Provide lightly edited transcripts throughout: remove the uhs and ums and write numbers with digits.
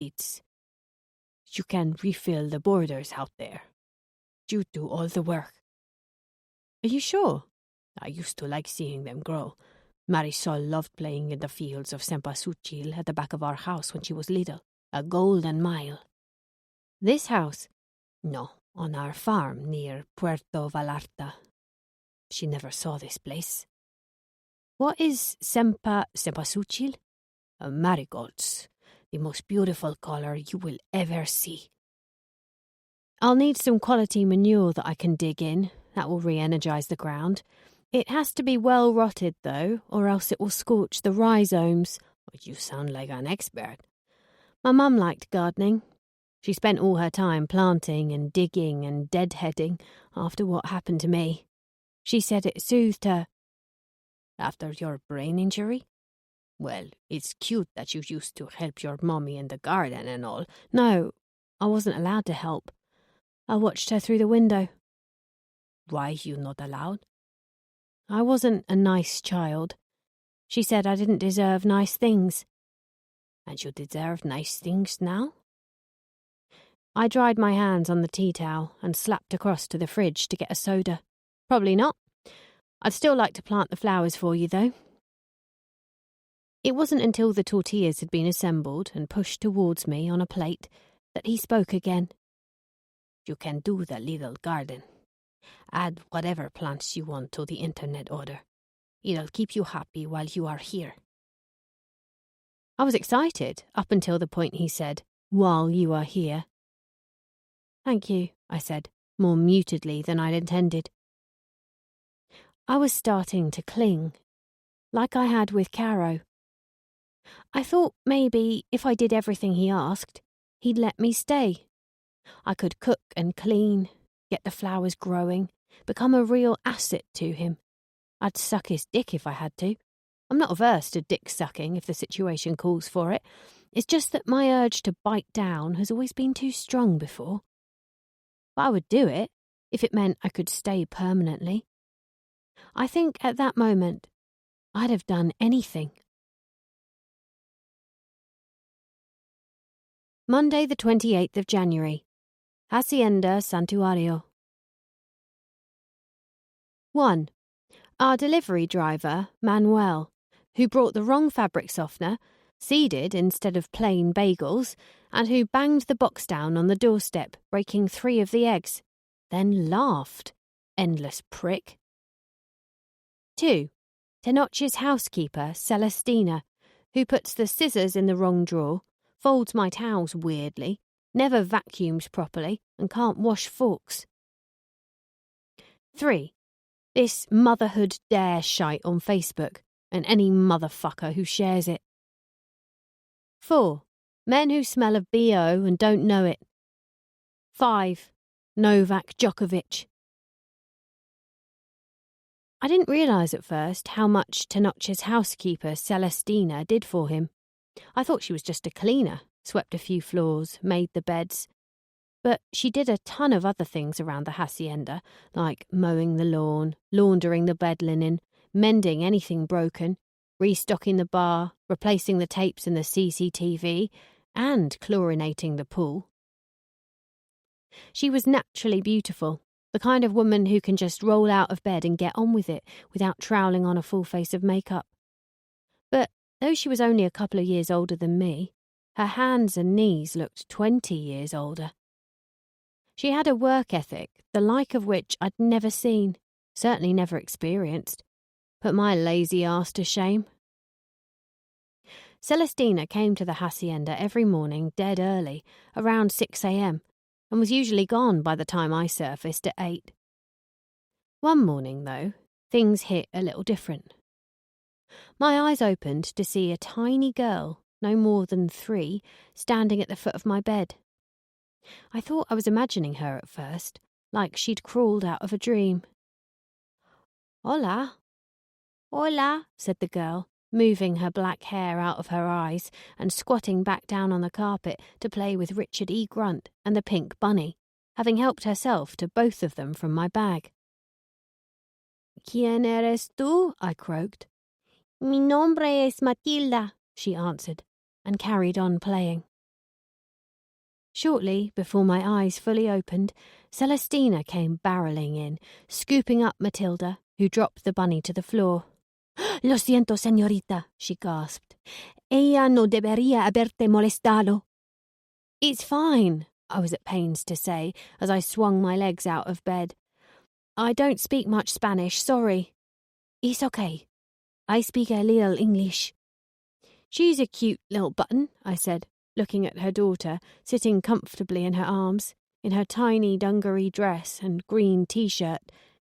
You can refill the borders out there. You do all the work. Are you sure? I used to like seeing them grow. Marisol loved playing in the fields of cempasúchil at the back of our house when she was little. A golden mile. This house? No, on our farm near Puerto Vallarta. She never saw this place. What is cempasúchil? Marigolds. The most beautiful colour you will ever see. I'll need some quality manure that I can dig in. That will re-energise the ground. It has to be well rotted, though, or else it will scorch the rhizomes. You sound like an expert. My mum liked gardening. She spent all her time planting and digging and deadheading after what happened to me. She said it soothed her. After your brain injury? Well, it's cute that you used to help your mommy in the garden and all. No, I wasn't allowed to help. I watched her through the window. Why you not allowed? I wasn't a nice child. She said I didn't deserve nice things. And you deserve nice things now? I dried my hands on the tea towel and slapped across to the fridge to get a soda. Probably not. I'd still like to plant the flowers for you, though. It wasn't until the tortillas had been assembled and pushed towards me on a plate that he spoke again. You can do the little garden. Add whatever plants you want to the internet order. It'll keep you happy while you are here. I was excited up until the point he said, while you are here. Thank you, I said, more mutedly than I'd intended. I was starting to cling, like I had with Caro. I thought maybe if I did everything he asked, he'd let me stay. I could cook and clean, get the flowers growing, become a real asset to him. I'd suck his dick if I had to. I'm not averse to dick sucking if the situation calls for it. It's just that my urge to bite down has always been too strong before. But I would do it if it meant I could stay permanently. I think at that moment, I'd have done anything. Monday the 28th of January. Hacienda Santuario. 1. Our delivery driver, Manuel, who brought the wrong fabric softener, seeded instead of plain bagels, and who banged the box down on the doorstep, breaking 3 of the eggs, then laughed. Endless prick. 2. Tenoch's housekeeper, Celestina, who puts the scissors in the wrong drawer, folds my towels weirdly, never vacuums properly, and can't wash forks. 3. This motherhood dare shite on Facebook, and any motherfucker who shares it. 4. Men who smell of BO and don't know it. 5. Novak Djokovic. I didn't realise at first how much Tenoch's housekeeper, Celestina, did for him. I thought she was just a cleaner, swept a few floors, made the beds. But she did a ton of other things around the hacienda, like mowing the lawn, laundering the bed linen, mending anything broken, restocking the bar, replacing the tapes in the CCTV, and chlorinating the pool. She was naturally beautiful, the kind of woman who can just roll out of bed and get on with it without troweling on a full face of makeup. But though she was only a couple of years older than me, her hands and knees looked 20 years older. She had a work ethic, the like of which I'd never seen, certainly never experienced. Put my lazy ass to shame. Celestina came to the hacienda every morning dead early, around 6 a.m, and was usually gone by the time I surfaced at 8. One morning, though, things hit a little different. My eyes opened to see a tiny girl, no more than 3, standing at the foot of my bed. I thought I was imagining her at first, like she'd crawled out of a dream. Hola. Hola, said the girl, moving her black hair out of her eyes and squatting back down on the carpet to play with Richard E. Grunt and the pink bunny, having helped herself to both of them from my bag. ¿Quién eres tú? I croaked. Mi nombre es Matilda, she answered, and carried on playing. Shortly before my eyes fully opened, Celestina came barreling in, scooping up Matilda, who dropped the bunny to the floor. Lo siento, señorita, she gasped. Ella no debería haberte molestado. It's fine, I was at pains to say as I swung my legs out of bed. I don't speak much Spanish, sorry. It's okay. I speak a little English. She's a cute little button, I said, looking at her daughter, sitting comfortably in her arms, in her tiny dungaree dress and green T-shirt,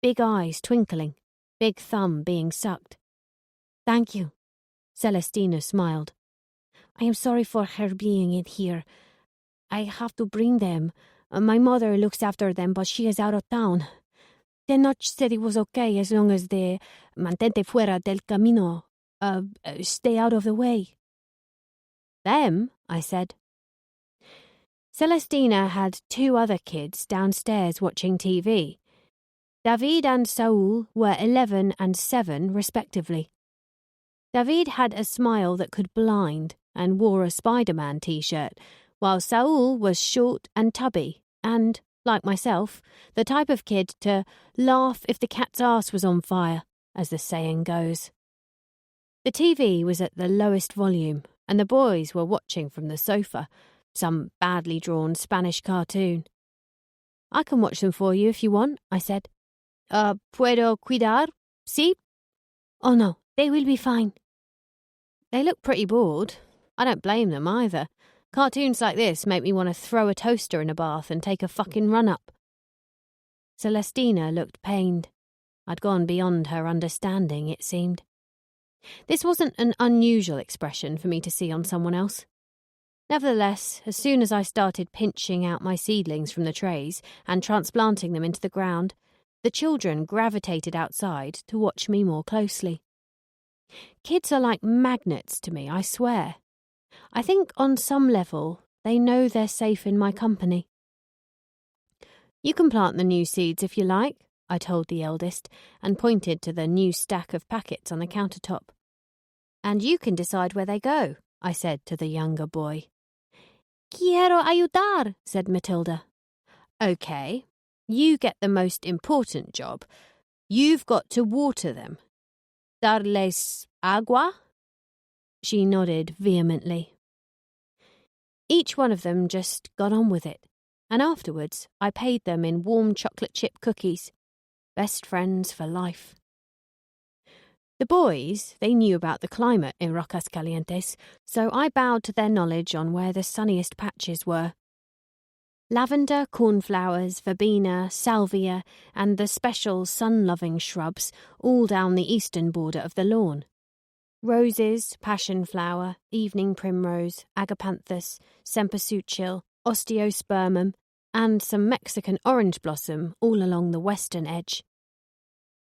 big eyes twinkling, big thumb being sucked. Thank you. Celestina smiled. I am sorry for her being in here. I have to bring them. My mother looks after them, but she is out of town. The nurse said it was okay as long as they mantente fuera del camino, stay out of the way. Them, I said. Celestina had 2 other kids downstairs watching TV. David and Saul were 11 and 7, respectively. David had a smile that could blind and wore a Spider-Man T-shirt, while Saul was short and tubby and, like myself, the type of kid to laugh if the cat's arse was on fire, as the saying goes. The TV was at the lowest volume, and the boys were watching from the sofa, some badly drawn Spanish cartoon. I can watch them for you if you want, I said. Puedo cuidar? Sí? Oh no, they will be fine. They look pretty bored. I don't blame them either. Cartoons like this make me want to throw a toaster in a bath and take a fucking run-up. Celestina looked pained. I'd gone beyond her understanding, it seemed. This wasn't an unusual expression for me to see on someone else. Nevertheless, as soon as I started pinching out my seedlings from the trays and transplanting them into the ground, the children gravitated outside to watch me more closely. Kids are like magnets to me, I swear. I think on some level they know they're safe in my company. You can plant the new seeds if you like, I told the eldest, and pointed to the new stack of packets on the countertop. And you can decide where they go, I said to the younger boy. Quiero ayudar, said Matilda. Okay, you get the most important job. You've got to water them. Darles agua? She nodded vehemently. Each one of them just got on with it, and afterwards I paid them in warm chocolate chip cookies. Best friends for life. The boys, they knew about the climate in Rocas Calientes, so I bowed to their knowledge on where the sunniest patches were. Lavender, cornflowers, verbena, salvia, and the special sun-loving shrubs all down the eastern border of the lawn. Roses, passionflower, evening primrose, agapanthus, cempasúchil, osteospermum, and some Mexican orange blossom all along the western edge.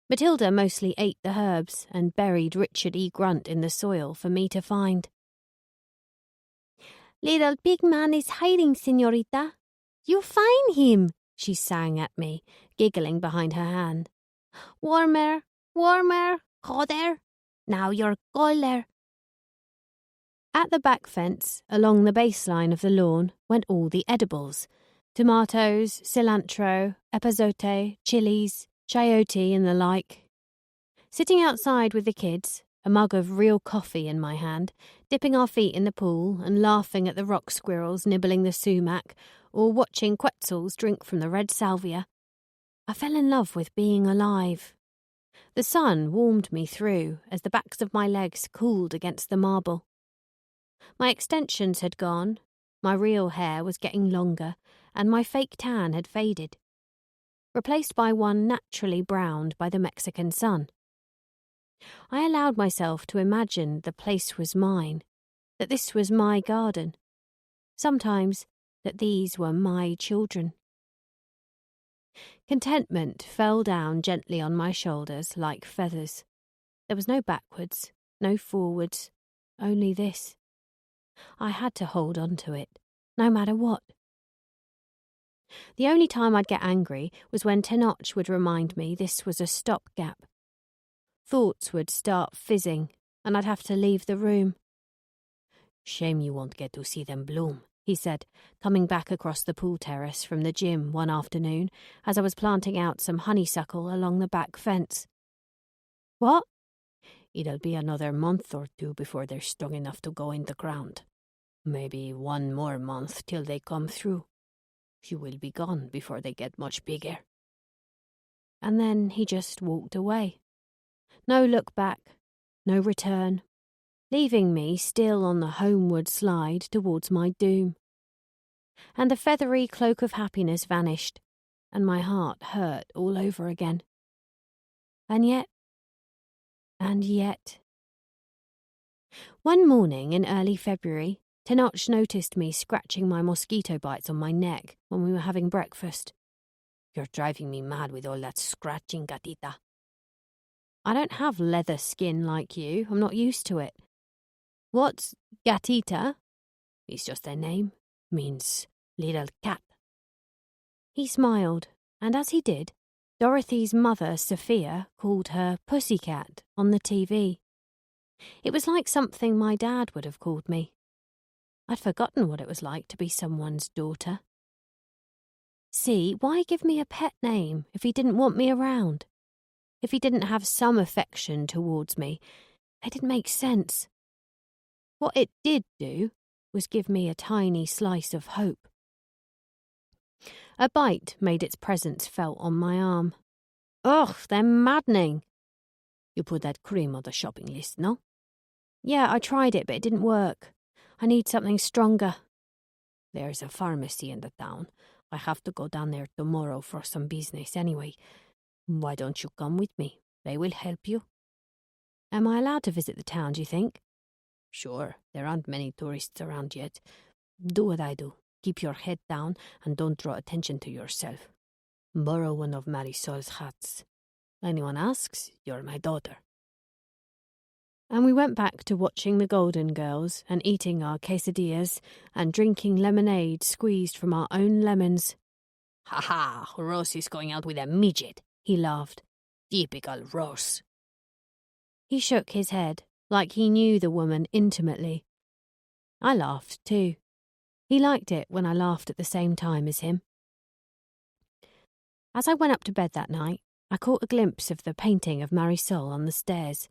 Matilda mostly ate the herbs and buried Richard E. Grunt in the soil for me to find. Little big man is hiding, señorita. You'll find him, she sang at me, giggling behind her hand. Warmer, warmer, hotter. Now you're colder. At the back fence, along the baseline of the lawn, went all the edibles. Tomatoes, cilantro, epazote, chilies, chayote and the like. Sitting outside with the kids, a mug of real coffee in my hand, dipping our feet in the pool and laughing at the rock squirrels nibbling the sumac, or watching quetzals drink from the red salvia, I fell in love with being alive. The sun warmed me through as the backs of my legs cooled against the marble. My extensions had gone, my real hair was getting longer, and my fake tan had faded, replaced by one naturally browned by the Mexican sun. I allowed myself to imagine the place was mine, that this was my garden. Sometimes that these were my children. Contentment fell down gently on my shoulders like feathers. There was no backwards, no forwards, only this. I had to hold on to it, no matter what. The only time I'd get angry was when Tenoch would remind me this was a stopgap. Thoughts would start fizzing, and I'd have to leave the room. Shame you won't get to see them bloom, he said, coming back across the pool terrace from the gym one afternoon as I was planting out some honeysuckle along the back fence. What? It'll be another month or two before they're strong enough to go in the ground. Maybe one more month till they come through. You will be gone before they get much bigger. And then he just walked away. No look back, no return, leaving me still on the homeward slide towards my doom. And the feathery cloak of happiness vanished, and my heart hurt all over again. And yet. One morning in early February, Tenoch noticed me scratching my mosquito bites on my neck when we were having breakfast. You're driving me mad with all that scratching, gatita. I don't have leather skin like you. I'm not used to it. What's gatita? It's just their name. Means little cat. He smiled, and as he did, Dorothy's mother, Sophia, called her Pussycat on the TV. It was like something my dad would have called me. I'd forgotten what it was like to be someone's daughter. See, why give me a pet name if he didn't want me around? If he didn't have some affection towards me, it didn't make sense. What it did do was give me a tiny slice of hope. A bite made its presence felt on my arm. Ugh, they're maddening. You put that cream on the shopping list, no? Yeah, I tried it, but it didn't work. I need something stronger. There's a pharmacy in the town. I have to go down there tomorrow for some business anyway. Why don't you come with me? They will help you. Am I allowed to visit the town, do you think? Sure, there aren't many tourists around yet. Do what I do. Keep your head down and don't draw attention to yourself. Borrow one of Marisol's hats. Anyone asks, you're my daughter. And we went back to watching the Golden Girls and eating our quesadillas and drinking lemonade squeezed from our own lemons. Ha ha, Ross is going out with a midget, he laughed. Typical Ross. He shook his head, like he knew the woman intimately. I laughed too. He liked it when I laughed at the same time as him. As I went up to bed that night, I caught a glimpse of the painting of Marisol on the stairs.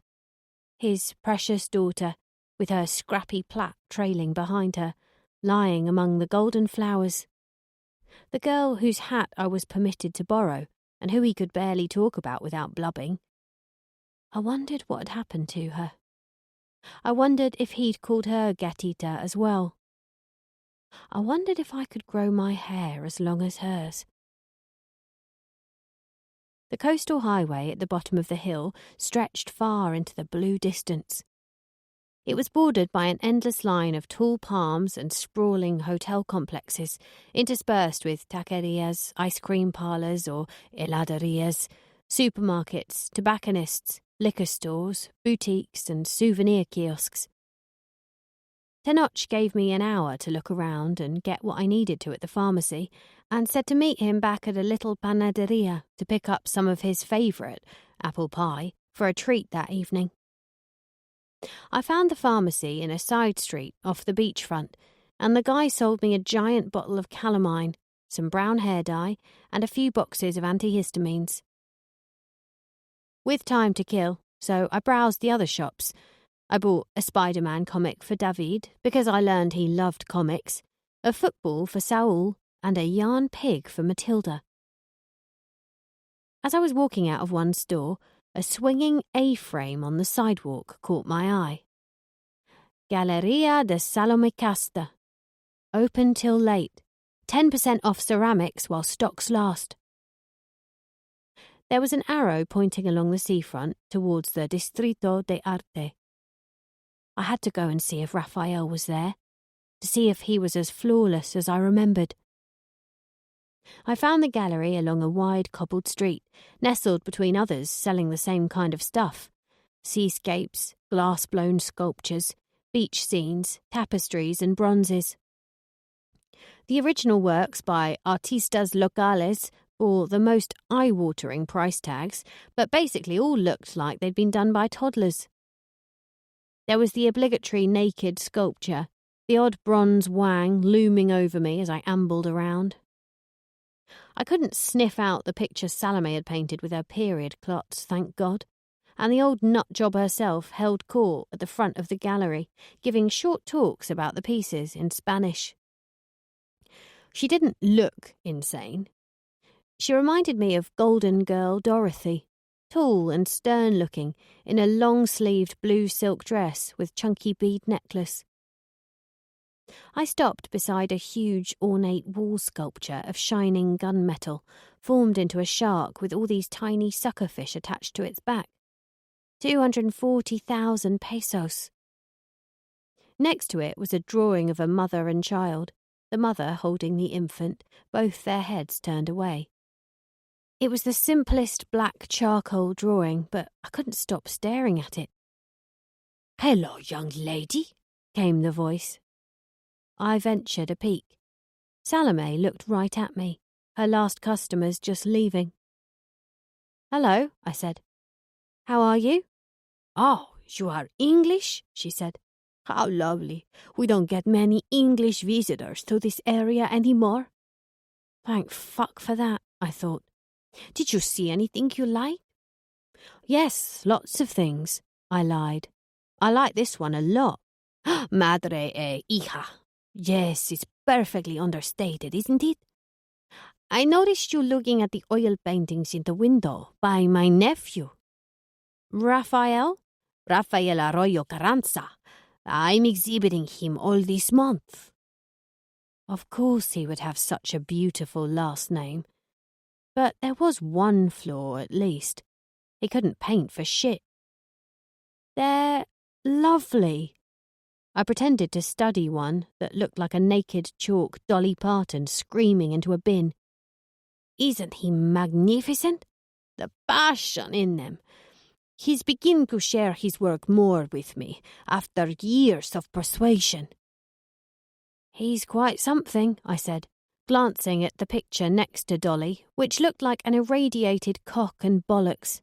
His precious daughter, with her scrappy plait trailing behind her, lying among the golden flowers. The girl whose hat I was permitted to borrow, and who he could barely talk about without blubbing. I wondered what had happened to her. I wondered if he'd called her Gatita as well. I wondered if I could grow my hair as long as hers. The coastal highway at the bottom of the hill stretched far into the blue distance. It was bordered by an endless line of tall palms and sprawling hotel complexes, interspersed with taquerias, ice cream parlours or heladerias, supermarkets, tobacconists, liquor stores, boutiques and souvenir kiosks. Tenoch gave me an hour to look around and get what I needed to at the pharmacy, and said to meet him back at a little panaderia to pick up some of his favourite, apple pie, for a treat that evening. I found the pharmacy in a side street off the beachfront, and the guy sold me a giant bottle of calamine, some brown hair dye, and a few boxes of antihistamines. With time to kill, so I browsed the other shops. I bought a Spider-Man comic for David, because I learned he loved comics, a football for Saul, and a yarn pig for Matilda. As I was walking out of one store, a swinging A-frame on the sidewalk caught my eye. Galleria de Salome Casta. Open till late. 10% off ceramics while stocks last. There was an arrow pointing along the seafront towards the Distrito de Arte. I had to go and see if Raphael was there, to see if he was as flawless as I remembered. I found the gallery along a wide cobbled street, nestled between others selling the same kind of stuff: seascapes, glass-blown sculptures, beach scenes, tapestries and bronzes. The original works by artistas locales bore the most eye-watering price tags, but basically all looked like they'd been done by toddlers. There was the obligatory naked sculpture, the odd bronze wang looming over me as I ambled around. I couldn't sniff out the picture Salome had painted with her period clots, thank God, and the old nutjob herself held court at the front of the gallery, giving short talks about the pieces in Spanish. She didn't look insane. She reminded me of Golden Girl Dorothy, tall and stern-looking, in a long-sleeved blue silk dress with chunky bead necklace. I stopped beside a huge ornate wall sculpture of shining gunmetal, formed into a shark with all these tiny suckerfish attached to its back. 240,000 pesos. Next to it was a drawing of a mother and child, the mother holding the infant, both their heads turned away. It was the simplest black charcoal drawing, but I couldn't stop staring at it. "Hello, young lady," came the voice. I ventured a peek. Salome looked right at me, her last customers just leaving. "Hello," I said. "How are you?" "Oh, you are English?" she said. "How lovely. We don't get many English visitors to this area anymore." Thank fuck for that, I thought. "Did you see anything you like?" "Yes, lots of things," I lied. "I like this one a lot." "Madre hija. Yes, it's perfectly understated, isn't it? I noticed you looking at the oil paintings in the window by my nephew." "Raphael?" "Rafael Arroyo Carranza. I'm exhibiting him all this month." Of course he would have such a beautiful last name. But there was one flaw, at least. He couldn't paint for shit. "They're lovely." I pretended to study one that looked like a naked chalk Dolly Parton screaming into a bin. "Isn't he magnificent? The passion in them. He's beginning to share his work more with me after years of persuasion." "He's quite something," I said, glancing at the picture next to Dolly, which looked like an irradiated cock and bollocks.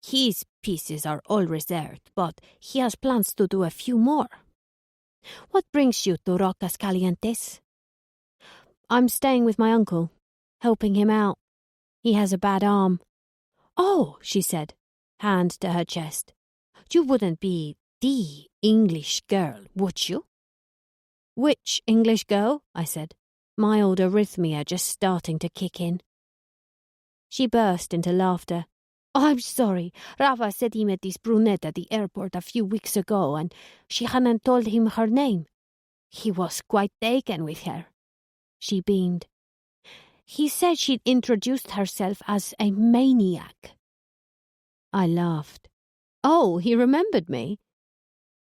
"His pieces are all reserved, but he has plans to do a few more. What brings you to Rocas Calientes?" "I'm staying with my uncle, helping him out. He has a bad arm." "Oh," she said, hand to her chest. "You wouldn't be the English girl, would you?" "Which English girl?" I said, my old arrhythmia just starting to kick in. She burst into laughter. "Oh, I'm sorry. Rafa said he met this brunette at the airport a few weeks ago and she hadn't told him her name. He was quite taken with her." She beamed. "He said she'd introduced herself as a maniac." I laughed. "Oh, he remembered me?"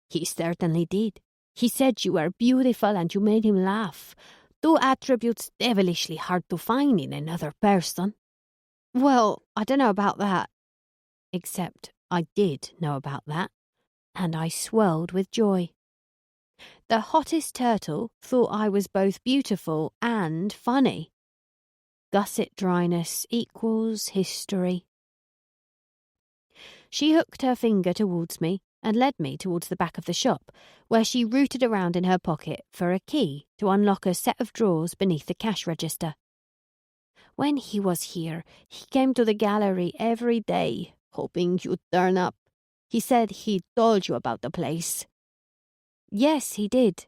"He certainly did. He said you were beautiful and you made him laugh. Two attributes devilishly hard to find in another person." "Well, I don't know about that." Except I did know about that, and I swelled with joy. The hottest turtle thought I was both beautiful and funny. Gusset dryness equals history. She hooked her finger towards me and led me towards the back of the shop, where she rooted around in her pocket for a key to unlock a set of drawers beneath the cash register. "When he was here, he came to the gallery every day, hoping you'd turn up. He said he told you about the place." "Yes, he did.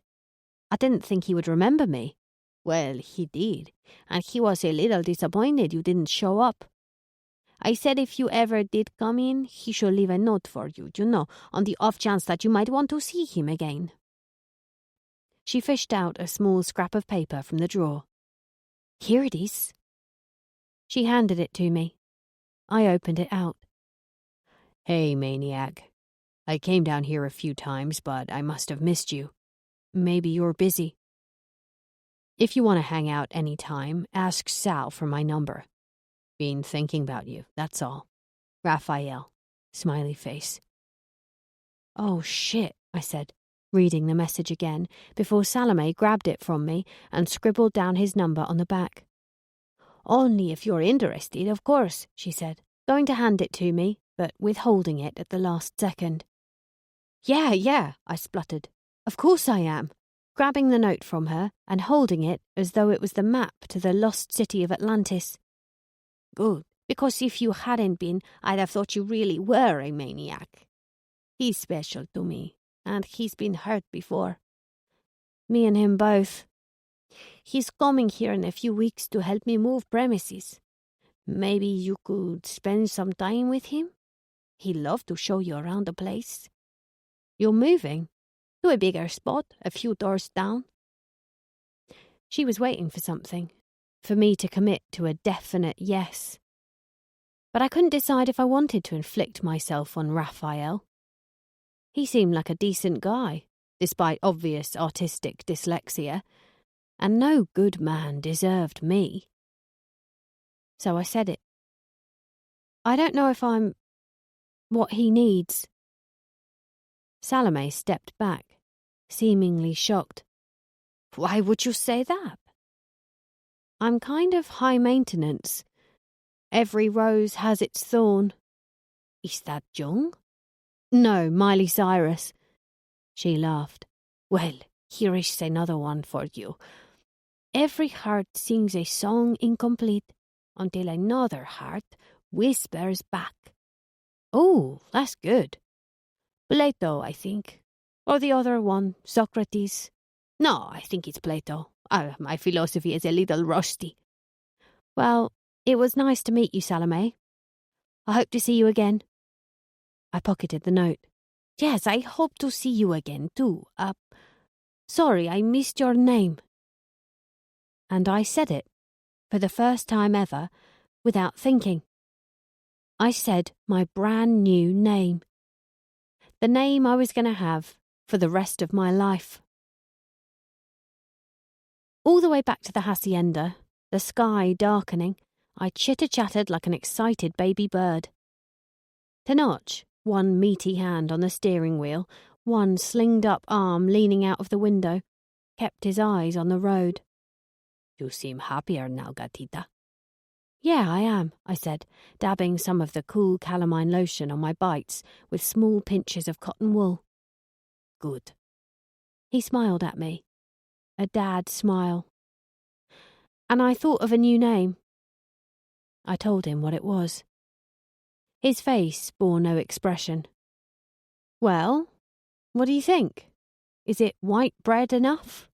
I didn't think he would remember me." "Well, he did, and he was a little disappointed you didn't show up. I said if you ever did come in, he should leave a note for you, on the off chance that you might want to see him again." She fished out a small scrap of paper from the drawer. "Here it is." She handed it to me. I opened it out. "Hey, maniac. I came down here a few times, but I must have missed you. Maybe you're busy. If you want to hang out any time, ask Sal for my number. Been thinking about you, that's all. Raphael." Smiley face. "Oh, shit," I said, reading the message again, before Salome grabbed it from me and scribbled down his number on the back. "Only if you're interested, of course," she said, going to hand it to me, but withholding it at the last second. Yeah, I spluttered. "Of course I am. grabbing the note from her and holding it as though it was the map to the lost city of Atlantis. Good, because if you hadn't been, I'd have thought you really were a maniac. He's special to me, and he's been hurt before. Me and him both. He's coming here in a few weeks to help me move premises. Maybe you could spend some time with him? He'd love to show you around the place. You're moving? To a bigger spot, a few doors down? She was waiting for something, for me to commit to a definite yes. But I couldn't decide if I wanted to inflict myself on Raphael. He seemed like a decent guy, despite obvious artistic dyslexia, and no good man deserved me. So I said it. I don't know if I'm what he needs. Salome stepped back, seemingly shocked. Why would you say that? I'm kind of high maintenance. Every rose has its thorn. Is that Jung? No, Miley Cyrus. She laughed. Well, here is another one for you. Every heart sings a song incomplete until another heart whispers back. Oh, that's good. Plato, I think. Or the other one, Socrates. No, I think it's Plato. My philosophy is a little rusty. Well, it was nice to meet you, Salome. I hope to see you again. I pocketed the note. Yes, I hope to see you again, too. Sorry, I missed your name. And I said it, for the first time ever, without thinking. I said my brand new name. The name I was going to have for the rest of my life. All the way back to the hacienda, the sky darkening, I chitter-chattered like an excited baby bird. Tenoch, one meaty hand on the steering wheel, one slinged-up arm leaning out of the window, kept his eyes on the road. You seem happier now, gatita. Yeah, I am, I said, dabbing some of the cool calamine lotion on my bites with small pinches of cotton wool. Good. He smiled at me. A dad smile. And I thought of a new name. I told him what it was. His face bore no expression. Well, what do you think? Is it white bread enough?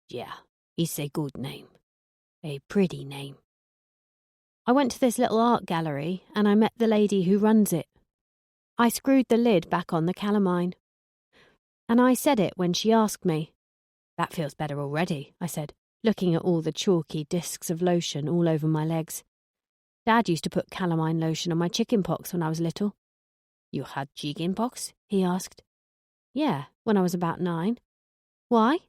Yeah, it's a good name. A pretty name. I went to this little art gallery and I met the lady who runs it. I screwed the lid back on the calamine. And I said it when she asked me. That feels better already, I said, looking at all the chalky discs of lotion all over my legs. Dad used to put calamine lotion on my chicken pox when I was little. You had chicken pox? He asked. Yeah, when I was about 9. Why?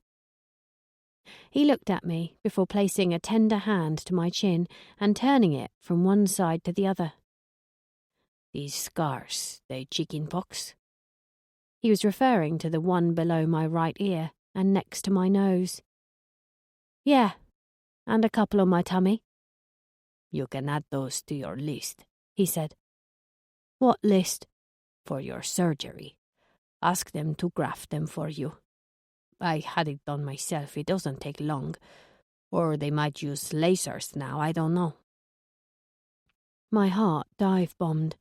He looked at me before placing a tender hand to my chin and turning it from one side to the other. These scars, they chicken pox? He was referring to the one below my right ear and next to my nose. Yeah, and a couple on my tummy. You can add those to your list, he said. What list? For your surgery. Ask them to graft them for you. I had it done myself, it doesn't take long. Or they might use lasers now, I don't know. My heart dive-bombed.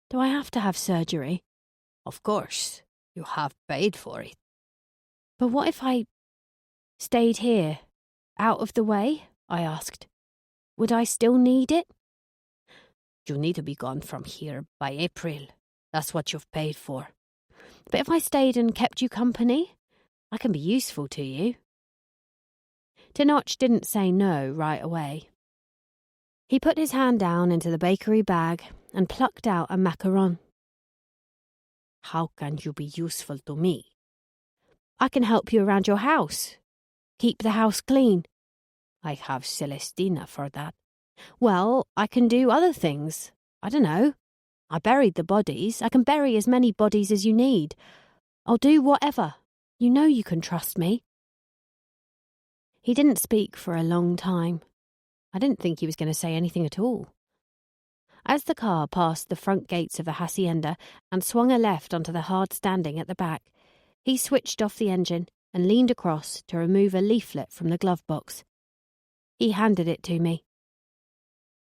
Do I have to have surgery? Of course, you have paid for it. But what if I stayed here, out of the way? I asked. Would I still need it? You need to be gone from here by April. That's what you've paid for. But if I stayed and kept you company, I can be useful to you. Tenoch didn't say no right away. He put his hand down into the bakery bag and plucked out a macaron. How can you be useful to me? I can help you around your house. Keep the house clean. I have Celestina for that. Well, I can do other things. I don't know. I buried the bodies. I can bury as many bodies as you need. I'll do whatever. You know you can trust me. He didn't speak for a long time. I didn't think he was going to say anything at all. As the car passed the front gates of the hacienda and swung a left onto the hard standing at the back, he switched off the engine and leaned across to remove a leaflet from the glove box. He handed it to me.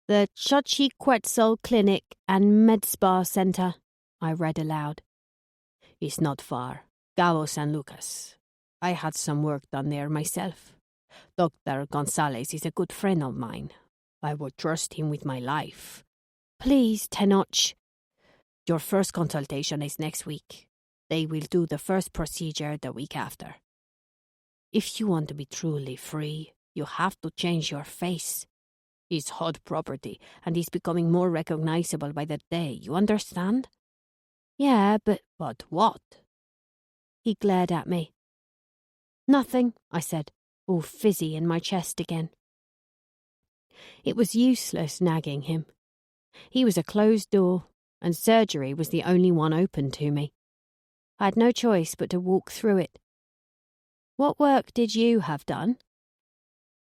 "The Xochiquetzal Clinic and Med Spa Center," I read aloud. "It's not far. Cabo San Lucas. I had some work done there myself. Dr. Gonzalez is a good friend of mine. I would trust him with my life." "Please, Tenoch." "Your first consultation is next week. They will do the first procedure the week after. If you want to be truly free, you have to change your face. It's hot property, and it's becoming more recognizable by the day, you understand?" "Yeah, but..." "But what?" He glared at me. "Nothing," I said, all fizzy in my chest again. It was useless nagging him. He was a closed door, and surgery was the only one open to me. I had no choice but to walk through it. "What work did you have done?"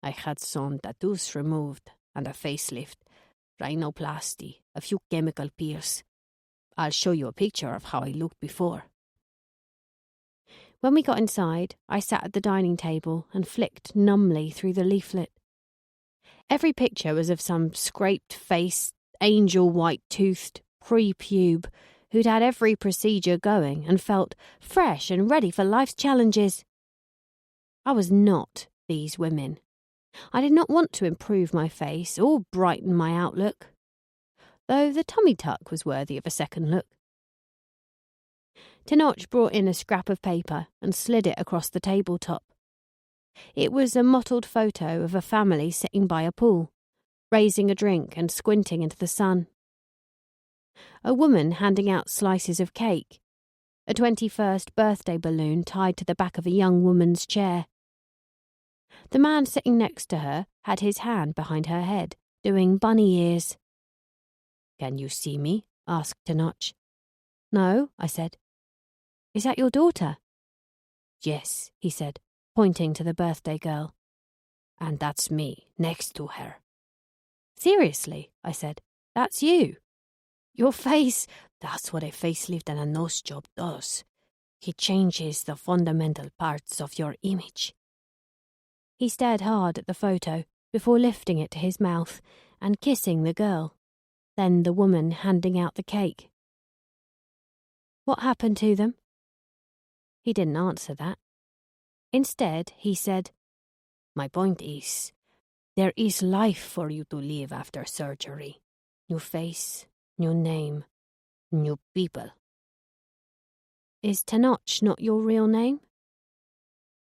"I had some tattoos removed and a facelift, rhinoplasty, a few chemical peels. I'll show you a picture of how I looked before." When we got inside, I sat at the dining table and flicked numbly through the leaflet. Every picture was of some scraped-faced, angel white-toothed pre-pube who'd had every procedure going and felt fresh and ready for life's challenges. I was not these women. I did not want to improve my face or brighten my outlook, though the tummy tuck was worthy of a second look. Tenoch brought in a scrap of paper and slid it across the tabletop. It was a mottled photo of a family sitting by a pool, raising a drink and squinting into the sun. A woman handing out slices of cake, a 21st birthday balloon tied to the back of a young woman's chair. The man sitting next to her had his hand behind her head, doing bunny ears. "Can you see me?" asked Tenoch. "No," I said. "Is that your daughter?" "Yes," he said, pointing to the birthday girl. "And that's me, next to her." "Seriously," I said, "that's you? Your face..." "That's what a facelift and a nose job does. It changes the fundamental parts of your image." He stared hard at the photo before lifting it to his mouth and kissing the girl, then the woman handing out the cake. "What happened to them?" He didn't answer that. Instead, he said, "My point is, there is life for you to live after surgery. New face, new name, new people." "Is Tenoch not your real name?"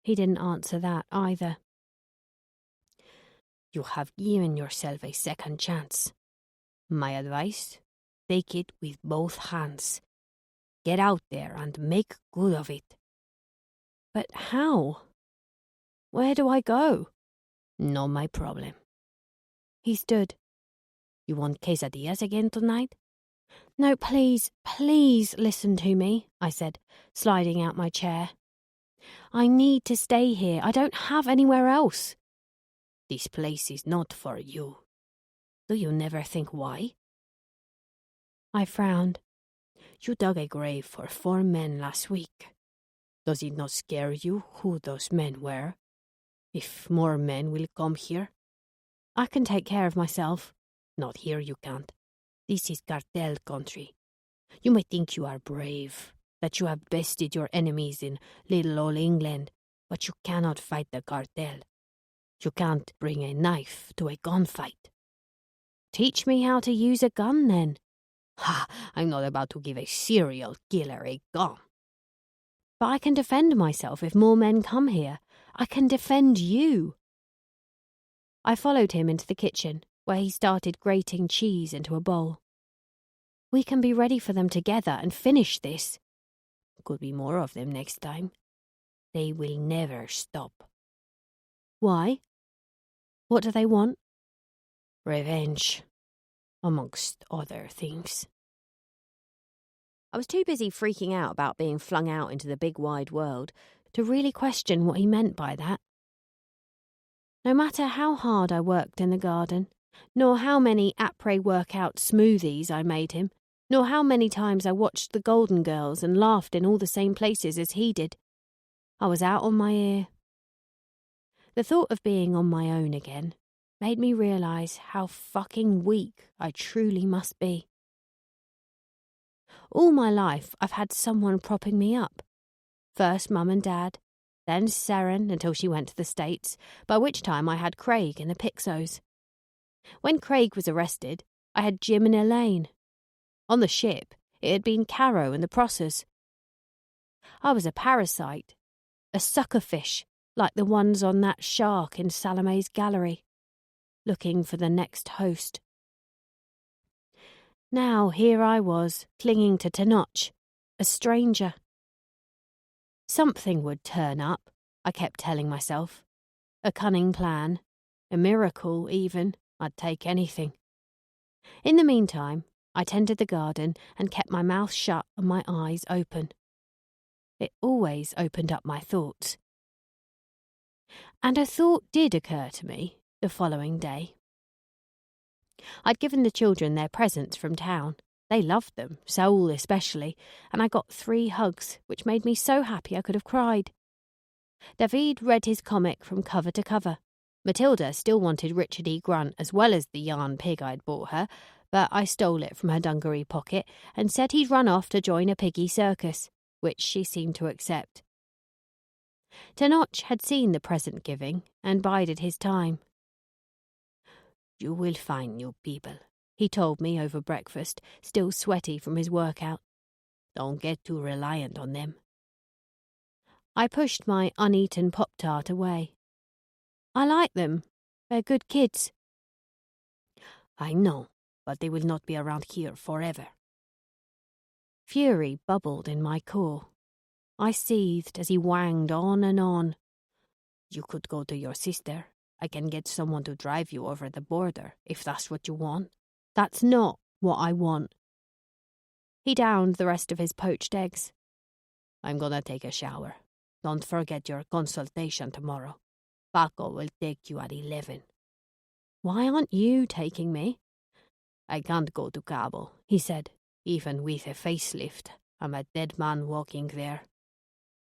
He didn't answer that either. "You have given yourself a second chance. My advice, take it with both hands. Get out there and make good of it." "But how? Where do I go?" "Not my problem." He stood. "You want quesadillas again tonight?" "No, please, please listen to me," I said, sliding out my chair. "I need to stay here. I don't have anywhere else." "This place is not for you. Do you never think why?" I frowned. "You dug a grave for 4 men last week. Does it not scare you who those men were? If more men will come here?" "I can take care of myself." "Not here you can't. This is cartel country. You may think you are brave, that you have bested your enemies in little old England, but you cannot fight the cartel. You can't bring a knife to a gunfight." "Teach me how to use a gun, then." "Ha! I'm not about to give a serial killer a gun." "But I can defend myself if more men come here. I can defend you." I followed him into the kitchen, where he started grating cheese into a bowl. "We can be ready for them together and finish this." "Could be more of them next time. They will never stop." "Why? What do they want?" "Revenge, amongst other things." I was too busy freaking out about being flung out into the big wide world to really question what he meant by that. No matter how hard I worked in the garden, nor how many après-workout smoothies I made him, nor how many times I watched the Golden Girls and laughed in all the same places as he did, I was out on my ear. The thought of being on my own again made me realise how fucking weak I truly must be. All my life I've had someone propping me up. First Mum and Dad, then Seren until she went to the States, by which time I had Craig in the Pixos. When Craig was arrested, I had Jim and Elaine. On the ship, it had been Caro and the Prossers. I was a parasite, a sucker fish, like the ones on that shark in Salome's gallery, looking for the next host. Now here I was, clinging to Tenoch, a stranger. Something would turn up, I kept telling myself. A cunning plan, a miracle even, I'd take anything. In the meantime, I tended the garden and kept my mouth shut and my eyes open. It always opened up my thoughts. And a thought did occur to me the following day. I'd given the children their presents from town. They loved them, Saul especially, and I got 3 hugs, which made me so happy I could have cried. David read his comic from cover to cover. Matilda still wanted Richard E. Grunt as well as the yarn pig I'd bought her, but I stole it from her dungaree pocket and said he'd run off to join a piggy circus, which she seemed to accept. Tenoch had seen the present giving and bided his time. "You will find new people," he told me over breakfast, still sweaty from his workout. "Don't get too reliant on them." I pushed my uneaten Pop-Tart away. "I like them. They're good kids." "I know, but they will not be around here forever." Fury bubbled in my core. I seethed as he wanged on and on. "You could go to your sister. I can get someone to drive you over the border, if that's what you want." "That's not what I want." He downed the rest of his poached eggs. "I'm gonna take a shower. Don't forget your consultation tomorrow. Paco will take you at 11. "Why aren't you taking me?" "I can't go to Cabo," he said. "Even with a facelift, I'm a dead man walking there.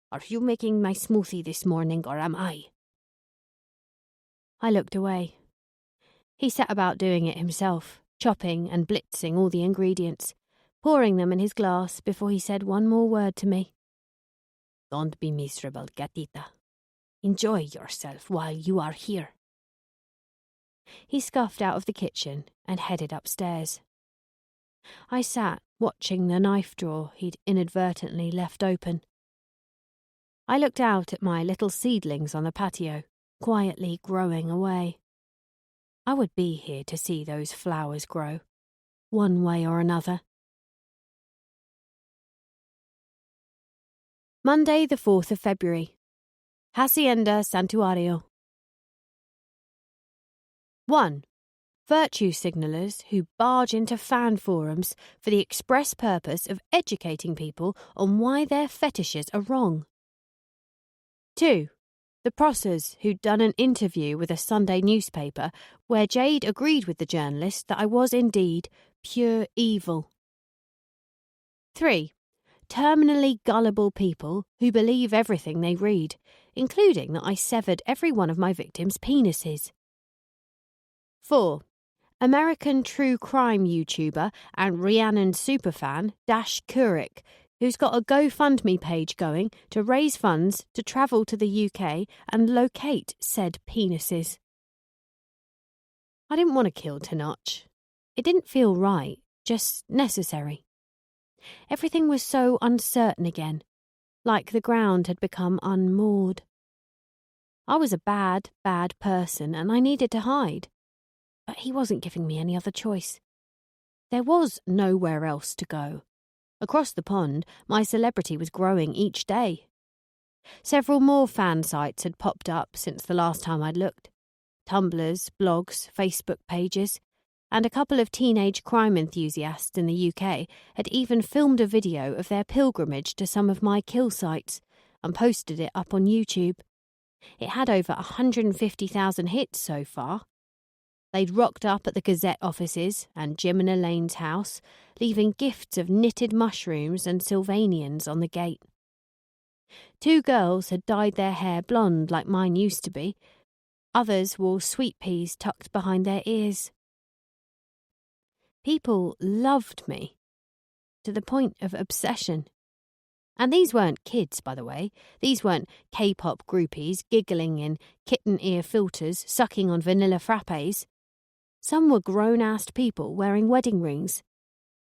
Are you making my smoothie this morning, or am I?" I looked away. He set about doing it himself, chopping and blitzing all the ingredients, pouring them in his glass before he said one more word to me. "Don't be miserable, gatita. Enjoy yourself while you are here." He scuffed out of the kitchen and headed upstairs. I sat watching the knife drawer he'd inadvertently left open. I looked out at my little seedlings on the patio, quietly growing away. I would be here to see those flowers grow, one way or another. Monday, the 4th of February. Hacienda Santuario. 1. Virtue signallers who barge into fan forums for the express purpose of educating people on why their fetishes are wrong. 2. The Prossers who'd done an interview with a Sunday newspaper where Jade agreed with the journalist that I was indeed pure evil. 3. Terminally gullible people who believe everything they read, including that I severed every one of my victims' penises. 4. American true crime YouTuber and Rhiannon superfan Dash Kurik, who's got a GoFundMe page going to raise funds to travel to the UK and locate said penises. I didn't want to kill Tenoch. It didn't feel right, just necessary. Everything was so uncertain again, like the ground had become unmoored. I was a bad, bad person and I needed to hide. But he wasn't giving me any other choice. There was nowhere else to go. Across the pond, my celebrity was growing each day. Several more fan sites had popped up since the last time I'd looked. Tumblrs, blogs, Facebook pages, and a couple of teenage crime enthusiasts in the UK had even filmed a video of their pilgrimage to some of my kill sites and posted it up on YouTube. It had over 150,000 hits so far. They'd rocked up at the Gazette offices and Jim and Elaine's house, leaving gifts of knitted mushrooms and Sylvanians on the gate. 2 girls had dyed their hair blonde like mine used to be. Others wore sweet peas tucked behind their ears. People loved me, to the point of obsession. And these weren't kids, by the way. These weren't K-pop groupies giggling in kitten ear filters, sucking on vanilla frappes. Some were grown-assed people wearing wedding rings.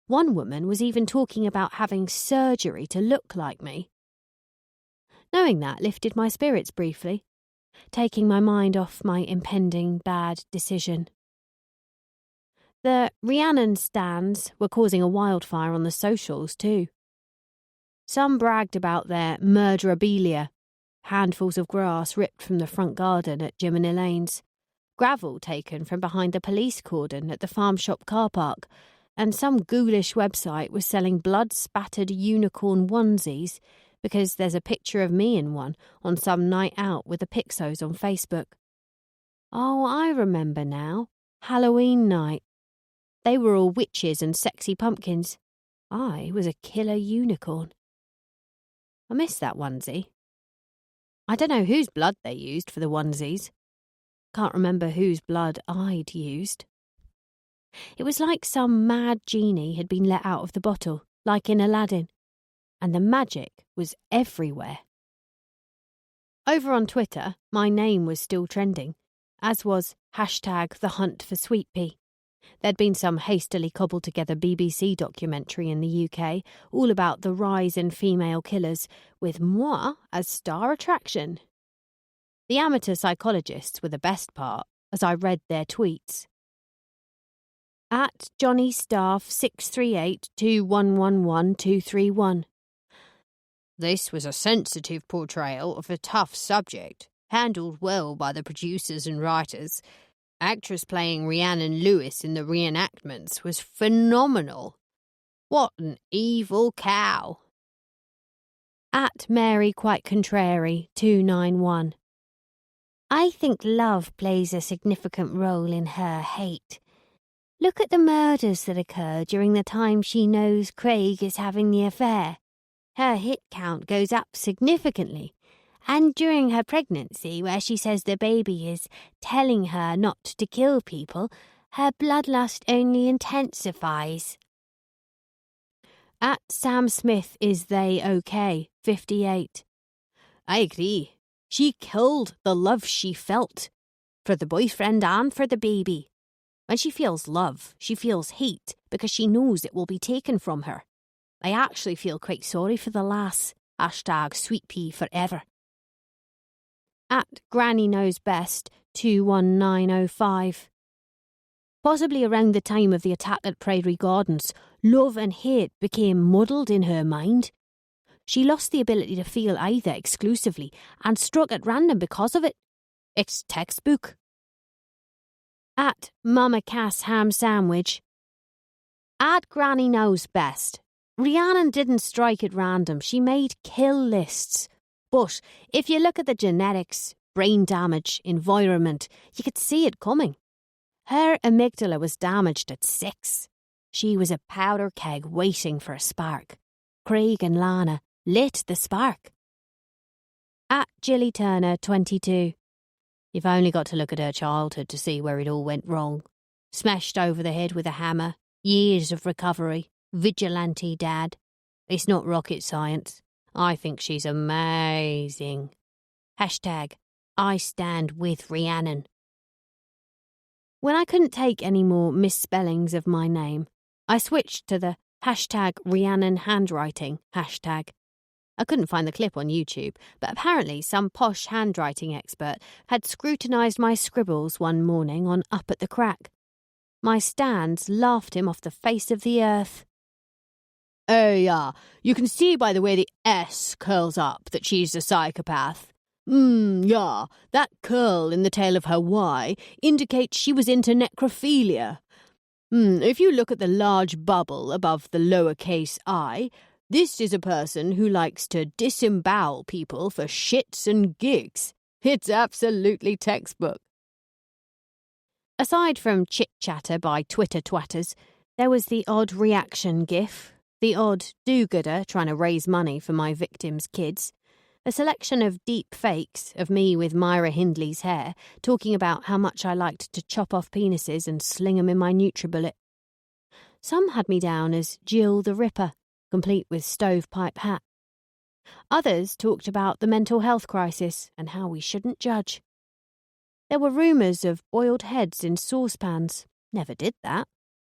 One woman was even talking about having surgery to look like me. Knowing that lifted my spirits briefly, taking my mind off my impending bad decision. The Rhiannon stans were causing a wildfire on the socials too. Some bragged about their murderabilia, handfuls of grass ripped from the front garden at Jiminy Lanes, gravel taken from behind the police cordon at the farm shop car park, and some ghoulish website was selling blood-spattered unicorn onesies because there's a picture of me in one on some night out with the Pixos on Facebook. Oh, I remember now. Halloween night. They were all witches and sexy pumpkins. I was a killer unicorn. I missed that onesie. I don't know whose blood they used for the onesies. Can't remember whose blood I'd used. It was like some mad genie had been let out of the bottle, like in Aladdin, and the magic was everywhere. Over on Twitter, my name was still trending, as was #TheHuntForSweetPea. There'd been some hastily cobbled-together BBC documentary in the UK, all about the rise in female killers, with moi as star attraction. The amateur psychologists were the best part, as I read their tweets. At Johnny Staff 63821112231. This was a sensitive portrayal of a tough subject, handled well by the producers and writers. Actress playing Rhiannon Lewis in the reenactments was phenomenal. What an evil cow. At Mary Quite Contrary 291. I think love plays a significant role in her hate. Look at the murders that occur during the time she knows Craig is having the affair. Her hit count goes up significantly. And during her pregnancy, where she says the baby is telling her not to kill people, her bloodlust only intensifies. At Sam Smith is they okay, 58. I agree. She killed the love she felt. For the boyfriend and for the baby. When she feels love, she feels hate because she knows it will be taken from her. I actually feel quite sorry for the lass. #SweetPea forever. At Granny Knows Best 21905. Possibly around the time of the attack at Prairie Gardens, love and hate became muddled in her mind. She lost the ability to feel either exclusively and struck at random because of it. It's textbook. At Mama Cass Ham Sandwich. At Granny Knows Best. Rhiannon didn't strike at random, she made kill lists. But if you look at the genetics, brain damage, environment, you could see it coming. Her amygdala was damaged at 6. She was a powder keg waiting for a spark. Craig and Lana lit the spark. At Jilly Turner 22. You've only got to look at her childhood to see where it all went wrong. Smashed over the head with a hammer, years of recovery, vigilante dad. It's not rocket science. I think she's amazing. #I stand with Rhiannon. When I couldn't take any more misspellings of my name, I switched to the #Rhiannon handwriting hashtag. I couldn't find the clip on YouTube, but apparently some posh handwriting expert had scrutinised my scribbles one morning on Up at the Crack. My stans laughed him off the face of the earth. Oh, yeah, you can see by the way the S curls up that she's a psychopath. Yeah, that curl in the tail of her Y indicates she was into necrophilia. If you look at the large bubble above the lowercase I, this is a person who likes to disembowel people for shits and gigs. It's absolutely textbook. Aside from chit-chatter by Twitter twatters, there was the odd reaction gif, the odd do-gooder trying to raise money for my victims' kids, A selection of deep fakes of me with Myra Hindley's hair, talking about how much I liked to chop off penises and sling 'em in my NutriBullet. Some had me down as Jill the Ripper, complete with stovepipe hat. Others talked about the mental health crisis and how we shouldn't judge. There were rumours of boiled heads in saucepans. Never did that.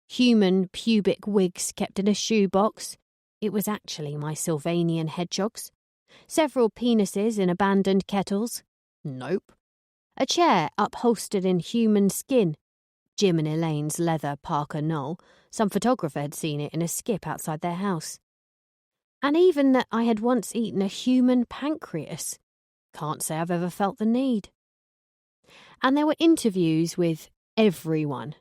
Human pubic wigs kept in a shoebox. It was actually my Sylvanian hedgehogs. Several penises in abandoned kettles. Nope. A chair upholstered in human skin. Jim and Elaine's leather Parker Knoll. Some photographer had seen it in a skip outside their house. And even that I had once eaten a human pancreas. Can't say I've ever felt the need. And there were interviews with everyone.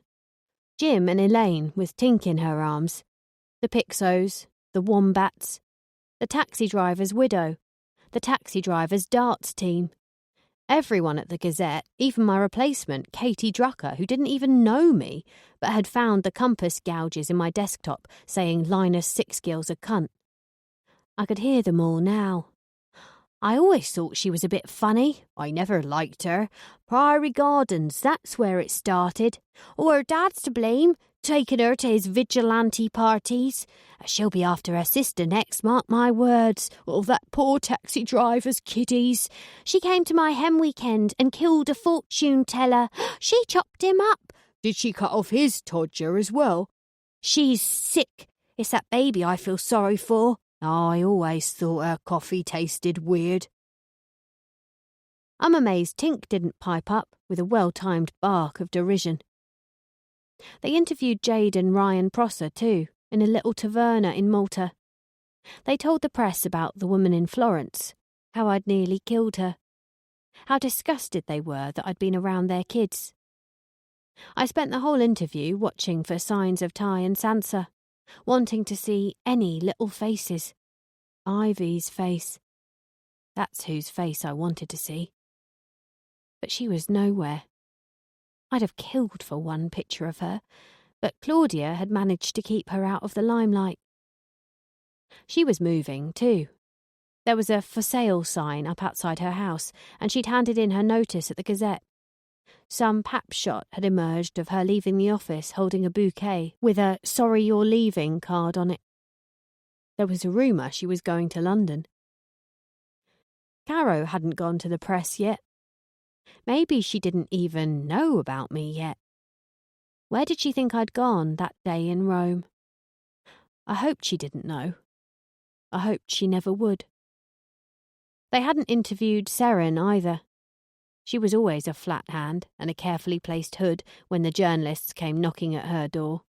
Jim and Elaine with Tink in her arms. The Pixos, the Wombats, the taxi driver's widow, the taxi driver's darts team. Everyone at the Gazette, even my replacement, Katie Drucker, who didn't even know me, but had found the compass gouges in my desktop saying Linus Sixgill's a cunt. I could hear them all now. I always thought she was a bit funny. I never liked her. Priory Gardens, that's where it started. Or her dad's to blame, taking her to his vigilante parties. She'll be after her sister next, mark my words. Oh, that poor taxi driver's kiddies. She came to my hen weekend and killed a fortune teller. She chopped him up. Did she cut off his todger as well? She's sick. It's that baby I feel sorry for. I always thought her coffee tasted weird. I'm amazed Tink didn't pipe up with a well-timed bark of derision. They interviewed Jade and Ryan Prosser too, in a little taverna in Malta. They told the press about the woman in Florence, how I'd nearly killed her, how disgusted they were that I'd been around their kids. I spent the whole interview watching for signs of Ty and Sansa, wanting to see any little faces. Ivy's face. That's whose face I wanted to see. But she was nowhere. I'd have killed for one picture of her, but Claudia had managed to keep her out of the limelight. She was moving, too. There was a for sale sign up outside her house, and she'd handed in her notice at the Gazette. Some pap shot had emerged of her leaving the office holding a bouquet with a "sorry you're leaving" card on it. There was a rumour she was going to London. Caro hadn't gone to the press yet. Maybe she didn't even know about me yet. Where did she think I'd gone that day in Rome? I hoped she didn't know. I hoped she never would. They hadn't interviewed Seren either. She was always a flat hand and a carefully placed hood when the journalists came knocking at her door.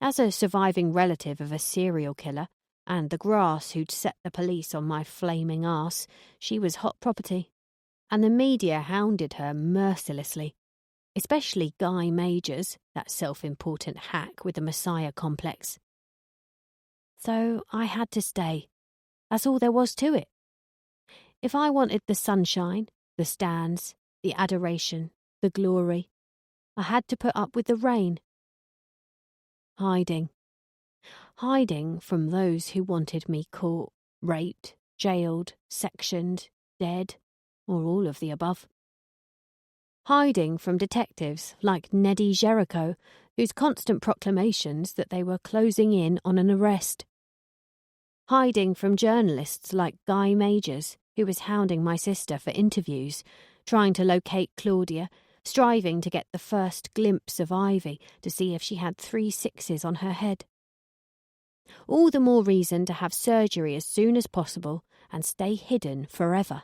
As a surviving relative of a serial killer, and the grass who'd set the police on my flaming arse, she was hot property. And the media hounded her mercilessly, especially Guy Majors, that self-important hack with the Messiah complex. So I had to stay. That's all there was to it. If I wanted the sunshine, the stands, the adoration, the glory, I had to put up with the rain. Hiding. Hiding from those who wanted me caught, raped, jailed, sectioned, dead, or all of the above. Hiding from detectives like Neddy Jericho, whose constant proclamations that they were closing in on an arrest. Hiding from journalists like Guy Majors, who was hounding my sister for interviews, trying to locate Claudia, striving to get the first glimpse of Ivy to see if she had 3 6s on her head. All the more reason to have surgery as soon as possible and stay hidden forever.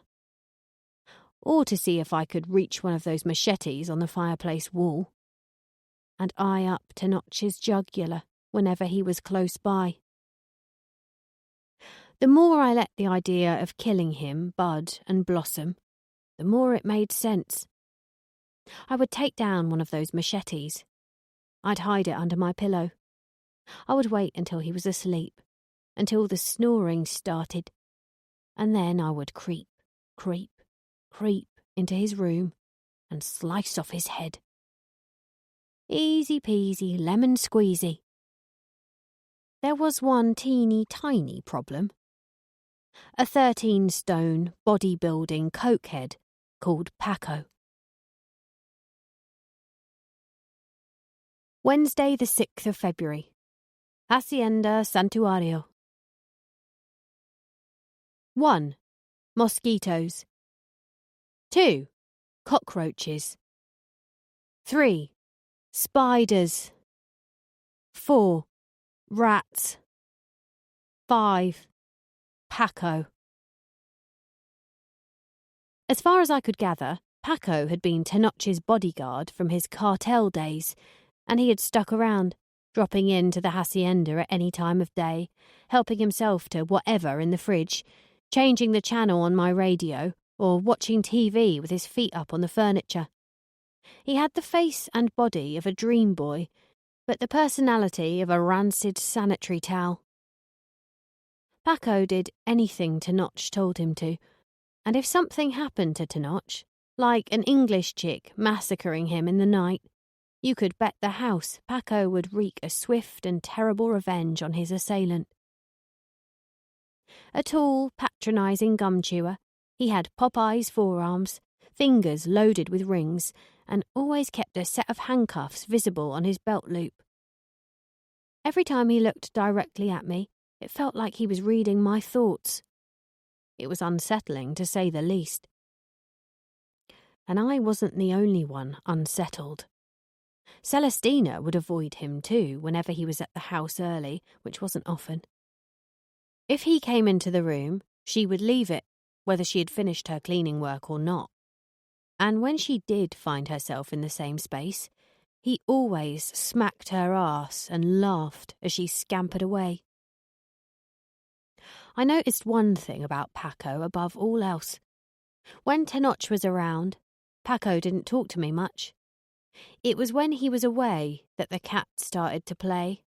Or to see if I could reach one of those machetes on the fireplace wall. And eye up to notch his jugular whenever he was close by. The more I let the idea of killing him bud and blossom, the more it made sense. I would take down one of those machetes. I'd hide it under my pillow. I would wait until he was asleep, until the snoring started, and then I would creep into his room and slice off his head. Easy peasy, lemon squeezy. There was one teeny tiny problem. a 13-stone bodybuilding cokehead called Paco. Wednesday the 6th of February. Hacienda Santuario. 1. Mosquitoes. 2. Cockroaches. 3. Spiders. 4. Rats. 5. Paco. As far as I could gather, Paco had been Tenoch's bodyguard from his cartel days, and he had stuck around, dropping into the hacienda at any time of day, helping himself to whatever in the fridge, changing the channel on my radio, or watching TV with his feet up on the furniture. He had the face and body of a dream boy, but the personality of a rancid sanitary towel. Paco did anything Tenoch told him to, and if something happened to Tenoch, like an English chick massacring him in the night, you could bet the house Paco would wreak a swift and terrible revenge on his assailant. A tall, patronising gum chewer, he had Popeye's forearms, fingers loaded with rings, and always kept a set of handcuffs visible on his belt loop. Every time he looked directly at me, it felt like he was reading my thoughts. It was unsettling, to say the least. And I wasn't the only one unsettled. Celestina would avoid him too whenever he was at the house early, which wasn't often. If he came into the room, she would leave it, whether she had finished her cleaning work or not. And when she did find herself in the same space, he always smacked her ass and laughed as she scampered away. I noticed one thing about Paco above all else. When Tenoch was around, Paco didn't talk to me much. It was when he was away that the cat started to play.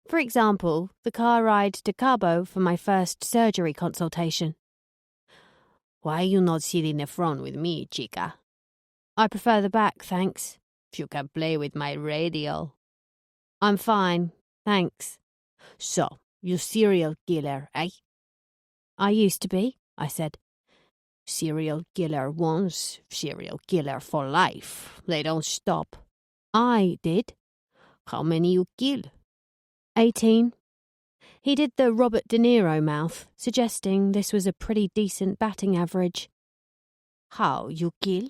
For example, the car ride to Cabo for my first surgery consultation. "Why you not sit in the front with me, chica?" "I prefer the back, thanks." "If you can play with my radio." "I'm fine, thanks." "So, you serial killer, eh?" "I used to be," I said. "Serial killer once, serial killer for life. They don't stop." "I did." "How many you kill?" 18. He did the Robert De Niro mouth, suggesting this was a pretty decent batting average. "How you kill?"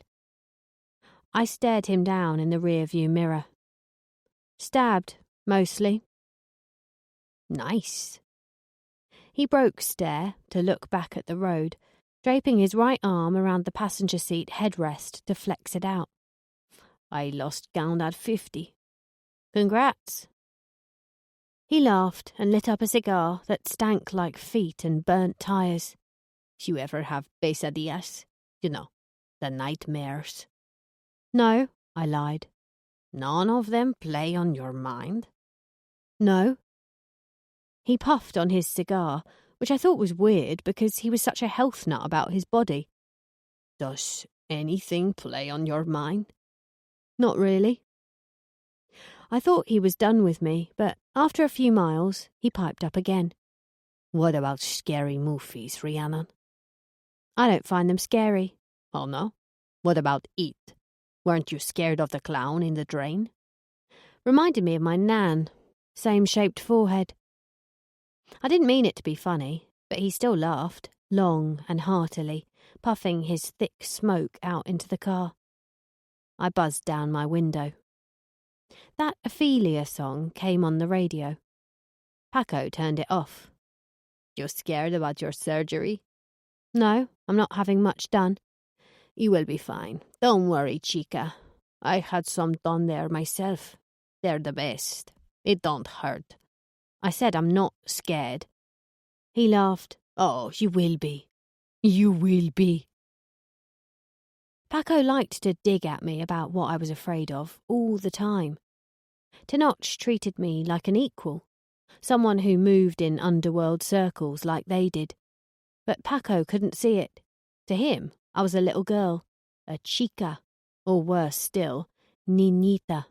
I stared him down in the rearview mirror. "Stabbed, mostly." "Nice." He broke stare to look back at the road, draping his right arm around the passenger seat headrest to flex it out. "I lost count at 50. "Congrats." He laughed and lit up a cigar that stank like feet and burnt tires. "You ever have pesadillas? You know, the nightmares." "No," I lied. "None of them play on your mind?" "No." He puffed on his cigar, which I thought was weird because he was such a health nut about his body. "Does anything play on your mind?" "Not really." I thought he was done with me, but after a few miles, he piped up again. "What about scary movies, Rhiannon?" "I don't find them scary." "Oh no? What about It? Weren't you scared of the clown in the drain?" Reminded me of my nan. Same shaped forehead. I didn't mean it to be funny, but he still laughed, long and heartily, puffing his thick smoke out into the car. I buzzed down my window. That Ophelia song came on the radio. Paco turned it off. "You scared about your surgery?" "No, I'm not having much done." "You will be fine. Don't worry, chica. I had some done there myself. They're the best. It don't hurt." I said I'm not scared. He laughed. "Oh, you will be. You will be." Paco liked to dig at me about what I was afraid of all the time. Tenoch treated me like an equal, someone who moved in underworld circles like they did. But Paco couldn't see it. To him, I was a little girl, a chica, or worse still, niñita.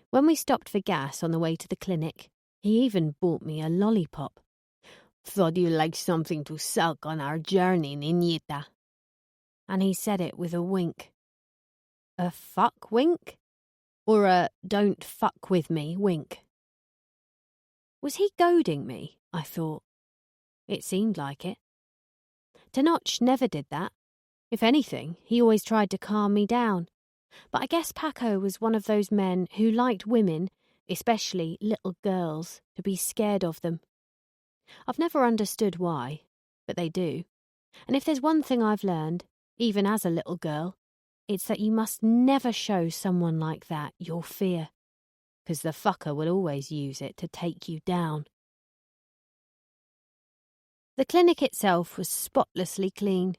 When we stopped for gas on the way to the clinic, he even bought me a lollipop. Thought you'd like something to suck on our journey, niñita. And he said it with a wink. A fuck wink? Or a don't fuck with me wink? Was he goading me? I thought. It seemed like it. Tenoch never did that. If anything, he always tried to calm me down. But I guess Paco was one of those men who liked women, especially little girls, to be scared of them. I've never understood why, but they do. And if there's one thing I've learned, even as a little girl, it's that you must never show someone like that your fear, because the fucker will always use it to take you down. The clinic itself was spotlessly clean,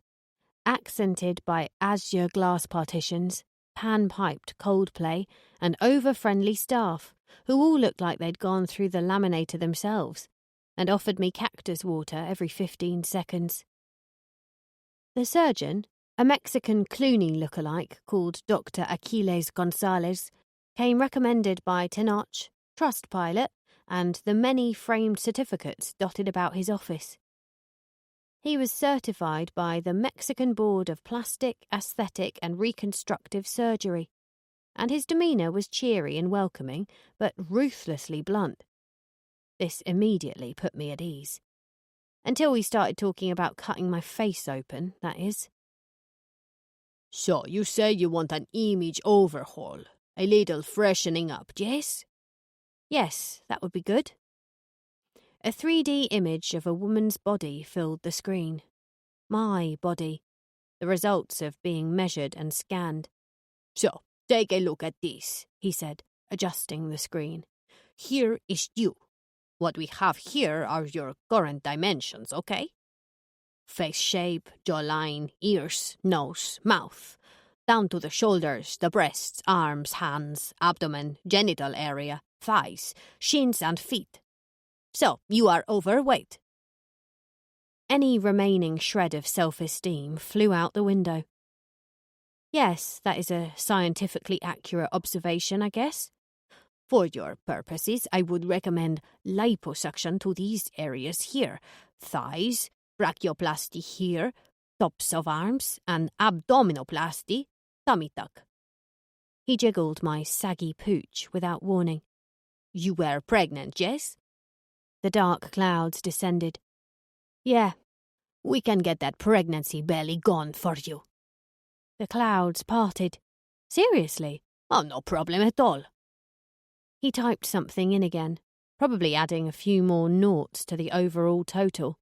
accented by azure glass partitions, pan-piped Coldplay, and over-friendly staff, who all looked like they'd gone through the laminator themselves, and offered me cactus water every 15 seconds. The surgeon, a Mexican Clooney lookalike called Dr. Aquiles Gonzalez, came recommended by Tenoch, Trustpilot, and the many framed certificates dotted about his office. He was certified by the Mexican Board of Plastic, Aesthetic and Reconstructive Surgery, and his demeanour was cheery and welcoming, but ruthlessly blunt. This immediately put me at ease. Until we started talking about cutting my face open, that is. So, you say you want an image overhaul, a little freshening up, yes? Yes, that would be good. A 3D image of a woman's body filled the screen. My body. The results of being measured and scanned. So, take a look at this, he said, adjusting the screen. Here is you. What we have here are your current dimensions, okay? Face shape, jawline, ears, nose, mouth. Down to the shoulders, the breasts, arms, hands, abdomen, genital area, thighs, shins and feet. So, you are overweight. Any remaining shred of self-esteem flew out the window. Yes, that is a scientifically accurate observation, I guess. For your purposes, I would recommend liposuction to these areas here. Thighs, brachioplasty here, tops of arms, and abdominoplasty, tummy tuck. He jiggled my saggy pooch without warning. You were pregnant, yes? The dark clouds descended. Yeah, we can get that pregnancy belly gone for you. The clouds parted. Seriously? Oh, no problem at all. He typed something in again, probably adding a few more noughts to the overall total.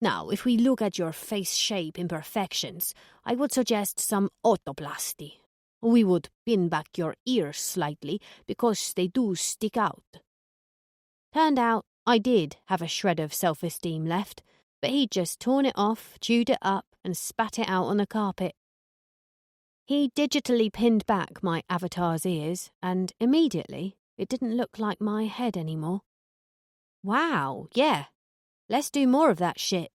Now, if we look at your face shape imperfections, I would suggest some otoplasty. We would pin back your ears slightly because they do stick out. Turned out I did have a shred of self-esteem left, but he'd just torn it off, chewed it up, and spat it out on the carpet. He digitally pinned back my avatar's ears, and immediately it didn't look like my head anymore. Wow, yeah. Let's do more of that shit.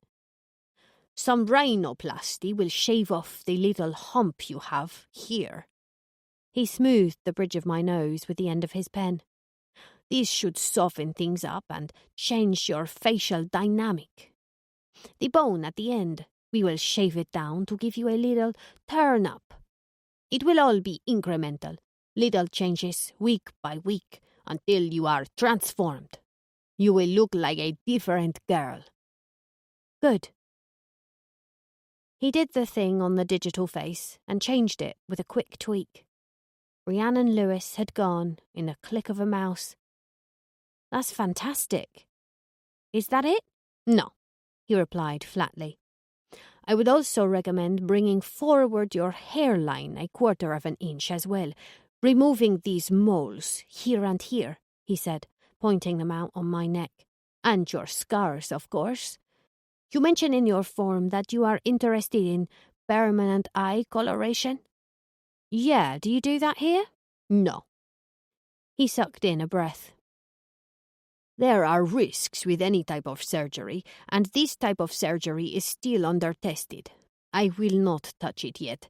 Some rhinoplasty will shave off the little hump you have here. He smoothed the bridge of my nose with the end of his pen. These should soften things up and change your facial dynamic. The bone at the end, we will shave it down to give you a little turn up. It will all be incremental, little changes week by week until you are transformed. You will look like a different girl. Good. He did the thing on the digital face and changed it with a quick tweak. Rhiannon Lewis had gone in a click of a mouse. That's fantastic. Is that it? No, he replied flatly. I would also recommend bringing forward your hairline 1/4 of an inch as well, removing these moles here and here, he said, pointing them out on my neck. And your scars, of course. You mention in your form that you are interested in permanent eye coloration. Yeah, do you do that here? No. He sucked in a breath. There are risks with any type of surgery, and this type of surgery is still under-tested. I will not touch it yet.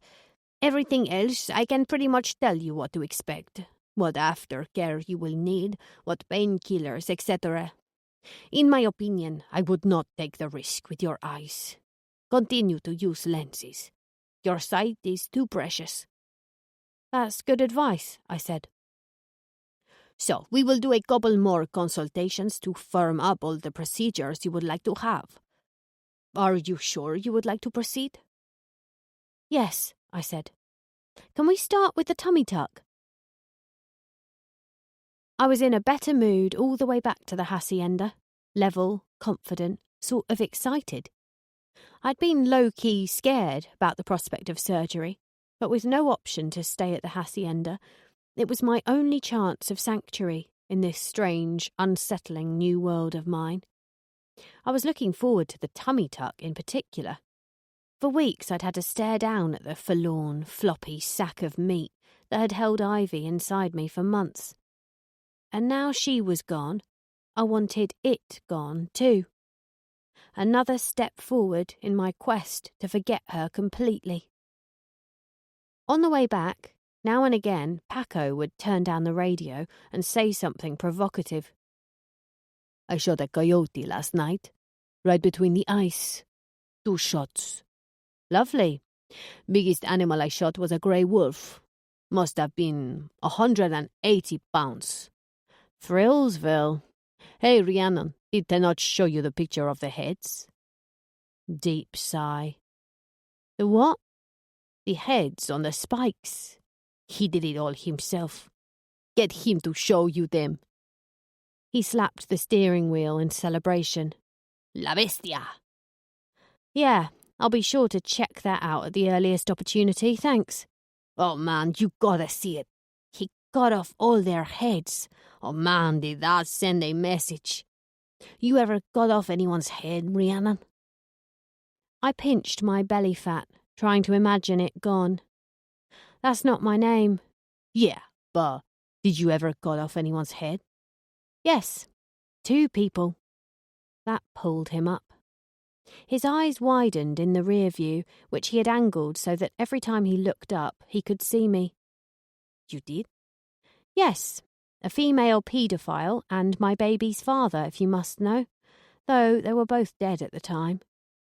Everything else, I can pretty much tell you what to expect, what aftercare you will need, what painkillers, etc. In my opinion, I would not take the risk with your eyes. Continue to use lenses. Your sight is too precious. That's good advice, I said. So, we will do a couple more consultations to firm up all the procedures you would like to have. Are you sure you would like to proceed? Yes, I said. Can we start with the tummy tuck? I was in a better mood all the way back to the hacienda. Level, confident, sort of excited. I'd been low-key scared about the prospect of surgery, but with no option to stay at the hacienda, it was my only chance of sanctuary in this strange, unsettling new world of mine. I was looking forward to the tummy tuck in particular. For weeks I'd had to stare down at the forlorn, floppy sack of meat that had held Ivy inside me for months. And now she was gone, I wanted it gone too. Another step forward in my quest to forget her completely. On the way back, now and again, Paco would turn down the radio and say something provocative. I shot a coyote last night, right between the eyes. 2 shots. Lovely. Biggest animal I shot was a grey wolf. Must have been 180 pounds. Thrillsville. Hey, Rhiannon, did they not show you the picture of the heads? Deep sigh. The what? The heads on the spikes. He did it all himself. Get him to show you them. He slapped the steering wheel in celebration. La bestia. Yeah, I'll be sure to check that out at the earliest opportunity, thanks. Oh man, you gotta see it. He cut off all their heads. Oh man, did that send a message. You ever cut off anyone's head, Rhiannon? I pinched my belly fat, trying to imagine it gone. That's not my name. Yeah, but did you ever cut off anyone's head? Yes, 2 people. That pulled him up. His eyes widened in the rear view, which he had angled so that every time he looked up, he could see me. You did? Yes, a female paedophile and my baby's father, if you must know, though they were both dead at the time.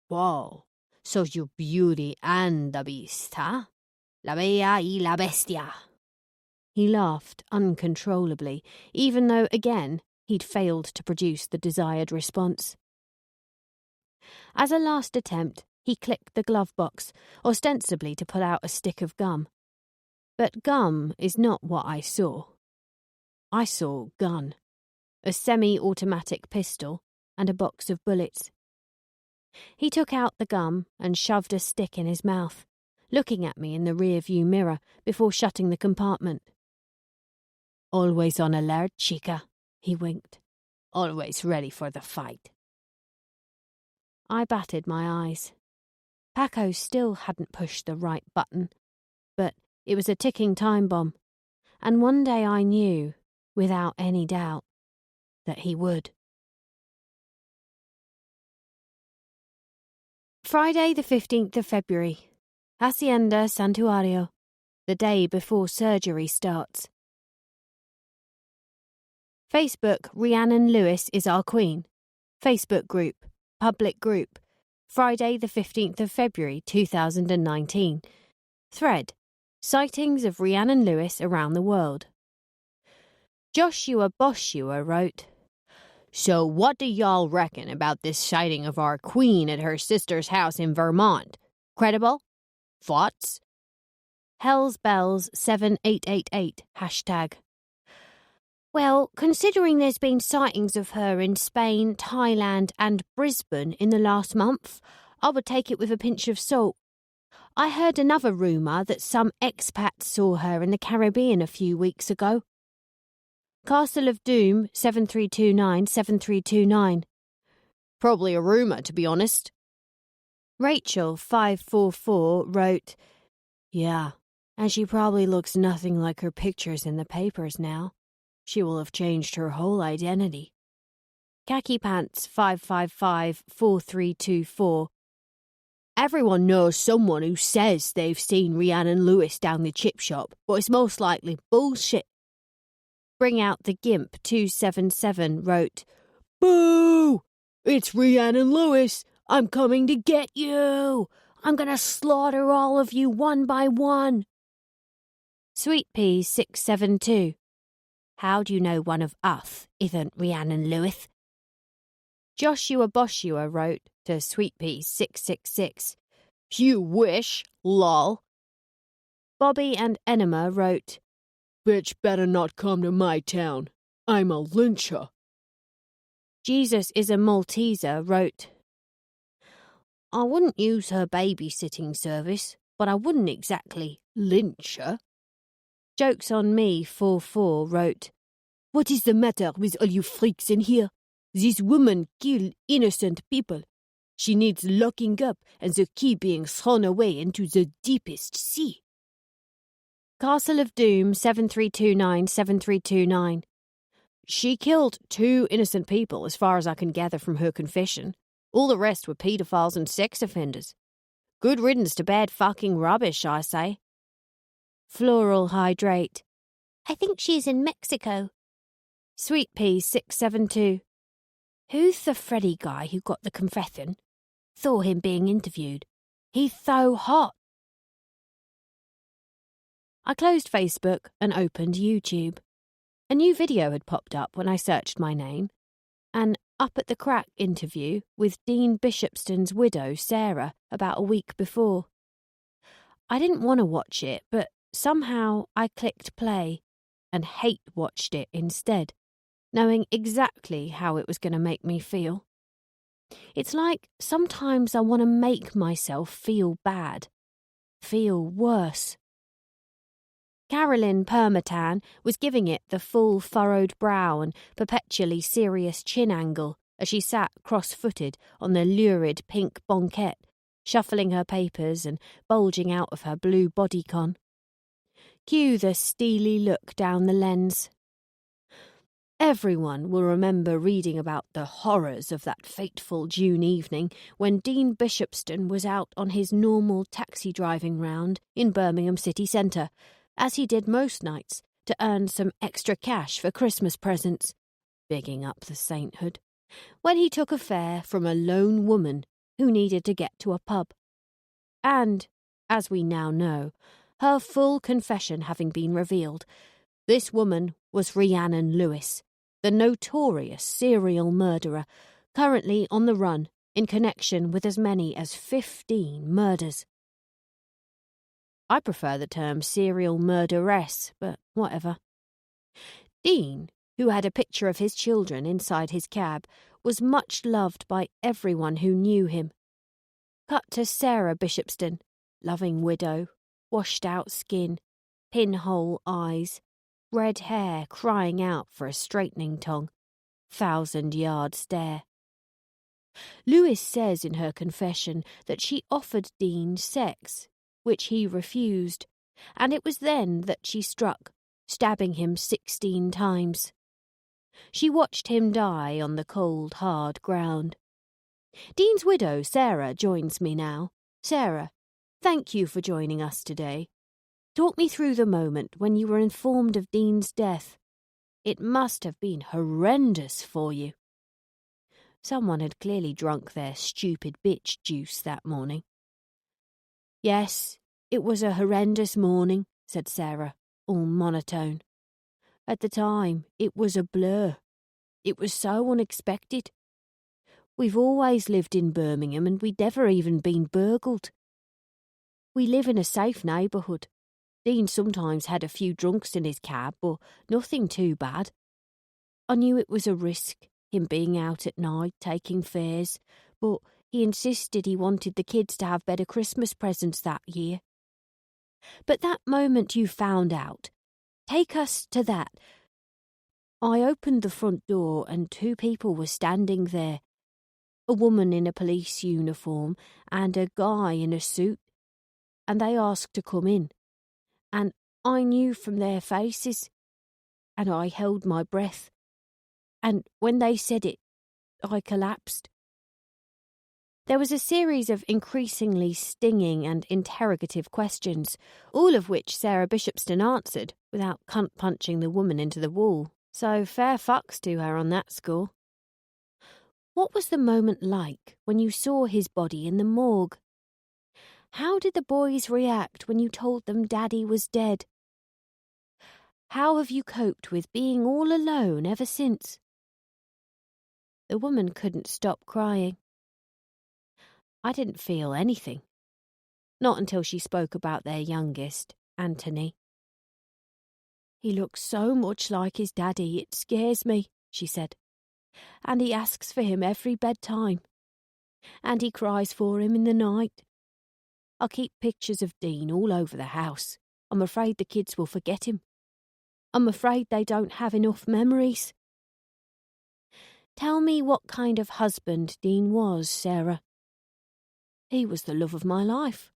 Whoa, so you Beauty and the Beast, huh? La Bella y la Bestia. He laughed uncontrollably, even though, again, he'd failed to produce the desired response. As a last attempt, he clicked the glove box, ostensibly to pull out a stick of gum. But gum is not what I saw. I saw gun, a semi-automatic pistol, and a box of bullets. He took out the gum and shoved a stick in his mouth, looking at me in the rear-view mirror before shutting the compartment. Always on alert, chica, he winked. Always ready for the fight. I batted my eyes. Paco still hadn't pushed the right button, but it was a ticking time bomb, and one day I knew, without any doubt, that he would. Friday the 15th of February. Hacienda Santuario. The day before surgery starts. Facebook, Rhiannon Lewis is our queen. Facebook group, public group. Friday the 15th of February 2019. Thread, sightings of Rhiannon Lewis around the world. Joshua Boshua wrote, So what do y'all reckon about this sighting of our queen at her sister's house in Vermont? Credible? Thoughts? Hells Bells 7888 hashtag. Well, considering there's been sightings of her in Spain, Thailand and Brisbane in the last month, I would take it with a pinch of salt. I heard another rumour that some expats saw her in the Caribbean a few weeks ago. Castle of Doom 7329. Probably a rumour, to be honest. Rachel 544 wrote, Yeah, and she probably looks nothing like her pictures in the papers now. She will have changed her whole identity. Khaki Pants 5554324. Everyone knows someone who says they've seen Rhiannon Lewis down the chip shop, but it's most likely bullshit. Bring Out the Gimp 277 wrote, Boo! It's Rhiannon Lewis. I'm coming to get you. I'm going to slaughter all of you one by one. Sweet Pea 672. How do you know one of us isn't Rhiannon Lewis? Joshua Boshua wrote to Sweet Pea 666. You wish, lol. Bobby and Enema wrote, Bitch better not come to my town. I'm a lyncher. Jesus is a Malteser wrote, I wouldn't use her babysitting service, but I wouldn't exactly lynch her. Jokes on Me 44 wrote, What is the matter with all you freaks in here? This woman killed innocent people. She needs locking up and the key being thrown away into the deepest sea. Castle of Doom 7329. She killed 2 innocent people as far as I can gather from her confession. All the rest were paedophiles and sex offenders. Good riddance to bad fucking rubbish, I say. Floral Hydrate. I think she's in Mexico. Sweet Pea 672. Who's the Freddy guy who got the confession? Saw him being interviewed. He's so hot. I closed Facebook and opened YouTube. A new video had popped up when I searched my name. An Up at the Crack interview with Dean Bishopston's widow, Sarah, about a week before. I didn't want to watch it, but somehow I clicked play and hate-watched it instead, knowing exactly how it was going to make me feel. It's like sometimes I want to make myself feel bad, feel worse. Carolyn Permatan was giving it the full furrowed brow and perpetually serious chin angle as she sat cross-footed on the lurid pink banquette, shuffling her papers and bulging out of her blue bodycon. Cue the steely look down the lens. Everyone will remember reading about the horrors of that fateful June evening when Dean Bishopston was out on his normal taxi driving round in Birmingham city centre, as he did most nights, to earn some extra cash for Christmas presents, bigging up the sainthood, when he took a fare from a lone woman who needed to get to a pub. And, as we now know, her full confession having been revealed, this woman was Rhiannon Lewis, the notorious serial murderer, currently on the run in connection with as many as 15 murders. I prefer the term serial murderess, but whatever. Dean, who had a picture of his children inside his cab, was much loved by everyone who knew him. Cut to Sarah Bishopston, loving widow, washed-out skin, pinhole eyes, red hair crying out for a straightening tongue, 1,000-yard stare. Lewis says in her confession that she offered Dean sex, which he refused, and it was then that she struck, stabbing him 16 times. She watched him die on the cold, hard ground. Dean's widow, Sarah, joins me now. Sarah, thank you for joining us today. Talk me through the moment when you were informed of Dean's death. It must have been horrendous for you. Someone had clearly drunk their stupid bitch juice that morning. Yes, it was a horrendous morning, said Sarah, all monotone. At the time, it was a blur. It was so unexpected. We've always lived in Birmingham and we'd never even been burgled. We live in a safe neighbourhood. Dean sometimes had a few drunks in his cab, but nothing too bad. I knew it was a risk, him being out at night taking fares, but he insisted he wanted the kids to have better Christmas presents that year. But that moment you found out, take us to that. I opened the front door and 2 people were standing there. A woman in a police uniform and a guy in a suit. And they asked to come in. And I knew from their faces. And I held my breath. And when they said it, I collapsed. There was a series of increasingly stinging and interrogative questions, all of which Sarah Bishopston answered without cunt-punching the woman into the wall, so fair fucks to her on that score. What was the moment like when you saw his body in the morgue? How did the boys react when you told them Daddy was dead? How have you coped with being all alone ever since? The woman couldn't stop crying. I didn't feel anything. Not until she spoke about their youngest, Anthony. He looks so much like his daddy, it scares me, she said. And he asks for him every bedtime. And he cries for him in the night. I'll keep pictures of Dean all over the house. I'm afraid the kids will forget him. I'm afraid they don't have enough memories. Tell me what kind of husband Dean was, Sarah. He was the love of my life.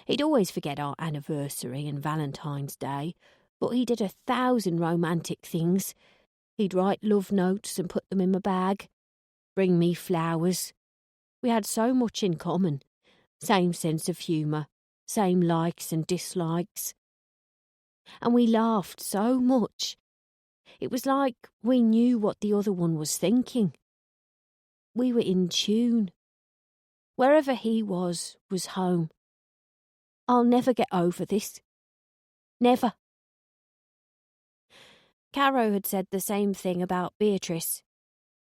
He'd always forget our anniversary and Valentine's Day, but he did 1,000 romantic things. He'd write love notes and put them in my bag, bring me flowers. We had so much in common. Same sense of humour, same likes and dislikes. And we laughed so much. It was like we knew what the other one was thinking. We were in tune. Wherever he was home. I'll never get over this. Never. Caro had said the same thing about Beatrice.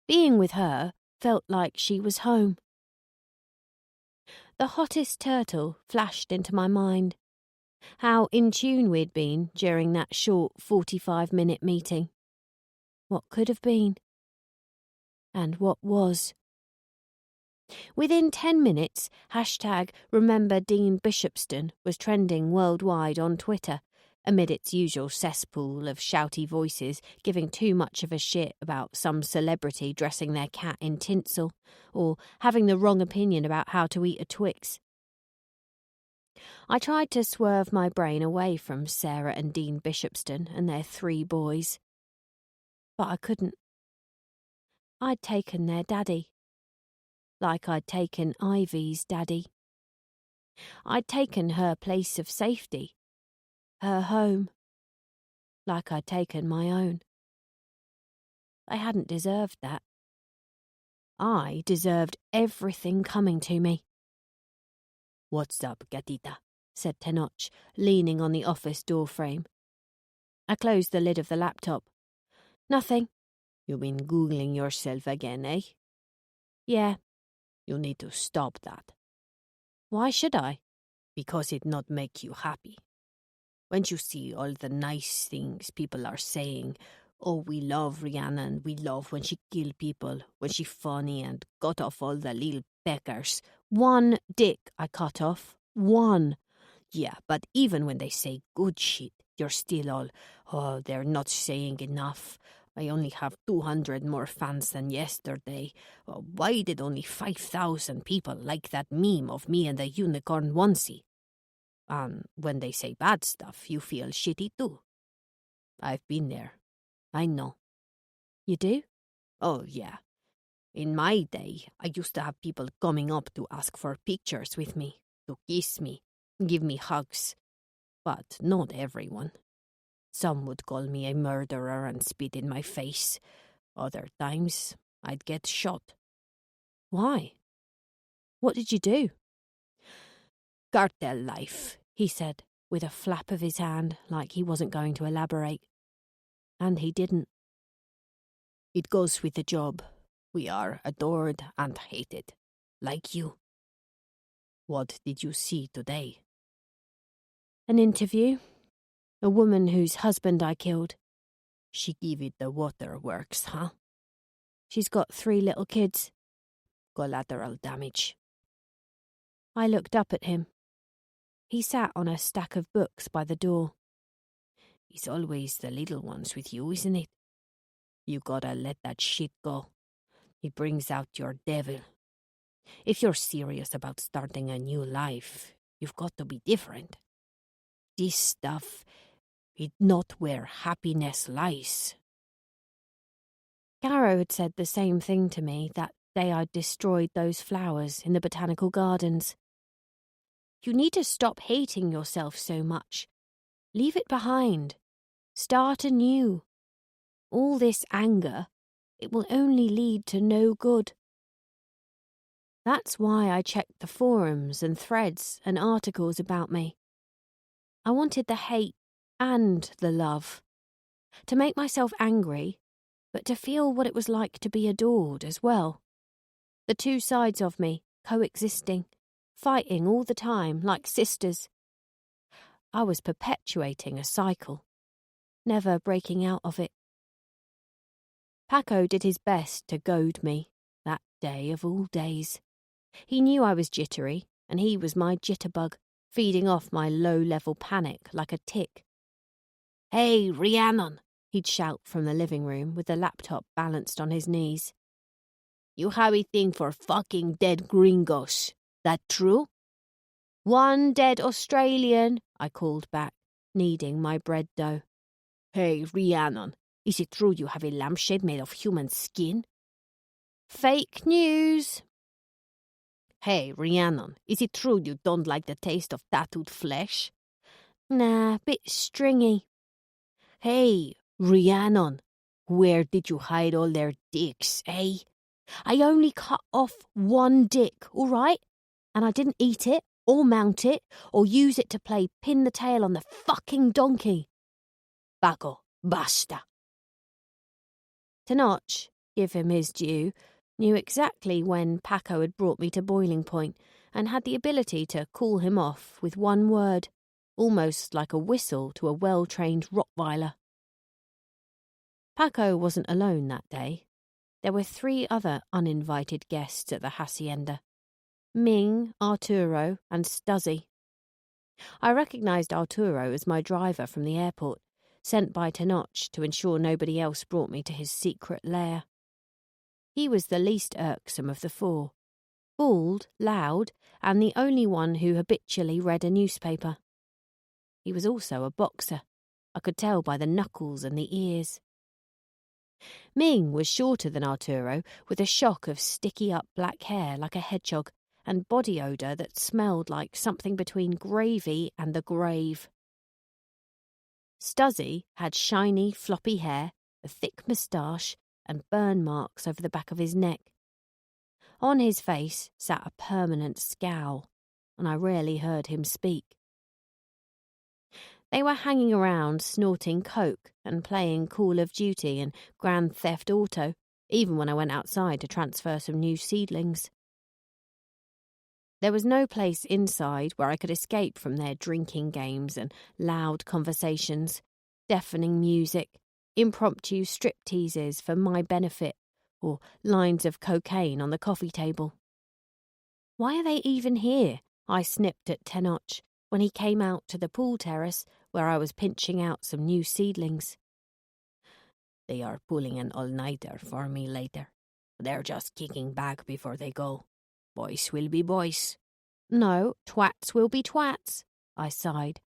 Being with her felt like she was home. The hottest turtle flashed into my mind. How in tune we'd been during that short 45-minute meeting. What could have been. And what was. Within 10 minutes, #RememberDeanBishopston was trending worldwide on Twitter, amid its usual cesspool of shouty voices giving too much of a shit about some celebrity dressing their cat in tinsel, or having the wrong opinion about how to eat a Twix. I tried to swerve my brain away from Sarah and Dean Bishopston and their 3 boys. But I couldn't. I'd taken their daddy. Like I'd taken Ivy's daddy. I'd taken her place of safety, her home, like I'd taken my own. I hadn't deserved that. I deserved everything coming to me. "What's up, gatita?" said Tenoch, leaning on the office door frame. I closed the lid of the laptop. "Nothing." "You've been Googling yourself again, eh?" "Yeah." "You need to stop that." "Why should I?" "Because it not make you happy. When you see all the nice things people are saying, oh, we love Rihanna and we love when she kill people, when she funny and got off all the little peckers. 1 dick I cut off. 1. Yeah, but even when they say good shit, you're still all, oh, they're not saying enough. I only have 200 more fans than yesterday. Oh, why did only 5,000 people like that meme of me and the unicorn onesie? And when they say bad stuff, you feel shitty too. I've been there. I know." "You do?" "Oh, yeah. In my day, I used to have people coming up to ask for pictures with me, to kiss me, give me hugs. But not everyone. Some would call me a murderer and spit in my face. Other times, I'd get shot." "Why? What did you do?" "Cartel life," he said, with a flap of his hand like he wasn't going to elaborate. And he didn't. "It goes with the job. We are adored and hated. Like you." "What did you see today?" "An interview. A woman whose husband I killed. She gave it the waterworks, huh?" "She's got 3 little kids." "Collateral damage." I looked up at him. He sat on a stack of books by the door. "It's always the little ones with you, isn't it? You gotta let that shit go. It brings out your devil. If you're serious about starting a new life, you've got to be different. This stuff, it's not where happiness lies." Caro had said the same thing to me that day I'd destroyed those flowers in the botanical gardens. You need to stop hating yourself so much. Leave it behind. Start anew. All this anger, It will only lead to no good. That's why I checked the forums and threads and articles about me. I wanted the hate and the love. To make myself angry, but to feel what it was like to be adored as well. The two sides of me, coexisting, fighting all the time like sisters. I was perpetuating a cycle, never breaking out of it. Paco did his best to goad me, that day of all days. He knew I was jittery, and he was my jitterbug, feeding off my low-level panic like a tick. "Hey, Rhiannon," he'd shout from the living room with the laptop balanced on his knees. "You have a thing for fucking dead gringos. That true?" "One dead Australian," I called back, kneading my bread dough. "Hey, Rhiannon, is it true you have a lampshade made of human skin?" "Fake news." "Hey, Rhiannon, is it true you don't like the taste of tattooed flesh?" "Nah, bit stringy." "Hey, Rhiannon, where did you hide all their dicks, eh?" "I only cut off one dick, all right? And I didn't eat it, or mount it, or use it to play pin the tail on the fucking donkey." "Paco, basta." Tenoch, give him his due, knew exactly when Paco had brought me to boiling point and had the ability to cool him off with one word, almost like a whistle to a well-trained Rottweiler. Paco wasn't alone that day. There were 3 other uninvited guests at the hacienda: Ming, Arturo, and Stuzzy. I recognised Arturo as my driver from the airport, sent by Tenoch to ensure nobody else brought me to his secret lair. He was the least irksome of the 4, bald, loud, and the only one who habitually read a newspaper. He was also a boxer. I could tell by the knuckles and the ears. Ming was shorter than Arturo, with a shock of sticky-up black hair like a hedgehog, and body odour that smelled like something between gravy and the grave. Stuzzy had shiny, floppy hair, a thick moustache, and burn marks over the back of his neck. On his face sat a permanent scowl, and I rarely heard him speak. They were hanging around snorting coke and playing Call of Duty and Grand Theft Auto, even when I went outside to transfer some new seedlings. There was no place inside where I could escape from their drinking games and loud conversations, deafening music, impromptu stripteases for my benefit, or lines of cocaine on the coffee table. "Why are they even here?" I snipped at Tenoch when he came out to the pool terrace where I was pinching out some new seedlings. "They are pulling an all-nighter for me later. They're just kicking back before they go. Boys will be boys." "No, twats will be twats," I sighed,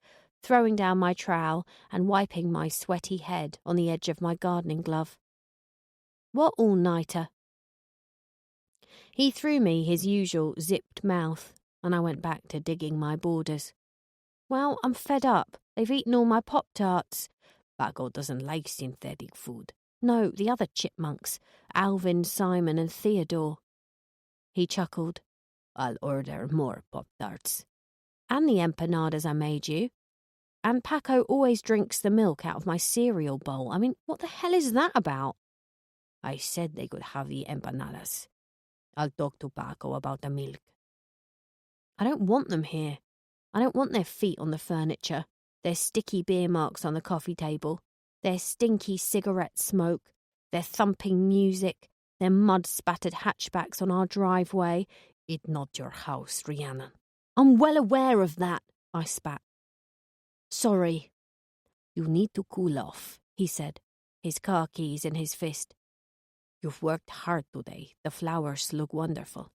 throwing down my trowel and wiping my sweaty head on the edge of my gardening glove. "What all-nighter?" He threw me his usual zipped mouth, and I went back to digging my borders. "Well, I'm fed up. They've eaten all my Pop-Tarts." "Paco doesn't like synthetic food." "No, the other chipmunks, Alvin, Simon and Theodore." He chuckled. "I'll order more Pop-Tarts." "And the empanadas I made you. And Paco always drinks the milk out of my cereal bowl. I mean, what the hell is that about?" "I said they could have the empanadas. I'll talk to Paco about the milk." "I don't want them here. I don't want their feet on the furniture, their sticky beer marks on the coffee table, their stinky cigarette smoke, their thumping music, their mud-spattered hatchbacks on our driveway. It's not your house, Rhiannon." "I'm well aware of that," I spat. "Sorry." "You need to cool off," he said, his car keys in his fist. "You've worked hard today. The flowers look wonderful.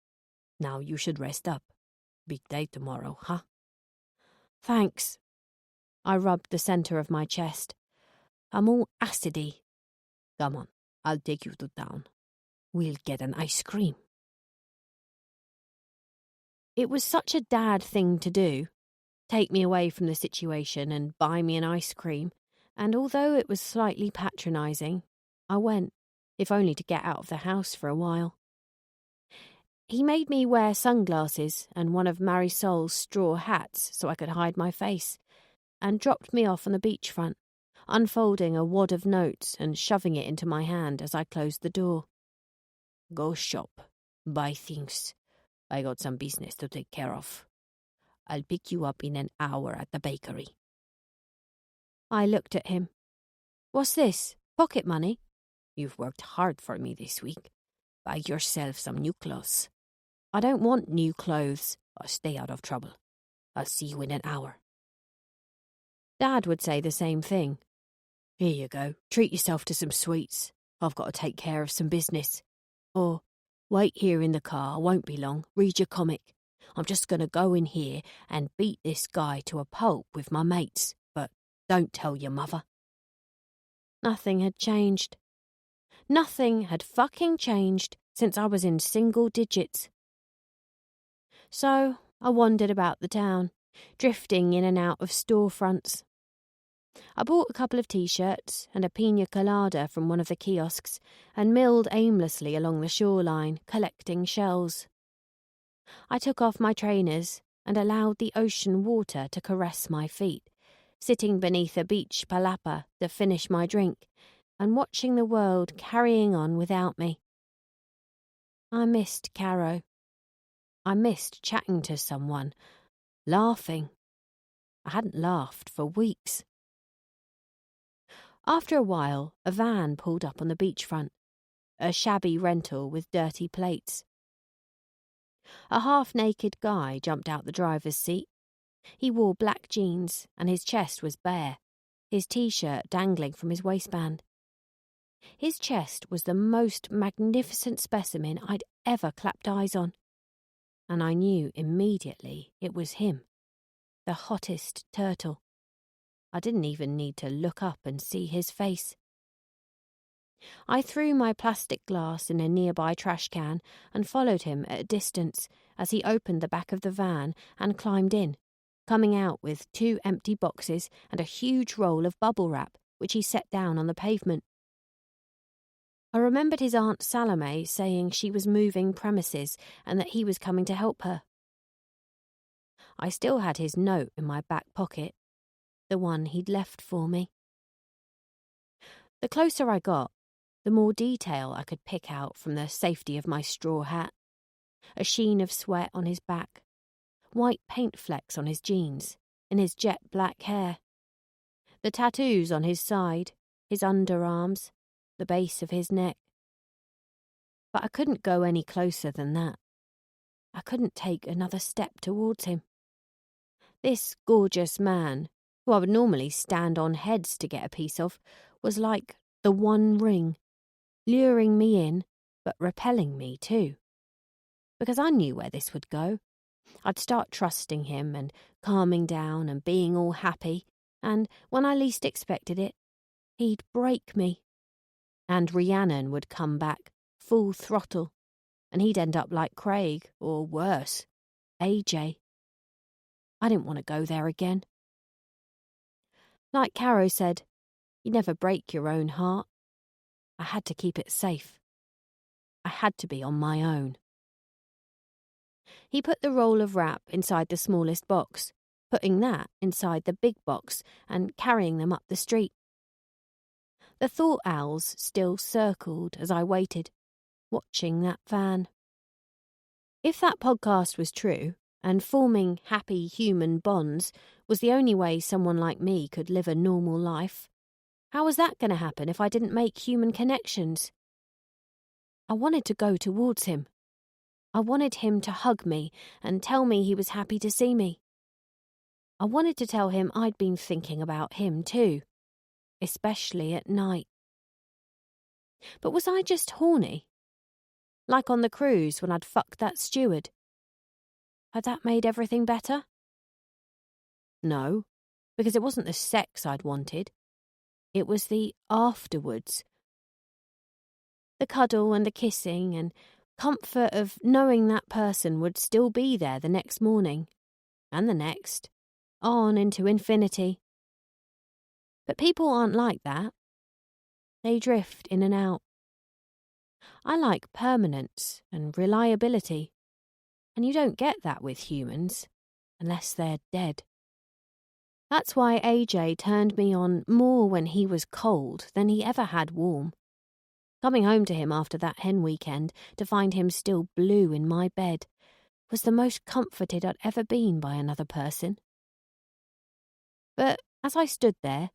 Now you should rest up. Big day tomorrow, huh?" "Thanks." I rubbed the centre of my chest. "I'm all acidy." "Come on, I'll take you to town. We'll get an ice cream." It was such a dad thing to do, take me away from the situation and buy me an ice cream, and although it was slightly patronising, I went. if only to get out of the house for a while. He made me wear sunglasses and one of Marisol's straw hats so I could hide my face, and dropped me off on the beachfront, unfolding a wad of notes and shoving it into my hand as I closed the door. "Go shop, buy things. I got some business to take care of. I'll pick you up in an hour at the bakery." I looked at him. "What's this? Pocket money?" "You've worked hard for me this week. Buy yourself some new clothes." "I don't want new clothes." "I'll stay out of trouble. I'll see you in an hour." Dad would say the same thing. "Here you go. Treat yourself to some sweets. I've got to take care of some business." Or, "Wait here in the car. I won't be long. Read your comic. I'm just going to go in here and beat this guy to a pulp with my mates, but don't tell your mother." Nothing had changed. Nothing had fucking changed since I was in single digits. So I wandered about the town, drifting in and out of storefronts. I bought a couple of T-shirts and a pina colada from one of the kiosks and milled aimlessly along the shoreline, collecting shells. I took off my trainers and allowed the ocean water to caress my feet, sitting beneath a beach palapa to finish my drink and watching the world carrying on without me. I missed Caro. I missed chatting to someone, laughing. I hadn't laughed for weeks. After a while, a van pulled up on the beachfront, a shabby rental with dirty plates. A half-naked guy jumped out the driver's seat. He wore black jeans and his chest was bare, his T-shirt dangling from his waistband. His chest was the most magnificent specimen I'd ever clapped eyes on, and I knew immediately it was him, the hottest turtle. I didn't even need to look up and see his face. I threw my plastic glass in a nearby trash can and followed him at a distance as he opened the back of the van and climbed in, coming out with 2 empty boxes and a huge roll of bubble wrap, which he set down on the pavement. I remembered his Aunt Salome saying she was moving premises and that he was coming to help her. I still had his note in my back pocket, the one he'd left for me. The closer I got, the more detail I could pick out from the safety of my straw hat. A sheen of sweat on his back, white paint flecks on his jeans, and his jet black hair. The tattoos on his side, his underarms, the base of his neck. But I couldn't go any closer than that. I couldn't take another step towards him. This gorgeous man, who I would normally stand on heads to get a piece of, was like the One Ring, luring me in, but repelling me too. Because I knew where this would go. I'd start trusting him and calming down and being all happy, and when I least expected it, he'd break me. And Rhiannon would come back, full throttle, and he'd end up like Craig, or worse, AJ. I didn't want to go there again. Like Caro said, you never break your own heart. I had to keep it safe. I had to be on my own. He put the roll of wrap inside the smallest box, putting that inside the big box and carrying them up the street. The thought owls still circled as I waited, watching that van. If that podcast was true, and forming happy human bonds was the only way someone like me could live a normal life, how was that going to happen if I didn't make human connections? I wanted to go towards him. I wanted him to hug me and tell me he was happy to see me. I wanted to tell him I'd been thinking about him too, especially at night. But was I just horny? Like on the cruise when I'd fucked that steward? Had that made everything better? No, because it wasn't the sex I'd wanted. It was the afterwards. The cuddle and the kissing and comfort of knowing that person would still be there the next morning, and the next, on into infinity. But people aren't like that. They drift in and out. I like permanence and reliability, and you don't get that with humans, unless they're dead. That's why AJ turned me on more when he was cold than he ever had warm. Coming home to him after that hen weekend to find him still blue in my bed was the most comforted I'd ever been by another person. But as I stood there,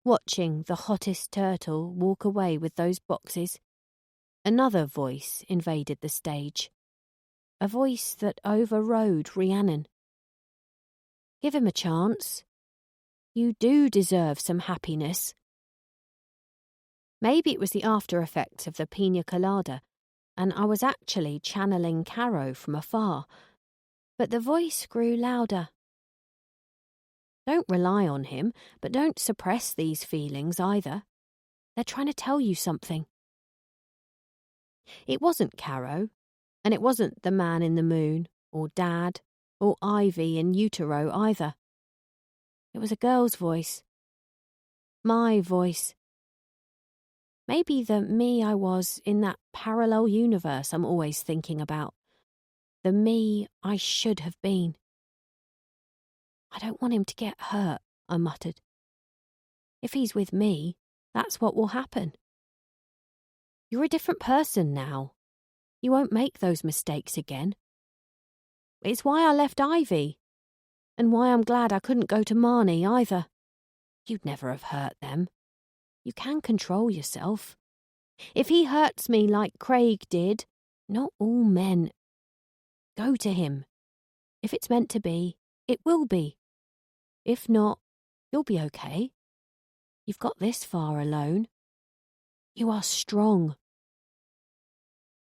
watching the hottest turtle walk away with those boxes, another voice invaded the stage. A voice that overrode Rhiannon. Give him a chance. You do deserve some happiness. Maybe it was the after effects of the pina colada, and I was actually channeling Caro from afar, but the voice grew louder. Don't rely on him, but don't suppress these feelings either. They're trying to tell you something. It wasn't Caro, and it wasn't the man in the moon, or Dad, or Ivy in utero either. It was a girl's voice. My voice. Maybe the me I was in that parallel universe I'm always thinking about. The me I should have been. I don't want him to get hurt, I muttered. If he's with me, that's what will happen. You're a different person now. You won't make those mistakes again. It's why I left Ivy, and why I'm glad I couldn't go to Marnie either. You'd never have hurt them. You can control yourself. If he hurts me like Craig did, not all men. Go to him. If it's meant to be, it will be. If not, you'll be okay. You've got this far alone. You are strong.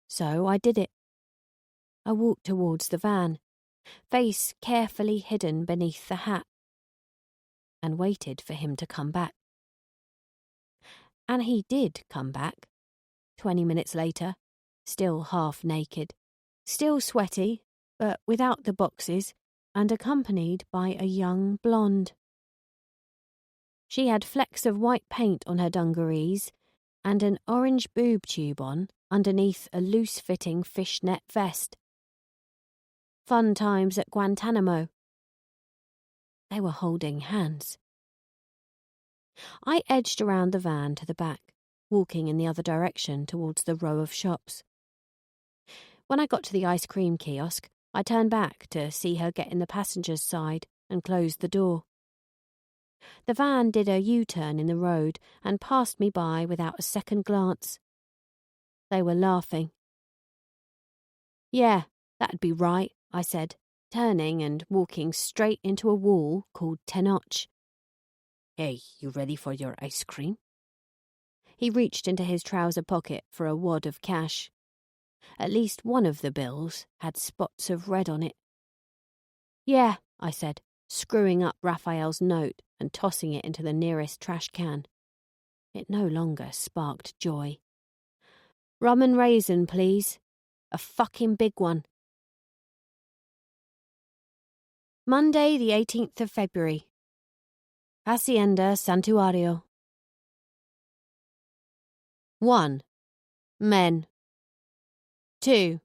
So I did it. I walked towards the van, face carefully hidden beneath the hat, and waited for him to come back. And he did come back, 20 minutes later, still half naked, still sweaty, but without the boxes, and accompanied by a young blonde. She had flecks of white paint on her dungarees and an orange boob tube on underneath a loose-fitting fishnet vest. Fun times at Guantanamo. They were holding hands. I edged around the van to the back, walking in the other direction towards the row of shops. When I got to the ice cream kiosk, I turned back to see her get in the passenger's side and close the door. The van did a U-turn in the road and passed me by without a second glance. They were laughing. Yeah, that'd be right, I said, turning and walking straight into a wall called Tenoch. Hey, you ready for your ice cream? He reached into his trouser pocket for a wad of cash. At least one of the bills had spots of red on it. Yeah, I said, screwing up Raphael's note and tossing it into the nearest trash can. It no longer sparked joy. Rum and raisin, please. A fucking big one. Monday, the 18th of February. Hacienda Santuario. 1. Men. 2.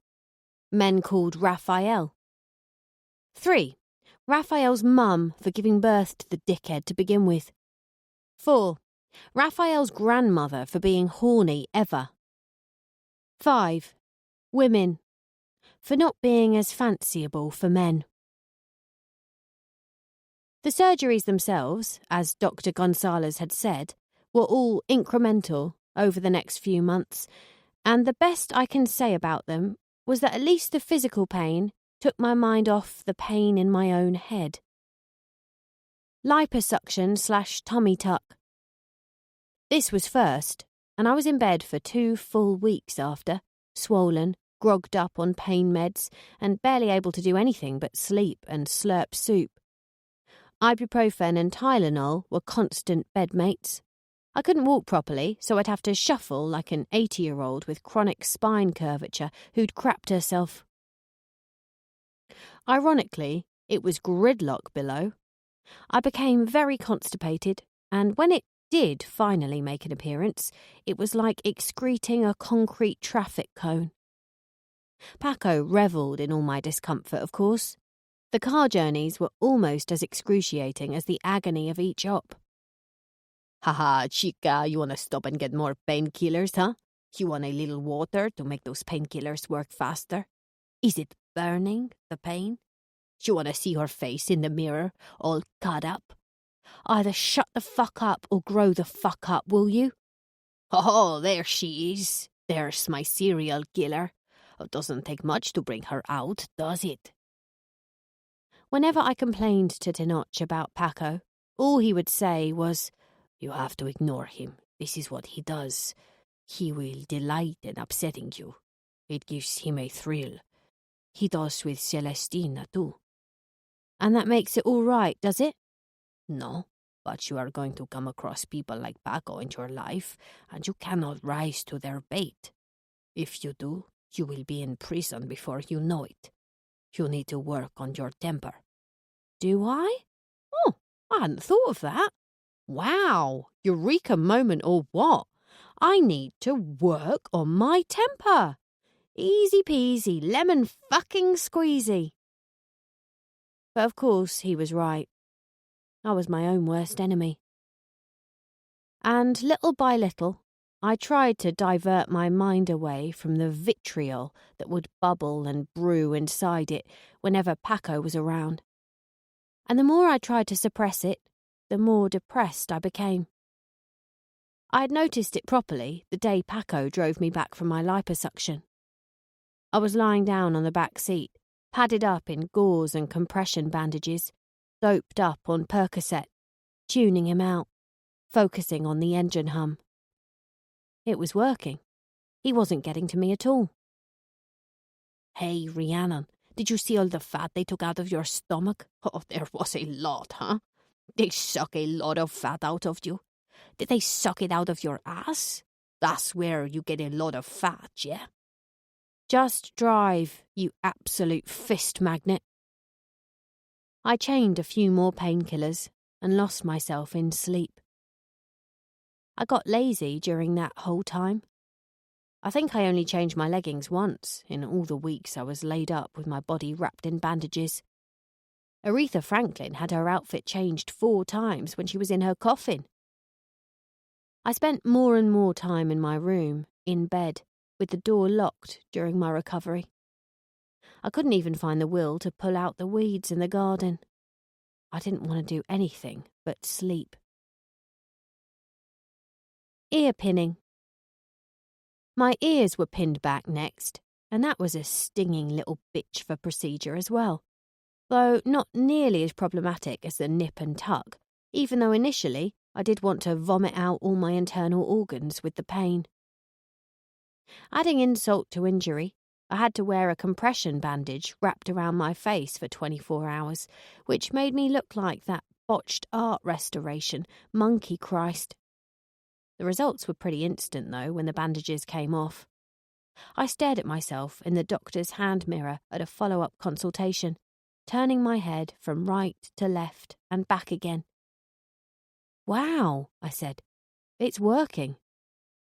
Men called Raphael. 3. Raphael's mum for giving birth to the dickhead to begin with. 4. Raphael's grandmother for being horny ever. 5. Women. For not being as fanciable for men. The surgeries themselves, as Dr. Gonzalez had said, were all incremental over the next few months, and the best I can say about them was that at least the physical pain took my mind off the pain in my own head. Liposuction/tummy tuck. This was first, and I was in bed for 2 full weeks after, swollen, grogged up on pain meds, and barely able to do anything but sleep and slurp soup. Ibuprofen and Tylenol were constant bedmates. I couldn't walk properly, so I'd have to shuffle like an 80-year-old with chronic spine curvature who'd crapped herself. Ironically, it was gridlock below. I became very constipated, and when it did finally make an appearance, it was like excreting a concrete traffic cone. Paco revelled in all my discomfort, of course. The car journeys were almost as excruciating as the agony of each op. "Haha, chica, you want to stop and get more painkillers, huh? You want a little water to make those painkillers work faster? Is it burning, the pain? You want to see her face in the mirror, all cut up? Either shut the fuck up or grow the fuck up, will you? Oh, there she is. There's my serial killer. It doesn't take much to bring her out, does it?" Whenever I complained to Tenoch about Paco, all he would say was, "You have to ignore him. This is what he does. He will delight in upsetting you. It gives him a thrill. He does with Celestina too." "And that makes it all right, does it?" "No, but you are going to come across people like Paco in your life, and you cannot rise to their bait. If you do, you will be in prison before you know it. You need to work on your temper." "Do I? Oh, I hadn't thought of that. Wow, eureka moment or what? I need to work on my temper. Easy peasy, lemon fucking squeezy." But of course he was right. I was my own worst enemy. And little by little, I tried to divert my mind away from the vitriol that would bubble and brew inside it whenever Paco was around. And the more I tried to suppress it, the more depressed I became. I had noticed it properly the day Paco drove me back from my liposuction. I was lying down on the back seat, padded up in gauze and compression bandages, doped up on Percocet, tuning him out, focusing on the engine hum. It was working. He wasn't getting to me at all. "Hey, Rhiannon, did you see all the fat they took out of your stomach? Oh, there was a lot, huh? They suck a lot of fat out of you. Did they suck it out of your ass? That's where you get a lot of fat, yeah? Just drive, you absolute fist magnet." I chained a few more painkillers and lost myself in sleep. I got lazy during that whole time. I think I only changed my leggings once in all the weeks I was laid up with my body wrapped in bandages. Aretha Franklin had her outfit changed 4 times when she was in her coffin. I spent more and more time in my room, in bed, with the door locked during my recovery. I couldn't even find the will to pull out the weeds in the garden. I didn't want to do anything but sleep. Ear pinning. My ears were pinned back next, and that was a stinging little bitch of a procedure as well, though not nearly as problematic as the nip and tuck, even though initially I did want to vomit out all my internal organs with the pain. Adding insult to injury, I had to wear a compression bandage wrapped around my face for 24 hours, which made me look like that botched art restoration, Monkey Christ. The results were pretty instant, though, when the bandages came off. I stared at myself in the doctor's hand mirror at a follow-up consultation, turning my head from right to left and back again. "Wow," I said. "It's working.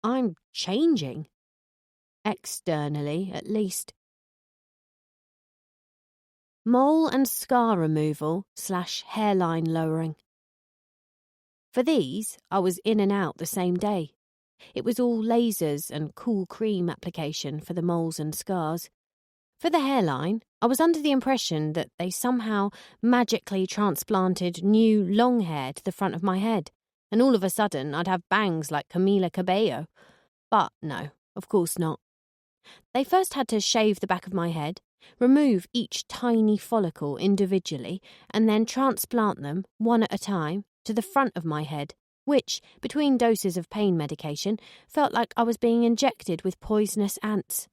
I'm changing. Externally, at least." Mole and scar removal / hairline lowering. For these, I was in and out the same day. It was all lasers and cool cream application for the moles and scars. For the hairline, I was under the impression that they somehow magically transplanted new long hair to the front of my head, and all of a sudden I'd have bangs like Camila Cabello. But no, of course not. They first had to shave the back of my head, remove each tiny follicle individually, and then transplant them, one at a time, to the front of my head, which, between doses of pain medication, felt like I was being injected with poisonous ants.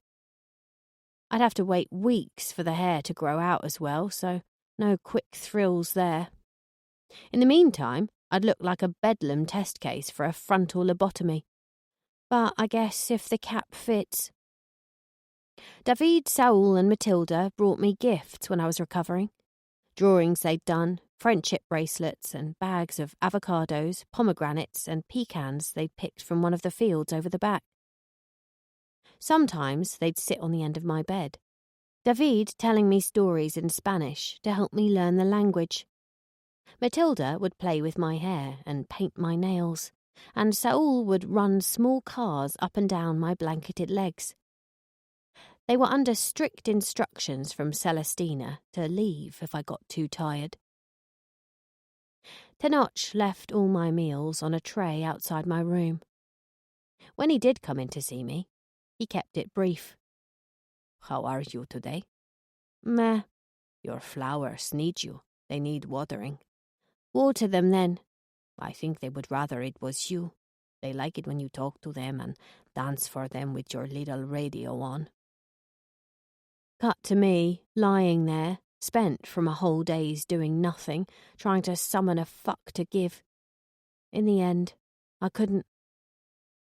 I'd have to wait weeks for the hair to grow out as well, so no quick thrills there. In the meantime, I'd look like a bedlam test case for a frontal lobotomy. But I guess if the cap fits. David, Saul and Matilda brought me gifts when I was recovering. Drawings they'd done, friendship bracelets and bags of avocados, pomegranates and pecans they'd picked from one of the fields over the back. Sometimes they'd sit on the end of my bed, David telling me stories in Spanish to help me learn the language. Matilda would play with my hair and paint my nails, and Saul would run small cars up and down my blanketed legs. They were under strict instructions from Celestina to leave if I got too tired. Tenoch left all my meals on a tray outside my room. When he did come in to see me, he kept it brief. "How are you today?" "Meh." "Your flowers need you. They need watering." "Water them then." "I think they would rather it was you. They like it when you talk to them and dance for them with your little radio on." Cut to me, lying there, spent from a whole day's doing nothing, trying to summon a fuck to give. In the end, I couldn't.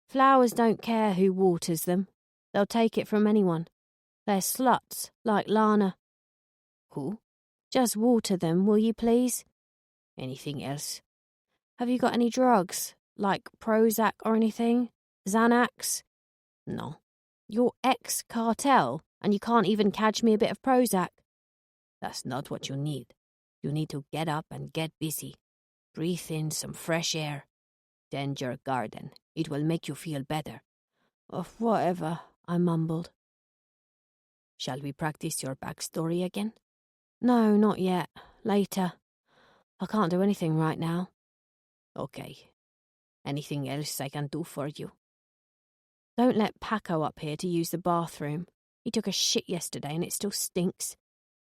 Flowers don't care who waters them. They'll take it from anyone. They're sluts, like Lana. "Who?" "Just water them, will you please?" "Anything else?" "Have you got any drugs, like Prozac or anything? Xanax?" "No." "You're ex-cartel, and you can't even catch me a bit of Prozac." "That's not what you need. You need to get up and get busy. Breathe in some fresh air. Tend your garden. It will make you feel better." "Oh, whatever," I mumbled. "Shall we practice your backstory again?" "No, not yet. Later. I can't do anything right now." "Okay. Anything else I can do for you?" "Don't let Paco up here to use the bathroom. He took a shit yesterday and it still stinks."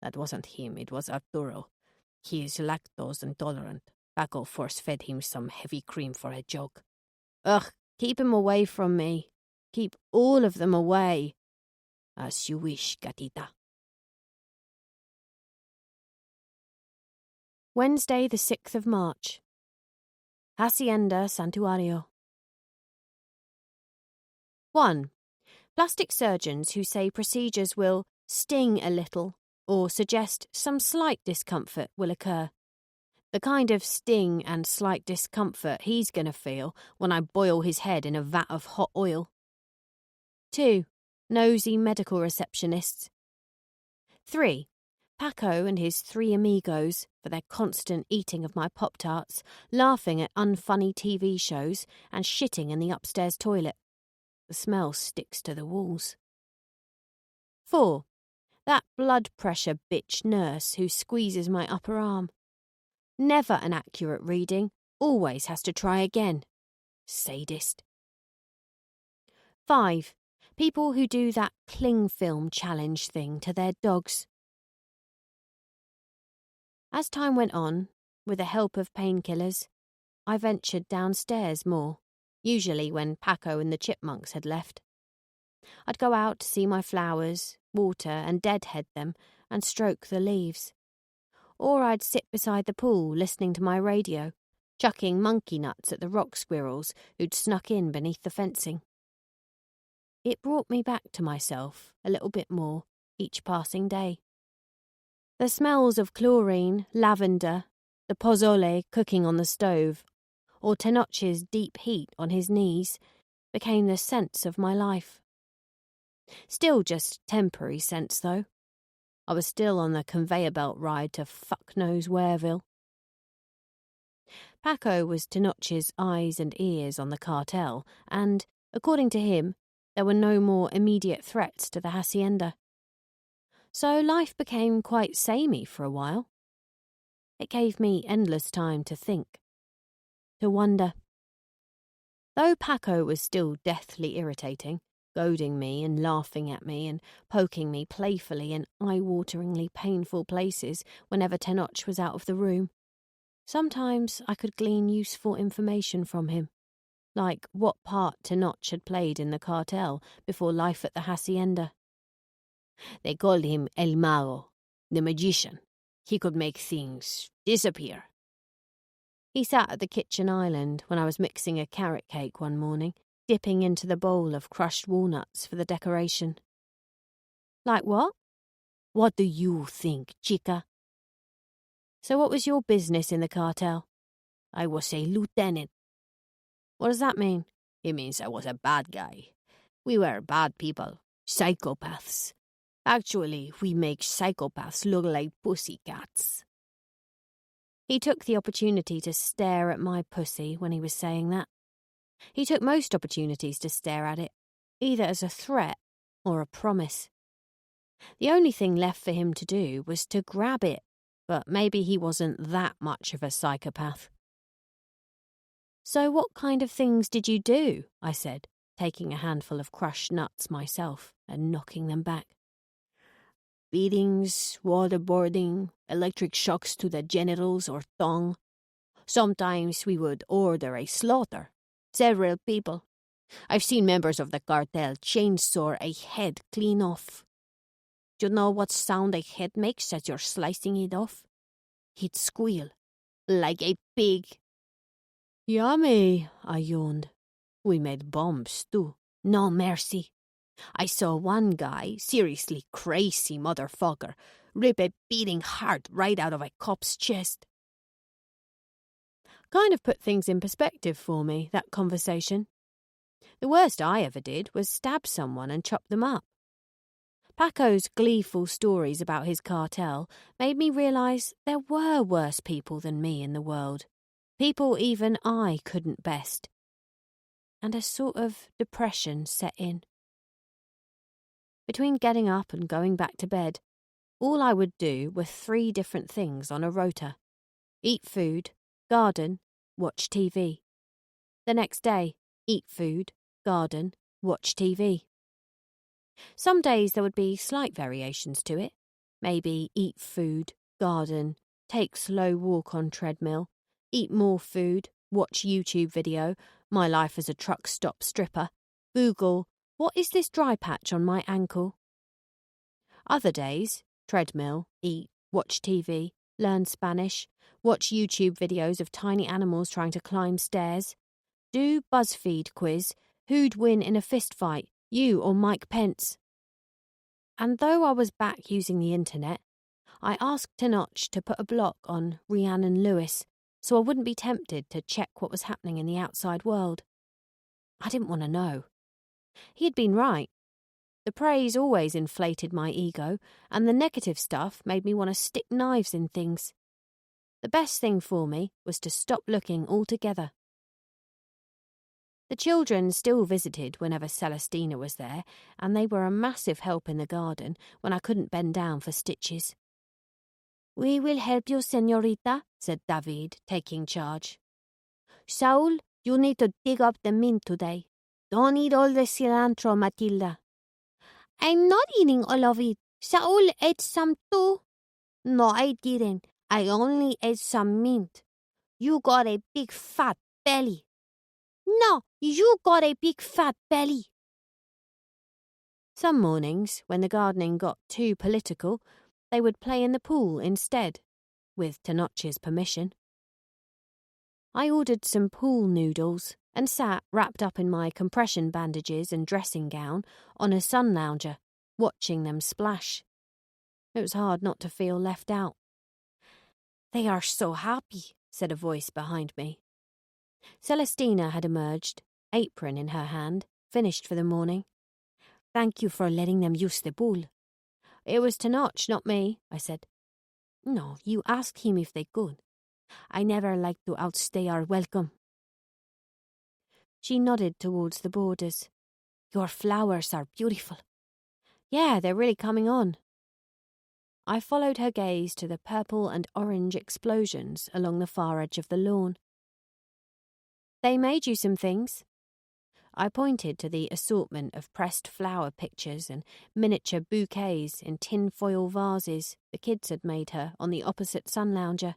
"That wasn't him, it was Arturo. He is lactose intolerant. Paco force-fed him some heavy cream for a joke." "Ugh, keep him away from me. Keep all of them away." "As you wish, gatita." Wednesday, the 6th of March. Hacienda Santuario. 1. Plastic surgeons who say procedures will sting a little or suggest some slight discomfort will occur. The kind of sting and slight discomfort he's going to feel when I boil his head in a vat of hot oil. 2. Nosy medical receptionists. 3. Paco and his 3 amigos for their constant eating of my Pop-Tarts, laughing at unfunny TV shows and shitting in the upstairs toilet. The smell sticks to the walls. 4. That blood pressure bitch nurse who squeezes my upper arm. Never an accurate reading, always has to try again. Sadist. 5. People who do that cling film challenge thing to their dogs. As time went on, with the help of painkillers, I ventured downstairs more, usually when Paco and the chipmunks had left. I'd go out to see my flowers, water and deadhead them, and stroke the leaves. Or I'd sit beside the pool listening to my radio, chucking monkey nuts at the rock squirrels who'd snuck in beneath the fencing. It brought me back to myself a little bit more each passing day. The smells of chlorine, lavender, the pozole cooking on the stove, or Tenoch's deep heat on his knees became the sense of my life. Still just temporary sense, though. I was still on the conveyor belt ride to fuck-knows-whereville. Paco was Tenoch's eyes and ears on the cartel, and, according to him, there were no more immediate threats to the hacienda. So life became quite samey for a while. It gave me endless time to think, to wonder. Though Paco was still deathly irritating, goading me and laughing at me and poking me playfully in eye-wateringly painful places whenever Tenoch was out of the room, sometimes I could glean useful information from him, like what part Tenoch had played in the cartel before life at the hacienda. They called him El Mago, the magician. He could make things disappear. He sat at the kitchen island when I was mixing a carrot cake one morning, dipping into the bowl of crushed walnuts for the decoration. Like what? What do you think, chica? So what was your business in the cartel? I was a lieutenant. What does that mean? It means I was a bad guy. We were bad people, psychopaths. Actually, we make psychopaths look like pussycats. He took the opportunity to stare at my pussy when he was saying that. He took most opportunities to stare at it, either as a threat or a promise. The only thing left for him to do was to grab it, but maybe he wasn't that much of a psychopath. So what kind of things did you do? I said, taking a handful of crushed nuts myself and knocking them back. Beatings, waterboarding, electric shocks to the genitals or tongue. Sometimes we would order a slaughter. Several people. I've seen members of the cartel chainsaw a head clean off. Do you know what sound a head makes as you're slicing it off? He'd squeal, like a pig. Yummy, I yawned. We made bombs, too. No mercy. I saw one guy, seriously crazy motherfucker, rip a beating heart right out of a cop's chest. Kind of put things in perspective for me, that conversation. The worst I ever did was stab someone and chop them up. Paco's gleeful stories about his cartel made me realise there were worse people than me in the world. People even I couldn't best. And a sort of depression set in. Between getting up and going back to bed, all I would do were 3 different things on a rota. Eat food, garden, watch TV. The next day, eat food, garden, watch TV. Some days there would be slight variations to it. Maybe eat food, garden, take slow walk on treadmill, eat more food, watch YouTube video, my life as a truck stop stripper, Google, what is this dry patch on my ankle? Other days, treadmill, eat, watch TV, learn Spanish, watch YouTube videos of tiny animals trying to climb stairs, do BuzzFeed quiz, who'd win in a fist fight, you or Mike Pence. And though I was back using the internet, I asked Tenoch to put a block on Rhiannon Lewis so I wouldn't be tempted to check what was happening in the outside world. I didn't want to know. He had been right. The praise always inflated my ego, and the negative stuff made me want to stick knives in things. The best thing for me was to stop looking altogether. The children still visited whenever Celestina was there, and they were a massive help in the garden when I couldn't bend down for stitches. "We will help you, señorita," said David, taking charge. "Saul, you need to dig up the mint today. Don't eat all the cilantro, Matilda." "I'm not eating all of it. Saul ate some too." "No, I didn't. I only ate some mint. You got a big fat belly." "No, you got a big fat belly." Some mornings, when the gardening got too political, they would play in the pool instead, with Tenoch's permission. I ordered some pool noodles and sat wrapped up in my compression bandages and dressing gown on a sun lounger, watching them splash. It was hard not to feel left out. "They are so happy," said a voice behind me. Celestina had emerged, apron in her hand, finished for the morning. "Thank you for letting them use the pool." "It was Tenoch, not me," I said. "No, you asked him if they could. I never like to outstay our welcome." She nodded towards the borders. "Your flowers are beautiful." "Yeah, they're really coming on." I followed her gaze to the purple and orange explosions along the far edge of the lawn. "They made you some things." I pointed to the assortment of pressed flower pictures and miniature bouquets in tin-foil vases the kids had made her on the opposite sun lounger.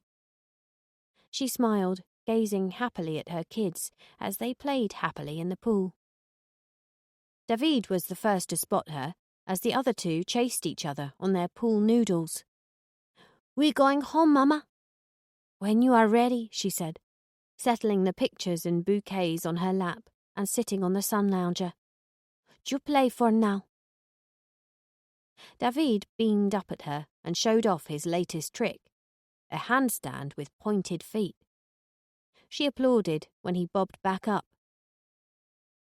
She smiled, gazing happily at her kids as they played happily in the pool. David was the first to spot her, as the other 2 chased each other on their pool noodles. "We're going home, Mama." "When you are ready," she said, settling the pictures and bouquets on her lap and sitting on the sun lounger. "You play for now." David beamed up at her and showed off his latest trick, a handstand with pointed feet. She applauded when he bobbed back up.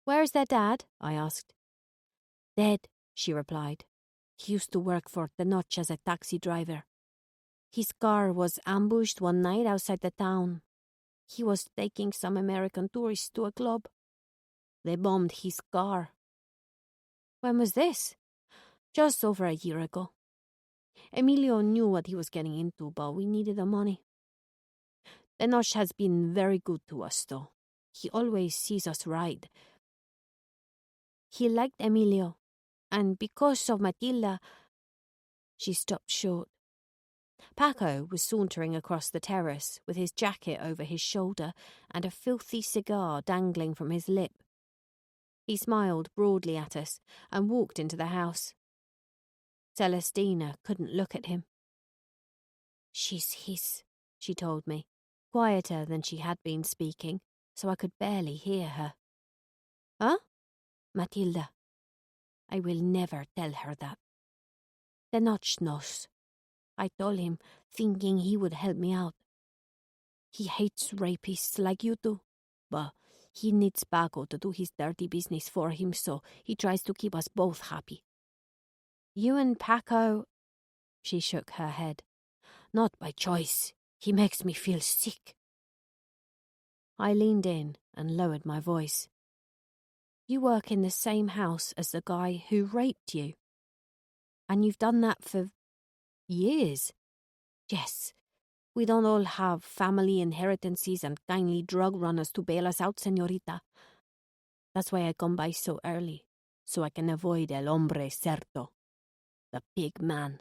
"Where's their dad?" I asked. "Dead," she replied. "He used to work for the Notch as a taxi driver. His car was ambushed one night outside the town. He was taking some American tourists to a club. They bombed his car." "When was this?" "Just over a year ago. Emilio knew what he was getting into, but we needed the money. The Notch has been very good to us, though. He always sees us right. He liked Emilio, and because of Matilda..." She stopped short. Paco was sauntering across the terrace with his jacket over his shoulder and a filthy cigar dangling from his lip. He smiled broadly at us and walked into the house. Celestina couldn't look at him. "She's his," she told me, quieter than she had been speaking, so I could barely hear her. "Huh?" "Matilda. I will never tell her that. The Notch knows. I told him, thinking he would help me out. He hates rapists like you do, but he needs Paco to do his dirty business for him, so he tries to keep us both happy." "You and Paco..." She shook her head. "Not by choice. He makes me feel sick." I leaned in and lowered my voice. "You work in the same house as the guy who raped you. And you've done that for years." "Yes. We don't all have family inheritances and kindly drug runners to bail us out, señorita. That's why I come by so early, so I can avoid el hombre cerdo, the big man."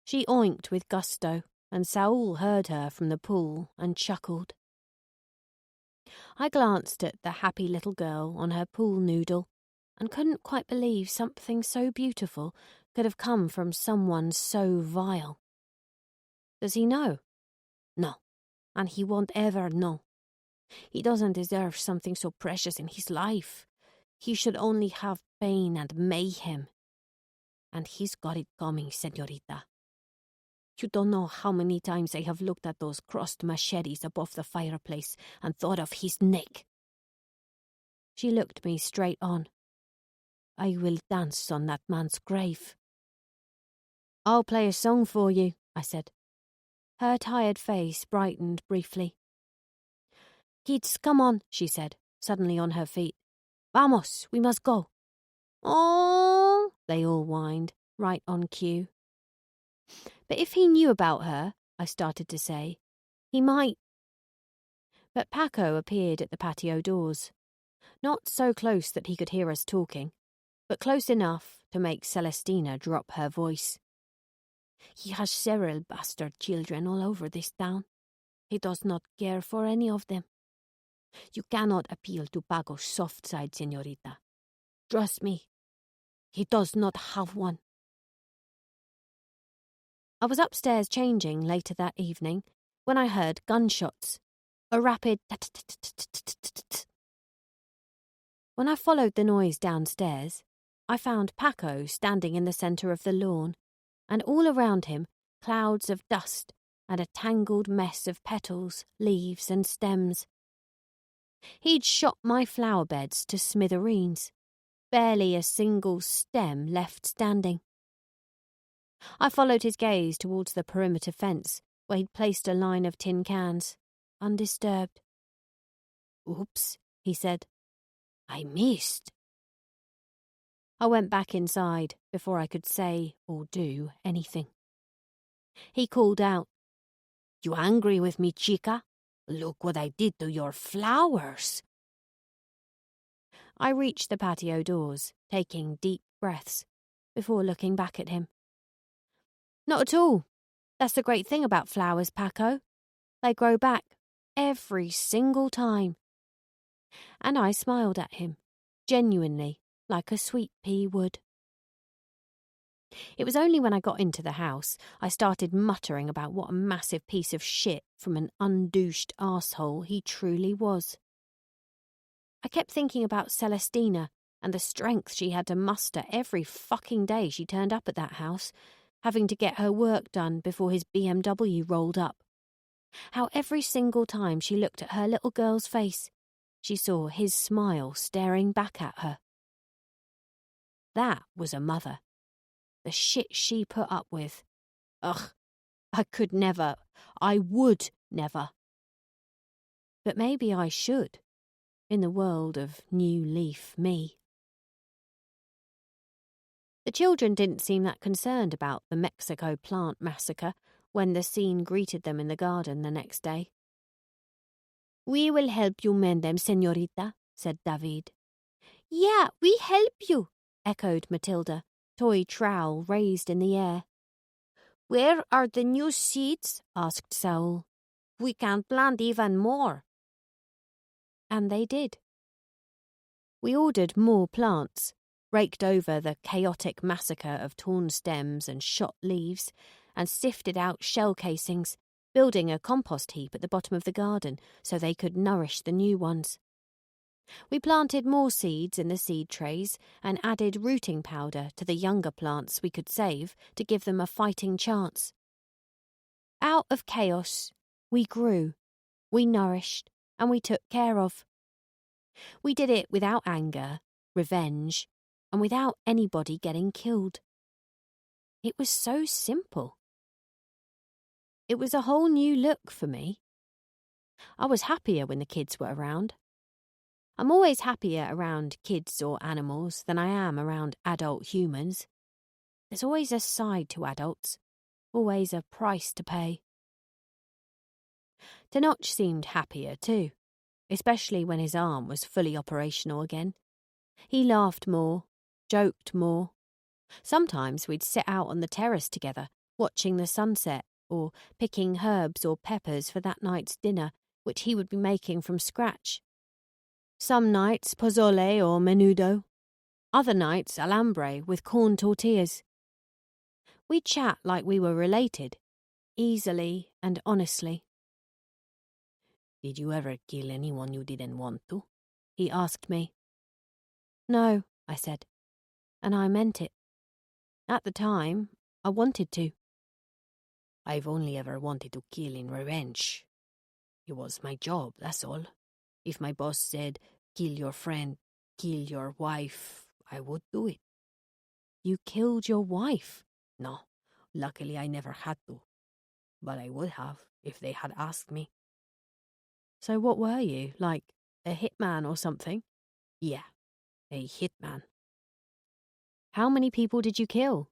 She oinked with gusto, and Saul heard her from the pool and chuckled. I glanced at the happy little girl on her pool noodle and couldn't quite believe something so beautiful could have come from someone so vile. Does he know? No, and he won't ever know. He doesn't deserve something so precious in his life. He should only have pain and mayhem. And he's got it coming, señorita. You don't know how many times I have looked at those crossed machetes above the fireplace and thought of his neck." She looked me straight on. "I will dance on that man's grave." "I'll play a song for you," I said. Her tired face brightened briefly. "Kids, come on," she said, suddenly on her feet. "Vamos, we must go." "Oh," they all whined, right on cue. "But if he knew about her," I started to say, "he might..." But Paco appeared at the patio doors. Not so close that he could hear us talking, but close enough to make Celestina drop her voice. "He has several bastard children all over this town. He does not care for any of them. You cannot appeal to Paco's soft side, señorita. Trust me, he does not have one." I was upstairs changing later that evening when I heard gunshots, a rapid tat-tat-tat-tat-tat-tat. When I followed the noise downstairs, I found Paco standing in the centre of the lawn, and all around him clouds of dust and a tangled mess of petals, leaves and stems. He'd shot my flower beds to smithereens, barely a single stem left standing. I followed his gaze towards the perimeter fence, where he'd placed a line of tin cans, undisturbed. "Oops," he said. "I missed." I went back inside before I could say or do anything. He called out, "You angry with me, chica? Look what I did to your flowers." I reached the patio doors, taking deep breaths, before looking back at him. "Not at all. That's the great thing about flowers, Paco. They grow back every single time." And I smiled at him, genuinely, like a sweet pea would. It was only when I got into the house I started muttering about what a massive piece of shit from an undouched arsehole he truly was. I kept thinking about Celestina and the strength she had to muster every fucking day she turned up at that house, having to get her work done before his BMW rolled up. How every single time she looked at her little girl's face, she saw his smile staring back at her. That was a mother. The shit she put up with. Ugh, I would never. But maybe I should, in the world of New Leaf me. The children didn't seem that concerned about the Mexico plant massacre when the scene greeted them in the garden the next day. "We will help you mend them, señorita," said David. "Yeah, we help you," echoed Matilda, toy trowel raised in the air. "Where are the new seeds?" asked Saul. "We can plant even more." And they did. We ordered more plants, raked over the chaotic massacre of torn stems and shot leaves, and sifted out shell casings, building a compost heap at the bottom of the garden so they could nourish the new ones. We planted more seeds in the seed trays and added rooting powder to the younger plants we could save to give them a fighting chance. Out of chaos, we grew, we nourished, and we took care of. We did it without anger, revenge, and without anybody getting killed. It was so simple. It was a whole new look for me. I was happier when the kids were around. I'm always happier around kids or animals than I am around adult humans. There's always a side to adults, always a price to pay. Tenoch seemed happier too, especially when his arm was fully operational again. He laughed more, joked more. Sometimes we'd sit out on the terrace together, watching the sunset, or picking herbs or peppers for that night's dinner, which he would be making from scratch. Some nights pozole or menudo, other nights alambre with corn tortillas. We'd chat like we were related, easily and honestly. "Did you ever kill anyone you didn't want to?" he asked me. "No," I said, and I meant it. At the time, I wanted to. "I've only ever wanted to kill in revenge. It was my job, that's all. If my boss said, 'Kill your friend, kill your wife,' I would do it." "You killed your wife?" "No, luckily I never had to. But I would have if they had asked me." "So what were you, like a hitman or something?" "Yeah, a hitman." "How many people did you kill?"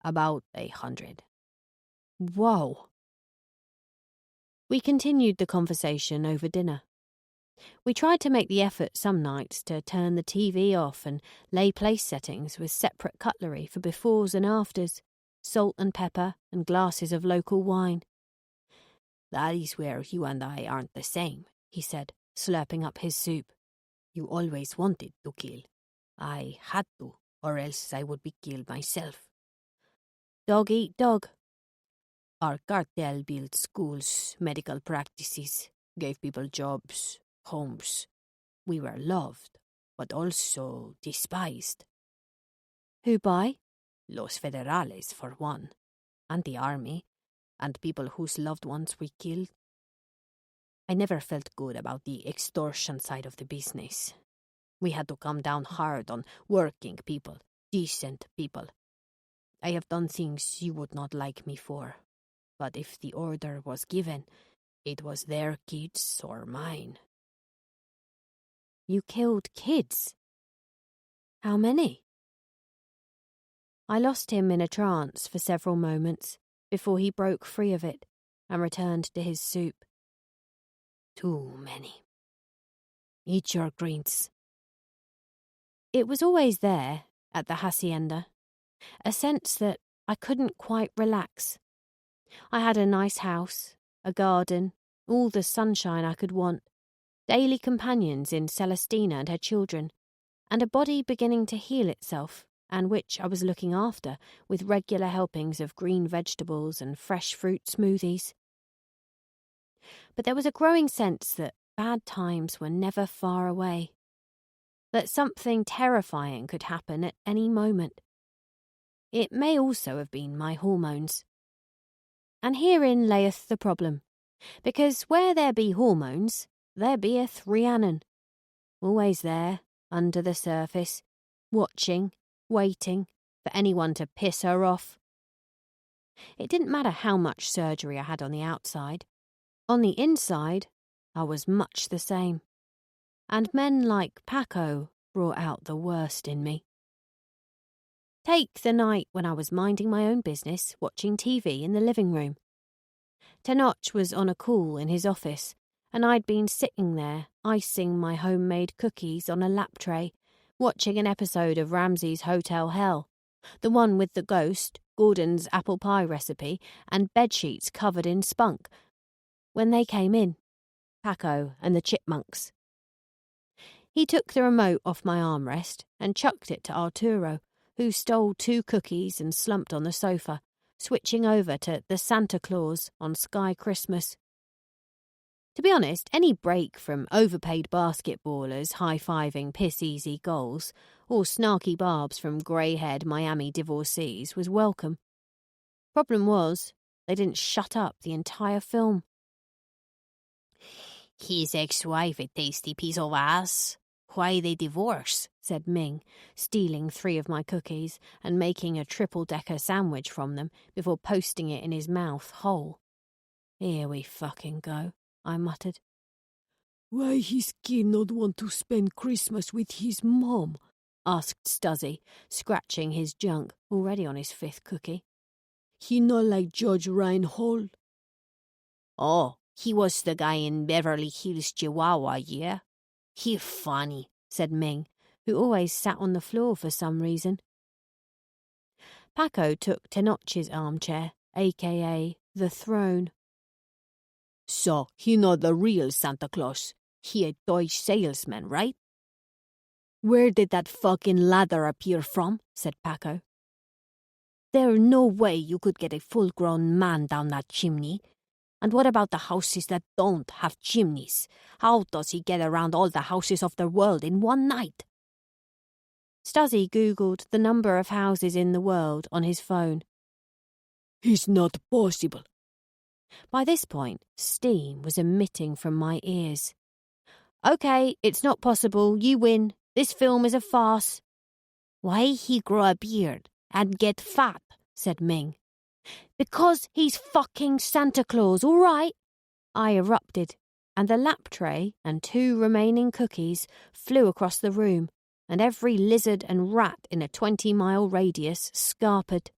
"About 100. "Whoa." We continued the conversation over dinner. We tried to make the effort some nights to turn the TV off and lay place settings with separate cutlery for befores and afters, salt and pepper and glasses of local wine. "That is where you and I aren't the same," he said, slurping up his soup. "You always wanted to kill. I had to, or else I would be killed myself." "Dog eat dog." "Our cartel built schools, medical practices, gave people jobs, homes. We were loved, but also despised." "Who by?" "Los federales, for one, and the army, and people whose loved ones we killed. I never felt good about the extortion side of the business. We had to come down hard on working people, decent people. I have done things you would not like me for, but if the order was given, it was their kids or mine." "You killed kids? How many?" I lost him in a trance for several moments before he broke free of it and returned to his soup. "Too many. Eat your greens." It was always there, at the hacienda, a sense that I couldn't quite relax. I had a nice house, a garden, all the sunshine I could want, daily companions in Celestina and her children, and a body beginning to heal itself, and which I was looking after with regular helpings of green vegetables and fresh fruit smoothies. But there was a growing sense that bad times were never far away, that something terrifying could happen at any moment. It may also have been my hormones. And herein layeth the problem, because where there be hormones, there beeth Rhiannon. Always there, under the surface, watching, waiting for anyone to piss her off. It didn't matter how much surgery I had on the outside. On the inside, I was much the same. And men like Paco brought out the worst in me. Take the night when I was minding my own business, watching TV in the living room. Tenoch was on a call in his office, and I'd been sitting there, icing my homemade cookies on a lap tray, watching an episode of Ramsay's Hotel Hell, the one with the ghost, Gordon's apple pie recipe, and bedsheets covered in spunk, when they came in, Paco and the chipmunks. He took the remote off my armrest and chucked it to Arturo, who stole 2 cookies and slumped on the sofa, switching over to The Santa Claus on Sky Christmas. To be honest, any break from overpaid basketballers high-fiving piss-easy goals or snarky barbs from grey-haired Miami divorcees was welcome. Problem was, they didn't shut up the entire film. His ex-wife a tasty piece of ass. Why they divorce? Said Ming, stealing 3 of my cookies and making a triple-decker sandwich from them before posting it in his mouth whole. Here we fucking go, I muttered. Why his kid not want to spend Christmas with his mom? Asked Stuzzy, scratching his junk, already on his 5th cookie. He not like Judge Reinhold? Oh, he was the guy in Beverly Hills, Chihuahua, yeah? He funny, said Ming, who always sat on the floor for some reason. Paco took Tenoch's armchair, a.k.a. the throne. So, he not the real Santa Claus. He a toy salesman, right? Where did that fucking ladder appear from? Said Paco. There's no way you could get a full-grown man down that chimney. And what about the houses that don't have chimneys? How does he get around all the houses of the world in one night? Stuzzy Googled the number of houses in the world on his phone. It's not possible. By this point, steam was emitting from my ears. Okay, it's not possible. You win. This film is a farce. Why he grow a beard and get fat? Said Ming. Because he's fucking Santa Claus, all right? I erupted, and the lap tray and 2 remaining cookies flew across the room, and every lizard and rat in a 20-mile radius scarpered.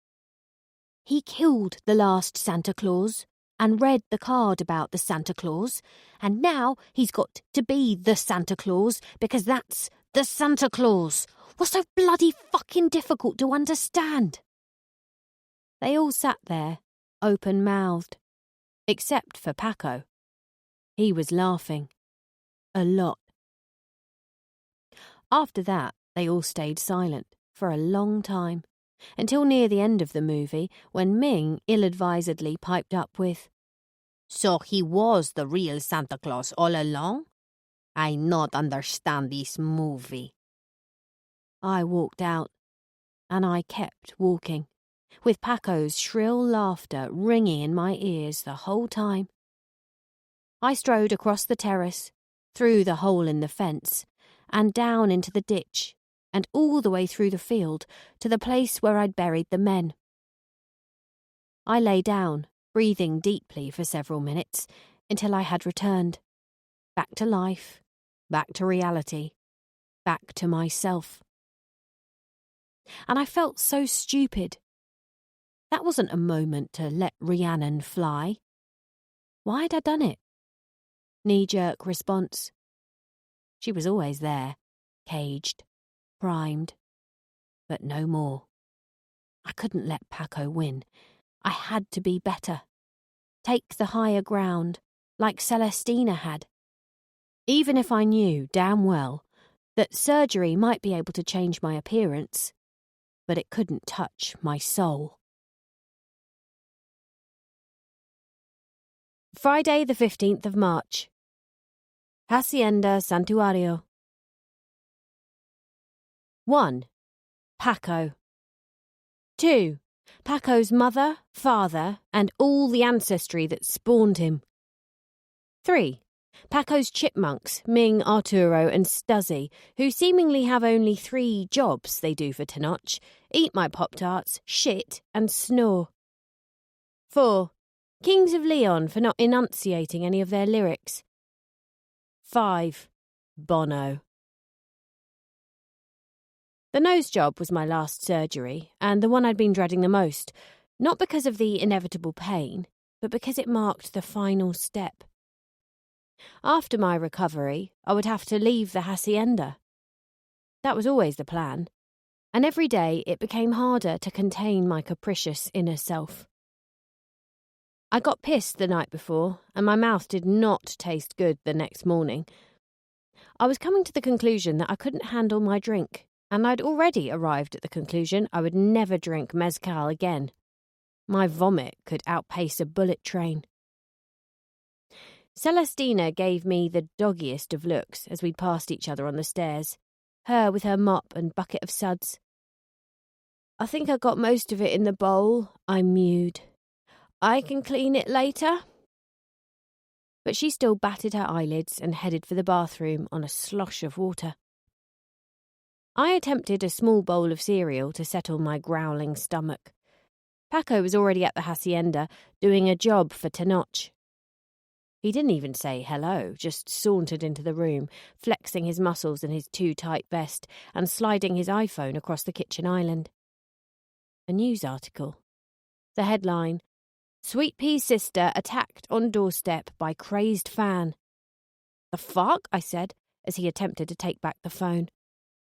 He killed the last Santa Claus and read the card about the Santa Claus, and now he's got to be the Santa Claus because that's the Santa Claus. What's so bloody fucking difficult to understand? They all sat there, open-mouthed, except for Paco. He was laughing. A lot. After that, they all stayed silent for a long time, until near the end of the movie, when Ming ill-advisedly piped up with, So he was the real Santa Claus all along? I not understand this movie. I walked out, and I kept walking, with Paco's shrill laughter ringing in my ears the whole time. I strode across the terrace, through the hole in the fence, and down into the ditch, and all the way through the field to the place where I'd buried the men. I lay down, breathing deeply for several minutes, until I had returned. Back to life, back to reality, back to myself. And I felt so stupid. That wasn't a moment to let Rhiannon fly. Why'd I done it? Knee-jerk response. She was always there, caged, primed, but no more. I couldn't let Paco win. I had to be better. Take the higher ground, like Celestina had. Even if I knew damn well that surgery might be able to change my appearance, but it couldn't touch my soul. Friday the 15th of March. Hacienda Santuario. 1. Paco. 2. Paco's mother, father, and all the ancestry that spawned him. 3. Paco's chipmunks, Ming, Arturo, and Stuzzy, who seemingly have only 3 jobs they do for Tenoch: eat my Pop-Tarts, shit, and snore. 4. Kings of Leon for not enunciating any of their lyrics. 5. Bono. The nose job was my last surgery, and the one I'd been dreading the most, not because of the inevitable pain, but because it marked the final step. After my recovery, I would have to leave the hacienda. That was always the plan, and every day it became harder to contain my capricious inner self. I got pissed the night before, and my mouth did not taste good the next morning. I was coming to the conclusion that I couldn't handle my drink, and I'd already arrived at the conclusion I would never drink mezcal again. My vomit could outpace a bullet train. Celestina gave me the doggiest of looks as we passed each other on the stairs, her with her mop and bucket of suds. "I think I got most of it in the bowl," I mewed. "I can clean it later." But she still batted her eyelids and headed for the bathroom on a slosh of water. I attempted a small bowl of cereal to settle my growling stomach. Paco was already at the hacienda, doing a job for Tenoch. He didn't even say hello, just sauntered into the room, flexing his muscles in his too-tight vest and sliding his iPhone across the kitchen island. A news article. The headline: "Sweet Pea's sister attacked on doorstep by crazed fan." "The fuck?" I said, as he attempted to take back the phone.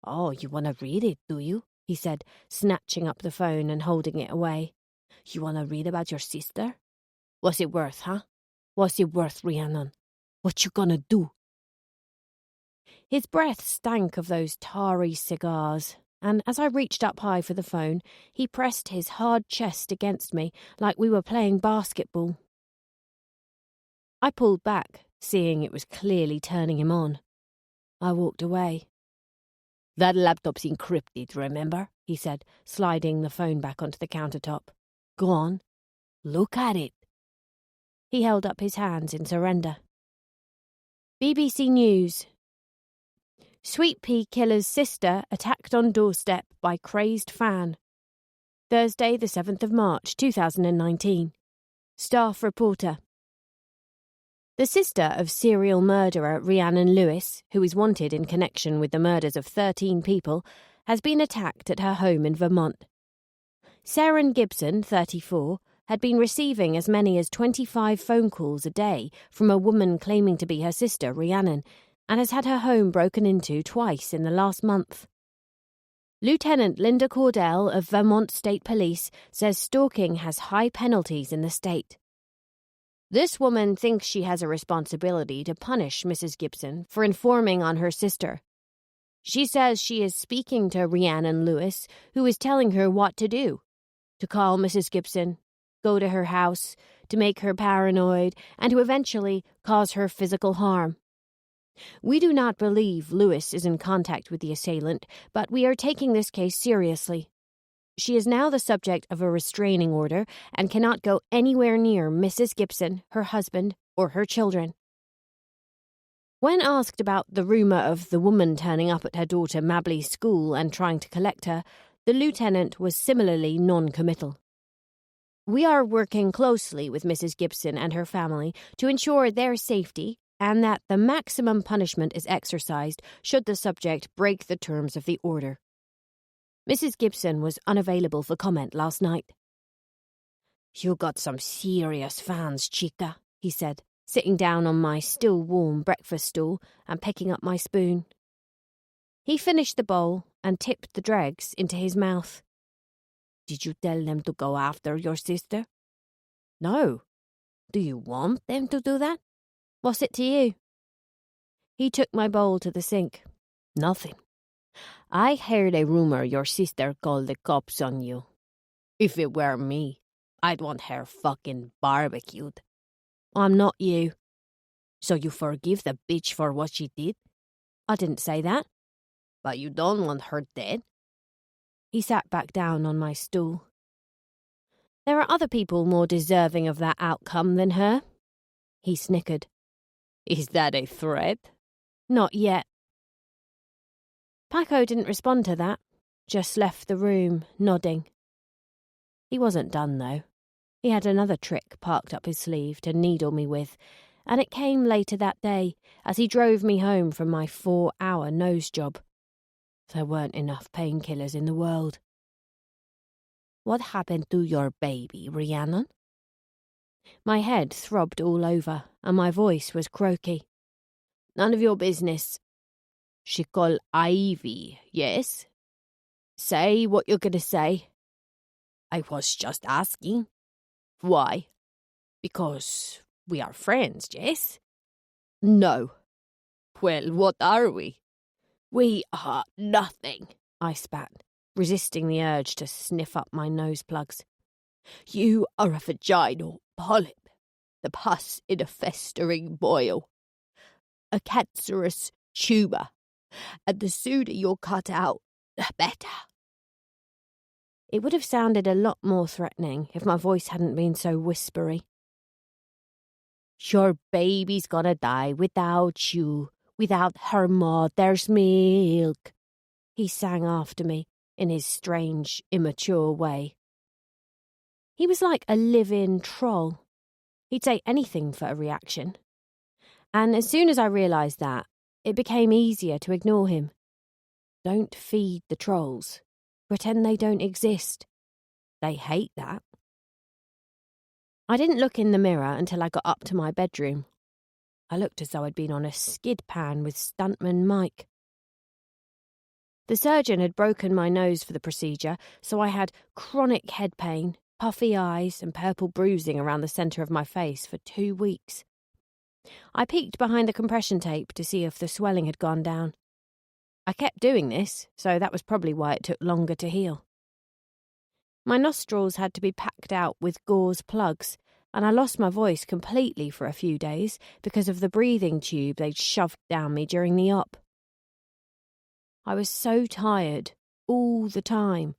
"Oh, you want to read it, do you?" he said, snatching up the phone and holding it away. "You want to read about your sister? What's it worth, huh? What's it worth, Rhiannon? What you gonna do?" His breath stank of those tarry cigars, and as I reached up high for the phone, he pressed his hard chest against me like we were playing basketball. I pulled back, seeing it was clearly turning him on. I walked away. "That laptop's encrypted, remember?" he said, sliding the phone back onto the countertop. "Go on. Look at it." He held up his hands in surrender. BBC News. Sweet Pea killer's sister attacked on doorstep by crazed fan. Thursday, the 7th of March, 2019. Staff reporter. The sister of serial murderer Rhiannon Lewis, who is wanted in connection with the murders of 13 people, has been attacked at her home in Vermont. Saren Gibson, 34, had been receiving as many as 25 phone calls a day from a woman claiming to be her sister, Rhiannon, and has had her home broken into twice in the last month. Lieutenant Linda Cordell of Vermont State Police says stalking has high penalties in the state. This woman thinks she has a responsibility to punish Mrs. Gibson for informing on her sister. She says she is speaking to Rhiannon Lewis, who is telling her what to do: to call Mrs. Gibson, go to her house, to make her paranoid, and to eventually cause her physical harm. We do not believe Lewis is in contact with the assailant, but we are taking this case seriously. She is now the subject of a restraining order and cannot go anywhere near Mrs. Gibson, her husband, or her children. When asked about the rumour of the woman turning up at her daughter Mabley's school and trying to collect her, the lieutenant was similarly non-committal. "We are working closely with Mrs. Gibson and her family to ensure their safety and that the maximum punishment is exercised should the subject break the terms of the order." Mrs. Gibson was unavailable for comment last night. "You got some serious fans, chica," he said, sitting down on my still warm breakfast stool and picking up my spoon. He finished the bowl and tipped the dregs into his mouth. "Did you tell them to go after your sister?" "No. Do you want them to do that? What's it to you?" He took my bowl to the sink. "Nothing. I heard a rumor your sister called the cops on you. If it were me, I'd want her fucking barbecued." "I'm not you." "So you forgive the bitch for what she did?" "I didn't say that." "But you don't want her dead?" He sat back down on my stool. There are other people more deserving of that outcome than her. He snickered. Is that a threat? Not yet. Paco didn't respond to that, just left the room, nodding. He wasn't done, though. He had another trick parked up his sleeve to needle me with, and it came later that day as he drove me home from my 4-hour nose job. There weren't enough painkillers in the world. What happened to your baby, Rhiannon? My head throbbed all over, and my voice was croaky. None of your business. She called Ivy, yes? Say what you're going to say. I was just asking. Why? Because we are friends, yes? No. Well, what are we? We are nothing, I spat, resisting the urge to sniff up my nose plugs. You are a vaginal polyp, the pus in a festering boil, a cancerous tumour, and the sooner you're cut out, the better. It would have sounded a lot more threatening if my voice hadn't been so whispery. Your baby's gonna die without you, without her mother's milk, he sang after me in his strange, immature way. He was like a live-in troll. He'd say anything for a reaction. And as soon as I realised that, it became easier to ignore him. Don't feed the trolls. Pretend they don't exist. They hate that. I didn't look in the mirror until I got up to my bedroom. I looked as though I'd been on a skid pan with stuntman Mike. The surgeon had broken my nose for the procedure, so I had chronic head pain, puffy eyes, and purple bruising around the centre of my face for 2 weeks. I peeked behind the compression tape to see if the swelling had gone down. I kept doing this, so that was probably why it took longer to heal. My nostrils had to be packed out with gauze plugs, and I lost my voice completely for a few days because of the breathing tube they'd shoved down me during the op. I was so tired, all the time,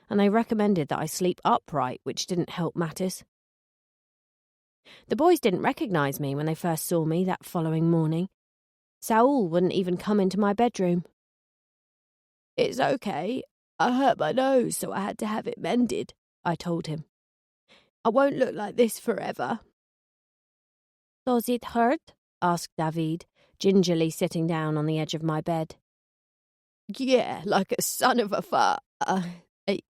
and they recommended that I sleep upright, which didn't help matters. The boys didn't recognise me when they first saw me that following morning. Saul wouldn't even come into my bedroom. It's okay. I hurt my nose, so I had to have it mended, I told him. I won't look like this forever. Does it hurt? Asked David, gingerly sitting down on the edge of my bed. Yeah, like a son of a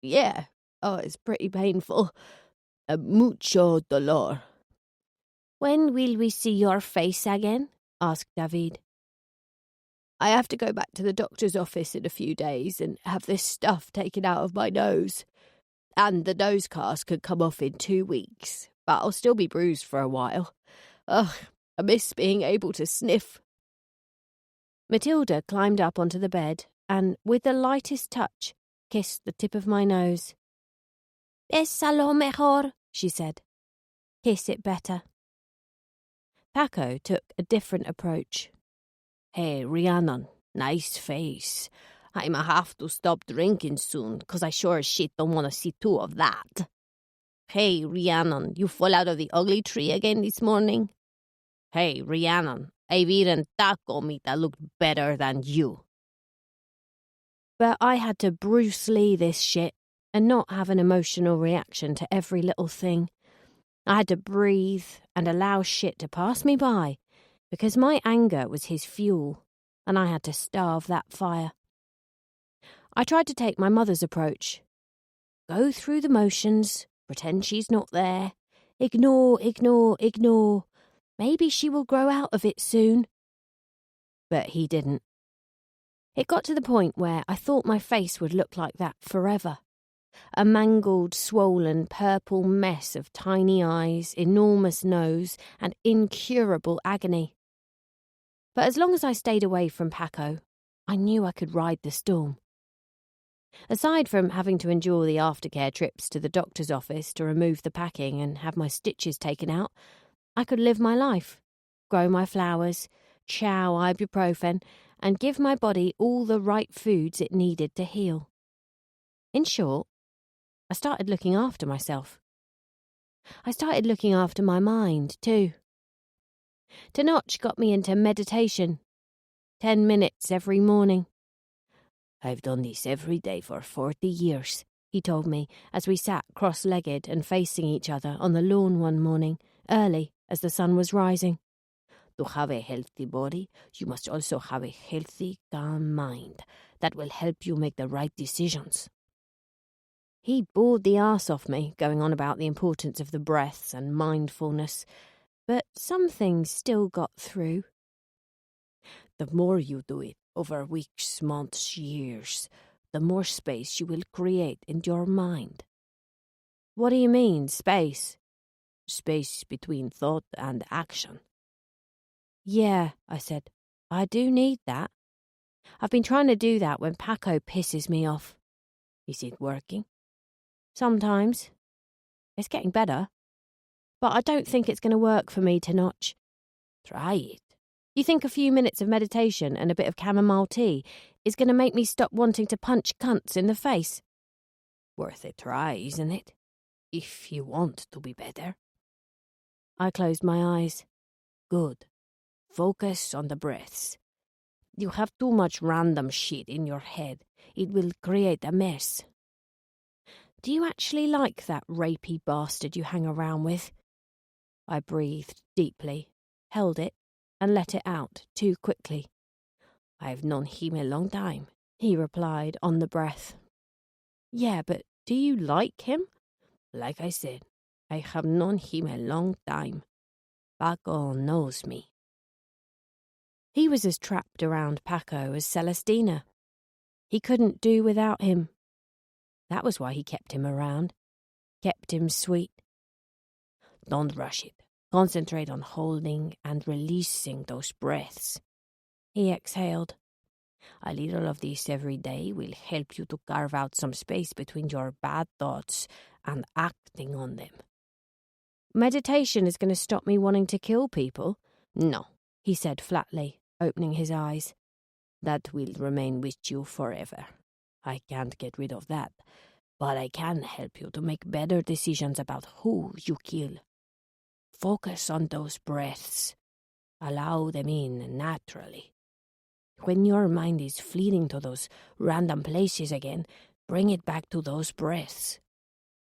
yeah. Oh, it's pretty painful. Mucho dolor. When will we see your face again? Asked David. I have to go back to the doctor's office in a few days and have this stuff taken out of my nose. And the nose cast could come off in 2 weeks, but I'll still be bruised for a while. Ugh, I miss being able to sniff. Matilda climbed up onto the bed and, with the lightest touch, kissed the tip of my nose. Bésalo mejor, she said. Kiss it better. Paco took a different approach. Hey, Rhiannon, nice face. I'ma have to stop drinking soon, 'cause I sure as shit don't want to see 2 of that. Hey, Rhiannon, you fall out of the ugly tree again this morning? Hey, Rhiannon, I've eaten taco meat that looked better than you. But I had to Bruce Lee this shit and not have an emotional reaction to every little thing. I had to breathe and allow shit to pass me by, because my anger was his fuel, and I had to starve that fire. I tried to take my mother's approach. Go through the motions, pretend she's not there, ignore, ignore, ignore. Maybe she will grow out of it soon. But he didn't. It got to the point where I thought my face would look like that forever. A mangled, swollen, purple mess of tiny eyes, enormous nose, and incurable agony. But as long as I stayed away from Paco, I knew I could ride the storm. Aside from having to endure the aftercare trips to the doctor's office to remove the packing and have my stitches taken out, I could live my life, grow my flowers, chow ibuprofen, and give my body all the right foods it needed to heal. In short, I started looking after myself. I started looking after my mind, too. Tenoch got me into meditation, 10 minutes every morning. I've done this every day for 40 years, he told me as we sat cross-legged and facing each other on the lawn one morning, early as the sun was rising. To have a healthy body, you must also have a healthy, calm mind that will help you make the right decisions. He bored the arse off me, going on about the importance of the breaths and mindfulness, but some things still got through. The more you do it, over weeks, months, years, the more space you will create in your mind. What do you mean, space? Space between thought and action. Yeah, I said, I do need that. I've been trying to do that when Paco pisses me off. Is it working? Sometimes. It's getting better. But I don't think it's going to work for me, Tenoch. Try it. You think a few minutes of meditation and a bit of chamomile tea is going to make me stop wanting to punch cunts in the face? Worth a try, isn't it? If you want to be better. I closed my eyes. Good. Focus on the breaths. You have too much random shit in your head. It will create a mess. Do you actually like that rapey bastard you hang around with? I breathed deeply, held it, and let it out too quickly. I've known him a long time, he replied on the breath. Yeah, but do you like him? Like I said, I have known him a long time. Paco knows me. He was as trapped around Paco as Celestina. He couldn't do without him. That was why he kept him around, kept him sweet. Don't rush it. Concentrate on holding and releasing those breaths. He exhaled. A little of this every day will help you to carve out some space between your bad thoughts and acting on them. Meditation is going to stop me wanting to kill people? No, he said flatly, opening his eyes. That will remain with you forever. I can't get rid of that, but I can help you to make better decisions about who you kill. Focus on those breaths. Allow them in naturally. When your mind is fleeting to those random places again, bring it back to those breaths.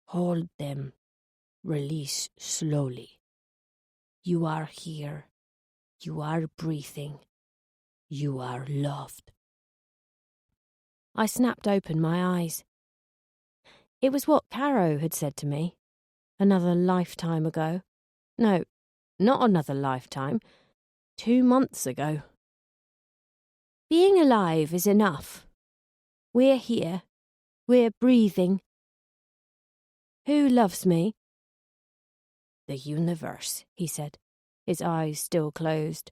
Hold them. Release slowly. You are here. You are breathing. You are loved. I snapped open my eyes. It was what Caro had said to me. Another lifetime ago. No, not another lifetime. 2 months ago. Being alive is enough. We're here. We're breathing. Who loves me? The universe, he said, his eyes still closed.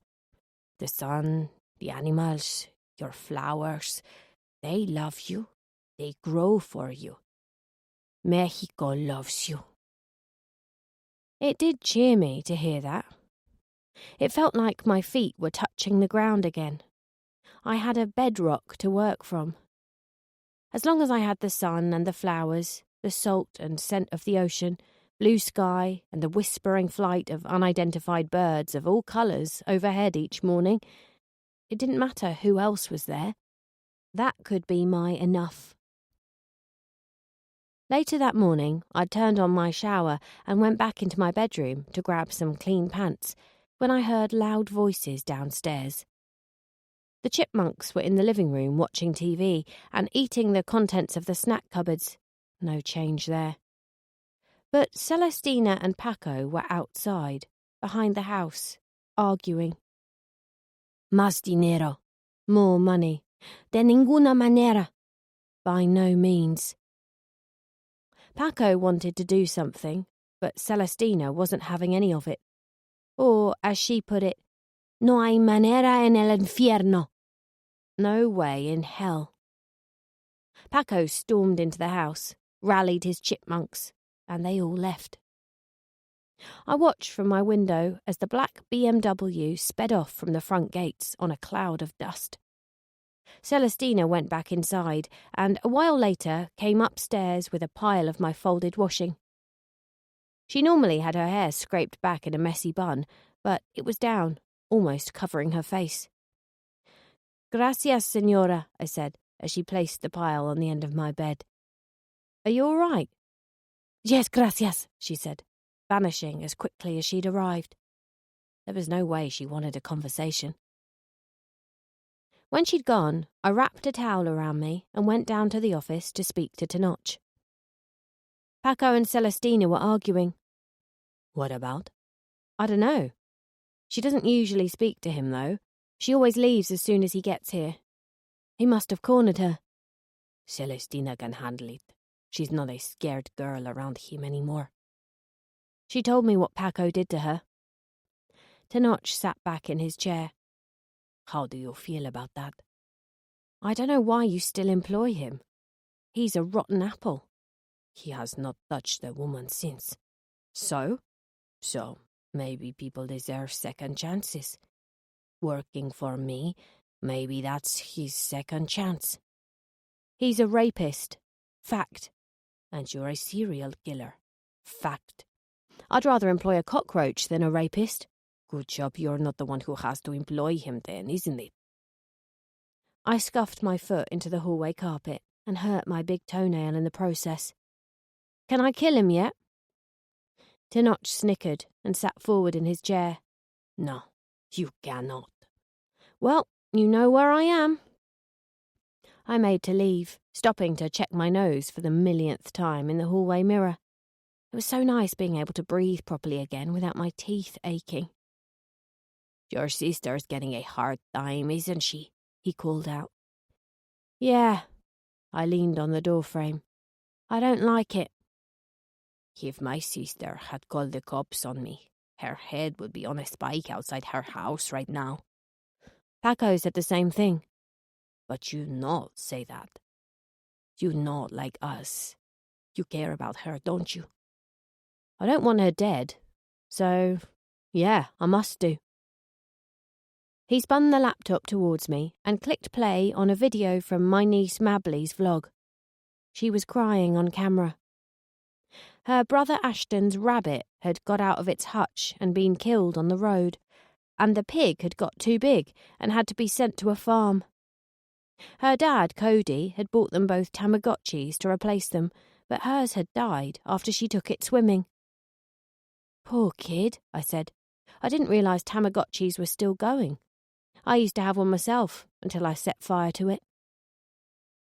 The sun, the animals, your flowers, they love you. They grow for you. Mexico loves you. It did cheer me to hear that. It felt like my feet were touching the ground again. I had a bedrock to work from. As long as I had the sun and the flowers, the salt and scent of the ocean, blue sky and the whispering flight of unidentified birds of all colours overhead each morning, it didn't matter who else was there. That could be my enough. Later that morning, I turned on my shower and went back into my bedroom to grab some clean pants when I heard loud voices downstairs. The chipmunks were in the living room watching TV and eating the contents of the snack cupboards. No change there. But Celestina and Paco were outside, behind the house, arguing. Más dinero. More money. De ninguna manera. By no means. Paco wanted to do something, but Celestina wasn't having any of it. Or, as she put it, no hay manera en el infierno. No way in hell. Paco stormed into the house, rallied his chipmunks, and they all left. I watched from my window as the black BMW sped off from the front gates on a cloud of dust. Celestina went back inside and a while later came upstairs with a pile of my folded washing. She normally had her hair scraped back in a messy bun, but it was down, almost covering her face. "Gracias, señora," I said, as she placed the pile on the end of my bed. "Are you all right?" "Yes, gracias," she said, vanishing as quickly as she'd arrived. There was no way she wanted a conversation. When she'd gone, I wrapped a towel around me and went down to the office to speak to Tenoch. Paco and Celestina were arguing. "What about?" "I don't know. She doesn't usually speak to him, though. She always leaves as soon as he gets here. He must have cornered her." "Celestina can handle it. She's not a scared girl around him anymore." She told me what Paco did to her. Tenoch sat back in his chair. "How do you feel about that?" "I don't know why you still employ him. He's a rotten apple." "He has not touched a woman since." "So? So, maybe people deserve second chances. Working for me, maybe that's his second chance." "He's a rapist. Fact." "And you're a serial killer. Fact." "I'd rather employ a cockroach than a rapist." "Good job you're not the one who has to employ him then, isn't it?" I scuffed my foot into the hallway carpet and hurt my big toenail in the process. "Can I kill him yet?" Tenoch snickered and sat forward in his chair. "No, you cannot." "Well, you know where I am." I made to leave, stopping to check my nose for the millionth time in the hallway mirror. It was so nice being able to breathe properly again without my teeth aching. "Your sister's getting a hard time, isn't she?" he called out. "Yeah." I leaned on the doorframe. "I don't like it." "If my sister had called the cops on me, her head would be on a spike outside her house right now." Paco said the same thing. "But you not say that. You not like us. You care about her, don't you?" "I don't want her dead. So, yeah, I must do." He spun the laptop towards me and clicked play on a video from my niece Mabley's vlog. She was crying on camera. Her brother Ashton's rabbit had got out of its hutch and been killed on the road, and the pig had got too big and had to be sent to a farm. Her dad, Cody, had bought them both Tamagotchis to replace them, but hers had died after she took it swimming. "Poor kid," I said. "I didn't realise Tamagotchis were still going. I used to have one myself until I set fire to it."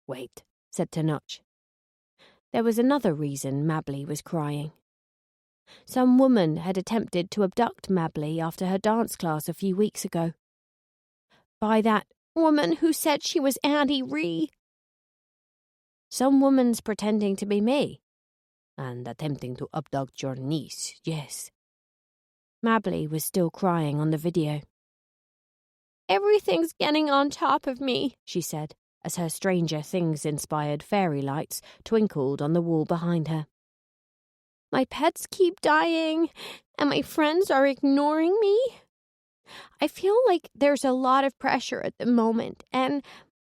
"Wait," said Tenoch. There was another reason Mabley was crying. Some woman had attempted to abduct Mabley after her dance class a few weeks ago. "By that woman who said she was Auntie Ree." "Some woman's pretending to be me." "And attempting to abduct your niece, yes." Mabley was still crying on the video. "Everything's getting on top of me," she said, as her Stranger Things-inspired fairy lights twinkled on the wall behind her. "My pets keep dying, and my friends are ignoring me. I feel like there's a lot of pressure at the moment, and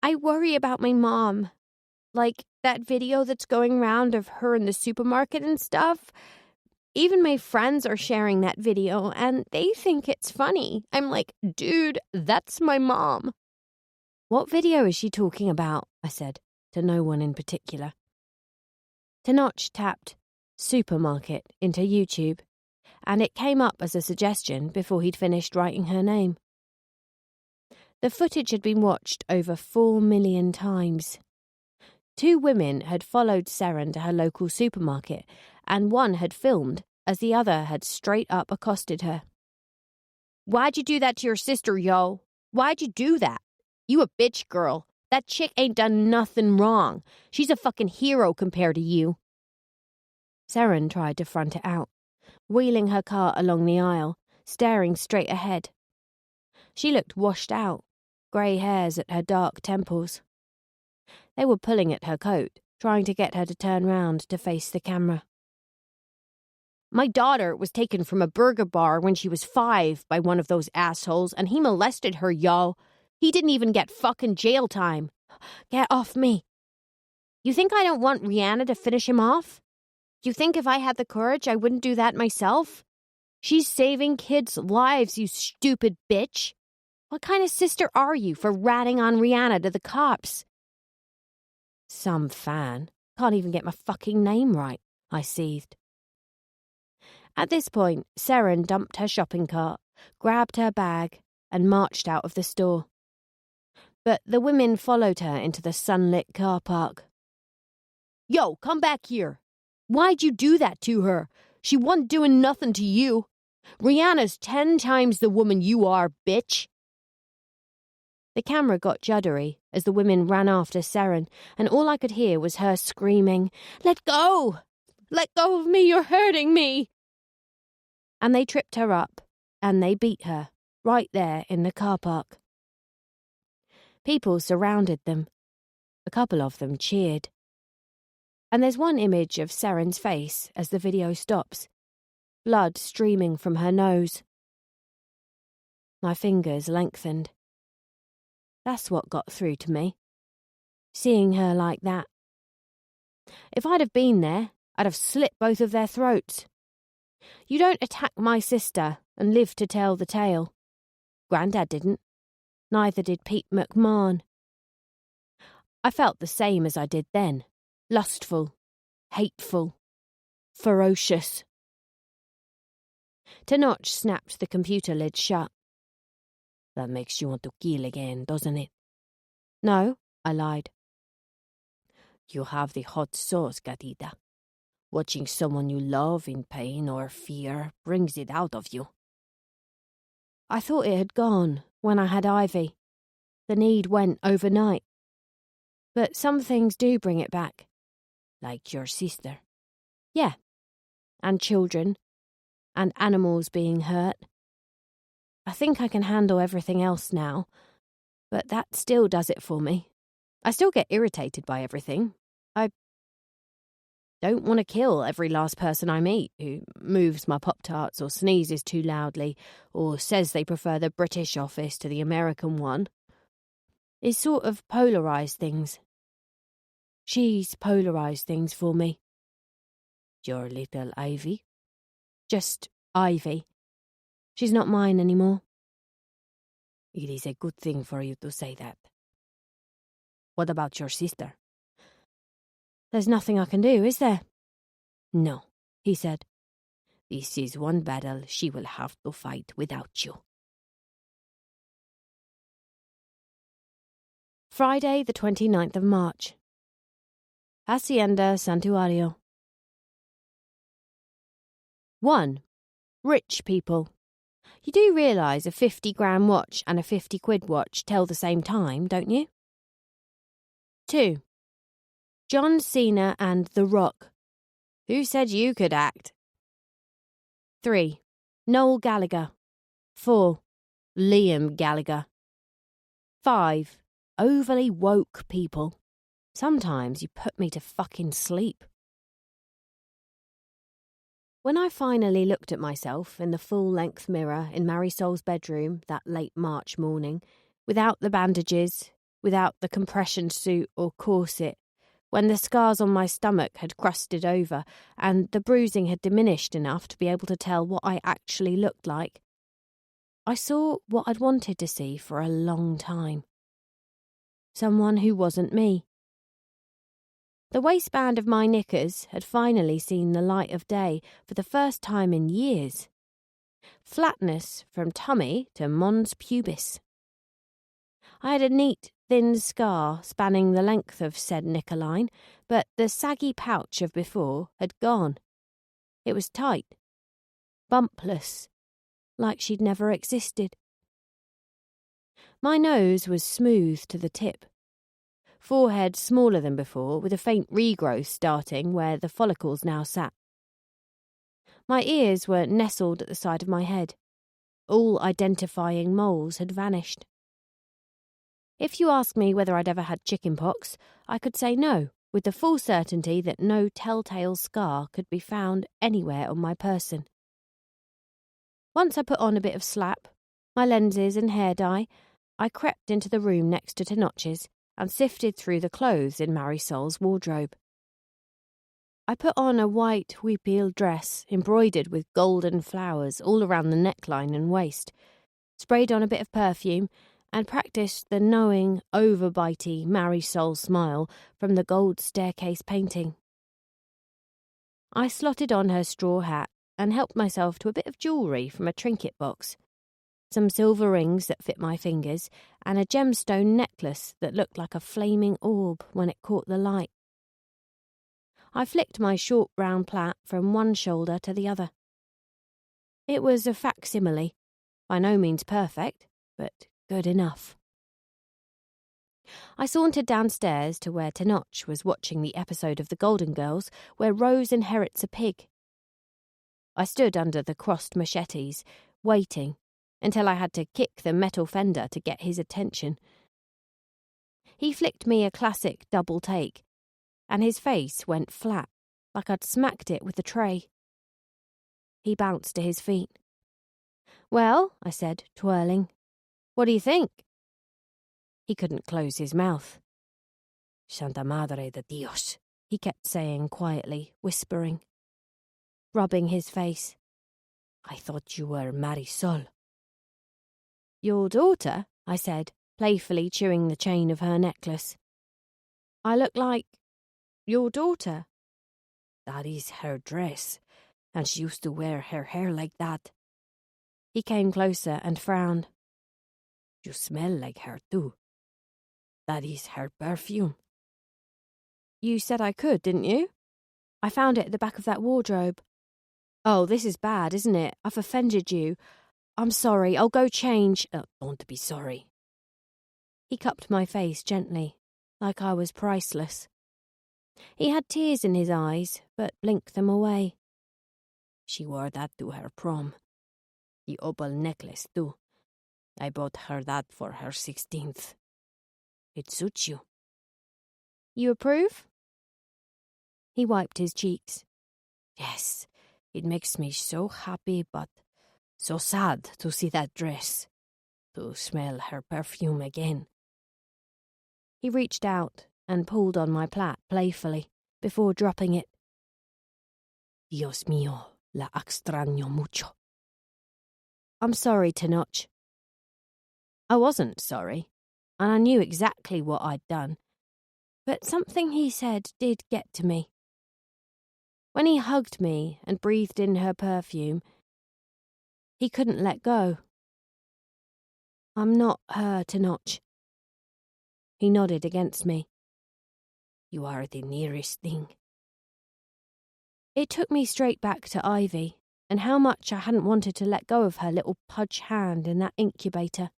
I worry about my mom. Like that video that's going round of her in the supermarket and stuff. Even my friends are sharing that video, and they think it's funny. I'm like, dude, that's my mom." "What video is she talking about?" I said, to no one in particular. Tenoch tapped supermarket into YouTube, and it came up as a suggestion before he'd finished writing her name. The footage had been watched over 4 million times. 2 women had followed Seren to her local supermarket, and one had filmed as the other had straight up accosted her. "Why'd you do that to your sister, yo? Why'd you do that? You a bitch, girl. That chick ain't done nothing wrong. She's a fucking hero compared to you." Seren tried to front it out, wheeling her cart along the aisle, staring straight ahead. She looked washed out, grey hairs at her dark temples. They were pulling at her coat, trying to get her to turn round to face the camera. "My daughter was taken from a burger bar when she was 5 by one of those assholes, and he molested her, y'all. He didn't even get fucking jail time. Get off me. You think I don't want Rihanna to finish him off? You think if I had the courage I wouldn't do that myself? She's saving kids' lives, you stupid bitch. What kind of sister are you for ratting on Rihanna to the cops? Some fan. Can't even get my fucking name right, I seethed. At this point, Seren dumped her shopping cart, grabbed her bag, and marched out of the store. But the women followed her into the sunlit car park. Yo, come back here. Why'd you do that to her? She wasn't doing nothing to you. Rihanna's 10 times the woman you are, bitch. The camera got juddery as the women ran after Seren, and all I could hear was her screaming, "Let go! Let go of me, you're hurting me!" And they tripped her up, and they beat her, right there in the car park. People surrounded them. A couple of them cheered. And there's one image of Seren's face as the video stops, blood streaming from her nose. My fingers lengthened. That's what got through to me. Seeing her like that. If I'd have been there, I'd have slit both of their throats. You don't attack my sister and live to tell the tale. Grandad didn't. Neither did Pete McMahon. I felt the same as I did then. Lustful, hateful, ferocious. Tenoch snapped the computer lid shut. That makes you want to kill again, doesn't it? No, I lied. You have the hot sauce, gatita. Watching someone you love in pain or fear brings it out of you. I thought it had gone when I had Ivy. The need went overnight. But some things do bring it back. Like your sister. Yeah. And children. And animals being hurt. I think I can handle everything else now, but that still does it for me. I still get irritated by everything. I don't want to kill every last person I meet who moves my Pop-Tarts or sneezes too loudly or says they prefer the British office to the American one. It's sort of polarised things. She's polarised things for me. Your little Ivy? Just Ivy. She's not mine anymore. It is a good thing for you to say that. What about your sister? There's nothing I can do, is there? No, he said. This is one battle she will have to fight without you. Friday, the 29th of March. Hacienda Santuario. 1. Rich people. You do realise a 50-gram watch and a 50-quid watch tell the same time, don't you? 2. John Cena and The Rock. Who said you could act? 3. Noel Gallagher. 4. Liam Gallagher. 5. Overly woke people. Sometimes you put me to fucking sleep. When I finally looked at myself in the full-length mirror in Marisol's bedroom that late March morning, without the bandages, without the compression suit or corset, when the scars on my stomach had crusted over and the bruising had diminished enough to be able to tell what I actually looked like, I saw what I'd wanted to see for a long time. Someone who wasn't me. The waistband of my knickers had finally seen the light of day for the first time in years. Flatness from tummy to mons pubis. I had a neat, thin scar spanning the length of said knickerline, but the saggy pouch of before had gone. It was tight, bumpless, like she'd never existed. My nose was smooth to the tip. Forehead smaller than before, with a faint regrowth starting where the follicles now sat. My ears were nestled at the side of my head. All identifying moles had vanished. If you ask me whether I'd ever had chickenpox, I could say no, with the full certainty that no telltale scar could be found anywhere on my person. Once I put on a bit of slap, my lenses and hair dye, I crept into the room next to Tenoch's and sifted through the clothes in Marisol's wardrobe. I put on a white huipil dress embroidered with golden flowers all around the neckline and waist, sprayed on a bit of perfume, and practiced the knowing, overbitey Marisol smile from the gold staircase painting. I slotted on her straw hat and helped myself to a bit of jewellery from a trinket box, some silver rings that fit my fingers, and a gemstone necklace that looked like a flaming orb when it caught the light. I flicked my short brown plait from one shoulder to the other. It was a facsimile, by no means perfect, but good enough. I sauntered downstairs to where Tenoch was watching the episode of The Golden Girls where Rose inherits a pig. I stood under the crossed machetes, waiting, until I had to kick the metal fender to get his attention. He flicked me a classic double take, and his face went flat, like I'd smacked it with the tray. He bounced to his feet. "Well," I said, twirling, "what do you think?" He couldn't close his mouth. "Santa Madre de Dios," he kept saying quietly, whispering, rubbing his face. "I thought you were Marisol." "Your daughter?" I said, playfully chewing the chain of her necklace. "I look like your daughter." "That is her dress, and she used to wear her hair like that." He came closer and frowned. "You smell like her too. That is her perfume." "You said I could, didn't you? I found it at the back of that wardrobe." "Oh, this is bad, isn't it? I've offended you. I'm sorry, I'll go change." "Don't be sorry." He cupped my face gently, like I was priceless. He had tears in his eyes, but blinked them away. "She wore that to her prom. The opal necklace, too. I bought her that for her 16th. It suits you." "You approve?" He wiped his cheeks. "Yes, it makes me so happy, but so sad to see that dress, to smell her perfume again." He reached out and pulled on my plait playfully before dropping it. "Dios mío, la extraño mucho." "I'm sorry, Tenoch." I wasn't sorry, and I knew exactly what I'd done, but something he said did get to me. When he hugged me and breathed in her perfume, he couldn't let go. "I'm not her, Tenoch." He nodded against me. "You are the nearest thing." It took me straight back to Ivy and how much I hadn't wanted to let go of her little pudge hand in that incubator.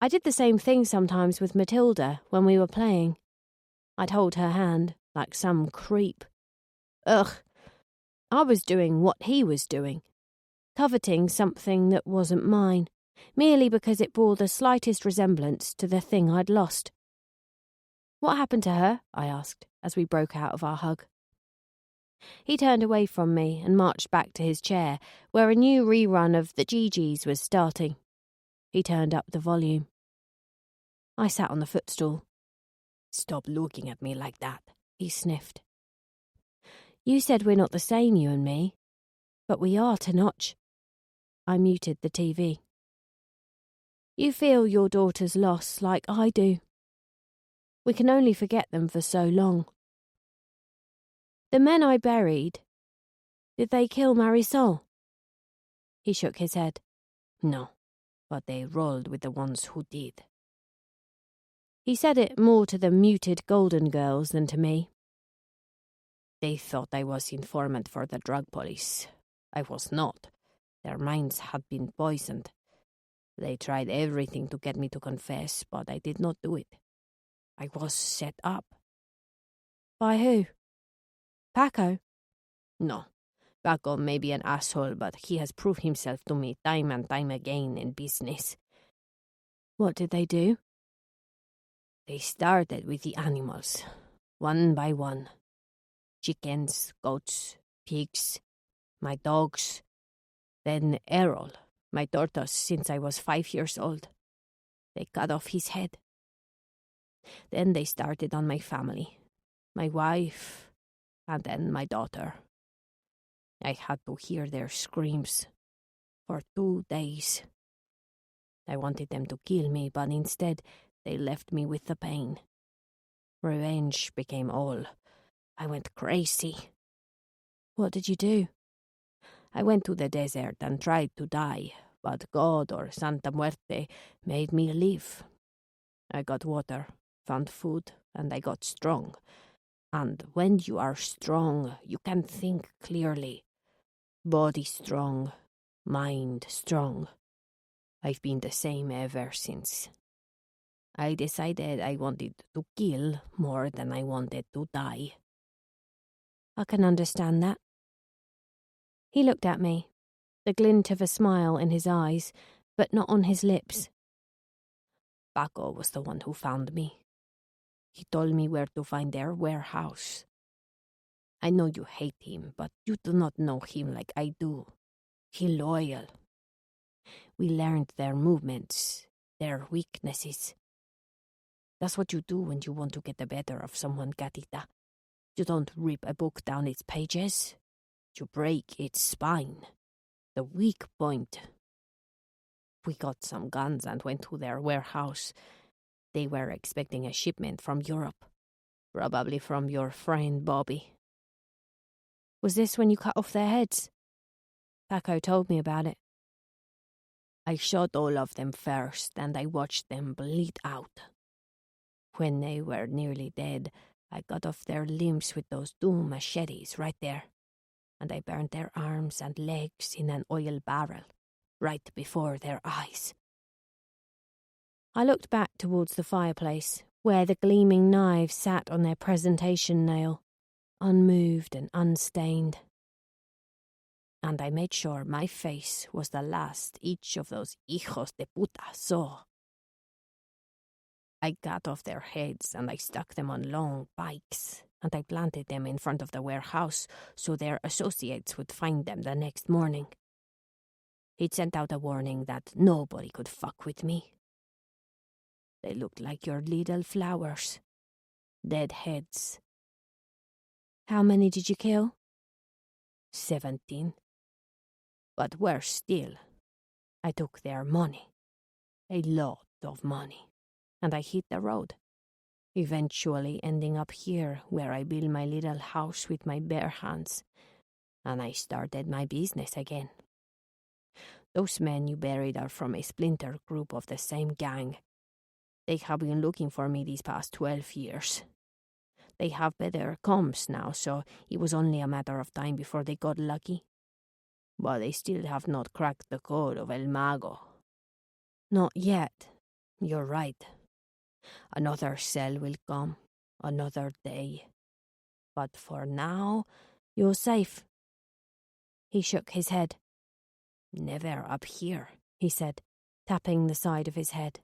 I did the same thing sometimes with Matilda when we were playing. I'd hold her hand like some creep. Ugh, I was doing what he was doing, coveting something that wasn't mine, merely because it bore the slightest resemblance to the thing I'd lost. "What happened to her?" I asked, as we broke out of our hug. He turned away from me and marched back to his chair, where a new rerun of the Gigi's was starting. He turned up the volume. I sat on the footstool. "Stop looking at me like that," he sniffed. "You said we're not the same, you and me. But we are, Tenoch." I muted the TV. "You feel your daughter's loss like I do. We can only forget them for so long. The men I buried, did they kill Marisol?" He shook his head. "No, but they rolled with the ones who did." He said it more to the muted Golden Girls than to me. "They thought I was informant for the drug police. I was not. Their minds had been poisoned. They tried everything to get me to confess, but I did not do it. I was set up." "By who? Paco?" "No. Paco may be an asshole, but he has proved himself to me time and time again in business." "What did they do?" "They started with the animals, one by one. Chickens, goats, pigs, my dogs. Then Errol, my tortoise since I was 5 years old. They cut off his head. Then they started on my family, my wife, and then my daughter. I had to hear their screams for 2 days. I wanted them to kill me, but instead they left me with the pain. Revenge became all. I went crazy. What did you do? I went to the desert and tried to die, but God or Santa Muerte made me live. I got water, found food, and I got strong. And when you are strong, you can think clearly. Body strong, mind strong. I've been the same ever since. I decided I wanted to kill more than I wanted to die. I can understand that. He looked at me, the glint of a smile in his eyes, but not on his lips. Paco was the one who found me. He told me where to find their warehouse. I know you hate him, but you do not know him like I do. He loyal. We learned their movements, their weaknesses. That's what you do when you want to get the better of someone, Gatita. You don't rip a book down its pages. You break its spine, the weak point. We got some guns and went to their warehouse. They were expecting a shipment from Europe, probably from your friend Bobby. Was this when you cut off their heads? Paco told me about it. I shot all of them first, and I watched them bleed out. When they were nearly dead, I cut off their limbs with those 2 machetes right there, and I burned their arms and legs in an oil barrel, right before their eyes. I looked back towards the fireplace, where the gleaming knives sat on their presentation nail, unmoved and unstained. And I made sure my face was the last each of those hijos de puta saw. I cut off their heads and I stuck them on long pikes, and I planted them in front of the warehouse so their associates would find them the next morning. He'd sent out a warning that nobody could fuck with me. They looked like your little flowers. Dead heads. How many did you kill? 17. But worse still, I took their money. A lot of money. And I hit the road, eventually ending up here where I built my little house with my bare hands, and I started my business again. Those men you buried are from a splinter group of the same gang. They have been looking for me these past 12 years. They have better comms now, so it was only a matter of time before they got lucky. But they still have not cracked the code of El Mago. Not yet. You're right. Another cell will come, another day. But for now, you're safe. He shook his head. Never up here, he said, tapping the side of his head.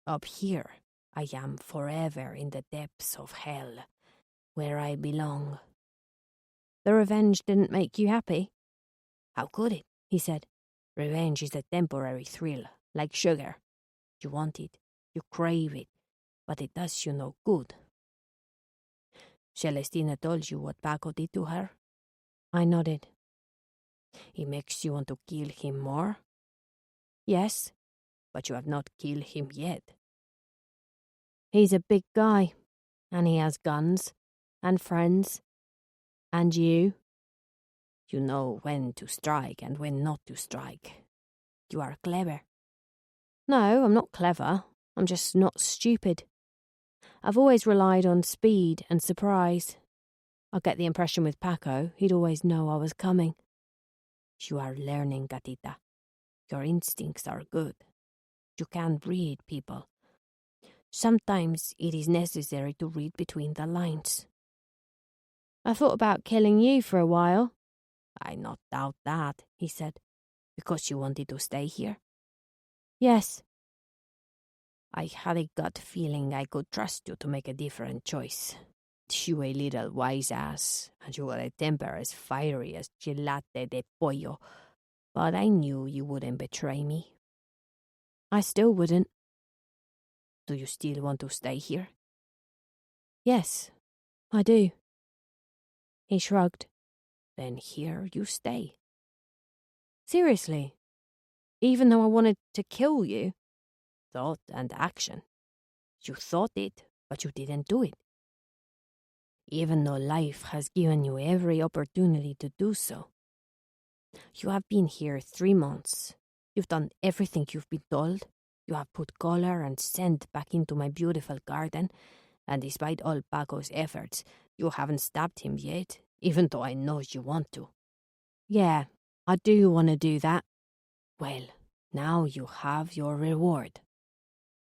Up here, I am forever in the depths of hell, where I belong. The revenge didn't make you happy? How could it? He said. Revenge is a temporary thrill, like sugar. You want it, you crave it, but it does you no good. Celestina told you what Paco did to her? I nodded. It makes you want to kill him more? Yes. But you have not killed him yet. He's a big guy, and he has guns, and friends, and you. You know when to strike and when not to strike. You are clever. No, I'm not clever. I'm just not stupid. I've always relied on speed and surprise. I get the impression with Paco, he'd always know I was coming. You are learning, Gatita. Your instincts are good. You can read people. Sometimes it is necessary to read between the lines. I thought about killing you for a while. I not doubt that, he said. Because you wanted to stay here? Yes. I had a gut feeling I could trust you to make a different choice. You a little wise ass, and you got a temper as fiery as chilate de pollo, but I knew you wouldn't betray me. I still wouldn't. Do you still want to stay here? Yes, I do. He shrugged. Then here you stay. Seriously? Even though I wanted to kill you? Thought and action. You thought it, but you didn't do it. Even though life has given you every opportunity to do so. You have been here 3 months. You've done everything you've been told. You have put color and scent back into my beautiful garden, and despite all Paco's efforts, you haven't stabbed him yet, even though I know you want to. Yeah, I do want to do that. Well, now you have your reward.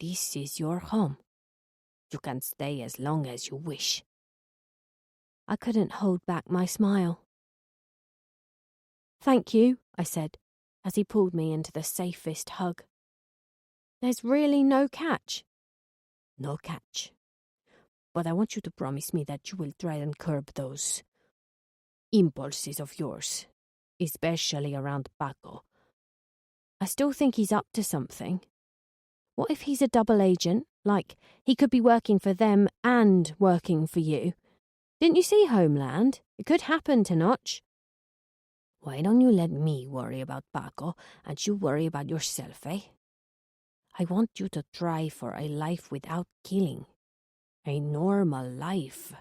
This is your home. You can stay as long as you wish. I couldn't hold back my smile. Thank you, I said, as he pulled me into the safest hug. There's really no catch. No catch. But I want you to promise me that you will try and curb those impulses of yours, especially around Paco. I still think he's up to something. What if he's a double agent? Like, he could be working for them and working for you. Didn't you see Homeland? It could happen to Notch. Why don't you let me worry about Paco and you worry about yourself, eh? I want you to try for a life without killing. A normal life.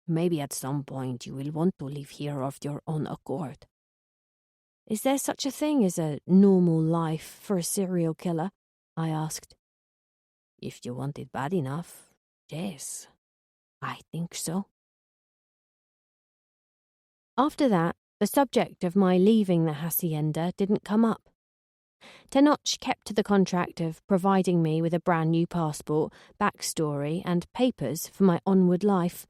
Maybe at some point you will want to live here of your own accord. Is there such a thing as a normal life for a serial killer? I asked. If you want it bad enough, yes. I think so. After that, the subject of my leaving the hacienda didn't come up. Tenoch kept to the contract of providing me with a brand new passport, backstory, and papers for my onward life,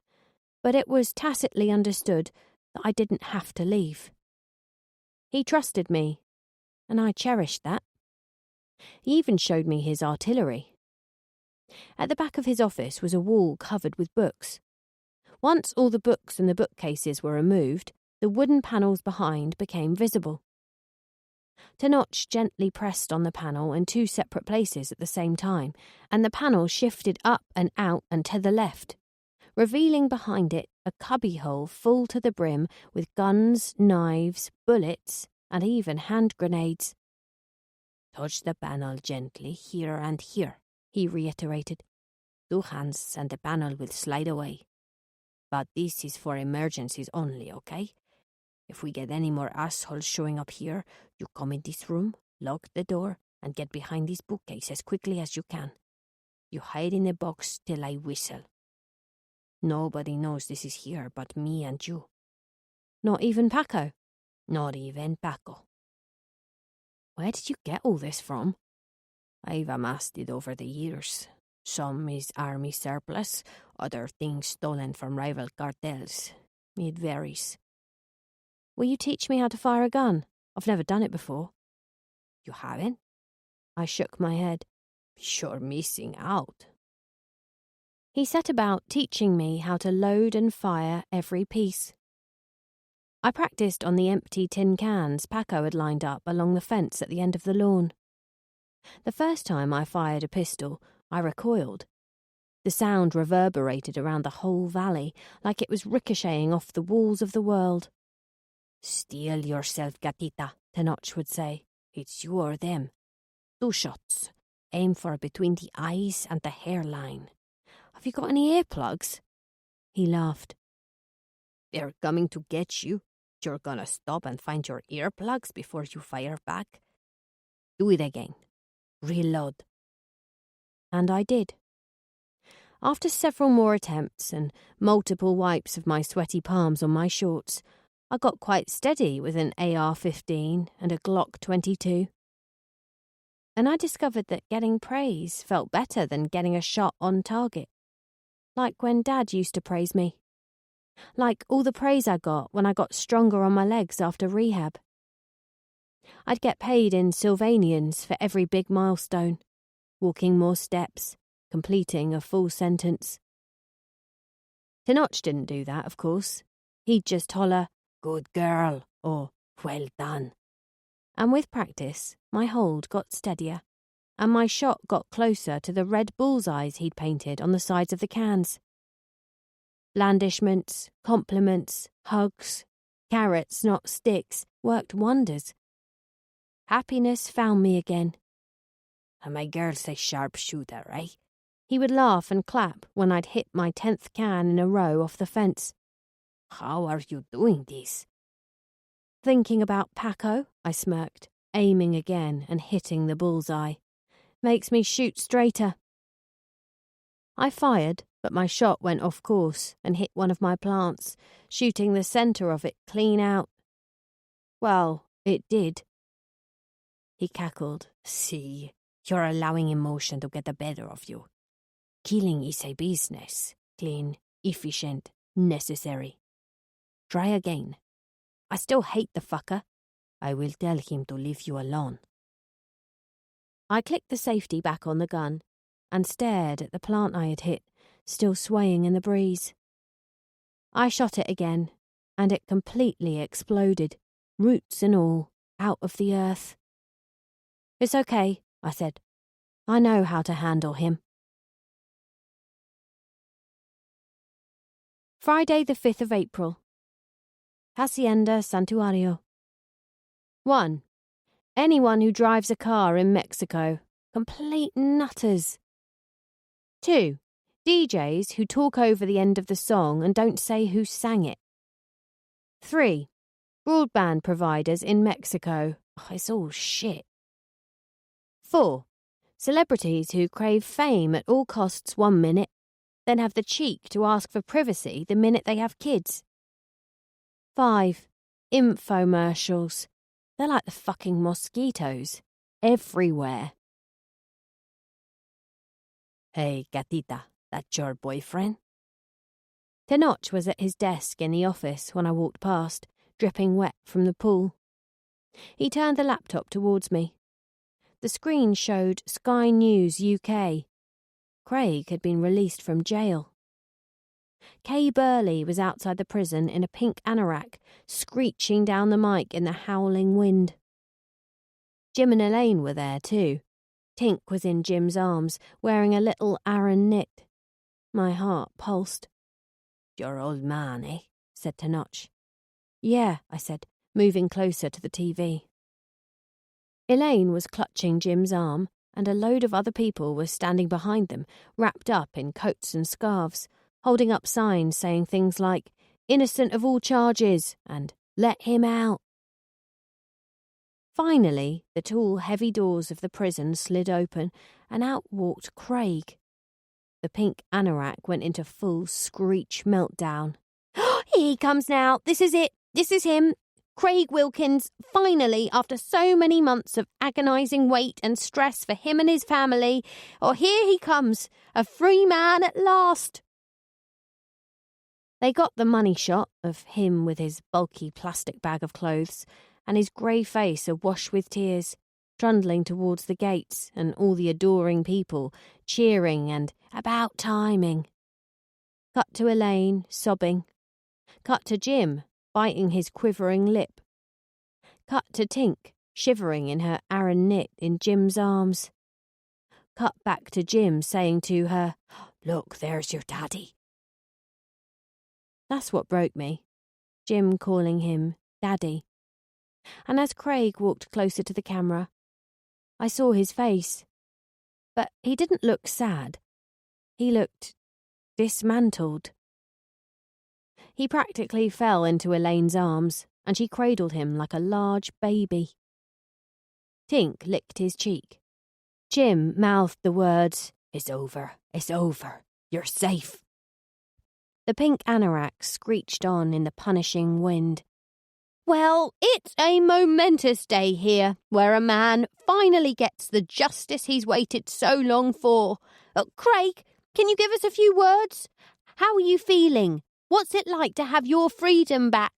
but it was tacitly understood that I didn't have to leave. He trusted me, and I cherished that. He even showed me his artillery. At the back of his office was a wall covered with books. Once all the books in the bookcases were removed, the wooden panels behind became visible. Tenoch gently pressed on the panel in 2 separate places at the same time, and the panel shifted up and out and to the left, revealing behind it a cubbyhole full to the brim with guns, knives, bullets, and even hand grenades. Touch the panel gently here and here, he reiterated. 2 hands and the panel will slide away. But this is for emergencies only, okay? If we get any more assholes showing up here, you come in this room, lock the door, and get behind this bookcase as quickly as you can. You hide in a box till I whistle. Nobody knows this is here but me and you. Not even Paco? Not even Paco. Where did you get all this from? I've amassed it over the years. Some is army surplus, other things stolen from rival cartels. It varies. Will you teach me how to fire a gun? I've never done it before. You haven't? I shook my head. You're missing out. He set about teaching me how to load and fire every piece. I practiced on the empty tin cans Paco had lined up along the fence at the end of the lawn. The first time I fired a pistol, I recoiled. The sound reverberated around the whole valley like it was ricocheting off the walls of the world. Steel yourself, gatita, Tenoch would say. It's you or them. 2 shots. Aim for between the eyes and the hairline. Have you got any earplugs? He laughed. They're coming to get you. You're gonna stop and find your earplugs before you fire back. Do it again. Reload. And I did. After several more attempts and multiple wipes of my sweaty palms on my shorts, I got quite steady with an AR-15 and a Glock 22. And I discovered that getting praise felt better than getting a shot on target. Like when Dad used to praise me. Like all the praise I got when I got stronger on my legs after rehab. I'd get paid in Sylvanians for every big milestone, walking more steps, completing a full sentence. Tenoch didn't do that, of course. He'd just holler, "Good girl," or "Well done." And with practice, my hold got steadier, and my shot got closer to the red bullseyes he'd painted on the sides of the cans. Blandishments, compliments, hugs, carrots, not sticks, worked wonders. Happiness found me again. "And my girl's a sharpshooter, eh?" He would laugh and clap when I'd hit my 10th can in a row off the fence. "How are you doing this?" Thinking about Paco, I smirked, aiming again and hitting the bullseye. Makes me shoot straighter. I fired, but my shot went off course and hit one of my plants, shooting the centre of it clean out. Well, it did. He cackled. "See, you're allowing emotion to get the better of you. Killing is a business. Clean, efficient, necessary. Try again. I still hate the fucker. I will tell him to leave you alone." I clicked the safety back on the gun and stared at the plant I had hit, still swaying in the breeze. I shot it again, and it completely exploded, roots and all, out of the earth. "It's okay," I said. "I know how to handle him." Friday the 5th of April. Hacienda Santuario. 1. Anyone who drives a car in Mexico. Complete nutters. 2. DJs who talk over the end of the song and don't say who sang it. 3. Broadband providers in Mexico. Oh, it's all shit. 4. Celebrities who crave fame at all costs 1 minute, then have the cheek to ask for privacy the minute they have kids. 5. Infomercials. They're like the fucking mosquitoes. Everywhere. "Hey, gatita, that's your boyfriend?" Tenoch was at his desk in the office when I walked past, dripping wet from the pool. He turned the laptop towards me. The screen showed Sky News UK. Craig had been released from jail. Kay Burley was outside the prison in a pink anorak, screeching down the mic in the howling wind. Jim and Elaine were there too. Tink was in Jim's arms, wearing a little Aran knit. My heart pulsed. "Your old man, eh?" said Tenoch. "Yeah," I said, moving closer to the TV. Elaine was clutching Jim's arm, and a load of other people were standing behind them, wrapped up in coats and scarves, holding up signs saying things like, "Innocent of all charges," and "Let him out." Finally, the tall, heavy doors of the prison slid open, and out walked Craig. The pink anorak went into full screech meltdown. "Here he comes now! This is it! This is him! Craig Wilkins, finally, after so many months of agonising wait and stress for him and his family, here he comes, a free man at last!" They got the money shot of him with his bulky plastic bag of clothes and his grey face awash with tears, trundling towards the gates and all the adoring people, cheering and about timing. Cut to Elaine, sobbing. Cut to Jim, biting his quivering lip. Cut to Tink, shivering in her Aran knit in Jim's arms. Cut back to Jim saying to her, "Look, there's your daddy." That's what broke me, Jim calling him Daddy. And as Craig walked closer to the camera, I saw his face. But he didn't look sad. He looked dismantled. He practically fell into Elaine's arms, and she cradled him like a large baby. Tink licked his cheek. Jim mouthed the words, "It's over, it's over, you're safe." The pink anorak screeched on in the punishing wind. Well, it's a momentous day here, where a man finally gets the justice he's waited so long for. Craig, can you give us a few words? How are you feeling? What's it like to have your freedom back?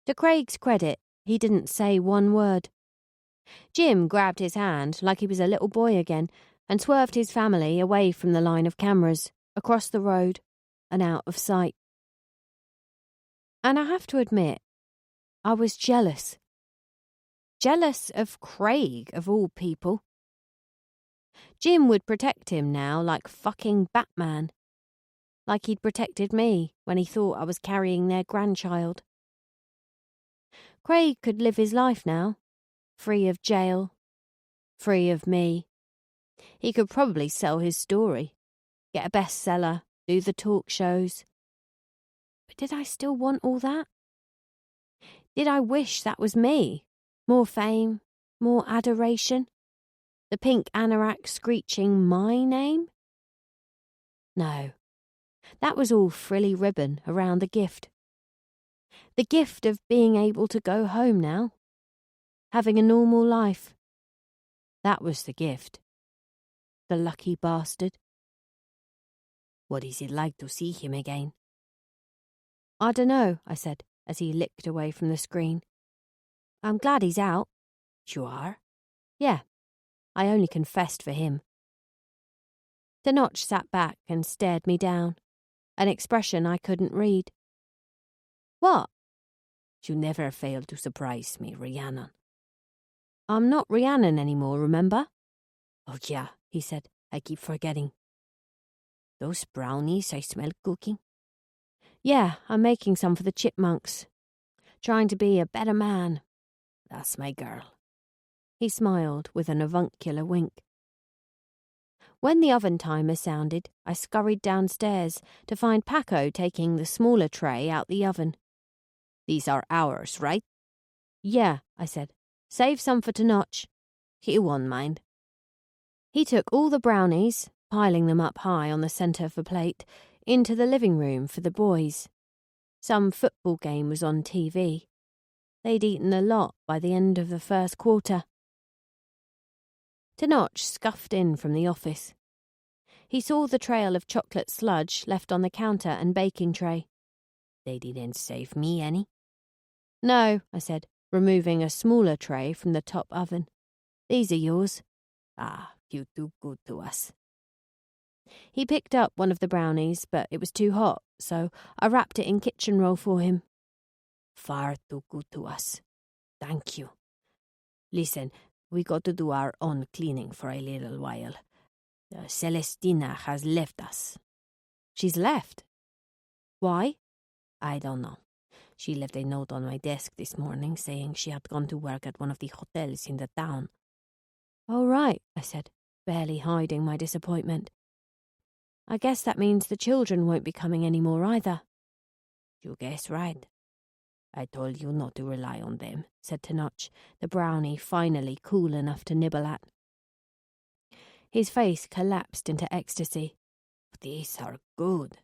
To Craig's credit, he didn't say one word. Jim grabbed his hand like he was a little boy again and swerved his family away from the line of cameras, across the road, and out of sight. And I have to admit, I was jealous. Jealous of Craig, of all people. Jim would protect him now like fucking Batman. Like he'd protected me when he thought I was carrying their grandchild. Craig could live his life now, free of jail, free of me. He could probably sell his story, get a bestseller, do the talk shows. But did I still want all that? Did I wish that was me? More fame, more adoration? The pink anorak screeching my name? No, that was all frilly ribbon around the gift. The gift of being able to go home now, having a normal life. That was the gift. The lucky bastard. What is it like to see him again? I dunno, I said, as he licked away from the screen. I'm glad he's out. You are? Yeah, I only confessed for him. Tenoch sat back and stared me down, an expression I couldn't read. What? You never fail to surprise me, Rhiannon. I'm not Rhiannon anymore, remember? Oh yeah, he said. I keep forgetting. Those brownies I smell cooking? Yeah, I'm making some for the chipmunks. Trying to be a better man. That's my girl. He smiled with an avuncular wink. When the oven timer sounded, I scurried downstairs to find Paco taking the smaller tray out the oven. These are ours, right? Yeah, I said. Save some for Tenoch. He won't mind. He took all the brownies, piling them up high on the centre of a plate, into the living room for the boys. Some football game was on TV. They'd eaten a lot by the end of the first quarter. Tenoch scuffed in from the office. He saw the trail of chocolate sludge left on the counter and baking tray. They didn't save me any? No, I said, removing a smaller tray from the top oven. These are yours. Ah, you're too good to us. He picked up one of the brownies, but it was too hot, so I wrapped it in kitchen roll for him. Far too good to us. Thank you. Listen, we got to do our own cleaning for a little while. Celestina has left us. She's left? Why? I don't know. She left a note on my desk this morning saying she had gone to work at one of the hotels in the town. Oh, right, I said, barely hiding my disappointment. I guess that means the children won't be coming anymore either. You guess right. I told you not to rely on them, said Tenoch, the brownie finally cool enough to nibble at. His face collapsed into ecstasy. These are good.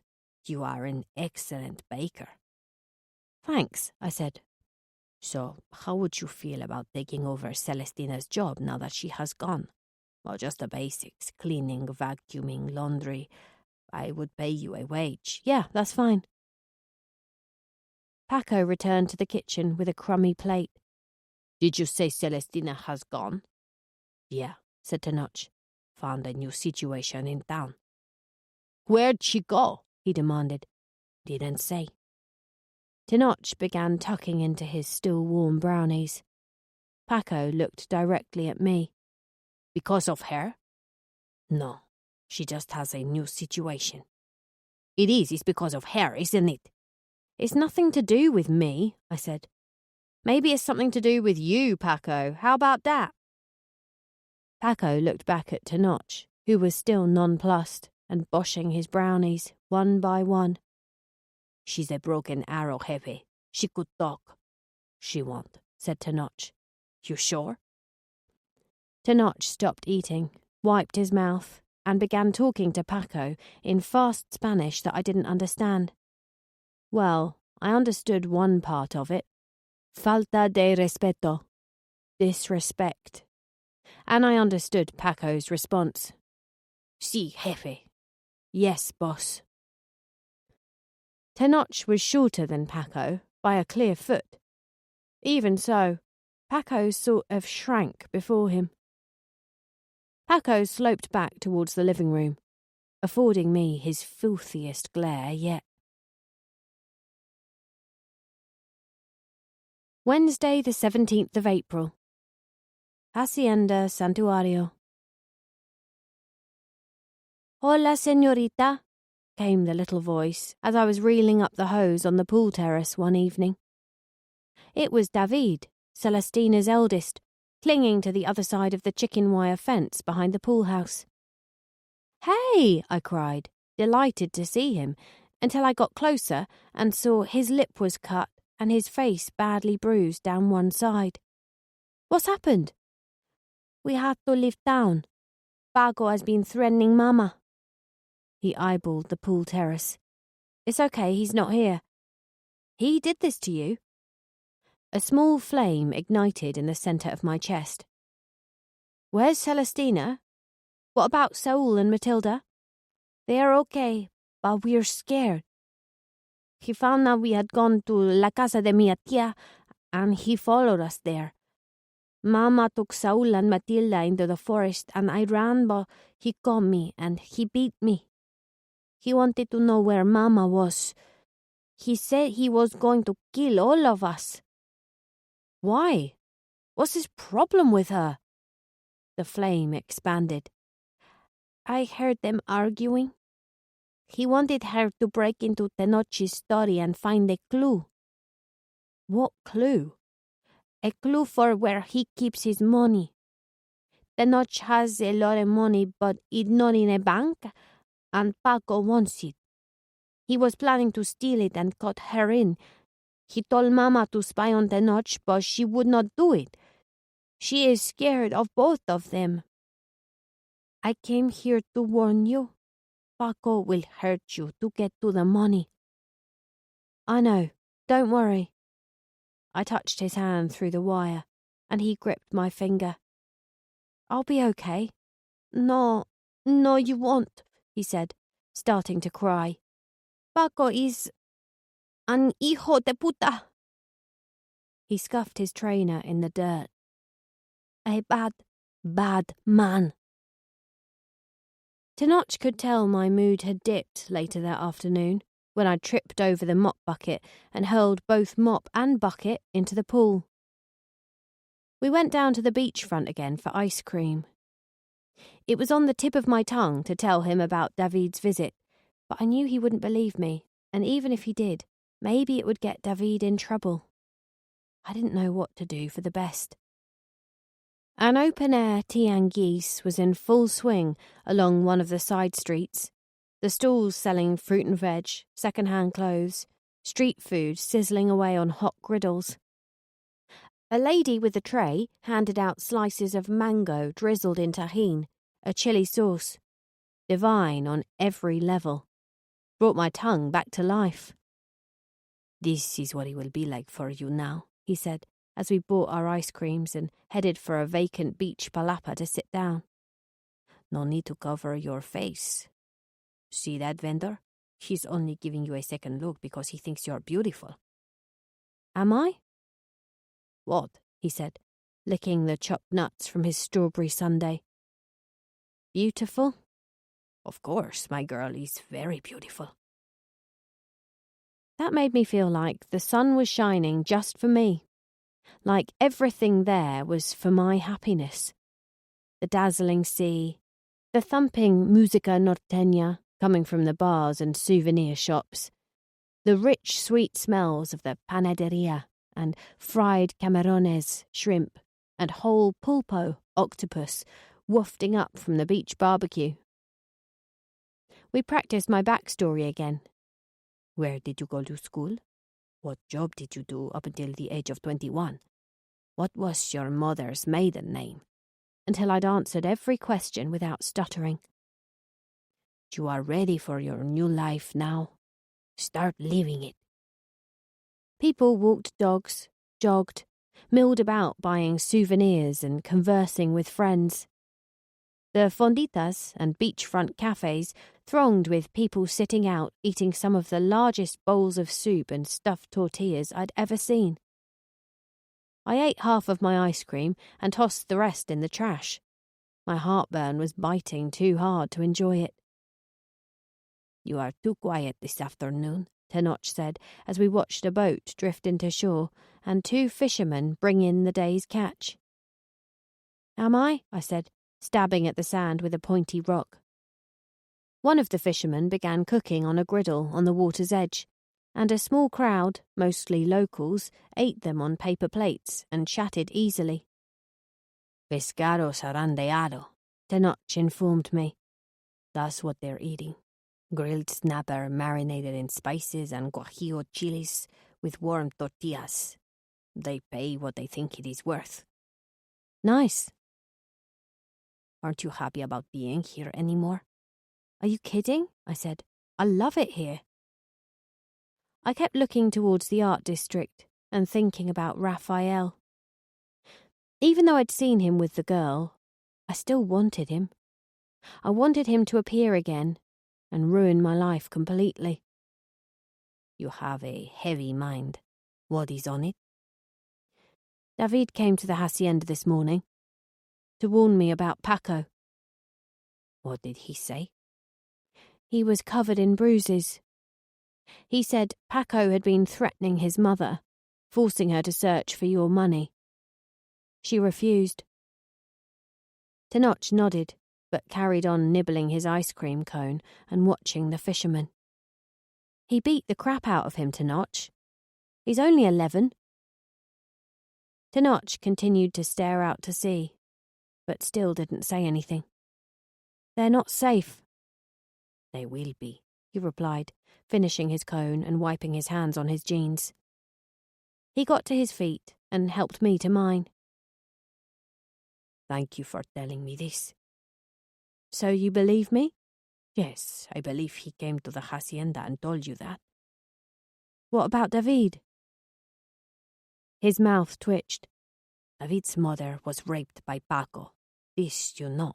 You are an excellent baker. Thanks, I said. So, how would you feel about taking over Celestina's job now that she has gone? Well, just the basics, cleaning, vacuuming, laundry. I would pay you a wage. Yeah, that's fine. Paco returned to the kitchen with a crummy plate. Did you say Celestina has gone? Yeah, said Tenoch. Found a new situation in town. Where'd she go? He demanded. Didn't say. Tenoch began tucking into his still warm brownies. Paco looked directly at me. Because of her? No, she just has a new situation. It's because of her, isn't it? It's nothing to do with me, I said. Maybe it's something to do with you, Paco. How about that? Paco looked back at Tenoch, who was still nonplussed and boshing his brownies one by one. She's a broken arrow, Jefe. She could talk. She won't, said Tenoch. You sure? Tenoch stopped eating, wiped his mouth, and began talking to Paco in fast Spanish that I didn't understand. Well, I understood one part of it. Falta de respeto. Disrespect. And I understood Paco's response. Sí, jefe. Yes, boss. Tenoch was shorter than Paco by a clear foot. Even so, Paco sort of shrank before him. Paco sloped back towards the living room, affording me his filthiest glare yet. Wednesday the 17th of April. Hacienda Santuario. Hola, señorita, came the little voice as I was reeling up the hose on the pool terrace one evening. It was David, Celestina's eldest, clinging to the other side of the chicken wire fence behind the pool house. "Hey!" I cried, delighted to see him, until I got closer and saw his lip was cut and his face badly bruised down one side. "What's happened?" "We had to leave town. Paco has been threatening Mama." He eyeballed the pool terrace. "It's okay, he's not here." "He did this to you?" A small flame ignited in the centre of my chest. "Where's Celestina? What about Saul and Matilda?" "They're okay, but we're scared. He found out we had gone to la casa de mi tía, and he followed us there. Mama took Saul and Matilda into the forest, and I ran, but he caught me, and he beat me. He wanted to know where Mama was. He said he was going to kill all of us." "Why? What's his problem with her?" The flame expanded. "I heard them arguing. He wanted her to break into Tenoch's study and find a clue." "What clue?" "A clue for where he keeps his money. Tenoch has a lot of money, but it's not in a bank, and Paco wants it. He was planning to steal it and cut her in. He told Mama to spy on Tenoch, but she would not do it. She is scared of both of them. I came here to warn you. Paco will hurt you to get to the money." "I know. Don't worry." I touched his hand through the wire, and he gripped my finger. "I'll be okay." No, you won't," he said, starting to cry. "Paco is an hijo de puta." He scuffed his trainer in the dirt. "A bad, bad man." Tenoch could tell my mood had dipped later that afternoon when I tripped over the mop bucket and hurled both mop and bucket into the pool. We went down to the beachfront again for ice cream. It was on the tip of my tongue to tell him about David's visit, but I knew he wouldn't believe me, and even if he did, maybe it would get David in trouble. I didn't know what to do for the best. An open-air tianguis was in full swing along one of the side streets, the stalls selling fruit and veg, second-hand clothes, street food sizzling away on hot griddles. A lady with a tray handed out slices of mango drizzled in tahine, a chili sauce. Divine on every level. Brought my tongue back to life. "This is what it will be like for you now," he said, as we bought our ice creams and headed for a vacant beach palapa to sit down. "No need to cover your face. See that vendor? He's only giving you a second look because he thinks you're beautiful." "Am I?" "What?" he said, licking the chopped nuts from his strawberry sundae. "Beautiful?" "Of course, my girl is very beautiful." That made me feel like the sun was shining just for me. Like everything there was for my happiness. The dazzling sea, the thumping musica norteña coming from the bars and souvenir shops, the rich, sweet smells of the panaderia and fried camarones, shrimp, and whole pulpo, octopus, wafting up from the beach barbecue. We practiced my backstory again. Where did you go to school? What job did you do up until the age of 21? What was your mother's maiden name? Until I'd answered every question without stuttering. You are ready for your new life now. Start living it. People walked dogs, jogged, milled about buying souvenirs and conversing with friends. The fonditas and beachfront cafes thronged with people sitting out eating some of the largest bowls of soup and stuffed tortillas I'd ever seen. I ate half of my ice cream and tossed the rest in the trash. My heartburn was biting too hard to enjoy it. You are too quiet this afternoon, Tenoch said as we watched a boat drift into shore and two fishermen bring in the day's catch. Am I? I said, stabbing at the sand with a pointy rock. One of the fishermen began cooking on a griddle on the water's edge, and a small crowd, mostly locals, ate them on paper plates and chatted easily. Pescado zarandeado, Tenoch informed me. That's what they're eating. Grilled snapper marinated in spices and guajillo chilies with warm tortillas. They pay what they think it is worth. Nice. Aren't you happy about being here anymore? Are you kidding? I said. I love it here. I kept looking towards the art district and thinking about Raphael. Even though I'd seen him with the girl, I still wanted him. I wanted him to appear again and ruin my life completely. You have a heavy mind. What is on it? David came to the hacienda this morning to warn me about Paco. What did he say? He was covered in bruises. He said Paco had been threatening his mother, forcing her to search for your money. She refused. Tenoch nodded, but carried on nibbling his ice cream cone and watching the fisherman. He beat the crap out of him, Tenoch. He's only 11. Tenoch continued to stare out to sea, but still didn't say anything. They're not safe. They will be, he replied, finishing his cone and wiping his hands on his jeans. He got to his feet and helped me to mine. Thank you for telling me this. So you believe me? Yes, I believe he came to the hacienda and told you that. What about David? His mouth twitched. David's mother was raped by Paco. This you know.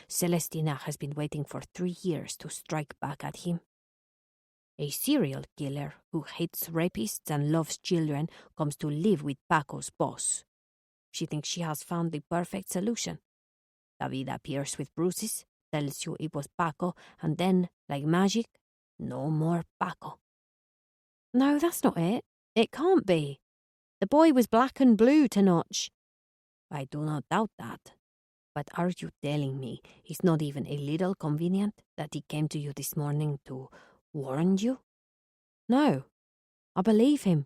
Celestina has been waiting for 3 years to strike back at him. A serial killer who hates rapists and loves children comes to live with Paco's boss. She thinks she has found the perfect solution. David appears with bruises, tells you it was Paco, and then, like magic, no more Paco. No, that's not it. It can't be. The boy was black and blue, Tenoch. I do not doubt that. But are you telling me it's not even a little convenient that he came to you this morning to warn you? No, I believe him.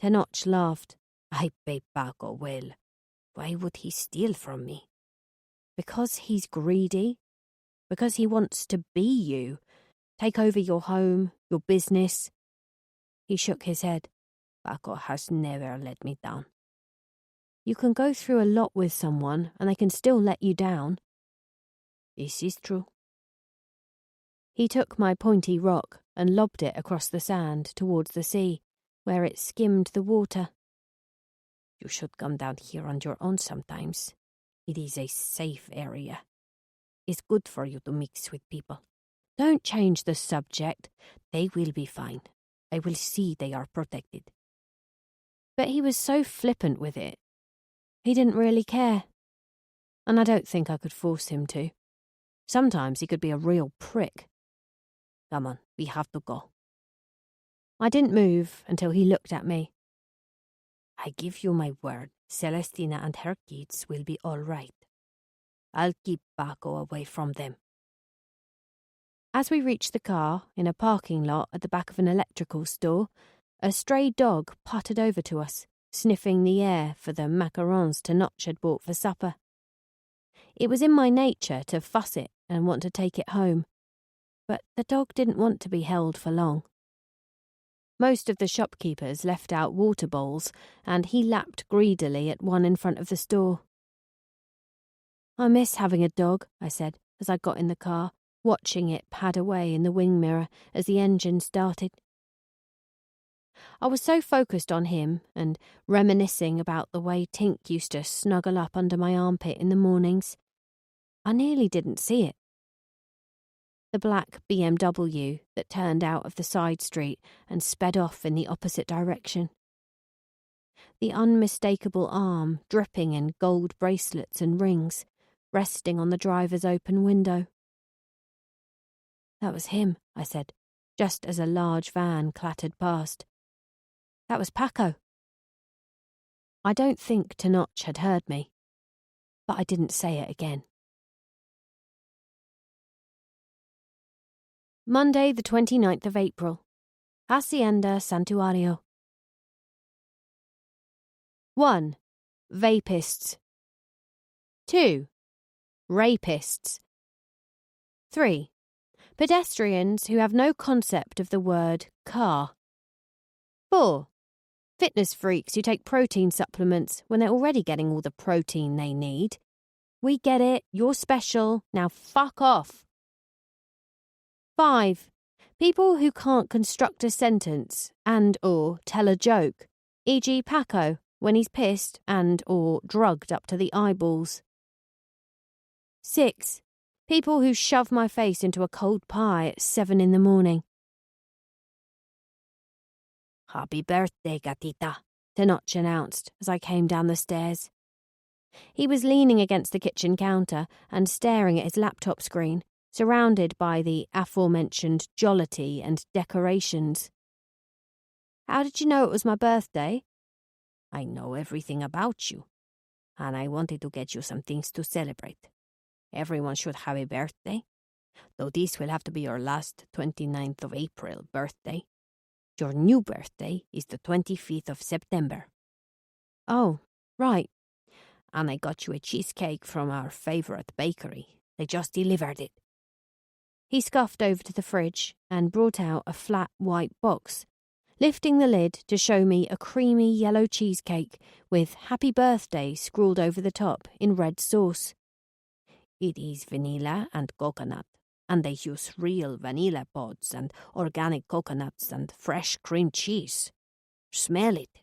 Tenoch laughed. I pay Paco well. Why would he steal from me? Because he's greedy. Because he wants to be you. Take over your home, your business. He shook his head. Paco has never let me down. You can go through a lot with someone and they can still let you down. This is true. He took my pointy rock and lobbed it across the sand towards the sea, where it skimmed the water. You should come down here on your own sometimes. It is a safe area. It's good for you to mix with people. Don't change the subject. They will be fine. I will see they are protected. But he was so flippant with it. He didn't really care. And I don't think I could force him to. Sometimes he could be a real prick. Come on, we have to go. I didn't move until he looked at me. I give you my word, Celestina and her kids will be all right. I'll keep Paco away from them. As we reached the car, in a parking lot at the back of an electrical store, a stray dog pottered over to us, sniffing the air for the macarons Tenoch had bought for supper. It was in my nature to fuss it and want to take it home, but the dog didn't want to be held for long. Most of the shopkeepers left out water bowls, and he lapped greedily at one in front of the store. I miss having a dog, I said, as I got in the car, watching it pad away in the wing mirror as the engine started. I was so focused on him and reminiscing about the way Tink used to snuggle up under my armpit in the mornings, I nearly didn't see it. The black BMW that turned out of the side street and sped off in the opposite direction. The unmistakable arm dripping in gold bracelets and rings, resting on the driver's open window. That was him, I said, just as a large van clattered past. That was Paco. I don't think Tenoch had heard me, but I didn't say it again. Monday the 29th of April. Hacienda Santuario. 1. Vapists. 2. Rapists. 3. Pedestrians who have no concept of the word car. 4. Fitness freaks who take protein supplements when they're already getting all the protein they need. We get it, you're special, now fuck off. 5. People who can't construct a sentence and or tell a joke, e.g. Paco when he's pissed and or drugged up to the eyeballs. 6. People who shove my face into a cold pie at 7 in the morning. Happy birthday, gatita, Tenoch announced as I came down the stairs. He was leaning against the kitchen counter and staring at his laptop screen, surrounded by the aforementioned jollity and decorations. How did you know it was my birthday? I know everything about you, and I wanted to get you some things to celebrate. Everyone should have a birthday, though this will have to be your last 29th of April birthday. Your new birthday is the 25th of September. Oh, right. And I got you a cheesecake from our favourite bakery. They just delivered it. He scuffed over to the fridge and brought out a flat white box, lifting the lid to show me a creamy yellow cheesecake with Happy Birthday scrawled over the top in red sauce. It is vanilla and coconut, and they use real vanilla pods and organic coconuts and fresh cream cheese. Smell it.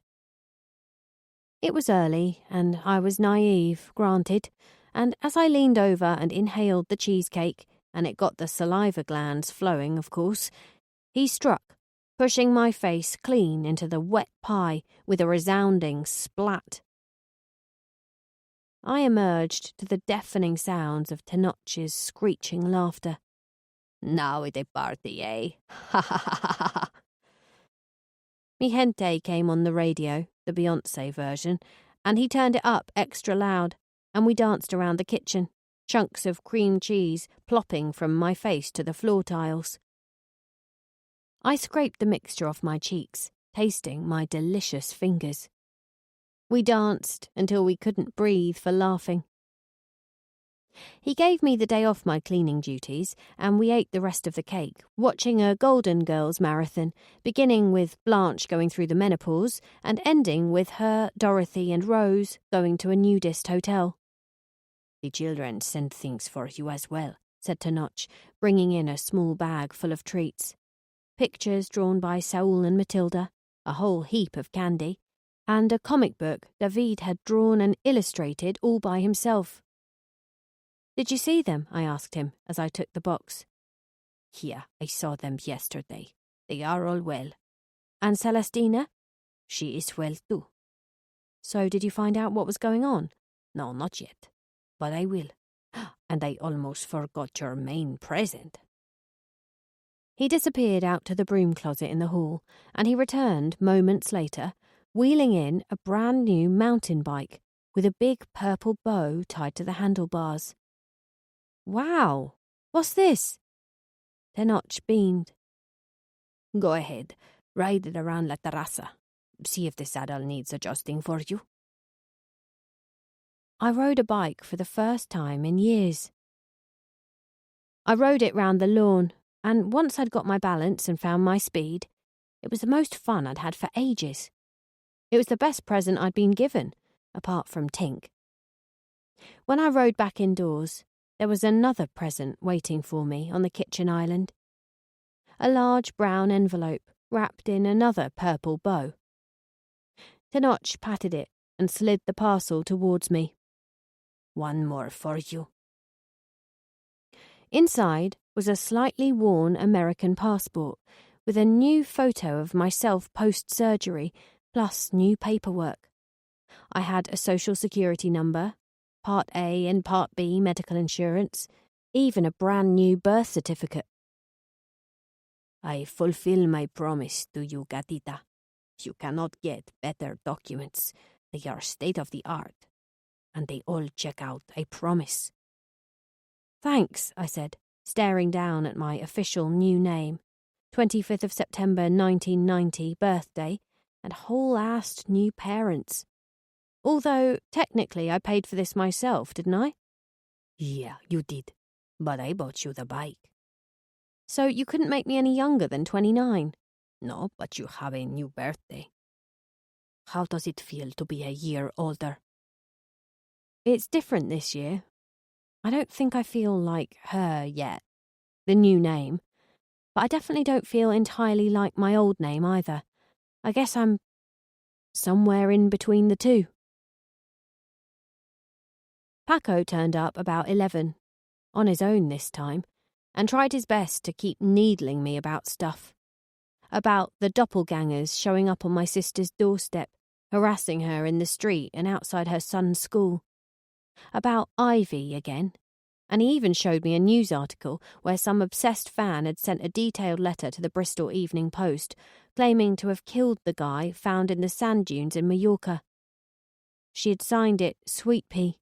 It was early, and I was naive, granted, and as I leaned over and inhaled the cheesecake, and it got the saliva glands flowing, of course, he struck, pushing my face clean into the wet pie with a resounding splat. I emerged to the deafening sounds of Tenoch's screeching laughter. Now it's a party, eh? Ha ha ha ha ha. Mi Gente came on the radio, the Beyoncé version, and he turned it up extra loud, and we danced around the kitchen, chunks of cream cheese plopping from my face to the floor tiles. I scraped the mixture off my cheeks, tasting my delicious fingers. We danced until we couldn't breathe for laughing. He gave me the day off my cleaning duties, and we ate the rest of the cake, watching a Golden Girls marathon, beginning with Blanche going through the menopause and ending with her, Dorothy and Rose going to a nudist hotel. The children sent things for you as well, said Tenoch, bringing in a small bag full of treats. Pictures drawn by Saul and Matilda, a whole heap of candy, and a comic book David had drawn and illustrated all by himself. Did you see them? I asked him as I took the box. Yeah, I saw them yesterday. They are all well. And Celestina? She is well too. So did you find out what was going on? No, not yet. But I will. And I almost forgot your main present. He disappeared out to the broom closet in the hall, and he returned moments later, wheeling in a brand new mountain bike with a big purple bow tied to the handlebars. Wow! What's this? Tenoch beamed. Go ahead, ride it around La Terraza. See if the saddle needs adjusting for you. I rode a bike for the first time in years. I rode it round the lawn, and once I'd got my balance and found my speed, it was the most fun I'd had for ages. It was the best present I'd been given, apart from Tink. When I rode back indoors, there was another present waiting for me on the kitchen island. A large brown envelope wrapped in another purple bow. Tenoch patted it and slid the parcel towards me. One more for you. Inside was a slightly worn American passport with a new photo of myself post-surgery, plus new paperwork. I had a social security number, Part A and Part B medical insurance, even a brand new birth certificate. I fulfill my promise to you, gatita. You cannot get better documents. They are state-of-the-art. And they all check out, I promise. Thanks, I said, staring down at my official new name, 25th of September 1990 birthday, and whole-assed new parents. Although, technically, I paid for this myself, didn't I? Yeah, you did. But I bought you the bike. So you couldn't make me any younger than 29? No, but you have a new birthday. How does it feel to be a year older? It's different this year. I don't think I feel like her yet, the new name, but I definitely don't feel entirely like my old name either. I guess I'm somewhere in between the two. Paco turned up about 11, on his own this time, and tried his best to keep needling me about stuff. About the doppelgangers showing up on my sister's doorstep, harassing her in the street and outside her son's school. About Ivy again, and he even showed me a news article where some obsessed fan had sent a detailed letter to the Bristol Evening Post, claiming to have killed the guy found in the sand dunes in Mallorca. She had signed it Sweet Pea.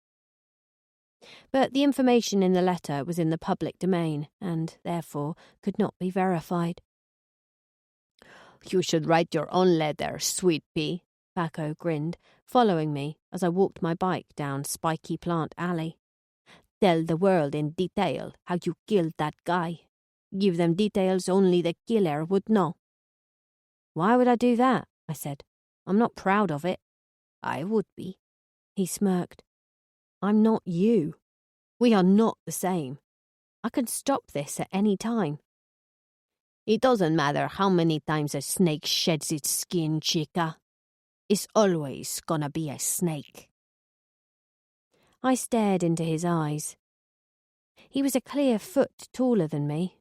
But the information in the letter was in the public domain, and, therefore, could not be verified. You should write your own letter, Sweet Pea, Paco grinned, following me as I walked my bike down Spiky Plant Alley. Tell the world in detail how you killed that guy. Give them details only the killer would know. Why would I do that? I said. I'm not proud of it. I would be. He smirked. I'm not you. We are not the same. I could stop this at any time. It doesn't matter how many times a snake sheds its skin, chica. It's always gonna be a snake. I stared into his eyes. He was a clear foot taller than me,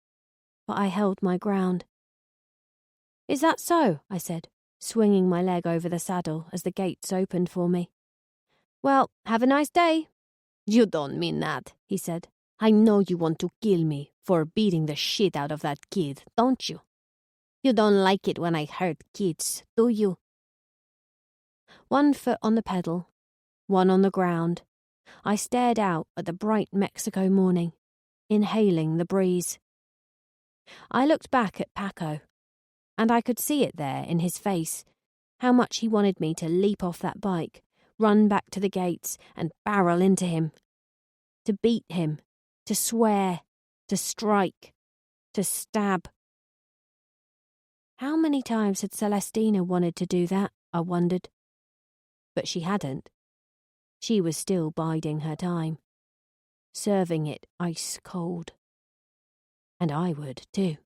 but I held my ground. Is that so? I said, swinging my leg over the saddle as the gates opened for me. Well, have a nice day. You don't mean that, he said. I know you want to kill me for beating the shit out of that kid, don't you? You don't like it when I hurt kids, do you? 1 foot on the pedal, 1 on the ground, I stared out at the bright Mexico morning, inhaling the breeze. I looked back at Paco, and I could see it there in his face, how much he wanted me to leap off that bike, run back to the gates and barrel into him. To beat him, to swear, to strike, to stab. How many times had Celestina wanted to do that, I wondered. But she hadn't. She was still biding her time, serving it ice cold. And I would too.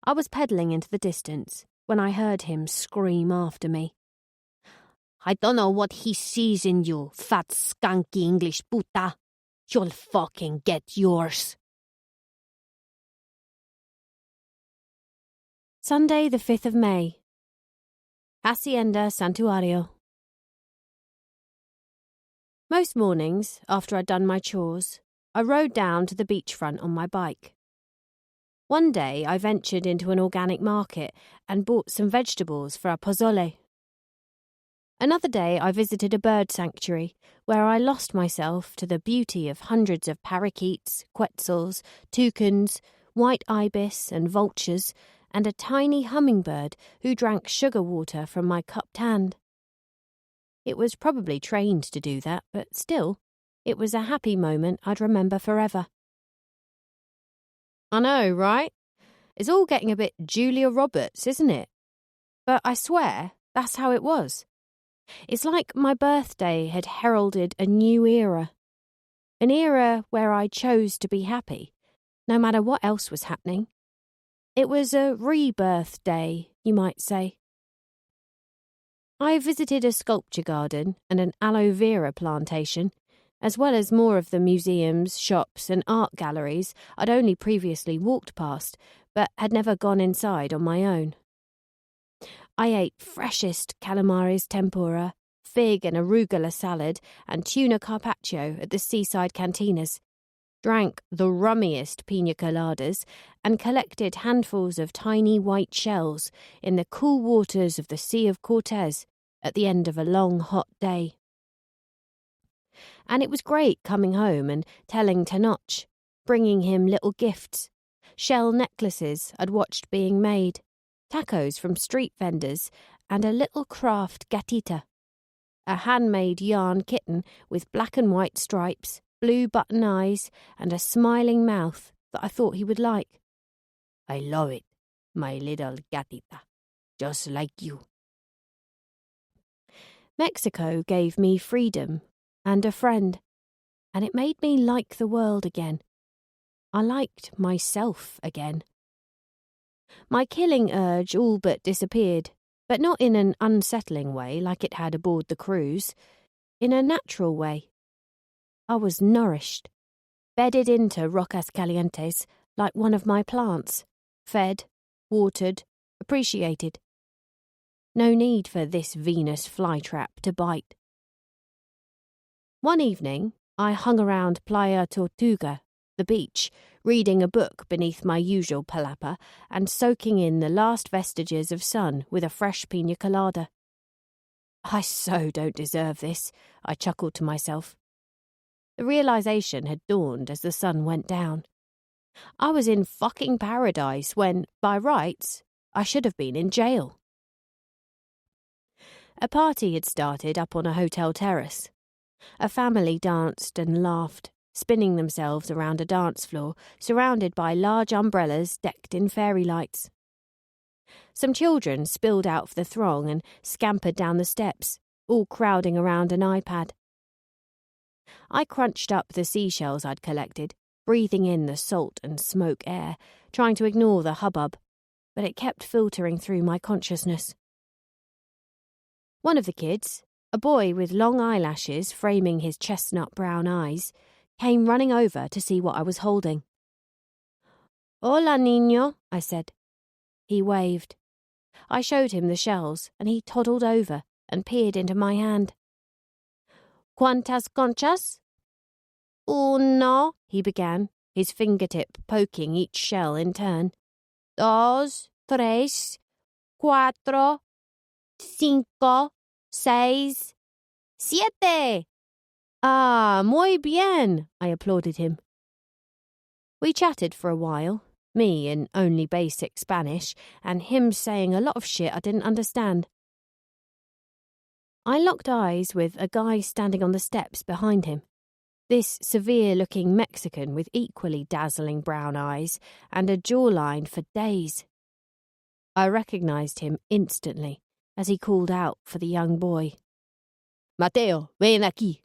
I was pedalling into the distance when I heard him scream after me. I don't know what he sees in you, fat skunky English puta. You'll fucking get yours. Sunday the 5th of May. Hacienda Santuario. Most mornings, after I'd done my chores, I rode down to the beachfront on my bike. One day I ventured into an organic market and bought some vegetables for a pozole. Another day I visited a bird sanctuary where I lost myself to the beauty of hundreds of parakeets, quetzals, toucans, white ibis and vultures, and a tiny hummingbird who drank sugar water from my cupped hand. It was probably trained to do that, but still, it was a happy moment I'd remember forever. I know, right? It's all getting a bit Julia Roberts, isn't it? But I swear, that's how it was. It's like my birthday had heralded a new era. An era where I chose to be happy, no matter what else was happening. It was a rebirth day, you might say. I visited a sculpture garden and an aloe vera plantation, as well as more of the museums, shops and art galleries I'd only previously walked past, but had never gone inside on my own. I ate freshest calamares tempura, fig and arugula salad and tuna carpaccio at the seaside cantinas, drank the rummiest pina coladas and collected handfuls of tiny white shells in the cool waters of the Sea of Cortez at the end of a long hot day. And it was great coming home and telling Tenoch, bringing him little gifts, shell necklaces I'd watched being made, tacos from street vendors, and a little craft gatita, a handmade yarn kitten with black and white stripes, blue button eyes, and a smiling mouth that I thought he would like. I love it, my little gatita, just like you. Mexico gave me freedom and a friend, and it made me like the world again. I liked myself again. My killing urge all but disappeared, but not in an unsettling way like it had aboard the cruise, in a natural way. I was nourished, bedded into rocas calientes like one of my plants, fed, watered, appreciated. No need for this Venus flytrap to bite. One evening, I hung around Playa Tortuga, the beach, reading a book beneath my usual palapa and soaking in the last vestiges of sun with a fresh pina colada. I so don't deserve this, I chuckled to myself. The realization had dawned as the sun went down. I was in fucking paradise when, by rights, I should have been in jail. A party had started up on a hotel terrace. A family danced and laughed, spinning themselves around a dance floor surrounded by large umbrellas decked in fairy lights. Some children spilled out of the throng and scampered down the steps, all crowding around an iPad. I crunched up the seashells I'd collected, breathing in the salt and smoke air, trying to ignore the hubbub, but it kept filtering through my consciousness. One of the kids, a boy with long eyelashes framing his chestnut brown eyes, came running over to see what I was holding. Hola, niño, I said. He waved. I showed him the shells, and he toddled over and peered into my hand. ¿Cuántas conchas? Uno, he began, his fingertip poking each shell in turn. Dos, tres, cuatro, cinco, seis, siete. Ah, muy bien, I applauded him. We chatted for a while, me in only basic Spanish, and him saying a lot of shit I didn't understand. I locked eyes with a guy standing on the steps behind him, this severe-looking Mexican with equally dazzling brown eyes and a jawline for days. I recognised him instantly as he called out for the young boy. Mateo, ven aquí.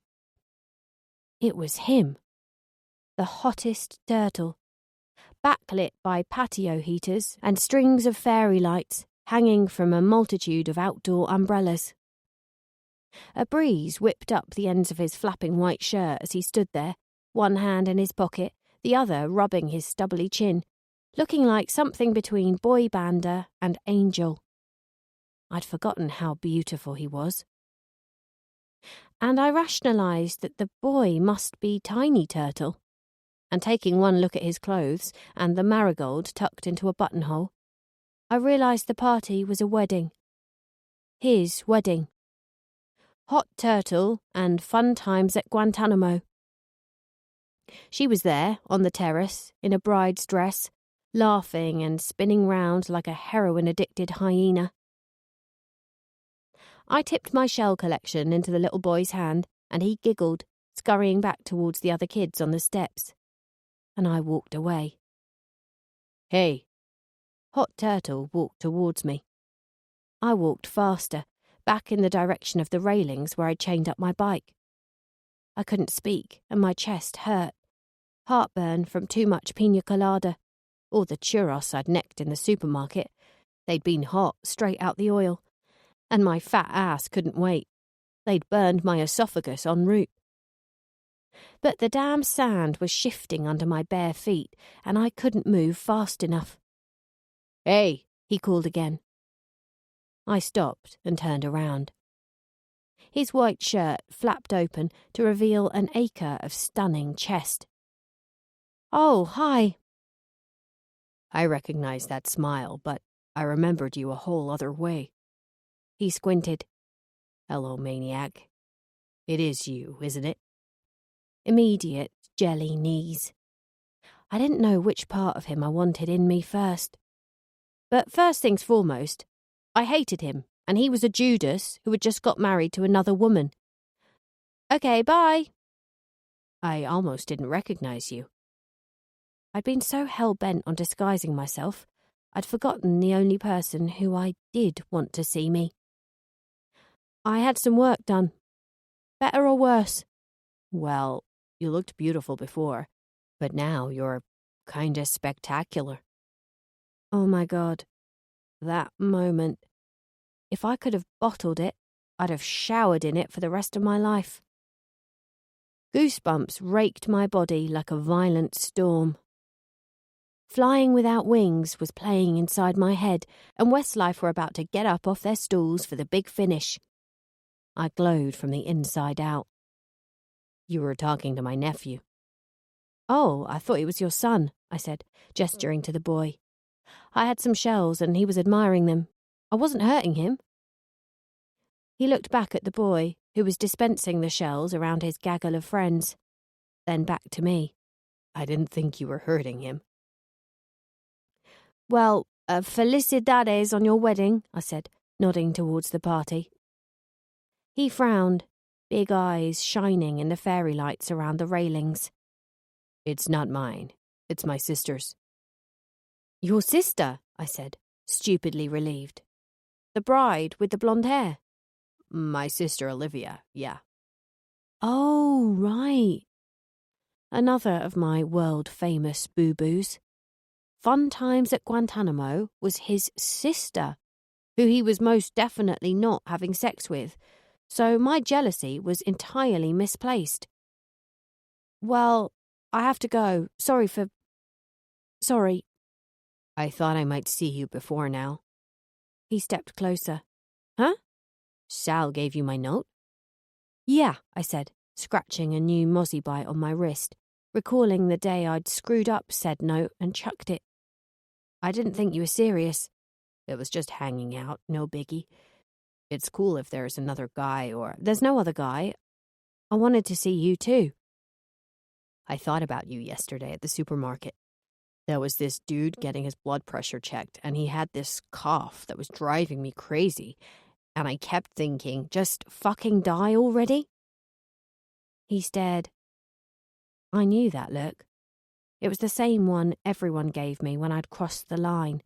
It was him, the hottest turtle, backlit by patio heaters and strings of fairy lights hanging from a multitude of outdoor umbrellas. A breeze whipped up the ends of his flapping white shirt as he stood there, one hand in his pocket, the other rubbing his stubbly chin, looking like something between boy bander and angel. I'd forgotten how beautiful he was. And I rationalised that the boy must be Tiny Turtle. And taking one look at his clothes and the marigold tucked into a buttonhole, I realised the party was a wedding. His wedding. Hot Turtle and fun times at Guantanamo. She was there, on the terrace, in a bride's dress, laughing and spinning round like a heroin-addicted hyena. I tipped my shell collection into the little boy's hand, and he giggled, scurrying back towards the other kids on the steps. And I walked away. Hey. Hot Turtle walked towards me. I walked faster, back in the direction of the railings where I'd chained up my bike. I couldn't speak, and my chest hurt. Heartburn from too much pina colada, or the churros I'd necked in the supermarket. They'd been hot, straight out the oil. And my fat ass couldn't wait. They'd burned my esophagus en route. But the damn sand was shifting under my bare feet, and I couldn't move fast enough. Hey, he called again. I stopped and turned around. His white shirt flapped open to reveal an acre of stunning chest. Oh, hi. I recognised that smile, but I remembered you a whole other way. He squinted. Hello, maniac. It is you, isn't it? Immediate jelly knees. I didn't know which part of him I wanted in me first. But first things foremost, I hated him, and he was a Judas who had just got married to another woman. Okay, bye. I almost didn't recognise you. I'd been so hell-bent on disguising myself, I'd forgotten the only person who I did want to see me. I had some work done. Better or worse? Well, you looked beautiful before, but now you're kinda spectacular. Oh my God. That moment. If I could have bottled it, I'd have showered in it for the rest of my life. Goosebumps raked my body like a violent storm. Flying Without Wings was playing inside my head, and Westlife were about to get up off their stools for the big finish. I glowed from the inside out. You were talking to my nephew. Oh, I thought he was your son, I said, gesturing to the boy. I had some shells and he was admiring them. I wasn't hurting him. He looked back at the boy, who was dispensing the shells around his gaggle of friends, then back to me. I didn't think you were hurting him. Well, felicidades on your wedding, I said, nodding towards the party. He frowned, big eyes shining in the fairy lights around the railings. It's not mine. It's my sister's. Your sister, I said, stupidly relieved. The bride with the blonde hair. My sister Olivia, yeah. Oh, right. Another of my world-famous boo-boos. Fun Times at Guantanamo was his sister, who he was most definitely not having sex with, so my jealousy was entirely misplaced. Well, I have to go. Sorry. I thought I might see you before now. He stepped closer. Huh? Sal gave you my note? Yeah, I said, scratching a new mozzie bite on my wrist, recalling the day I'd screwed up said note and chucked it. I didn't think you were serious. It was just hanging out, no biggie. It's cool if there's another guy or... There's no other guy. I wanted to see you too. I thought about you yesterday at the supermarket. There was this dude getting his blood pressure checked, and he had this cough that was driving me crazy. And I kept thinking, just fucking die already? He stared. I knew that look. It was the same one everyone gave me when I'd crossed the line.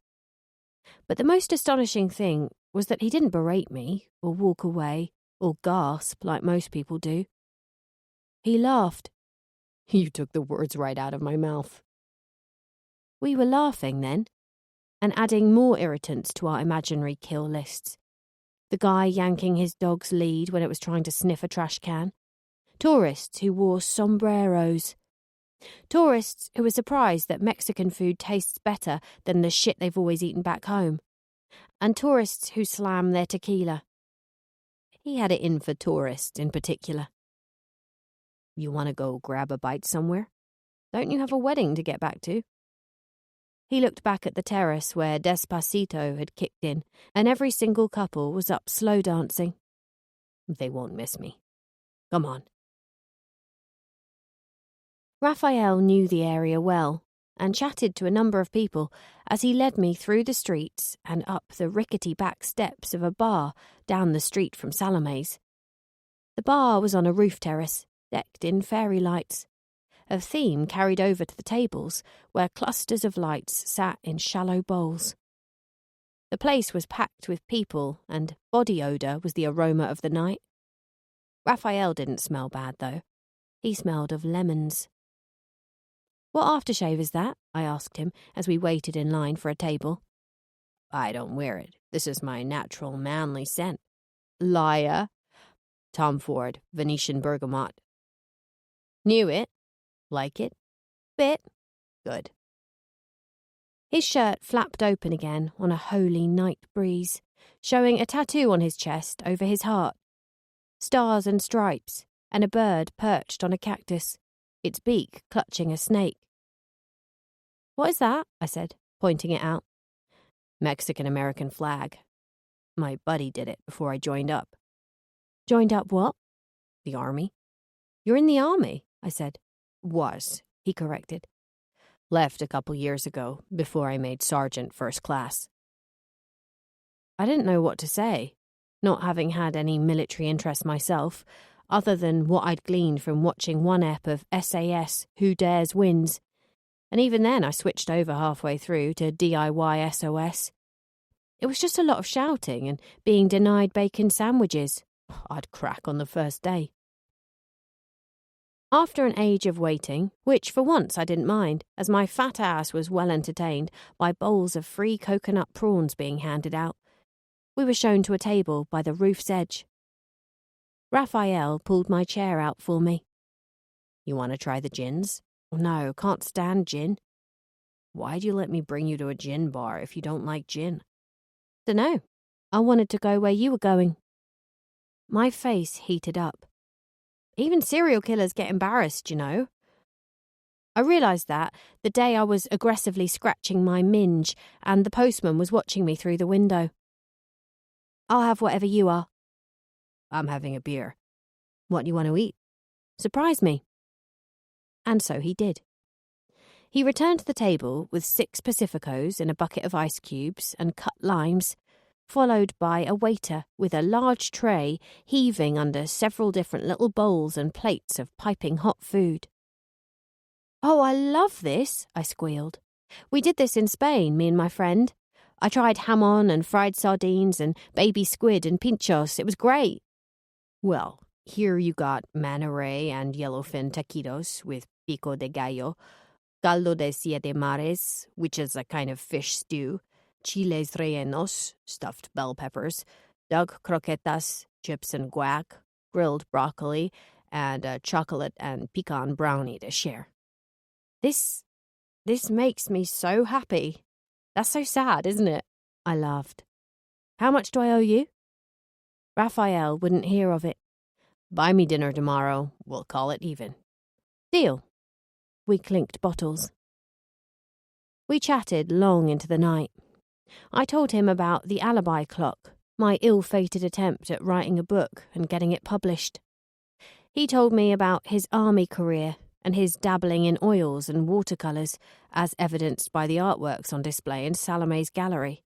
But the most astonishing thing was that he didn't berate me, or walk away, or gasp like most people do. He laughed. You took the words right out of my mouth. We were laughing then, and adding more irritants to our imaginary kill lists. The guy yanking his dog's lead when it was trying to sniff a trash can. Tourists who wore sombreros. Tourists who were surprised that Mexican food tastes better than the shit they've always eaten back home. And tourists who slam their tequila. He had it in for tourists in particular. You want to go grab a bite somewhere? Don't you have a wedding to get back to? He looked back at the terrace where Despacito had kicked in, and every single couple was up slow dancing. They won't miss me. Come on. Raphael knew the area well, and chatted to a number of people as he led me through the streets and up the rickety back steps of a bar down the street from Salome's. The bar was on a roof terrace, decked in fairy lights. A theme carried over to the tables, where clusters of lights sat in shallow bowls. The place was packed with people, and body odour was the aroma of the night. Raphael didn't smell bad, though. He smelled of lemons. What aftershave is that? I asked him as we waited in line for a table. I don't wear it. This is my natural manly scent. Liar. Tom Ford, Venetian bergamot. Knew it. Like it? Bit. Good. His shirt flapped open again on a holy night breeze, showing a tattoo on his chest over his heart. Stars and stripes, and a bird perched on a cactus, its beak clutching a snake. What is that? I said, pointing it out. Mexican-American flag. My buddy did it before I joined up. Joined up what? The army. You're in the army, I said. Was, he corrected. Left a couple years ago, before I made sergeant first class. I didn't know what to say, not having had any military interest myself, other than what I'd gleaned from watching one ep of SAS Who Dares Wins, and even then I switched over halfway through to DIY SOS. It was just a lot of shouting and being denied bacon sandwiches. I'd crack on the first day. After an age of waiting, which for once I didn't mind, as my fat ass was well entertained by bowls of free coconut prawns being handed out, we were shown to a table by the roof's edge. Raphael pulled my chair out for me. You want to try the gins? No, can't stand gin. Why'd you let me bring you to a gin bar if you don't like gin? Dunno. I wanted to go where you were going. My face heated up. Even serial killers get embarrassed, you know. I realised that the day I was aggressively scratching my minge and the postman was watching me through the window. I'll have whatever you are. I'm having a beer. What do you want to eat? Surprise me. And so he did. He returned to the table with 6 Pacificos in a bucket of ice cubes and cut limes, followed by a waiter with a large tray heaving under several different little bowls and plates of piping hot food. Oh, I love this, I squealed. We did this in Spain, me and my friend. I tried jamon and fried sardines and baby squid and pinchos. It was great. Well, here you got manta ray and yellowfin taquitos with pico de gallo, caldo de siete mares, which is a kind of fish stew, chiles rellenos, stuffed bell peppers, duck croquetas, chips and guac, grilled broccoli, and a chocolate and pecan brownie to share. This makes me so happy. That's so sad, isn't it? I laughed. How much do I owe you? Raphael wouldn't hear of it. Buy me dinner tomorrow. We'll call it even. Deal. We clinked bottles. We chatted long into the night. I told him about the alibi clock, my ill-fated attempt at writing a book and getting it published. He told me about his army career and his dabbling in oils and watercolours, as evidenced by the artworks on display in Salome's gallery.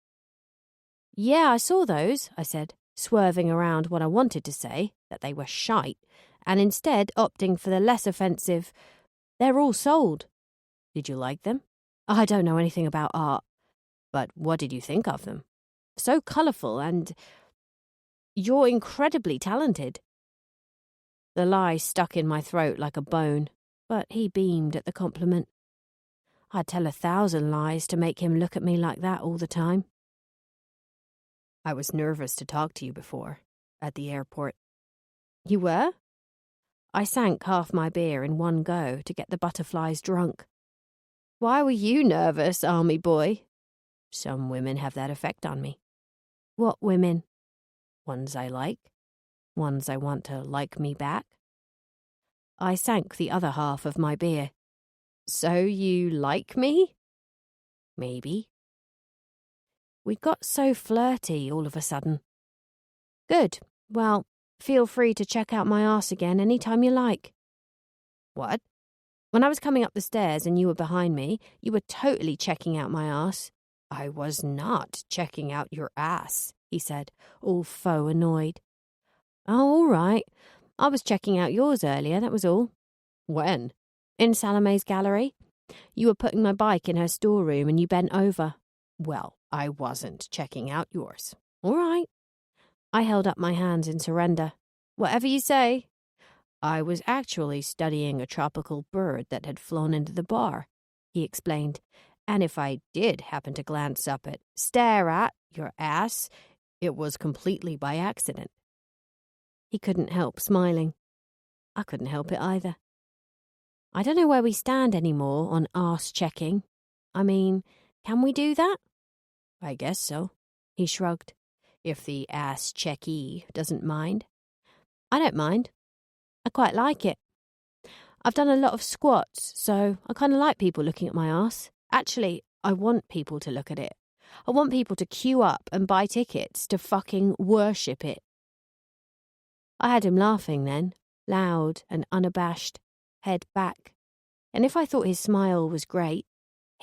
Yeah, I saw those, I said, swerving around what I wanted to say, that they were shite, and instead opting for the less offensive, they're all sold. Did you like them? I don't know anything about art. But what did you think of them? So colourful and... You're incredibly talented. The lie stuck in my throat like a bone, but he beamed at the compliment. I'd tell 1,000 lies to make him look at me like that all the time. I was nervous to talk to you before, at the airport. You were? I sank half my beer in one go to get the butterflies drunk. Why were you nervous, army boy? Some women have that effect on me. What women? Ones I like. Ones I want to like me back. I sank the other half of my beer. So you like me? Maybe. We got so flirty all of a sudden. Good. Well, feel free to check out my arse again any time you like. What? When I was coming up the stairs and you were behind me, you were totally checking out my arse. I was not checking out your ass, he said, all faux annoyed. Oh, all right. I was checking out yours earlier, that was all. When? In Salome's gallery. You were putting my bike in her storeroom and you bent over. Well, I wasn't checking out yours. All right. I held up my hands in surrender. Whatever you say. I was actually studying a tropical bird that had flown into the bar, he explained. And if I did happen to glance up at, stare at, your ass, it was completely by accident. He couldn't help smiling. I couldn't help it either. I don't know where we stand anymore on arse checking. I mean, can we do that? I guess so, he shrugged. If the ass checkee doesn't mind. I don't mind. I quite like it. I've done a lot of squats, so I kind of like people looking at my arse. Actually, I want people to look at it. I want people to queue up and buy tickets to fucking worship it. I had him laughing then, loud and unabashed, head back. And if I thought his smile was great,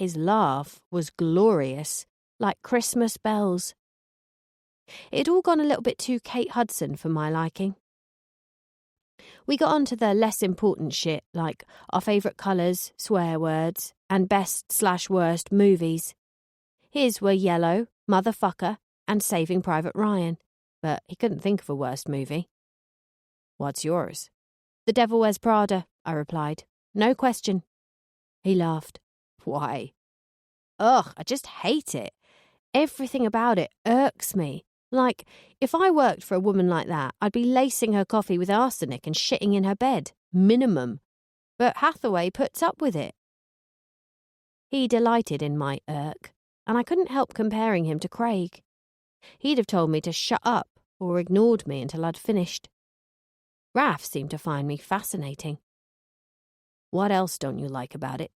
His laugh was glorious, like Christmas bells. It had all gone a little bit too Kate Hudson for my liking. We got on to the less important shit, like our favourite colours, swear words, and best/worst movies. His were Yellow, Motherfucker, and Saving Private Ryan, but he couldn't think of a worst movie. What's yours? The Devil Wears Prada, I replied. No question. He laughed. Why? Ugh, I just hate it. Everything about it irks me. Like, if I worked for a woman like that, I'd be lacing her coffee with arsenic and shitting in her bed. Minimum. But Hathaway puts up with it. He delighted in my irk, and I couldn't help comparing him to Craig. He'd have told me to shut up or ignored me until I'd finished. Raph seemed to find me fascinating. What else don't you like about it?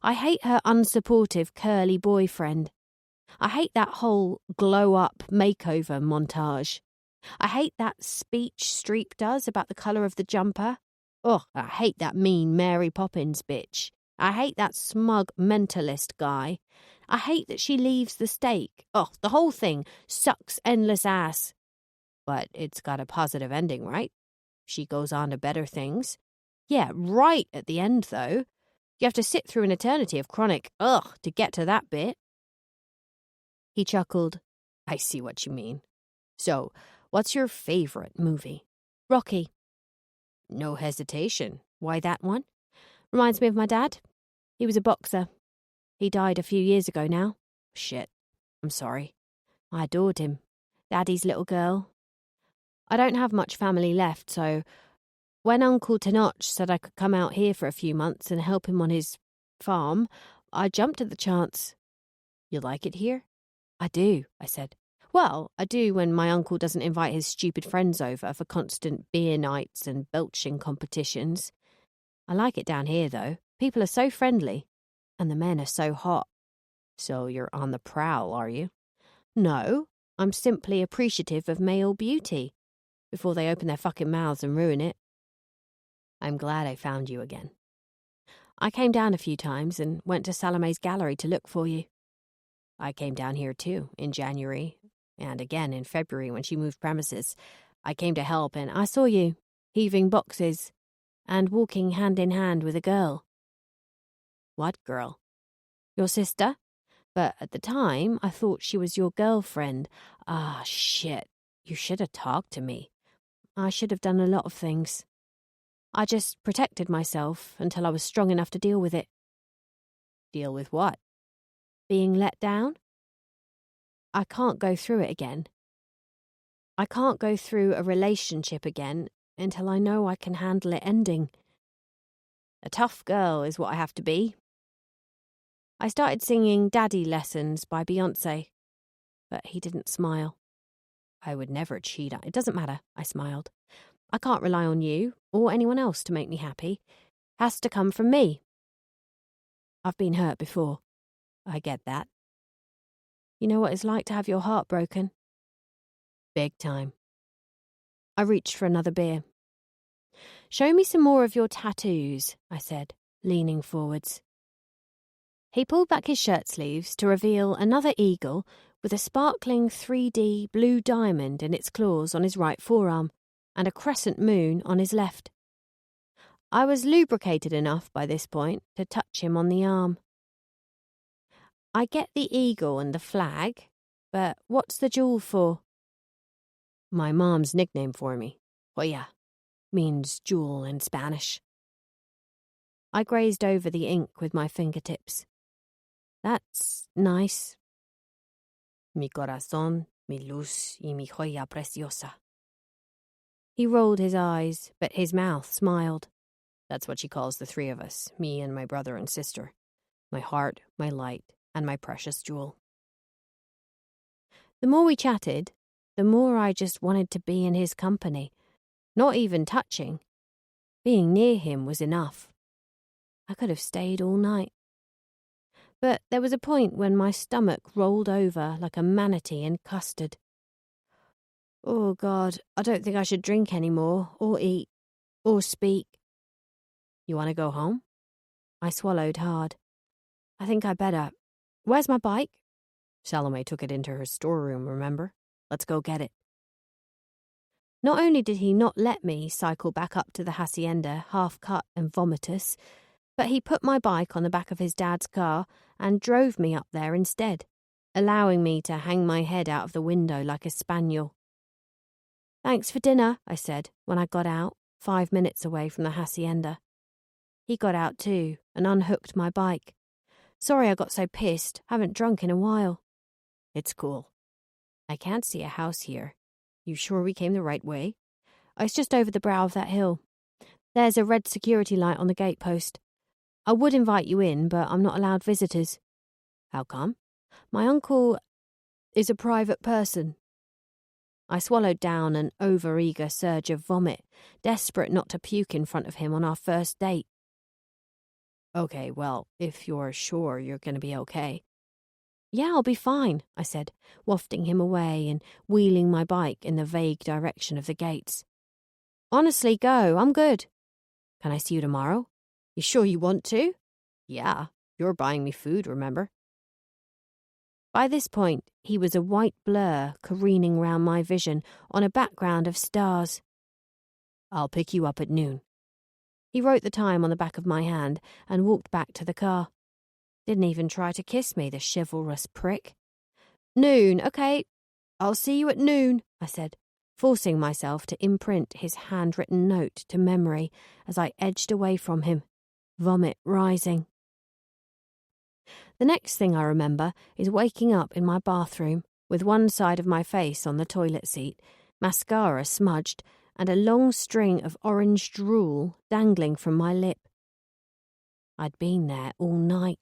I hate her unsupportive curly boyfriend. I hate that whole glow-up makeover montage. I hate that speech Streep does about the colour of the jumper. Ugh, I hate that mean Mary Poppins bitch. I hate that smug mentalist guy. I hate that she leaves the stake. Ugh, the whole thing sucks endless ass. But it's got a positive ending, right? She goes on to better things. Yeah, right at the end, though. You have to sit through an eternity of chronic ugh to get to that bit. He chuckled. I see what you mean. So, what's your favourite movie? Rocky. No hesitation. Why that one? Reminds me of my dad. He was a boxer. He died a few years ago now. Shit. I'm sorry. I adored him. Daddy's little girl. I don't have much family left, so when Uncle Tenoch said I could come out here for a few months and help him on his farm, I jumped at the chance. You like it here? I do, I said. Well, I do when my uncle doesn't invite his stupid friends over for constant beer nights and belching competitions. I like it down here, though. People are so friendly, and the men are so hot. So you're on the prowl, are you? No, I'm simply appreciative of male beauty, before they open their fucking mouths and ruin it. I'm glad I found you again. I came down a few times and went to Salome's gallery to look for you. I came down here too, in January, and again in February when she moved premises. I came to help and I saw you, heaving boxes, and walking hand in hand with a girl. What girl? Your sister? But at the time, I thought she was your girlfriend. Ah, shit. You should have talked to me. I should have done a lot of things. I just protected myself until I was strong enough to deal with it. Deal with what? Being let down? I can't go through it again. I can't go through a relationship again until I know I can handle it ending. A tough girl is what I have to be. I started singing Daddy Lessons by Beyoncé, but he didn't smile. I would never cheat. It doesn't matter, I smiled. I can't rely on you or anyone else to make me happy. Has to come from me. I've been hurt before. I get that. You know what it's like to have your heart broken? Big time. I reached for another beer. Show me some more of your tattoos, I said, leaning forwards. He pulled back his shirt sleeves to reveal another eagle with a sparkling 3D blue diamond in its claws on his right forearm and a crescent moon on his left. I was lubricated enough by this point to touch him on the arm. I get the eagle and the flag, but what's the jewel for? My mom's nickname for me, Hoya, means jewel in Spanish. I grazed over the ink with my fingertips. That's nice. Mi corazón, mi luz y mi joya preciosa. He rolled his eyes, but his mouth smiled. That's what she calls the three of us, me and my brother and sister. My heart, my light, and my precious jewel. The more we chatted, the more I just wanted to be in his company. Not even touching. Being near him was enough. I could have stayed all night. But there was a point when my stomach rolled over like a manatee in custard. Oh, God, I don't think I should drink anymore, or eat, or speak. You want to go home? I swallowed hard. I think I better. Where's my bike? Salome took it into her storeroom, remember? Let's go get it. Not only did he not let me cycle back up to the hacienda half-cut and vomitous, but he put my bike on the back of his dad's car and drove me up there instead, allowing me to hang my head out of the window like a spaniel. Thanks for dinner, I said when I got out, 5 minutes away from the hacienda. He got out too and unhooked my bike. Sorry I got so pissed, haven't drunk in a while. It's cool. I can't see a house here. You sure we came the right way? It's just over the brow of that hill. There's a red security light on the gatepost. I would invite you in, but I'm not allowed visitors. How come? My uncle is a private person. I swallowed down an over-eager surge of vomit, desperate not to puke in front of him on our first date. Okay, well, if you're sure you're going to be okay. Yeah, I'll be fine, I said, wafting him away and wheeling my bike in the vague direction of the gates. Honestly, go, I'm good. Can I see you tomorrow? You sure you want to? Yeah, you're buying me food, remember? By this point, he was a white blur careening round my vision on a background of stars. I'll pick you up at noon. He wrote the time on the back of my hand and walked back to the car. Didn't even try to kiss me, the chivalrous prick. Noon, okay. I'll see you at noon, I said, forcing myself to imprint his handwritten note to memory as I edged away from him, vomit rising. The next thing I remember is waking up in my bathroom with one side of my face on the toilet seat, mascara smudged, and a long string of orange drool dangling from my lip. I'd been there all night.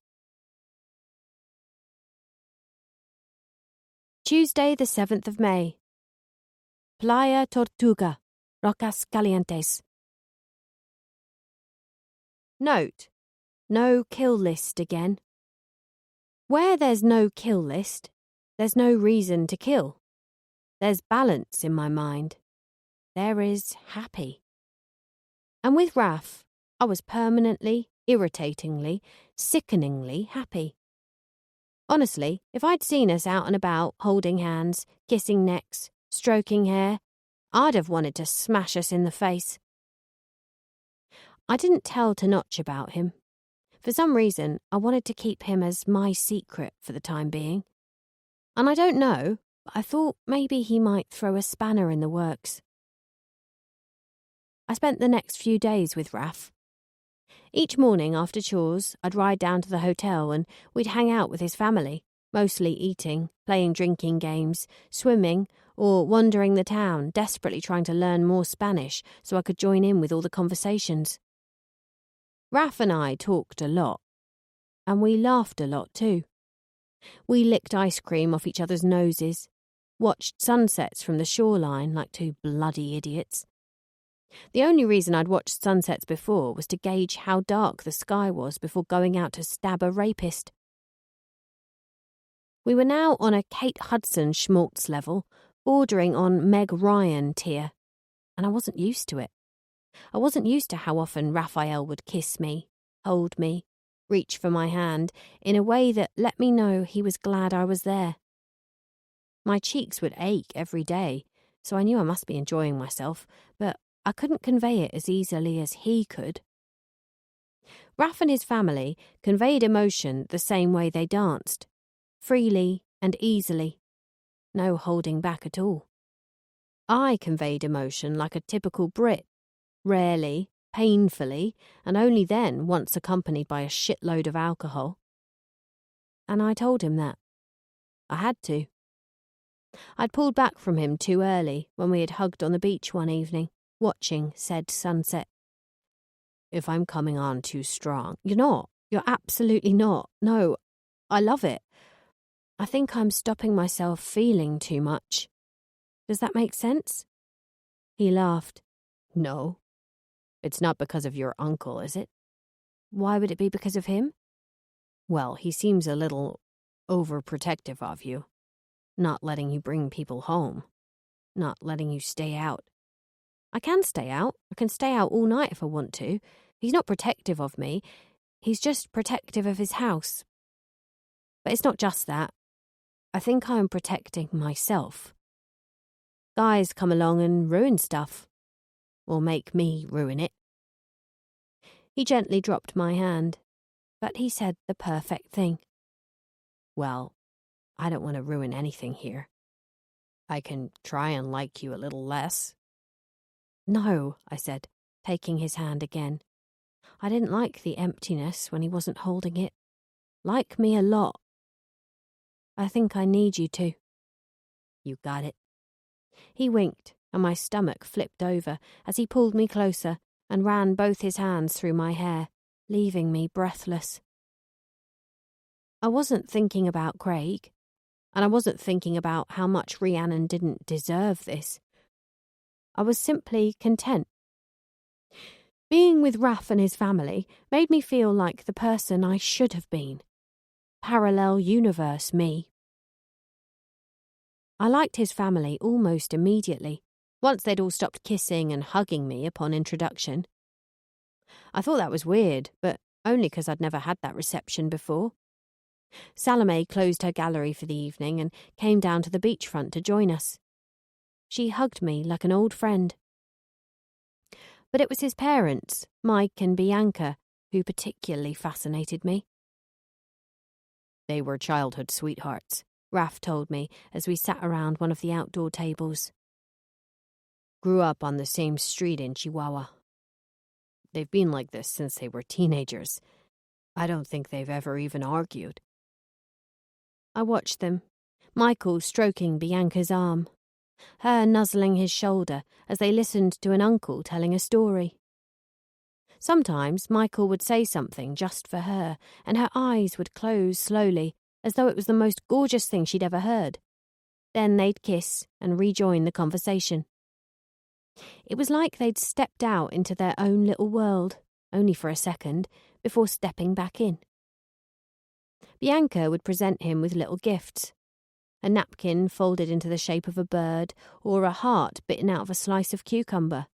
Tuesday, the 7th of May. Playa Tortuga, Rocas Calientes. Note: no kill list again. Where there's no kill list, there's no reason to kill. There's balance in my mind. There is happy. And with Raf, I was permanently, irritatingly, sickeningly happy. Honestly, if I'd seen us out and about, holding hands, kissing necks, stroking hair, I'd have wanted to smash us in the face. I didn't tell to Notch about him. For some reason, I wanted to keep him as my secret for the time being. And I don't know, but I thought maybe he might throw a spanner in the works. I spent the next few days with Raf. Each morning after chores, I'd ride down to the hotel and we'd hang out with his family, mostly eating, playing drinking games, swimming, or wandering the town, desperately trying to learn more Spanish so I could join in with all the conversations. Raf and I talked a lot, and we laughed a lot too. We licked ice cream off each other's noses, watched sunsets from the shoreline like two bloody idiots. The only reason I'd watched sunsets before was to gauge how dark the sky was before going out to stab a rapist. We were now on a Kate Hudson schmaltz level, bordering on Meg Ryan tier, and I wasn't used to it. I wasn't used to how often Raphael would kiss me, hold me, reach for my hand in a way that let me know he was glad I was there. My cheeks would ache every day, so I knew I must be enjoying myself, but I couldn't convey it as easily as he could. Raph and his family conveyed emotion the same way they danced, freely and easily, no holding back at all. I conveyed emotion like a typical Brit, rarely, painfully, and only then once accompanied by a shitload of alcohol. And I told him that. I had to. I'd pulled back from him too early when we had hugged on the beach one evening, watching said sunset. If I'm coming on too strong, you're not. You're absolutely not. No, I love it. I think I'm stopping myself feeling too much. Does that make sense? He laughed. No. It's not because of your uncle, is it? Why would it be because of him? Well, he seems a little overprotective of you. Not letting you bring people home. Not letting you stay out. I can stay out. I can stay out all night if I want to. He's not protective of me. He's just protective of his house. But it's not just that. I think I'm protecting myself. Guys come along and ruin stuff. Or make me ruin it. He gently dropped my hand, but he said the perfect thing. Well, I don't want to ruin anything here. I can try and like you a little less. No, I said, taking his hand again. I didn't like the emptiness when he wasn't holding it. Like me a lot. I think I need you to. You got it. He winked, and my stomach flipped over as he pulled me closer and ran both his hands through my hair, leaving me breathless. I wasn't thinking about Craig, and I wasn't thinking about how much Rhiannon didn't deserve this. I was simply content. Being with Raph and his family made me feel like the person I should have been. Parallel universe me. I liked his family almost immediately, once they'd all stopped kissing and hugging me upon introduction. I thought that was weird, but only because I'd never had that reception before. Salome closed her gallery for the evening and came down to the beachfront to join us. She hugged me like an old friend. But it was his parents, Mike and Bianca, who particularly fascinated me. They were childhood sweethearts, Raph told me as we sat around one of the outdoor tables. Grew up on the same street in Chihuahua. They've been like this since they were teenagers. I don't think they've ever even argued. I watched them, Michael stroking Bianca's arm, her nuzzling his shoulder as they listened to an uncle telling a story. Sometimes Michael would say something just for her, and her eyes would close slowly, as though it was the most gorgeous thing she'd ever heard. Then they'd kiss and rejoin the conversation. It was like they'd stepped out into their own little world, only for a second, before stepping back in. Bianca would present him with little gifts. A napkin folded into the shape of a bird, or a heart bitten out of a slice of cucumber.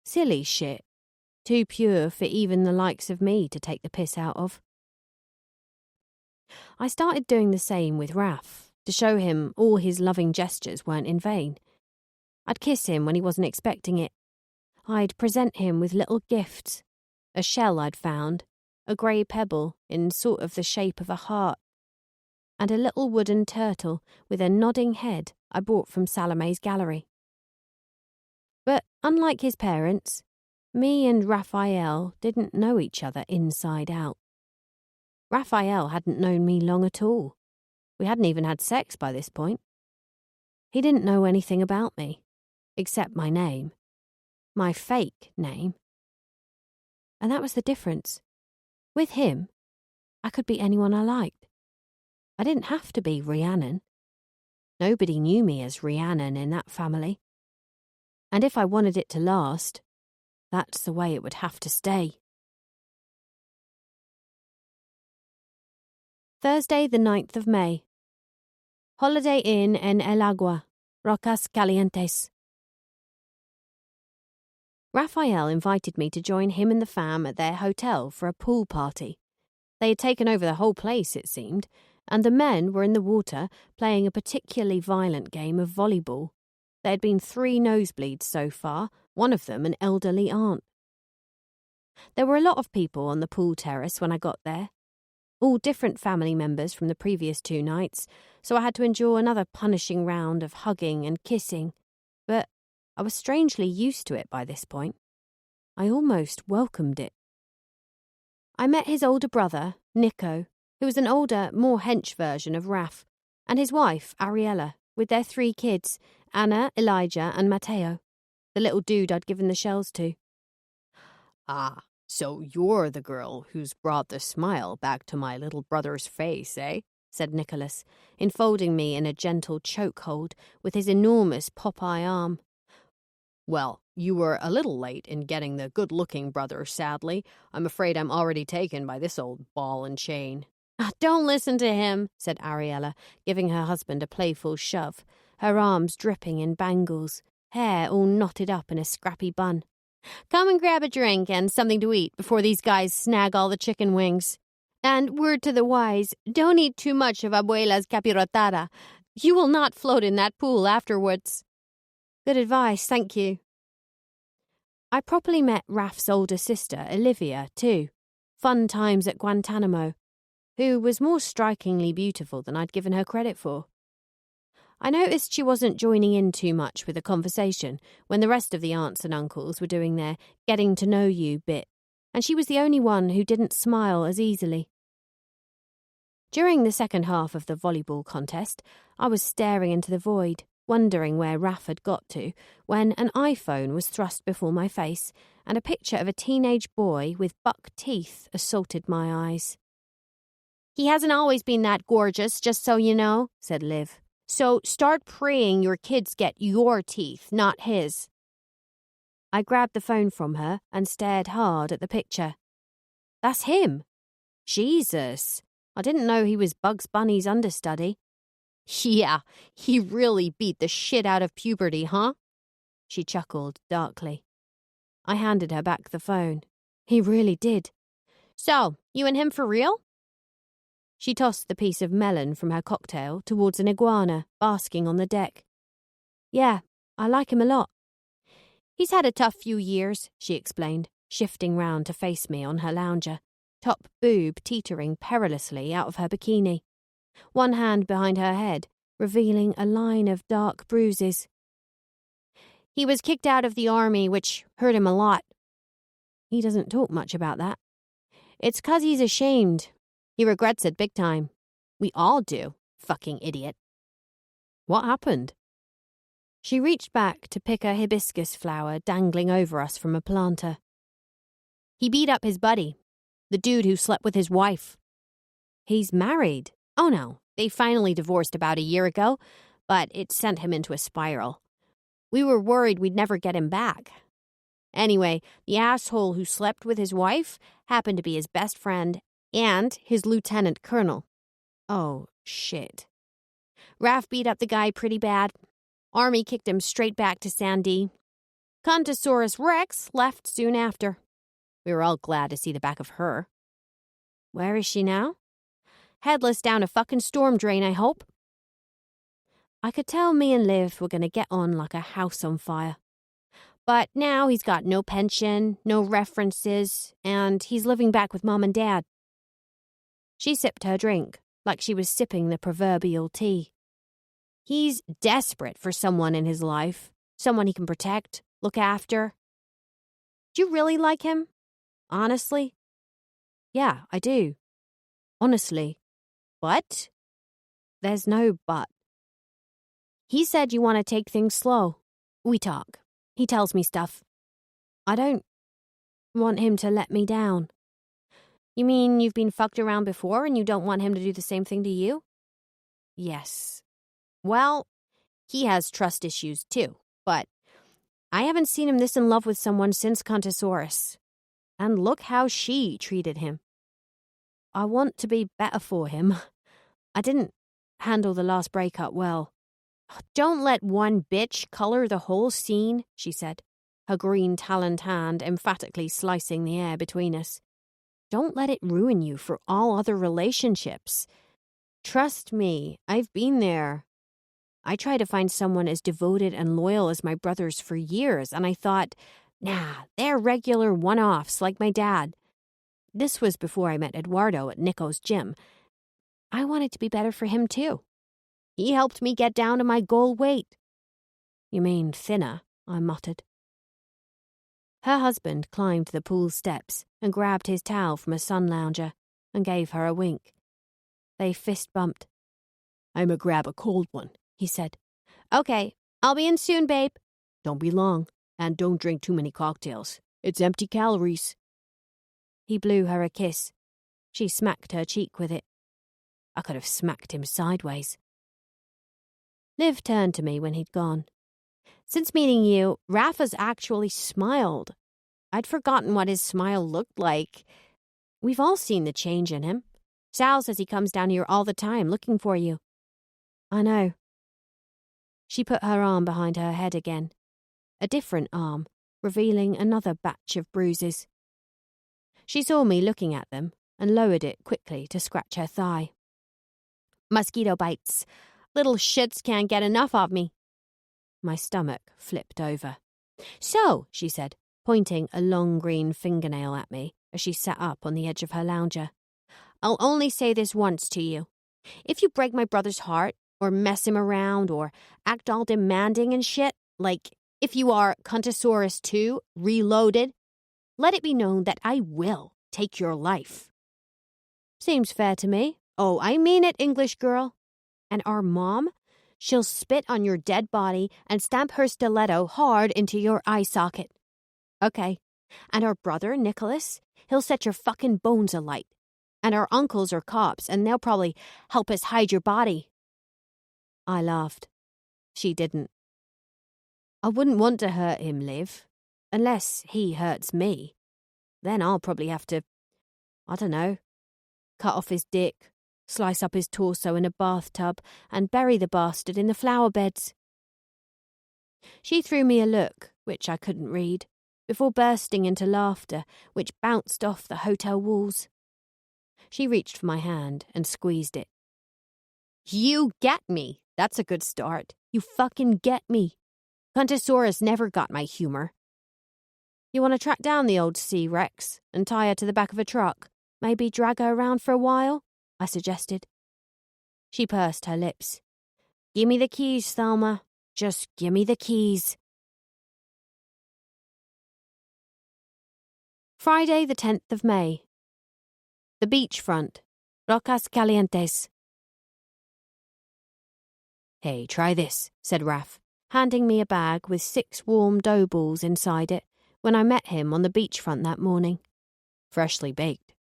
Silly shit. Too pure for even the likes of me to take the piss out of. I started doing the same with Raph, to show him all his loving gestures weren't in vain. I'd kiss him when he wasn't expecting it. I'd present him with little gifts. A shell I'd found, a grey pebble in sort of the shape of a heart, and a little wooden turtle with a nodding head I bought from Salome's gallery. But unlike his parents, me and Raphael didn't know each other inside out. Raphael hadn't known me long at all. We hadn't even had sex by this point. He didn't know anything about me, except my name. My fake name. And that was the difference. With him, I could be anyone I liked. I didn't have to be Rhiannon. Nobody knew me as Rhiannon in that family. And if I wanted it to last, that's the way it would have to stay. Thursday, the 9th of May. Holiday Inn en El Agua, Rocas Calientes. Raphael invited me to join him and the fam at their hotel for a pool party. They had taken over the whole place, it seemed, and the men were in the water playing a particularly violent game of volleyball. There had been 3 nosebleeds so far, one of them an elderly aunt. There were a lot of people on the pool terrace when I got there, all different family members from the previous 2 nights, so I had to endure another punishing round of hugging and kissing, but I was strangely used to it by this point. I almost welcomed it. I met his older brother, Nico, who was an older, more hench version of Raph, and his wife, Ariella, with their 3 kids, Anna, Elijah, and Matteo, the little dude I'd given the shells to. Ah, so you're the girl who's brought the smile back to my little brother's face, eh? Said Nicholas, enfolding me in a gentle chokehold with his enormous Popeye arm. Well, you were a little late in getting the good-looking brother, sadly. I'm afraid I'm already taken by this old ball and chain. Don't listen to him, said Ariella, giving her husband a playful shove, her arms dripping in bangles, hair all knotted up in a scrappy bun. Come and grab a drink and something to eat before these guys snag all the chicken wings. And word to the wise, don't eat too much of Abuela's capirotada. You will not float in that pool afterwards. Good advice, thank you. I properly met Raf's older sister, Olivia, too. Fun times at Guantanamo, who was more strikingly beautiful than I'd given her credit for. I noticed she wasn't joining in too much with the conversation when the rest of the aunts and uncles were doing their getting to know you bit, and she was the only one who didn't smile as easily. During the second half of the volleyball contest, I was staring into the void, wondering where Raf had got to, when an iPhone was thrust before my face and a picture of a teenage boy with buck teeth assaulted my eyes. He hasn't always been that gorgeous, just so you know, said Liv. So start praying your kids get your teeth, not his. I grabbed the phone from her and stared hard at the picture. That's him. Jesus, I didn't know he was Bugs Bunny's understudy. Yeah, he really beat the shit out of puberty, huh? She chuckled darkly. I handed her back the phone. He really did. So, you and him for real? She tossed the piece of melon from her cocktail towards an iguana basking on the deck. Yeah, I like him a lot. He's had a tough few years, she explained, shifting round to face me on her lounger, top boob teetering perilously out of her bikini, one hand behind her head, revealing a line of dark bruises. He was kicked out of the army, which hurt him a lot. He doesn't talk much about that. It's 'cause he's ashamed. He regrets it big time. We all do, fucking idiot. What happened? She reached back to pick a hibiscus flower dangling over us from a planter. He beat up his buddy, the dude who slept with his wife. He's married? Oh no, they finally divorced about a year ago, but it sent him into a spiral. We were worried we'd never get him back. Anyway, the asshole who slept with his wife happened to be his best friend and his lieutenant colonel. Oh, shit. Raf beat up the guy pretty bad. Army kicked him straight back to Sandy. Contosaurus Rex left soon after. We were all glad to see the back of her. Where is she now? Headless down a fucking storm drain, I hope. I could tell me and Liv were going to get on like a house on fire. But now he's got no pension, no references, and he's living back with Mom and Dad. She sipped her drink, like she was sipping the proverbial tea. He's desperate for someone in his life, someone he can protect, look after. Do you really like him? Honestly? Yeah, I do. Honestly. But? There's no but. He said you want to take things slow. We talk. He tells me stuff. I don't want him to let me down. You mean you've been fucked around before and you don't want him to do the same thing to you? Yes. Well, he has trust issues too, but I haven't seen him this in love with someone since Contosaurus. And look how she treated him. I want to be better for him. I didn't handle the last breakup well. Don't let one bitch color the whole scene, she said, her green taloned hand emphatically slicing the air between us. Don't let it ruin you for all other relationships. Trust me, I've been there. I tried to find someone as devoted and loyal as my brothers for years, and I thought, nah, they're regular one-offs like my dad. This was before I met Eduardo at Nico's gym. I wanted to be better for him too. He helped me get down to my goal weight. You mean thinner, I muttered. Her husband climbed the pool steps and grabbed his towel from a sun lounger and gave her a wink. They fist bumped. "I'ma grab a cold one," he said. "Okay, I'll be in soon, babe." "Don't be long, and don't drink too many cocktails. It's empty calories." He blew her a kiss. She smacked her cheek with it. I could have smacked him sideways. Liv turned to me when he'd gone. "Since meeting you, Rafa's actually smiled. I'd forgotten what his smile looked like. We've all seen the change in him. Sal says he comes down here all the time looking for you." "I know." She put her arm behind her head again. A different arm, revealing another batch of bruises. She saw me looking at them, and lowered it quickly to scratch her thigh. Mosquito bites. Little shits can't get enough of me. My stomach flipped over. So, she said, pointing a long green fingernail at me as she sat up on the edge of her lounger, I'll only say this once to you. If you break my brother's heart, or mess him around, or act all demanding and shit, like if you are Contosaurus 2 reloaded, let it be known that I will take your life. Seems fair to me. Oh, I mean it, English girl. And our mom? She'll spit on your dead body and stamp her stiletto hard into your eye socket. Okay. And our brother, Nicholas? He'll set your fucking bones alight. And our uncles are cops, and they'll probably help us hide your body. I laughed. She didn't. I wouldn't want to hurt him, Liv. Unless he hurts me. Then I'll probably have to, I don't know, cut off his dick, slice up his torso in a bathtub, and bury the bastard in the flower beds. She threw me a look, which I couldn't read, before bursting into laughter, which bounced off the hotel walls. She reached for my hand and squeezed it. You get me. That's a good start. You fucking get me. Contosaurus never got my humour. You want to track down the old Sea Rex and tie her to the back of a truck? Maybe drag her around for a while? I suggested. She pursed her lips. Gimme the keys, Thelma. Just gimme the keys. Friday the 10th of May. The beachfront. Rocas Calientes. Hey, try this, said Raph, handing me a bag with 6 warm dough balls inside it when I met him on the beachfront that morning. Freshly baked.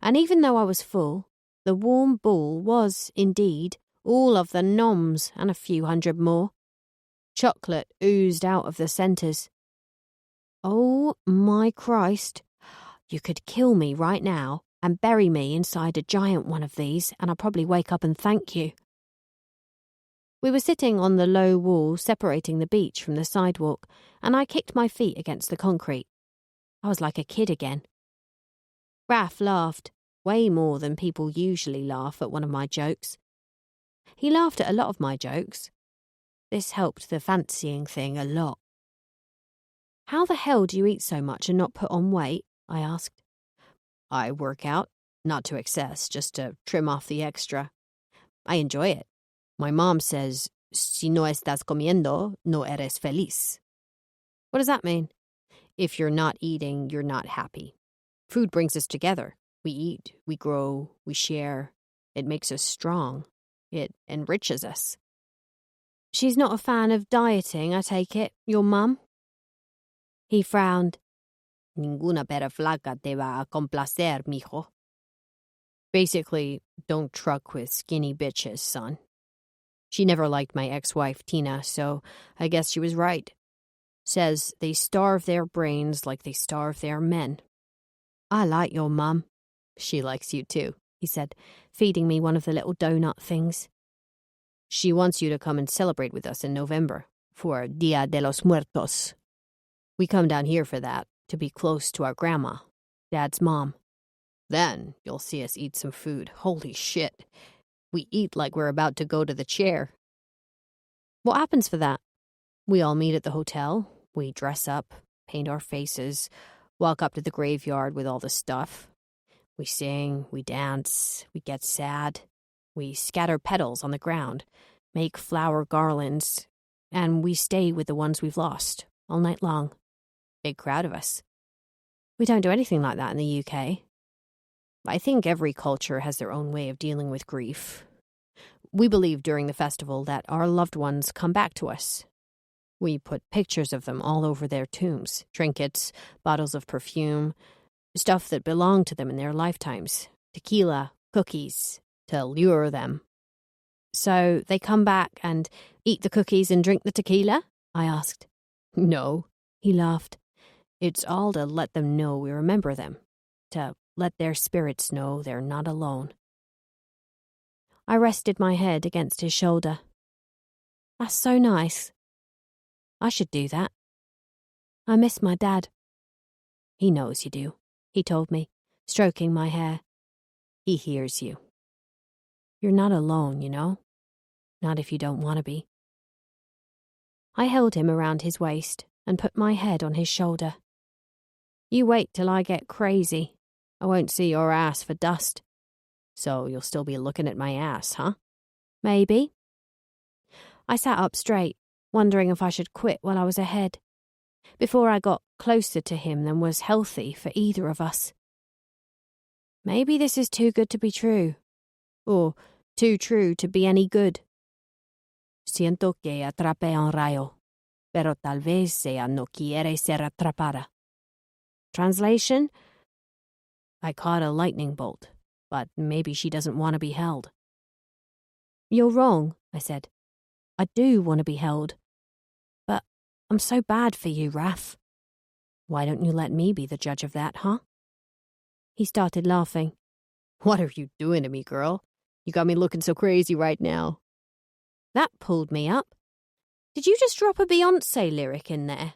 And even though I was full, the warm ball was, indeed, all of the noms and a few hundred more. Chocolate oozed out of the centres. Oh my Christ. You could kill me right now and bury me inside a giant one of these, and I'll probably wake up and thank you. We were sitting on the low wall separating the beach from the sidewalk, and I kicked my feet against the concrete. I was like a kid again. Raph laughed, way more than people usually laugh at one of my jokes. He laughed at a lot of my jokes. This helped the fancying thing a lot. How the hell do you eat so much and not put on weight? I asked. I work out, not to excess, just to trim off the extra. I enjoy it. My mom says, si no estás comiendo, no eres feliz. What does that mean? If you're not eating, you're not happy. Food brings us together. We eat, we grow, we share. It makes us strong. It enriches us. She's not a fan of dieting, I take it, your mum? He frowned. Ninguna pera flaca te va a complacer, mijo. Basically, don't truck with skinny bitches, son. She never liked my ex-wife, Tina, so I guess she was right. Says they starve their brains like they starve their men. I like your mum. She likes you too, he said, feeding me one of the little donut things. She wants you to come and celebrate with us in November for Dia de los Muertos. We come down here for that, to be close to our grandma, Dad's mom. Then you'll see us eat some food. Holy shit. We eat like we're about to go to the chair. What happens for that? We all meet at the hotel. We dress up, paint our faces, walk up to the graveyard with all the stuff. We sing, we dance, we get sad. We scatter petals on the ground, make flower garlands, and we stay with the ones we've lost all night long. Big crowd of us. We don't do anything like that in the UK. I think every culture has their own way of dealing with grief. We believe during the festival that our loved ones come back to us. We put pictures of them all over their tombs, trinkets, bottles of perfume, stuff that belonged to them in their lifetimes, tequila, cookies, to lure them. So they come back and eat the cookies and drink the tequila? I asked. No, he laughed. It's all to let them know we remember them, to let their spirits know they're not alone. I rested my head against his shoulder. That's so nice. I should do that. I miss my dad. He knows you do, he told me, stroking my hair. He hears you. You're not alone, you know? Not if you don't want to be. I held him around his waist and put my head on his shoulder. You wait till I get crazy. I won't see your ass for dust. So you'll still be looking at my ass, huh? Maybe. I sat up straight, wondering if I should quit while I was ahead, before I got closer to him than was healthy for either of us. Maybe this is too good to be true, or too true to be any good. Siento que atrape un rayo, pero tal vez ella no quiere ser atrapada. Translation? I caught a lightning bolt, but maybe she doesn't want to be held. You're wrong, I said. I do want to be held. But I'm so bad for you, Raph. Why don't you let me be the judge of that, huh? He started laughing. What are you doing to me, girl? You got me looking so crazy right now. That pulled me up. Did you just drop a Beyoncé lyric in there?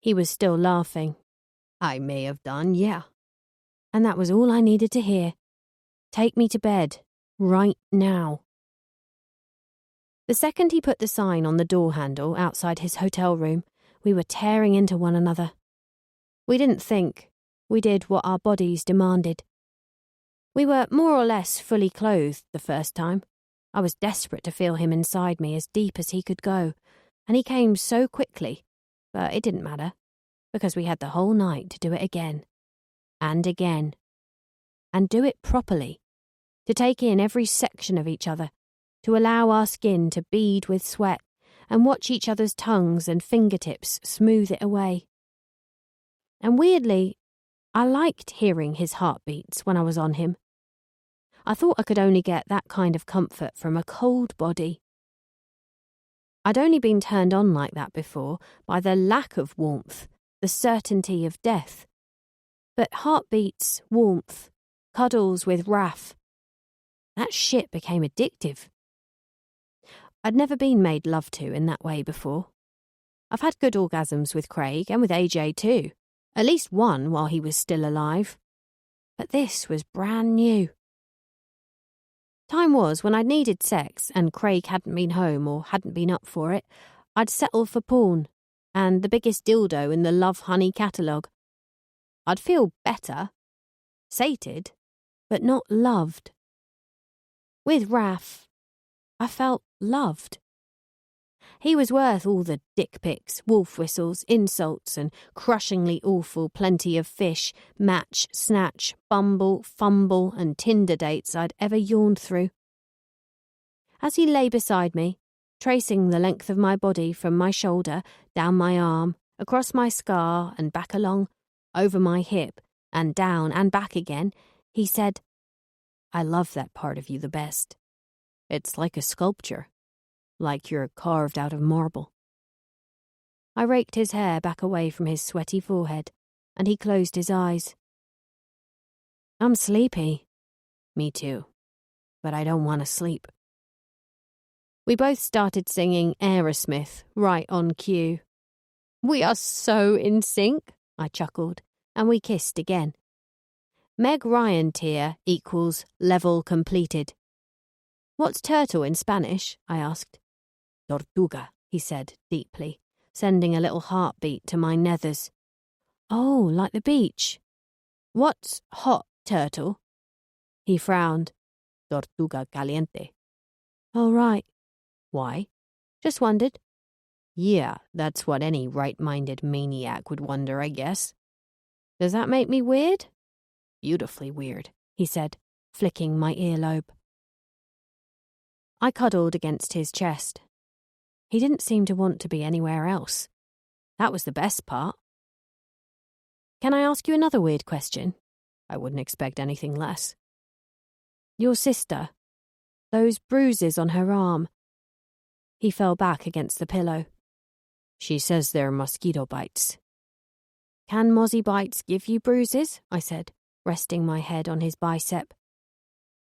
He was still laughing. I may have done, yeah. And that was all I needed to hear. Take me to bed, right now. The second he put the sign on the door handle outside his hotel room, we were tearing into one another. We didn't think. We did what our bodies demanded. We were more or less fully clothed the first time. I was desperate to feel him inside me as deep as he could go, and he came so quickly, but it didn't matter, because we had the whole night to do it again, and again, and do it properly, to take in every section of each other, to allow our skin to bead with sweat, and watch each other's tongues and fingertips smooth it away. And weirdly, I liked hearing his heartbeats when I was on him. I thought I could only get that kind of comfort from a cold body. I'd only been turned on like that before by the lack of warmth, the certainty of death. But heartbeats, warmth, cuddles with Raph, that shit became addictive. I'd never been made love to in that way before. I've had good orgasms with Craig and with AJ too, at least one while he was still alive. But this was brand new. Time was when I'd needed sex and Craig hadn't been home or hadn't been up for it, I'd settle for porn and the biggest dildo in the Love Honey catalogue. I'd feel better, sated, but not loved. With Raph, I felt loved. He was worth all the dick pics, wolf whistles, insults, and crushingly awful plenty of fish, match, snatch, bumble, fumble, and Tinder dates I'd ever yawned through. As he lay beside me, tracing the length of my body from my shoulder, down my arm, across my scar and back along, over my hip, and down and back again, he said, I love that part of you the best. It's like a sculpture. Like you're carved out of marble. I raked his hair back away from his sweaty forehead, and he closed his eyes. I'm sleepy. Me too. But I don't want to sleep. We both started singing Aerosmith right on cue. We are so in sync, I chuckled, and we kissed again. Meg Ryan tier equals level completed. What's turtle in Spanish? I asked. Tortuga, he said deeply, sending a little heartbeat to my nethers. Oh, like the beach. What's hot turtle? He frowned. Tortuga caliente. Oh, right. Why? Just wondered. Yeah, that's what any right-minded maniac would wonder, I guess. Does that make me weird? Beautifully weird, he said, flicking my earlobe. I cuddled against his chest. He didn't seem to want to be anywhere else. That was the best part. Can I ask you another weird question? I wouldn't expect anything less. Your sister, those bruises on her arm. He fell back against the pillow. She says they're mosquito bites. Can mozzie bites give you bruises? I said, resting my head on his bicep.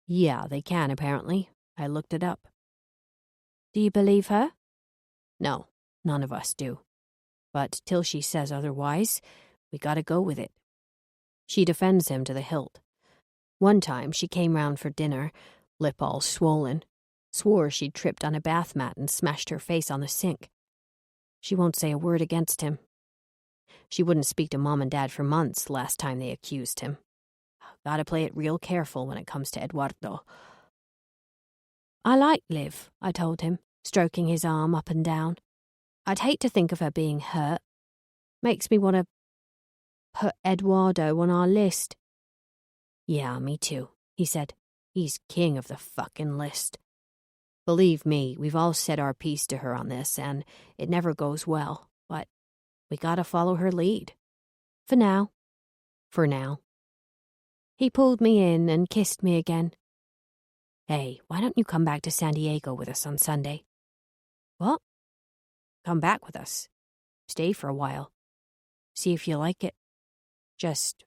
Yeah, they can apparently. I looked it up. Do you believe her? No, none of us do. But till she says otherwise, we gotta go with it. She defends him to the hilt. One time she came round for dinner, lip all swollen, swore she'd tripped on a bath mat and smashed her face on the sink. She won't say a word against him. She wouldn't speak to Mom and Dad for months last time they accused him. Gotta play it real careful when it comes to Eduardo. I like Liv, I told him, stroking his arm up and down. I'd hate to think of her being hurt. Makes me want to put Eduardo on our list. Yeah, me too, he said. He's king of the fucking list. Believe me, we've all said our piece to her on this, and it never goes well, but we gotta follow her lead. For now. For now. He pulled me in and kissed me again. Hey, why don't you come back to San Diego with us on Sunday? What? Come back with us. Stay for a while. See if you like it. Just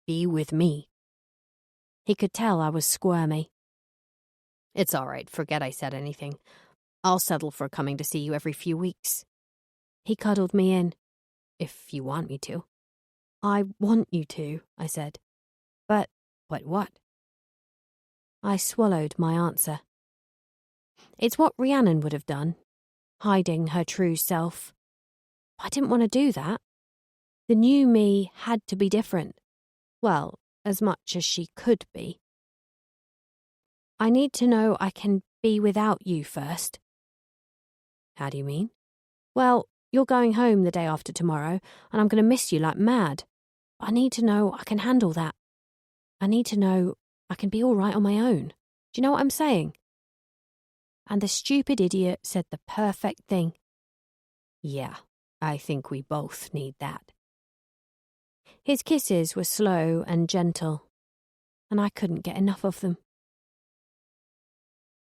be with me. He could tell I was squirmy. It's all right, forget I said anything. I'll settle for coming to see you every few weeks. He cuddled me in. If you want me to. I want you to, I said. But what? I swallowed my answer. It's what Rhiannon would have done, hiding her true self. I didn't want to do that. The new me had to be different. Well, as much as she could be. I need to know I can be without you first. How do you mean? Well, you're going home the day after tomorrow, and I'm going to miss you like mad. I need to know I can handle that. I need to know I can be all right on my own. Do you know what I'm saying? And the stupid idiot said the perfect thing. Yeah, I think we both need that. His kisses were slow and gentle, and I couldn't get enough of them.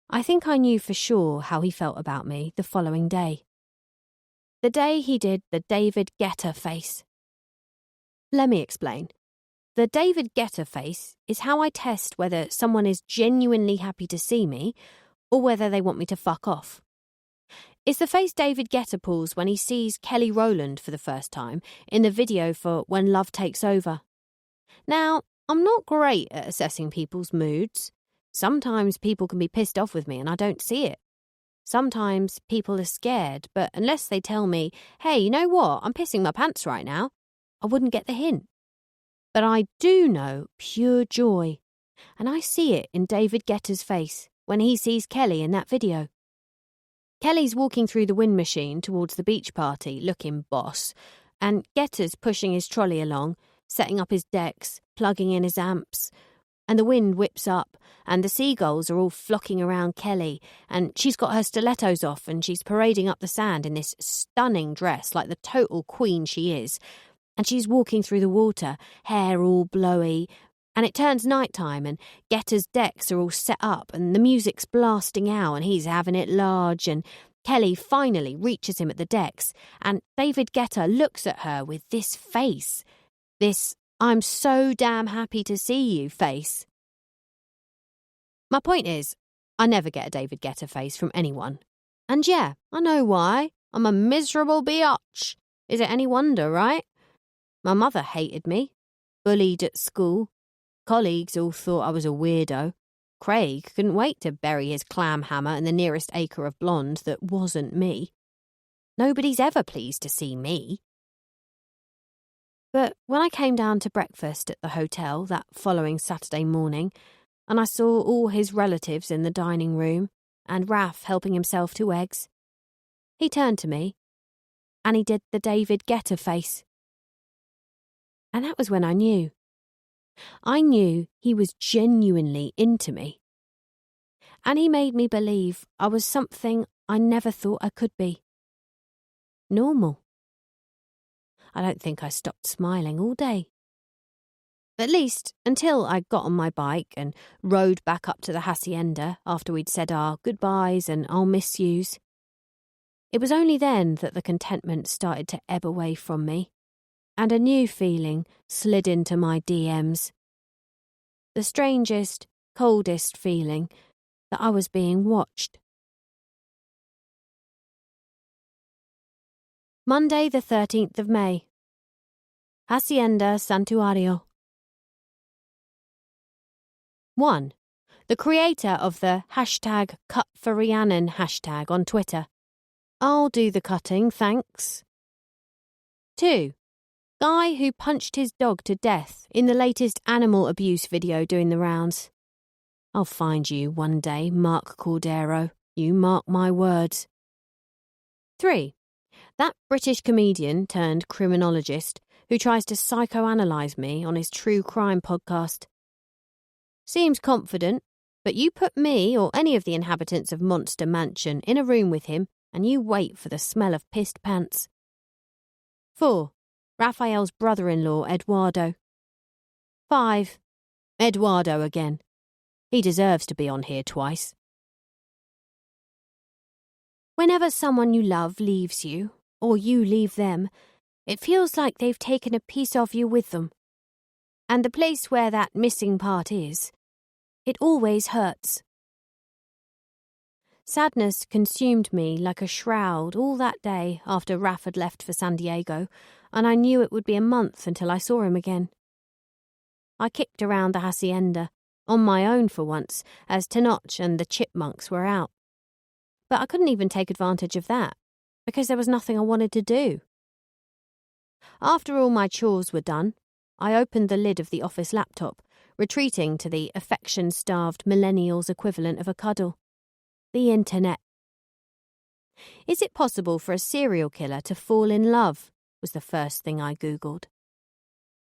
I think I knew for sure how he felt about me the following day. The day he did the David Guetta face. Let me explain. The David Guetta face is how I test whether someone is genuinely happy to see me or whether they want me to fuck off. It's the face David Guetta pulls when he sees Kelly Rowland for the first time in the video for When Love Takes Over. Now, I'm not great at assessing people's moods. Sometimes people can be pissed off with me and I don't see it. Sometimes people are scared, but unless they tell me, hey, you know what, I'm pissing my pants right now, I wouldn't get the hint. But I do know pure joy, and I see it in David Guetta's face when he sees Kelly in that video. Kelly's walking through the wind machine towards the beach party, looking boss, and Guetta's pushing his trolley along, setting up his decks, plugging in his amps, and the wind whips up, and the seagulls are all flocking around Kelly, and she's got her stilettos off, and she's parading up the sand in this stunning dress like the total queen she is, and she's walking through the water, hair all blowy, and it turns nighttime, and Guetta's decks are all set up, and the music's blasting out, and he's having it large, and Kelly finally reaches him at the decks, and David Guetta looks at her with this face, this I'm so damn happy to see you face. My point is, I never get a David Guetta face from anyone. And yeah, I know why. I'm a miserable biatch. Is it any wonder, right? My mother hated me, bullied at school. Colleagues all thought I was a weirdo. Craig couldn't wait to bury his clam hammer in the nearest acre of blonde that wasn't me. Nobody's ever pleased to see me. But when I came down to breakfast at the hotel that following Saturday morning, and I saw all his relatives in the dining room, and Raf helping himself to eggs, he turned to me, and he did the David Guetta face. And that was when I knew. I knew he was genuinely into me. And he made me believe I was something I never thought I could be. Normal. I don't think I stopped smiling all day. At least until I got on my bike and rode back up to the hacienda after we'd said our goodbyes and I'll miss yous. It was only then that the contentment started to ebb away from me, and a new feeling slid into my DMs. The strangest, coldest feeling that I was being watched. Monday the 13th of May. Hacienda Santuario. 1. The creator of the #CutForRhiannon hashtag on Twitter. I'll do the cutting, thanks. 2. Guy who punched his dog to death in the latest animal abuse video doing the rounds. I'll find you one day, Mark Cordero. You mark my words. 3. That British comedian turned criminologist who tries to psychoanalyse me on his true crime podcast. Seems confident, but you put me or any of the inhabitants of Monster Mansion in a room with him and you wait for the smell of pissed pants. 4. Raphael's brother-in-law, Eduardo. 5. Eduardo again. He deserves to be on here twice. Whenever someone you love leaves you, or you leave them, it feels like they've taken a piece of you with them. And the place where that missing part is, it always hurts. Sadness consumed me like a shroud all that day after Raph had left for San Diego, and I knew it would be a month until I saw him again. I kicked around the hacienda, on my own for once, as Tenoch and the chipmunks were out. But I couldn't even take advantage of that, because there was nothing I wanted to do. After all my chores were done, I opened the lid of the office laptop, retreating to the affection-starved millennials' equivalent of a cuddle. The internet. Is it possible for a serial killer to fall in love? Was the first thing I Googled.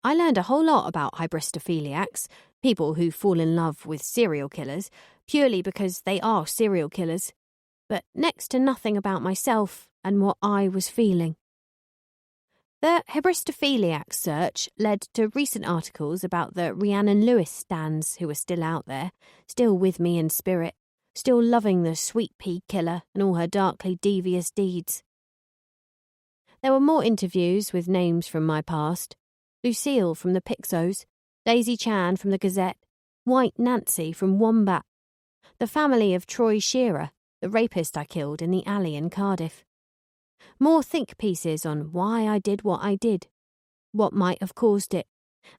I learned a whole lot about hybristophiliacs, people who fall in love with serial killers, purely because they are serial killers, but next to nothing about myself and what I was feeling. The hybristophiliac search led to recent articles about the Rhiannon Lewis stans who are still out there, still with me in spirit, still loving the sweet pea killer and all her darkly devious deeds. There were more interviews with names from my past. Lucille from the Pixos, Daisy Chan from the Gazette, White Nancy from Wombat, the family of Troy Shearer, the rapist I killed in the alley in Cardiff. More think pieces on why I did what I did, what might have caused it,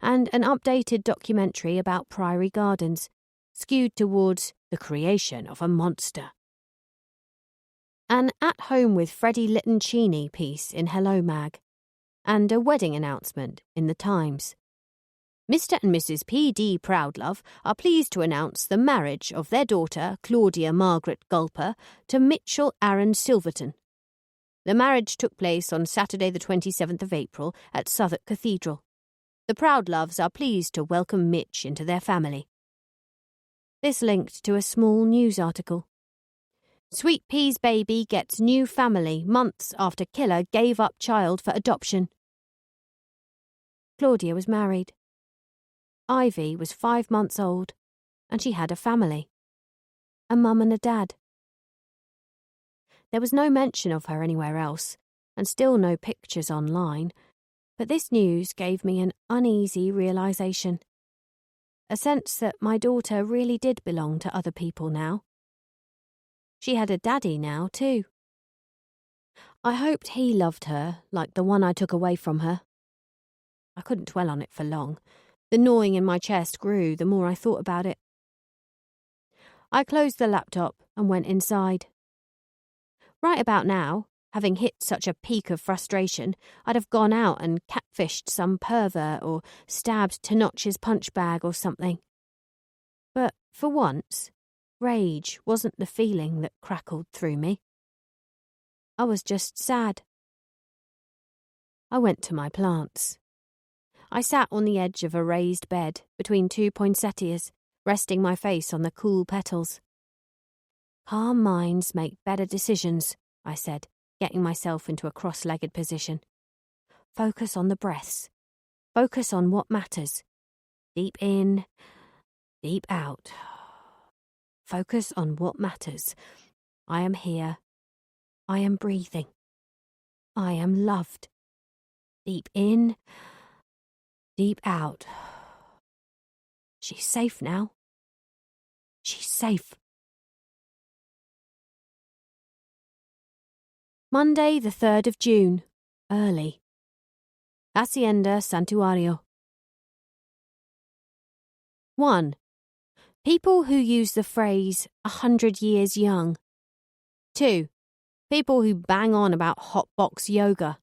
and an updated documentary about Priory Gardens, skewed towards the creation of a monster. An At Home with Freddie Littoncini piece in Hello Mag, and a wedding announcement in the Times. Mr. and Mrs. P.D. Proudlove are pleased to announce the marriage of their daughter, Claudia Margaret Gulper, to Mitchell Aaron Silverton. The marriage took place on Saturday the 27th of April at Southwark Cathedral. The Proudloves are pleased to welcome Mitch into their family. This linked to a small news article. Sweet Pea's baby gets new family months after killer gave up child for adoption. Claudia was married. Ivy was 5 months old, and she had a family. A mum and a dad. There was no mention of her anywhere else, and still no pictures online, but this news gave me an uneasy realisation. A sense that my daughter really did belong to other people now. She had a daddy now, too. I hoped he loved her like the one I took away from her. I couldn't dwell on it for long. The gnawing in my chest grew the more I thought about it. I closed the laptop and went inside. Right about now, having hit such a peak of frustration, I'd have gone out and catfished some pervert or stabbed Tenoch's punch bag or something. But for once, rage wasn't the feeling that crackled through me. I was just sad. I went to my plants. I sat on the edge of a raised bed between 2 poinsettias, resting my face on the cool petals. Calm minds make better decisions, I said, getting myself into a cross-legged position. Focus on the breaths. Focus on what matters. Deep in, deep out. Focus on what matters. I am here. I am breathing. I am loved. Deep in, deep out. She's safe now. She's safe. Monday the 3rd of June. Early. Hacienda Santuario. 1. People who use the phrase 100 years young. 2. People who bang on about hotbox yoga.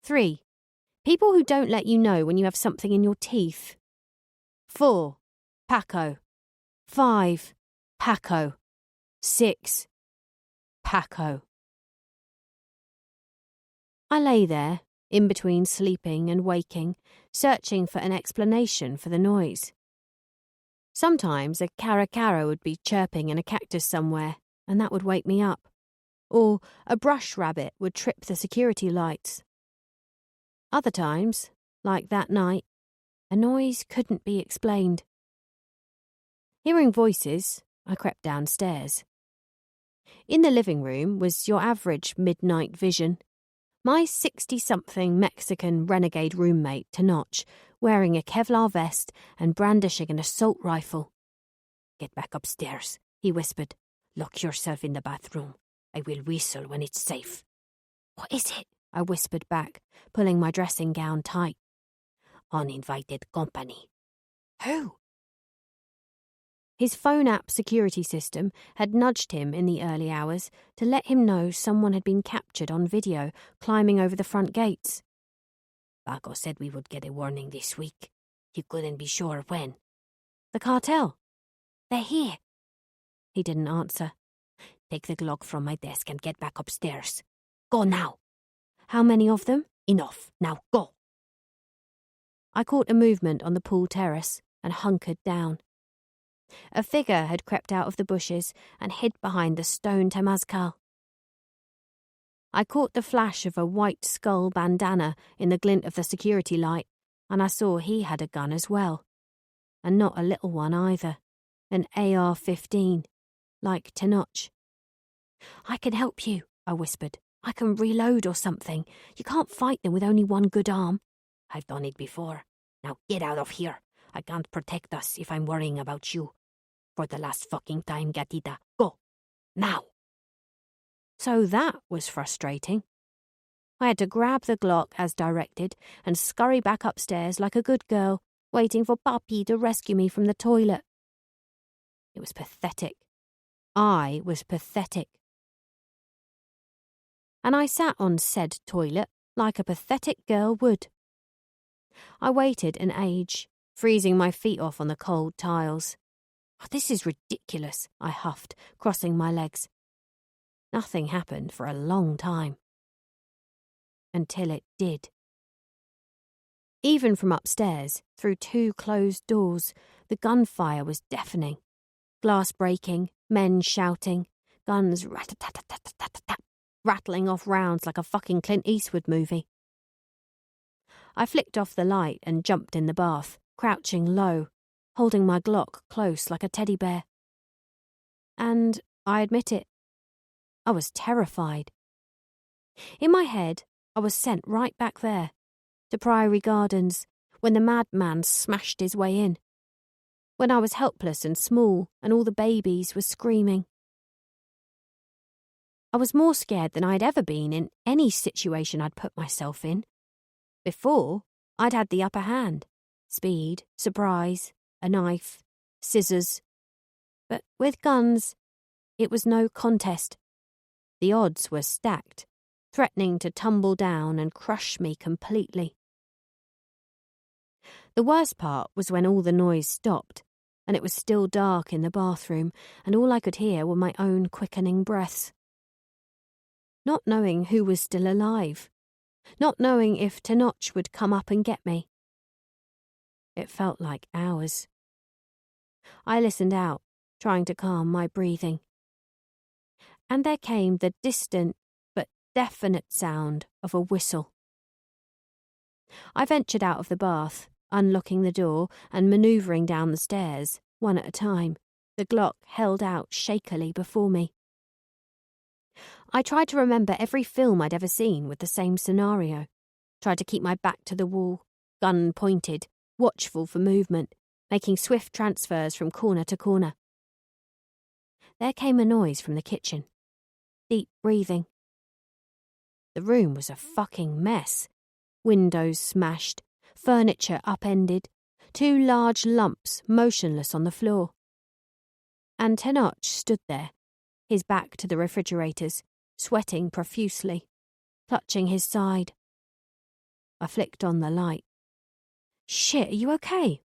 3. People who don't let you know when you have something in your teeth. 4. Paco. 5. Paco. 6. Paco. I lay there, in between sleeping and waking, searching for an explanation for the noise. Sometimes a caracara would be chirping in a cactus somewhere, and that would wake me up. Or a brush rabbit would trip the security lights. Other times, like that night, a noise couldn't be explained. Hearing voices, I crept downstairs. In the living room was your average midnight vision. My 60-something Mexican renegade roommate, Tenoch, wearing a Kevlar vest and brandishing an assault rifle. "Get back upstairs," he whispered. "Lock yourself in the bathroom. I will whistle when it's safe." "What is it?" I whispered back, pulling my dressing gown tight. "Uninvited company." "Who?" His phone app security system had nudged him in the early hours to let him know someone had been captured on video climbing over the front gates. "Paco said we would get a warning this week. He couldn't be sure when." "The cartel." "They're here." He didn't answer. "Take the Glock from my desk and get back upstairs. Go now." "How many of them?" "Enough. Now go." I caught a movement on the pool terrace and hunkered down. A figure had crept out of the bushes and hid behind the stone temazcal. I caught the flash of a white skull bandana in the glint of the security light, and I saw he had a gun as well. And not a little one either. An AR-15, like Tenoch. "I can help you," I whispered. "I can reload or something. You can't fight them with only one good arm." "I've done it before. Now get out of here. I can't protect us if I'm worrying about you. For the last fucking time, gatita. Go. Now." So that was frustrating. I had to grab the Glock as directed and scurry back upstairs like a good girl, waiting for Papi to rescue me from the toilet. It was pathetic. I was pathetic. And I sat on said toilet like a pathetic girl would. I waited an age, freezing my feet off on the cold tiles. "Oh, this is ridiculous," I huffed, crossing my legs. Nothing happened for a long time. Until it did. Even from upstairs, through 2 closed doors, the gunfire was deafening. Glass breaking, men shouting, guns rat-a-tat-tat-tat-tat, rattling off rounds like a fucking Clint Eastwood movie. I flicked off the light and jumped in the bath, crouching low, holding my Glock close like a teddy bear. And I admit it, I was terrified. In my head, I was sent right back there, to Priory Gardens, when the madman smashed his way in. When I was helpless and small and all the babies were screaming. I was more scared than I'd ever been in any situation I'd put myself in. Before, I'd had the upper hand. Speed, surprise, a knife, scissors. But with guns, it was no contest. The odds were stacked, threatening to tumble down and crush me completely. The worst part was when all the noise stopped, and it was still dark in the bathroom, and all I could hear were my own quickening breaths. Not knowing who was still alive, not knowing if Tenoch would come up and get me. It felt like hours. I listened out, trying to calm my breathing. And there came the distant but definite sound of a whistle. I ventured out of the bath, unlocking the door and manoeuvring down the stairs, one at a time, the Glock held out shakily before me. I tried to remember every film I'd ever seen with the same scenario, tried to keep my back to the wall, gun pointed, watchful for movement, making swift transfers from corner to corner. There came a noise from the kitchen. Deep breathing. The room was a fucking mess. Windows smashed, furniture upended, 2 large lumps motionless on the floor, And Tenoch stood there, his back to the refrigerators, sweating profusely, clutching his side. I flicked on the light. "Shit, are you okay?"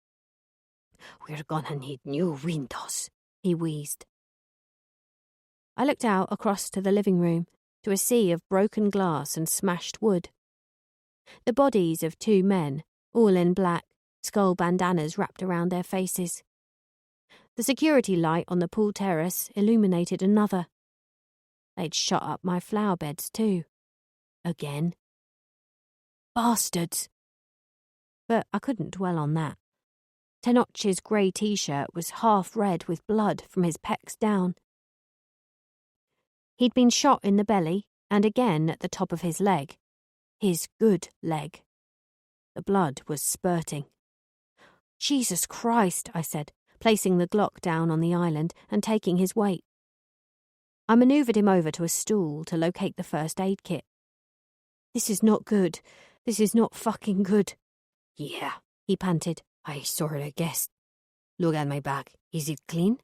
"We're gonna need new windows," he wheezed. I looked out across to the living room, to a sea of broken glass and smashed wood. The bodies of 2 men, all in black, skull bandanas wrapped around their faces. The security light on the pool terrace illuminated another. They'd shot up my flower beds too. Again. Bastards! But I couldn't dwell on that. Tenoch's grey t-shirt was half red with blood from his pecs down. He'd been shot in the belly and again at the top of his leg. His good leg. The blood was spurting. "Jesus Christ," I said, placing the Glock down on the island and taking his weight. I manoeuvred him over to a stool to locate the first aid kit. "This is not good. This is not fucking good." "Yeah," he panted. "I sorta guessed. Look at my back. Is it clean?"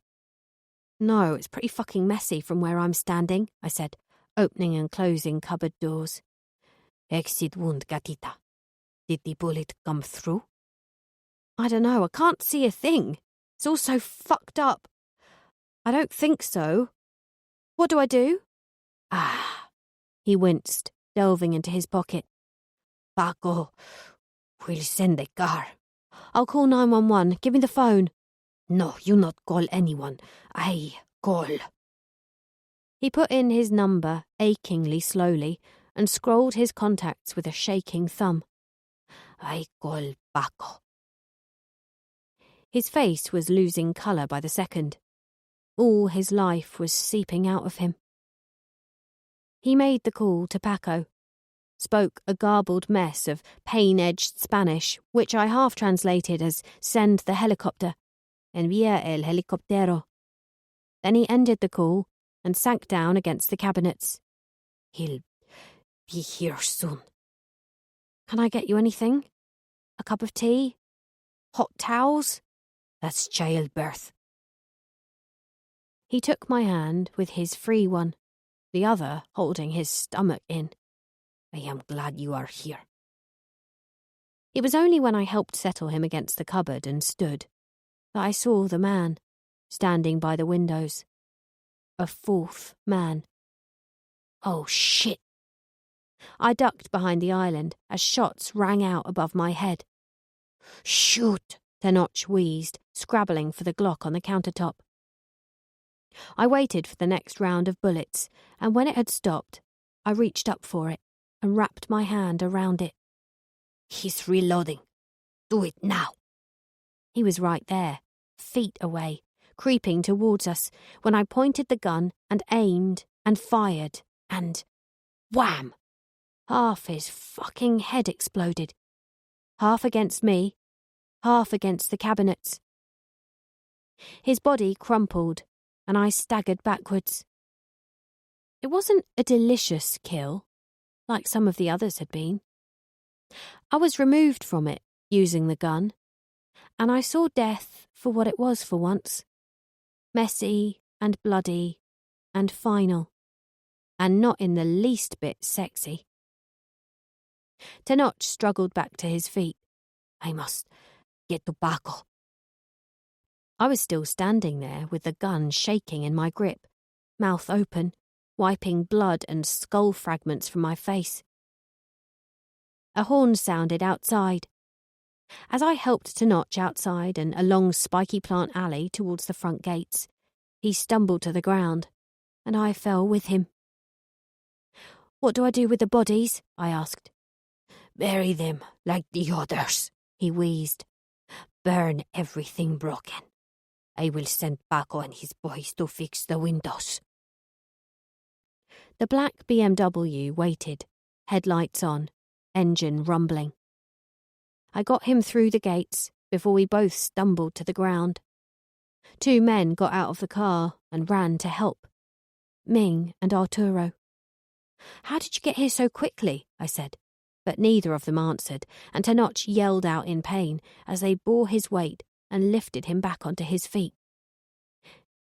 "No, it's pretty fucking messy from where I'm standing," I said, opening and closing cupboard doors. "Exit wound, gatita. Did the bullet come through?" "I don't know. I can't see a thing. It's all so fucked up." "I don't think so. What do I do?" "Ah," he winced, delving into his pocket. "Paco, we'll send a car." "I'll call 911. Give me the phone." "No, you not call anyone. I call." He put in his number achingly slowly and scrolled his contacts with a shaking thumb. "I call Paco." His face was losing colour by the second. All his life was seeping out of him. He made the call to Paco, spoke a garbled mess of pain-edged Spanish, which I half-translated as "send the helicopter," "envía el helicóptero." Then he ended the call and sank down against the cabinets. "He'll be here soon." "Can I get you anything? A cup of tea? Hot towels?" "That's childbirth." He took my hand with his free one, the other holding his stomach in. "I am glad you are here." It was only when I helped settle him against the cupboard and stood that I saw the man, standing by the windows. A 4th man. "Oh, shit." I ducked behind the island as shots rang out above my head. "Shoot," Tenoch wheezed, scrabbling for the Glock on the countertop. I waited for the next round of bullets, and when it had stopped, I reached up for it and wrapped my hand around it. "He's reloading. Do it now." He was right there, feet away, creeping towards us, when I pointed the gun and aimed and fired, and wham! Half his fucking head exploded. Half against me, half against the cabinets. His body crumpled, and I staggered backwards. It wasn't a delicious kill, like some of the others had been. I was removed from it, using the gun, and I saw death for what it was for once. Messy and bloody and final, and not in the least bit sexy. Tenoch struggled back to his feet. "I must get to Paco." I was still standing there with the gun shaking in my grip, mouth open, wiping blood and skull fragments from my face. A horn sounded outside. As I helped Tenoch outside and along spiky plant alley towards the front gates, he stumbled to the ground, and I fell with him. "What do I do with the bodies?" I asked. "Bury them like the others," he wheezed. "Burn everything broken. I will send Paco and his boys to fix the windows." The black BMW waited, headlights on, engine rumbling. I got him through the gates before we both stumbled to the ground. 2 men got out of the car and ran to help. Ming and Arturo. "How did you get here so quickly?" I said, but neither of them answered, and Tenoch yelled out in pain as they bore his weight and lifted him back onto his feet.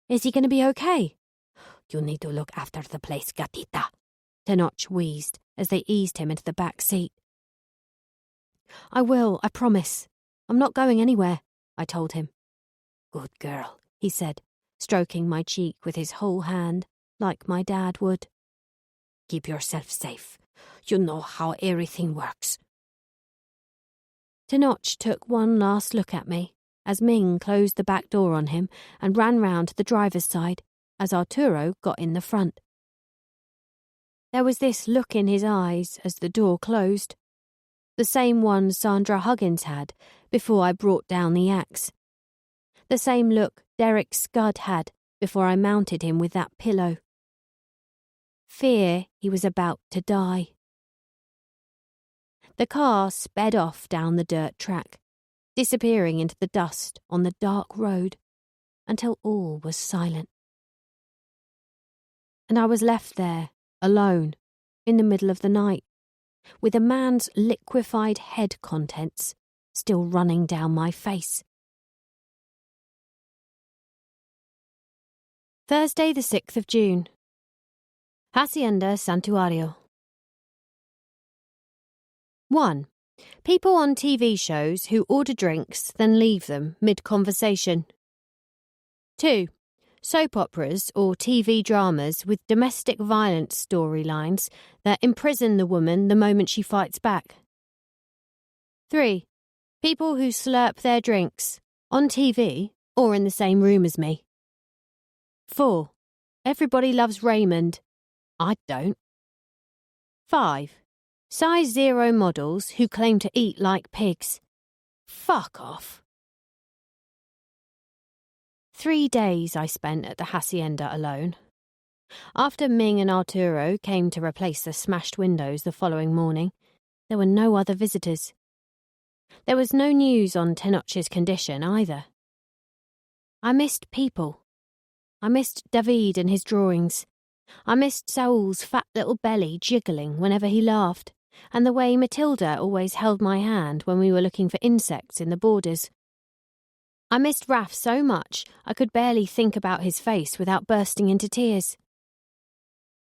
Is he going to be okay? You need to look after the place, gatita. Tenoch wheezed as they eased him into the back seat. I will, I promise. I'm not going anywhere, I told him. Good girl, he said, stroking my cheek with his whole hand, like my dad would. Keep yourself safe. You know how everything works. Tenoch took one last look at me as Ming closed the back door on him and ran round to the driver's side as Arturo got in the front. There was this look in his eyes as the door closed, the same one Sandra Huggins had before I brought down the axe, the same look Derek Scud had before I mounted him with that pillow. Fear he was about to die. The car sped off down the dirt track, disappearing into the dust on the dark road until all was silent. And I was left there, alone, in the middle of the night, with a man's liquefied head contents still running down my face. Thursday the 6th of June. Hacienda Santuario. 1. People on TV shows who order drinks then leave them mid-conversation. 2. Soap operas or TV dramas with domestic violence storylines that imprison the woman the moment she fights back. 3. People who slurp their drinks, on TV or in the same room as me. 4. Everybody loves Raymond. I don't. 5. Size 0 models who claim to eat like pigs. Fuck off. 3 days I spent at the hacienda alone. After Ming and Arturo came to replace the smashed windows the following morning, there were no other visitors. There was no news on Tenoch's condition either. I missed people. I missed David and his drawings. I missed Saul's fat little belly jiggling whenever he laughed, and the way Matilda always held my hand when we were looking for insects in the borders. I missed Raph so much I could barely think about his face without bursting into tears.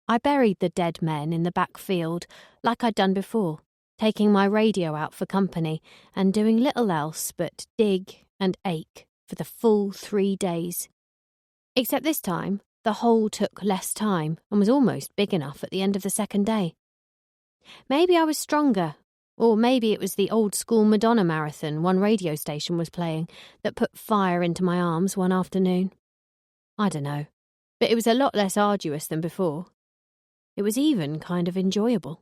I buried the dead men in the back field like I'd done before, taking my radio out for company and doing little else but dig and ache for the full 3 days. Except this time, the hole took less time and was almost big enough at the end of the second day. Maybe I was stronger, or maybe it was the old-school Madonna marathon one radio station was playing that put fire into my arms one afternoon. I don't know, but it was a lot less arduous than before. It was even kind of enjoyable.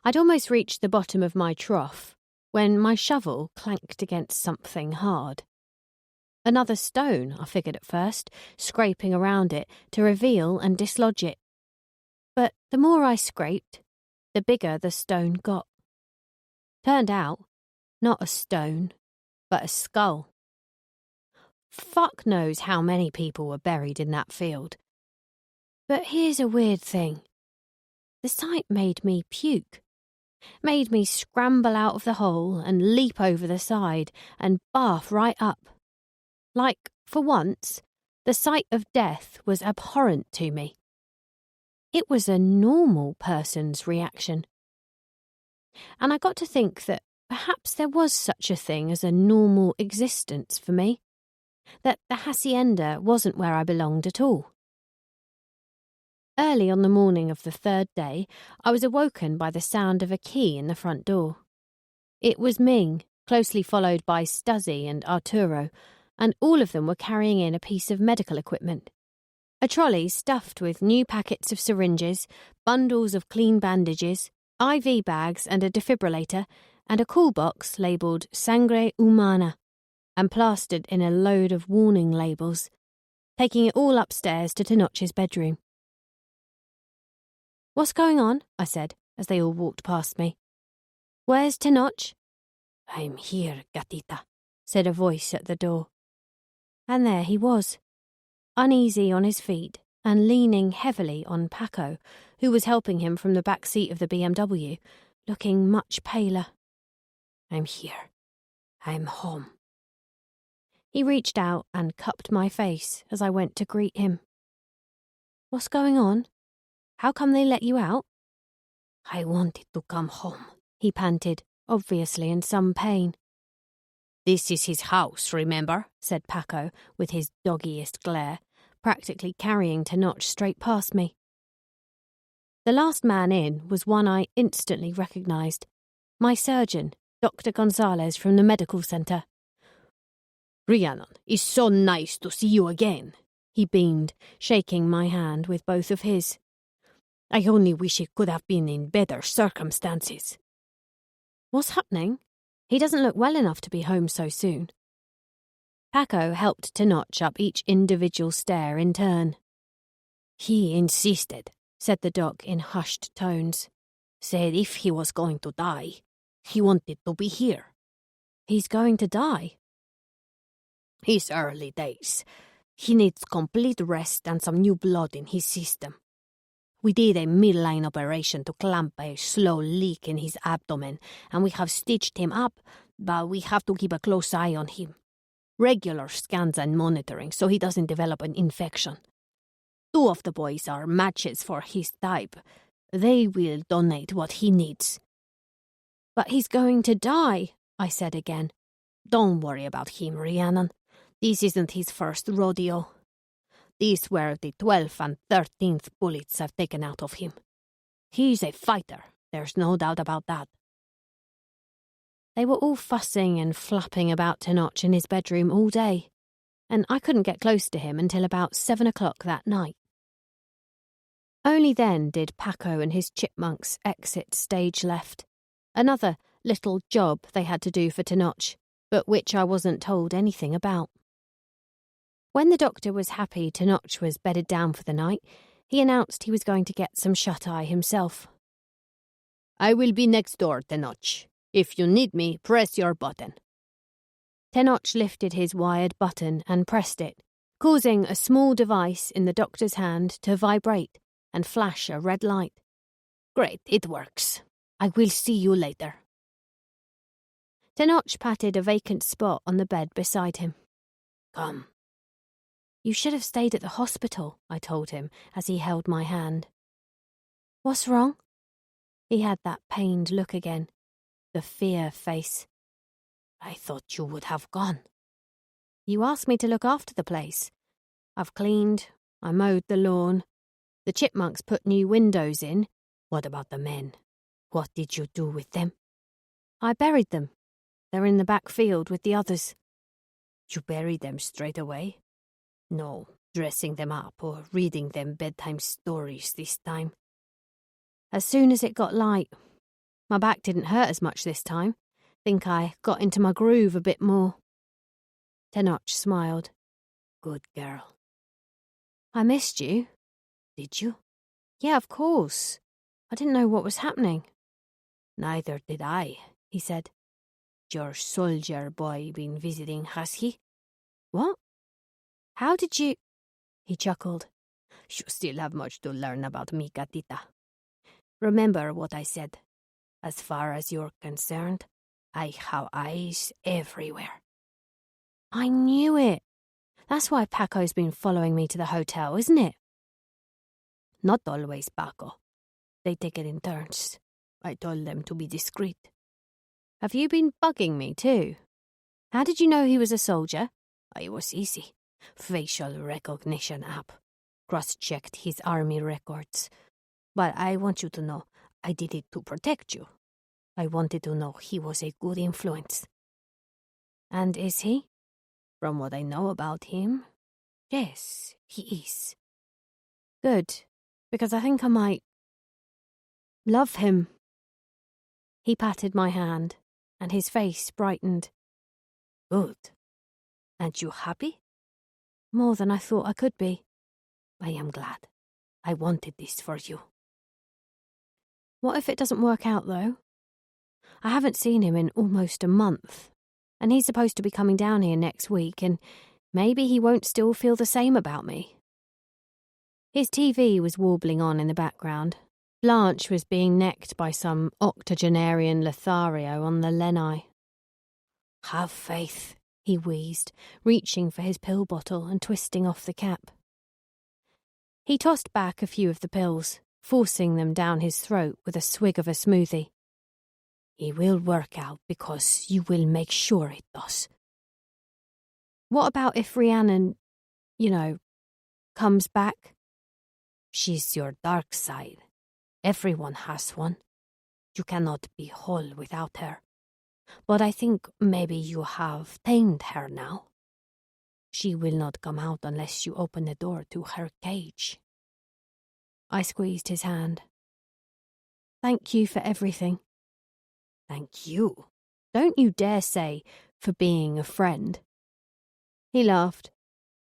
I'd almost reached the bottom of my trough when my shovel clanked against something hard. Another stone, I figured at first, scraping around it to reveal and dislodge it. But the more I scraped, the bigger the stone got. Turned out, not a stone, but a skull. Fuck knows how many people were buried in that field. But here's a weird thing. The sight made me puke. Made me scramble out of the hole and leap over the side and barf right up. Like, for once, the sight of death was abhorrent to me. It was a normal person's reaction. And I got to think that perhaps there was such a thing as a normal existence for me, that the hacienda wasn't where I belonged at all. Early on the morning of the third day, I was awoken by the sound of a key in the front door. It was Ming, closely followed by Stuzzy and Arturo, and all of them were carrying in a piece of medical equipment. A trolley stuffed with new packets of syringes, bundles of clean bandages, IV bags and a defibrillator, and a call box labelled Sangre Humana, and plastered in a load of warning labels, taking it all upstairs to Tenoch's bedroom. "What's going on?" I said, as they all walked past me. "Where's Tenoch?" "I'm here, gatita," said a voice at the door. And there he was, uneasy on his feet and leaning heavily on Paco, who was helping him from the back seat of the BMW, looking much paler. "I'm here. I'm home." He reached out and cupped my face as I went to greet him. "What's going on? How come they let you out?" "I wanted to come home," he panted, obviously in some pain. "This is his house, remember?" said Paco with his doggiest glare, practically carrying Tenoch straight past me. The last man in was one I instantly recognised. My surgeon, Dr. Gonzalez from the medical centre. "Rhiannon, it's so nice to see you again," he beamed, shaking my hand with both of his. "I only wish it could have been in better circumstances." "What's happening? He doesn't look well enough to be home so soon." Paco helped to notch up each individual stair in turn. "He insisted," said the doc in hushed tones. "Said if he was going to die, he wanted to be here." "He's going to die?" "His early days. He needs complete rest and some new blood in his system. We did a midline operation to clamp a slow leak in his abdomen, and we have stitched him up, but we have to keep a close eye on him. Regular scans and monitoring so he doesn't develop an infection. 2 of the boys are matches for his type. They will donate what he needs." "But he's going to die," I said again. "Don't worry about him, Rhiannon. This isn't his first rodeo. These were the 12th and 13th bullets I've taken out of him. He's a fighter, there's no doubt about that." They were all fussing and flapping about Tenoch in his bedroom all day, and I couldn't get close to him until about 7 o'clock that night. Only then did Paco and his chipmunks exit stage left. Another little job they had to do for Tenoch, but which I wasn't told anything about. When the doctor was happy Tenoch was bedded down for the night, he announced he was going to get some shut-eye himself. "I will be next door, Tenoch. If you need me, press your button." Tenoch lifted his wired button and pressed it, causing a small device in the doctor's hand to vibrate and flash a red light. "Great, it works. I will see you later." Tenoch patted a vacant spot on the bed beside him. "Come." "You should have stayed at the hospital," I told him as he held my hand. "What's wrong?" He had that pained look again, the fear face. "I thought you would have gone." "You asked me to look after the place. I've cleaned, I mowed the lawn. The chipmunks put new windows in." "What about the men? What did you do with them?" "I buried them. They're in the back field with the others." "You buried them straight away? No, dressing them up or reading them bedtime stories this time?" "As soon as it got light. My back didn't hurt as much this time. Think I got into my groove a bit more." Tenoch smiled. "Good girl." "I missed you." "Did you?" "Yeah, of course. I didn't know what was happening." "Neither did I," he said. "Your soldier boy been visiting, has he?" "What? How did you—" He chuckled. "You still have much to learn about me, gatita. Remember what I said. As far as you're concerned, I have eyes everywhere." "I knew it. That's why Paco's been following me to the hotel, isn't it?" "Not always, Paco. They take it in turns. I told them to be discreet." "Have you been bugging me too? How did you know he was a soldier?" "It was easy. Facial recognition app. Cross-checked his army records. But I want you to know, I did it to protect you. I wanted to know he was a good influence." "And is he?" "From what I know about him, yes, he is." "Good, because I think I might love him." He patted my hand, and his face brightened. "Good. And you happy?" "More than I thought I could be." "I am glad. I wanted this for you." "What if it doesn't work out, though? I haven't seen him in almost a month, and he's supposed to be coming down here next week, and maybe he won't still feel the same about me." His TV was warbling on in the background. Blanche was being necked by some octogenarian Lothario on the Lenai. "Have faith," he wheezed, reaching for his pill bottle and twisting off the cap. He tossed back a few of the pills, forcing them down his throat with a swig of a smoothie. It will work out because you will make sure it does. What about if Rhiannon, comes back? She's your dark side. Everyone has one. You cannot be whole without her. But I think maybe you have tamed her now. She will not come out unless you open the door to her cage. I squeezed his hand. Thank you for everything. Thank you. Don't you dare say, for being a friend. He laughed,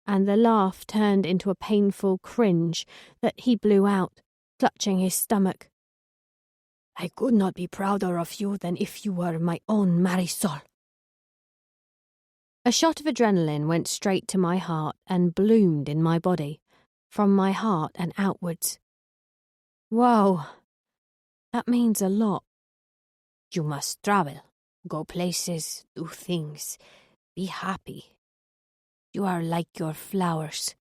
and the laugh turned into a painful cringe that he blew out, clutching his stomach. I could not be prouder of you than if you were my own Marisol. A shot of adrenaline went straight to my heart and bloomed in my body, from my heart and outwards. Whoa, that means a lot. You must travel, go places, do things, be happy. You are like your flowers.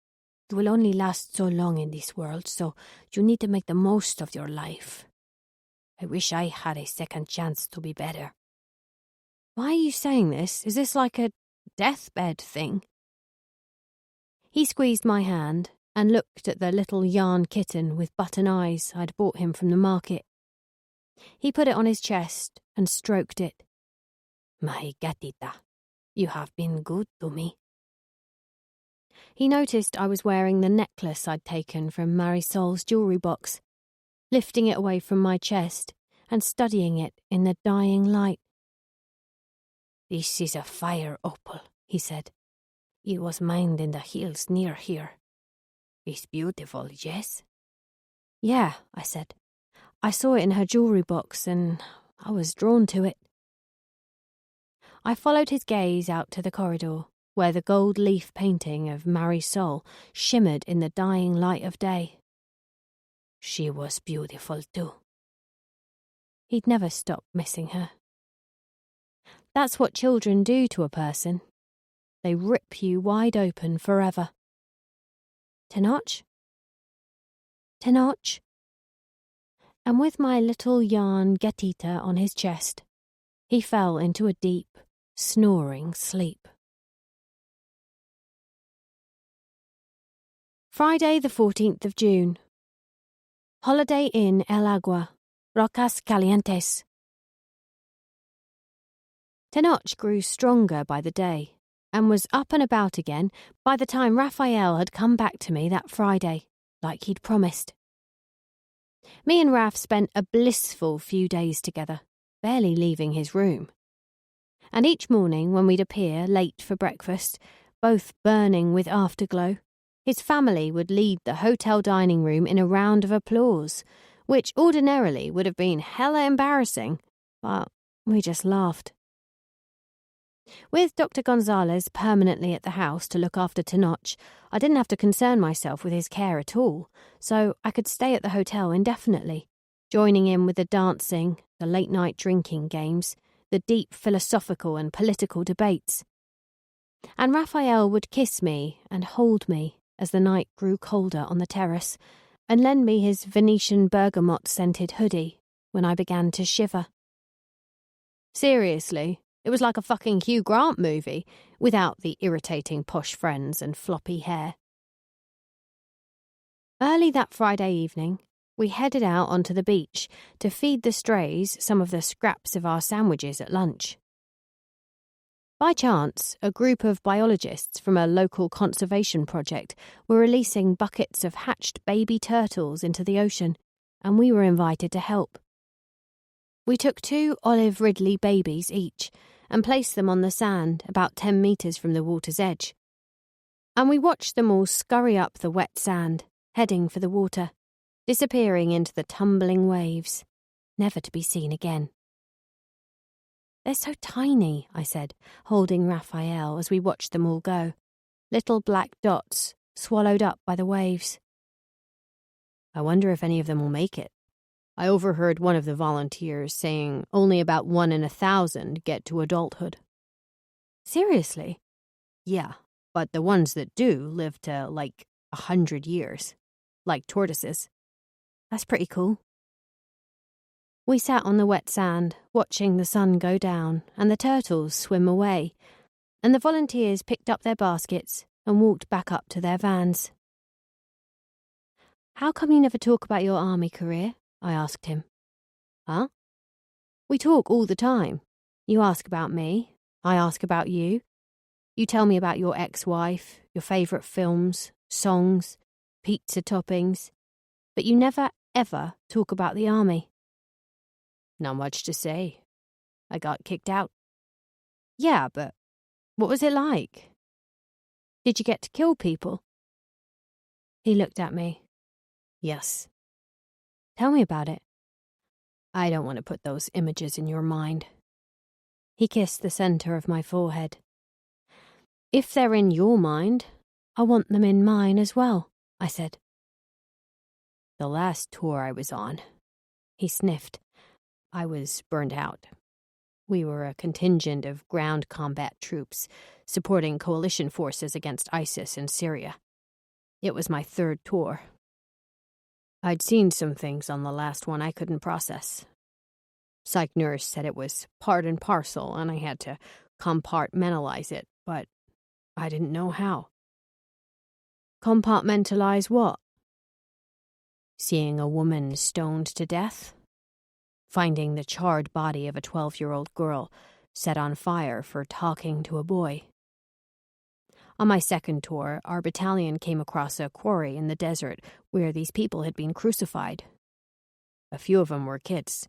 You will only last so long in this world, so you need to make the most of your life. I wish I had a second chance to be better. Why are you saying this? Is this like a deathbed thing? He squeezed my hand and looked at the little yarn kitten with button eyes I'd bought him from the market. He put it on his chest and stroked it. My gatita, you have been good to me. He noticed I was wearing the necklace I'd taken from Marisol's jewellery box, lifting it away from my chest and studying it in the dying light. This is a fire opal, he said. It was mined in the hills near here. It's beautiful, yes? Yeah, I said. I saw it in her jewellery box and I was drawn to it. I followed his gaze out to the corridor, where the gold leaf painting of Marisol shimmered in the dying light of day. She was beautiful too. He'd never stop missing her. That's what children do to a person. They rip you wide open forever. Tenoch? Tenoch? And with my little yarn gatita on his chest, he fell into a deep, snoring sleep. Friday the 14th of June. Holiday Inn El Agua, Rocas Calientes. Tenoch grew stronger by the day and was up and about again by the time Raphael had come back to me that Friday, like he'd promised. Me and Raph spent a blissful few days together, barely leaving his room. And each morning when we'd appear late for breakfast, both burning with afterglow, his family would lead the hotel dining room in a round of applause, which ordinarily would have been hella embarrassing, but we just laughed. With Dr. Gonzalez permanently at the house to look after Tenoch, I didn't have to concern myself with his care at all, so I could stay at the hotel indefinitely, joining in with the dancing, the late-night drinking games, the deep philosophical and political debates. And Raphael would kiss me and hold me as the night grew colder on the terrace, and lend me his Venetian bergamot-scented hoodie when I began to shiver. Seriously, it was like a fucking Hugh Grant movie, without the irritating posh friends and floppy hair. Early that Friday evening, we headed out onto the beach to feed the strays some of the scraps of our sandwiches at lunch. By chance, a group of biologists from a local conservation project were releasing buckets of hatched baby turtles into the ocean, and we were invited to help. We took 2 olive Ridley babies each and placed them on the sand about 10 metres from the water's edge. And we watched them all scurry up the wet sand, heading for the water, disappearing into the tumbling waves, never to be seen again. They're so tiny, I said, holding Raphael as we watched them all go, little black dots swallowed up by the waves. I wonder if any of them will make it. I overheard one of the volunteers saying only about 1 in 1,000 get to adulthood. Seriously? Yeah, but the ones that do live to, 100 years. Like tortoises. That's pretty cool. We sat on the wet sand, watching the sun go down and the turtles swim away, and the volunteers picked up their baskets and walked back up to their vans. How come you never talk about your army career? I asked him. Huh? We talk all the time. You ask about me, I ask about you. You tell me about your ex-wife, your favourite films, songs, pizza toppings, but you never, ever talk about the army. Not much to say. I got kicked out. Yeah, but what was it like? Did you get to kill people? He looked at me. Yes. Tell me about it. I don't want to put those images in your mind. He kissed the centre of my forehead. If they're in your mind, I want them in mine as well, I said. The last tour I was on, he sniffed. I was burned out. We were a contingent of ground combat troops supporting coalition forces against ISIS in Syria. It was my third tour. I'd seen some things on the last one I couldn't process. Psych nurse said it was part and parcel and I had to compartmentalize it, but I didn't know how. Compartmentalize what? Seeing a woman stoned to death. Finding the charred body of a 12-year-old girl set on fire for talking to a boy. On my second tour, our battalion came across a quarry in the desert where these people had been crucified. A few of them were kids.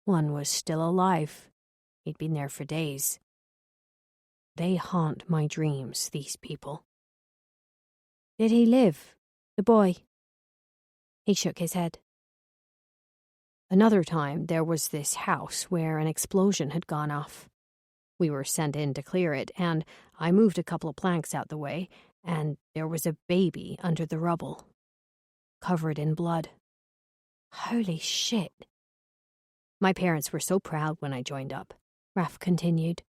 One was still alive. He'd been there for days. They haunt my dreams, these people. Did he live, the boy? He shook his head. Another time, there was this house where an explosion had gone off. We were sent in to clear it, and I moved a couple of planks out the way, and there was a baby under the rubble, covered in blood. Holy shit. My parents were so proud when I joined up, Raf continued.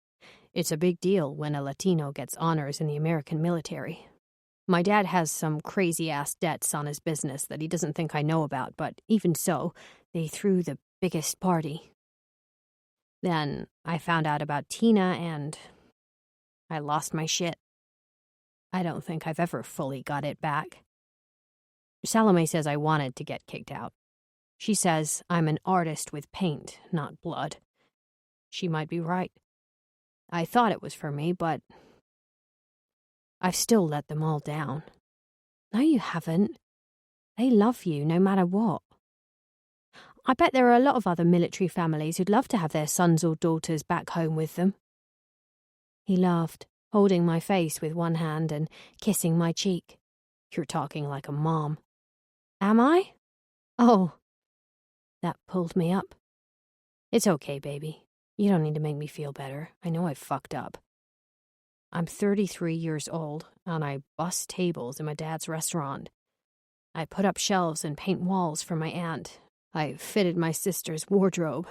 It's a big deal when a Latino gets honors in the American military. My dad has some crazy-ass debts on his business that he doesn't think I know about, but even so, they threw the biggest party. Then I found out about Tina and I lost my shit. I don't think I've ever fully got it back. Salome says I wanted to get kicked out. She says I'm an artist with paint, not blood. She might be right. I thought it was for me, but I've still let them all down. No, you haven't. They love you no matter what. I bet there are a lot of other military families who'd love to have their sons or daughters back home with them. He laughed, holding my face with one hand and kissing my cheek. You're talking like a mom. Am I? Oh. That pulled me up. It's okay, baby. You don't need to make me feel better. I know I've fucked up. I'm 33 years old, and I bus tables in my dad's restaurant. I put up shelves and paint walls for my aunt. I fitted my sister's wardrobe.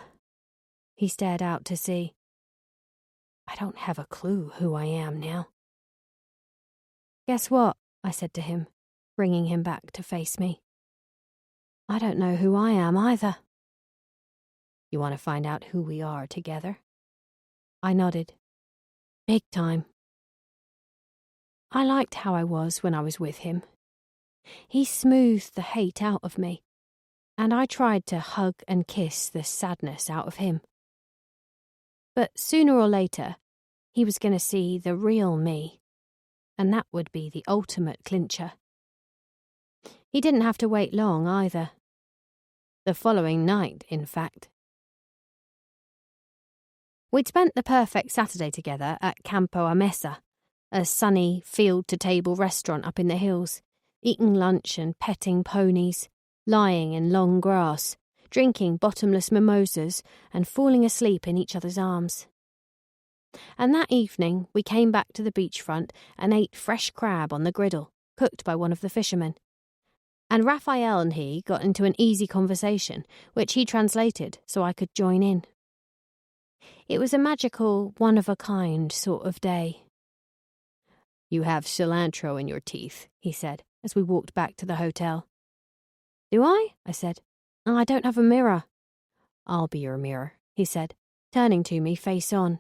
He stared out to sea. I don't have a clue who I am now. Guess what? I said to him, bringing him back to face me. I don't know who I am either. You want to find out who we are together? I nodded. Big time. I liked how I was when I was with him. He smoothed the hate out of me, and I tried to hug and kiss the sadness out of him. But sooner or later, he was going to see the real me, and that would be the ultimate clincher. He didn't have to wait long either. The following night, in fact. We'd spent the perfect Saturday together at Campo Amesa, a sunny, field-to-table restaurant up in the hills, eating lunch and petting ponies, lying in long grass, drinking bottomless mimosas and falling asleep in each other's arms. And that evening we came back to the beachfront and ate fresh crab on the griddle, cooked by one of the fishermen. And Raphael and he got into an easy conversation, which he translated so I could join in. It was a magical, one-of-a-kind sort of day. You have cilantro in your teeth, he said, as we walked back to the hotel. Do I? I said. Oh, I don't have a mirror. I'll be your mirror, he said, turning to me face on.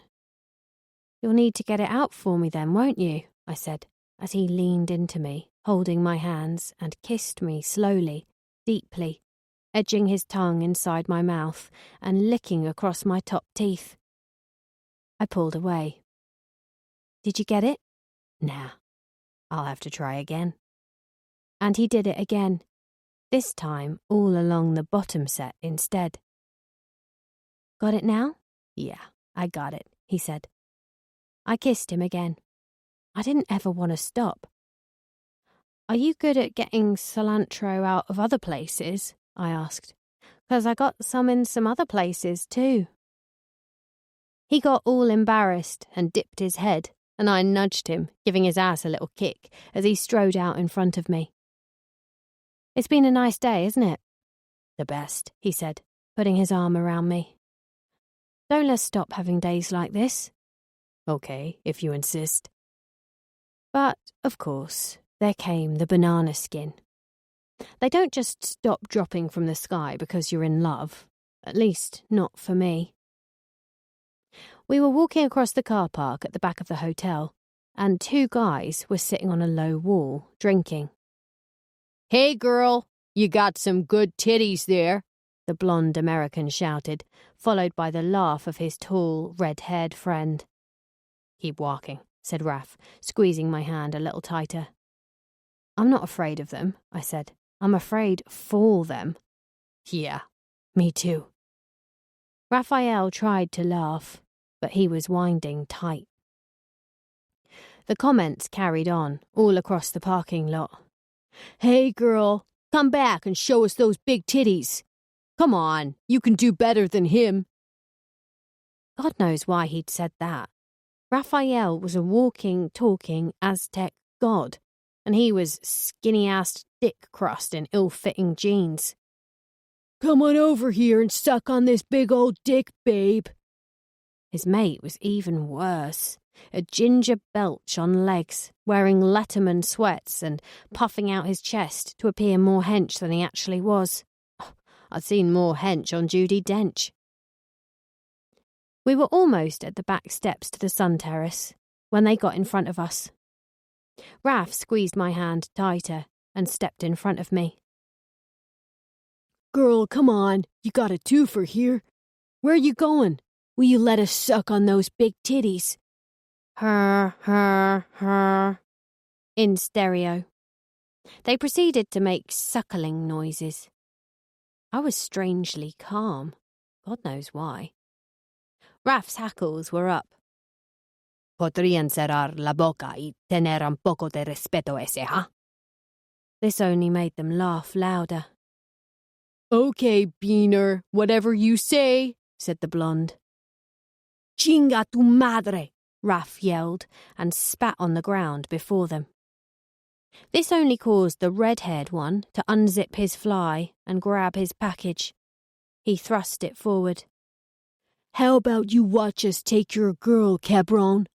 You'll need to get it out for me then, won't you? I said, as he leaned into me, holding my hands and kissed me slowly, deeply, edging his tongue inside my mouth and licking across my top teeth. I pulled away. Did you get it? Nah, I'll have to try again. And he did it again, this time all along the bottom set instead. Got it now? Yeah, I got it, he said. I kissed him again. I didn't ever want to stop. Are you good at getting cilantro out of other places? I asked. 'Cause I got some in some other places too. He got all embarrassed and dipped his head, and I nudged him, giving his ass a little kick as he strode out in front of me. It's been a nice day, isn't it? The best, he said, putting his arm around me. Don't let's stop having days like this. Okay, if you insist. But, of course, there came the banana skin. They don't just stop dropping from the sky because you're in love. At least, not for me. We were walking across the car park at the back of the hotel, and two guys were sitting on a low wall, drinking. Hey, girl, you got some good titties there, the blonde American shouted, followed by the laugh of his tall, red-haired friend. Keep walking, said Raph, squeezing my hand a little tighter. I'm not afraid of them, I said. I'm afraid for them. Yeah, me too. Raphael tried to laugh, but he was winding tight. The comments carried on, all across the parking lot. Hey, girl, come back and show us those big titties. Come on, you can do better than him. God knows why he'd said that. Raphael was a walking, talking Aztec god, and he was skinny-assed dick crust in ill-fitting jeans. Come on over here and suck on this big old dick, babe. His mate was even worse. A ginger belch on legs, wearing Letterman sweats and puffing out his chest to appear more hench than he actually was. I'd seen more hench on Judi Dench. We were almost at the back steps to the sun terrace when they got in front of us. Raph squeezed my hand tighter and stepped in front of me. Girl, come on, you got a twofer here. Where are you going? Will you let us suck on those big titties? Her, in stereo. They proceeded to make suckling noises. I was strangely calm. God knows why. Raph's hackles were up. Podrían cerrar la boca y tener un poco de respeto ese, huh? This only made them laugh louder. Okay, Beaner, whatever you say, said the blonde. Chinga tu madre, Raph yelled and spat on the ground before them. This only caused the red-haired one to unzip his fly and grab his package. He thrust it forward. How about you watch us take your girl, cabron?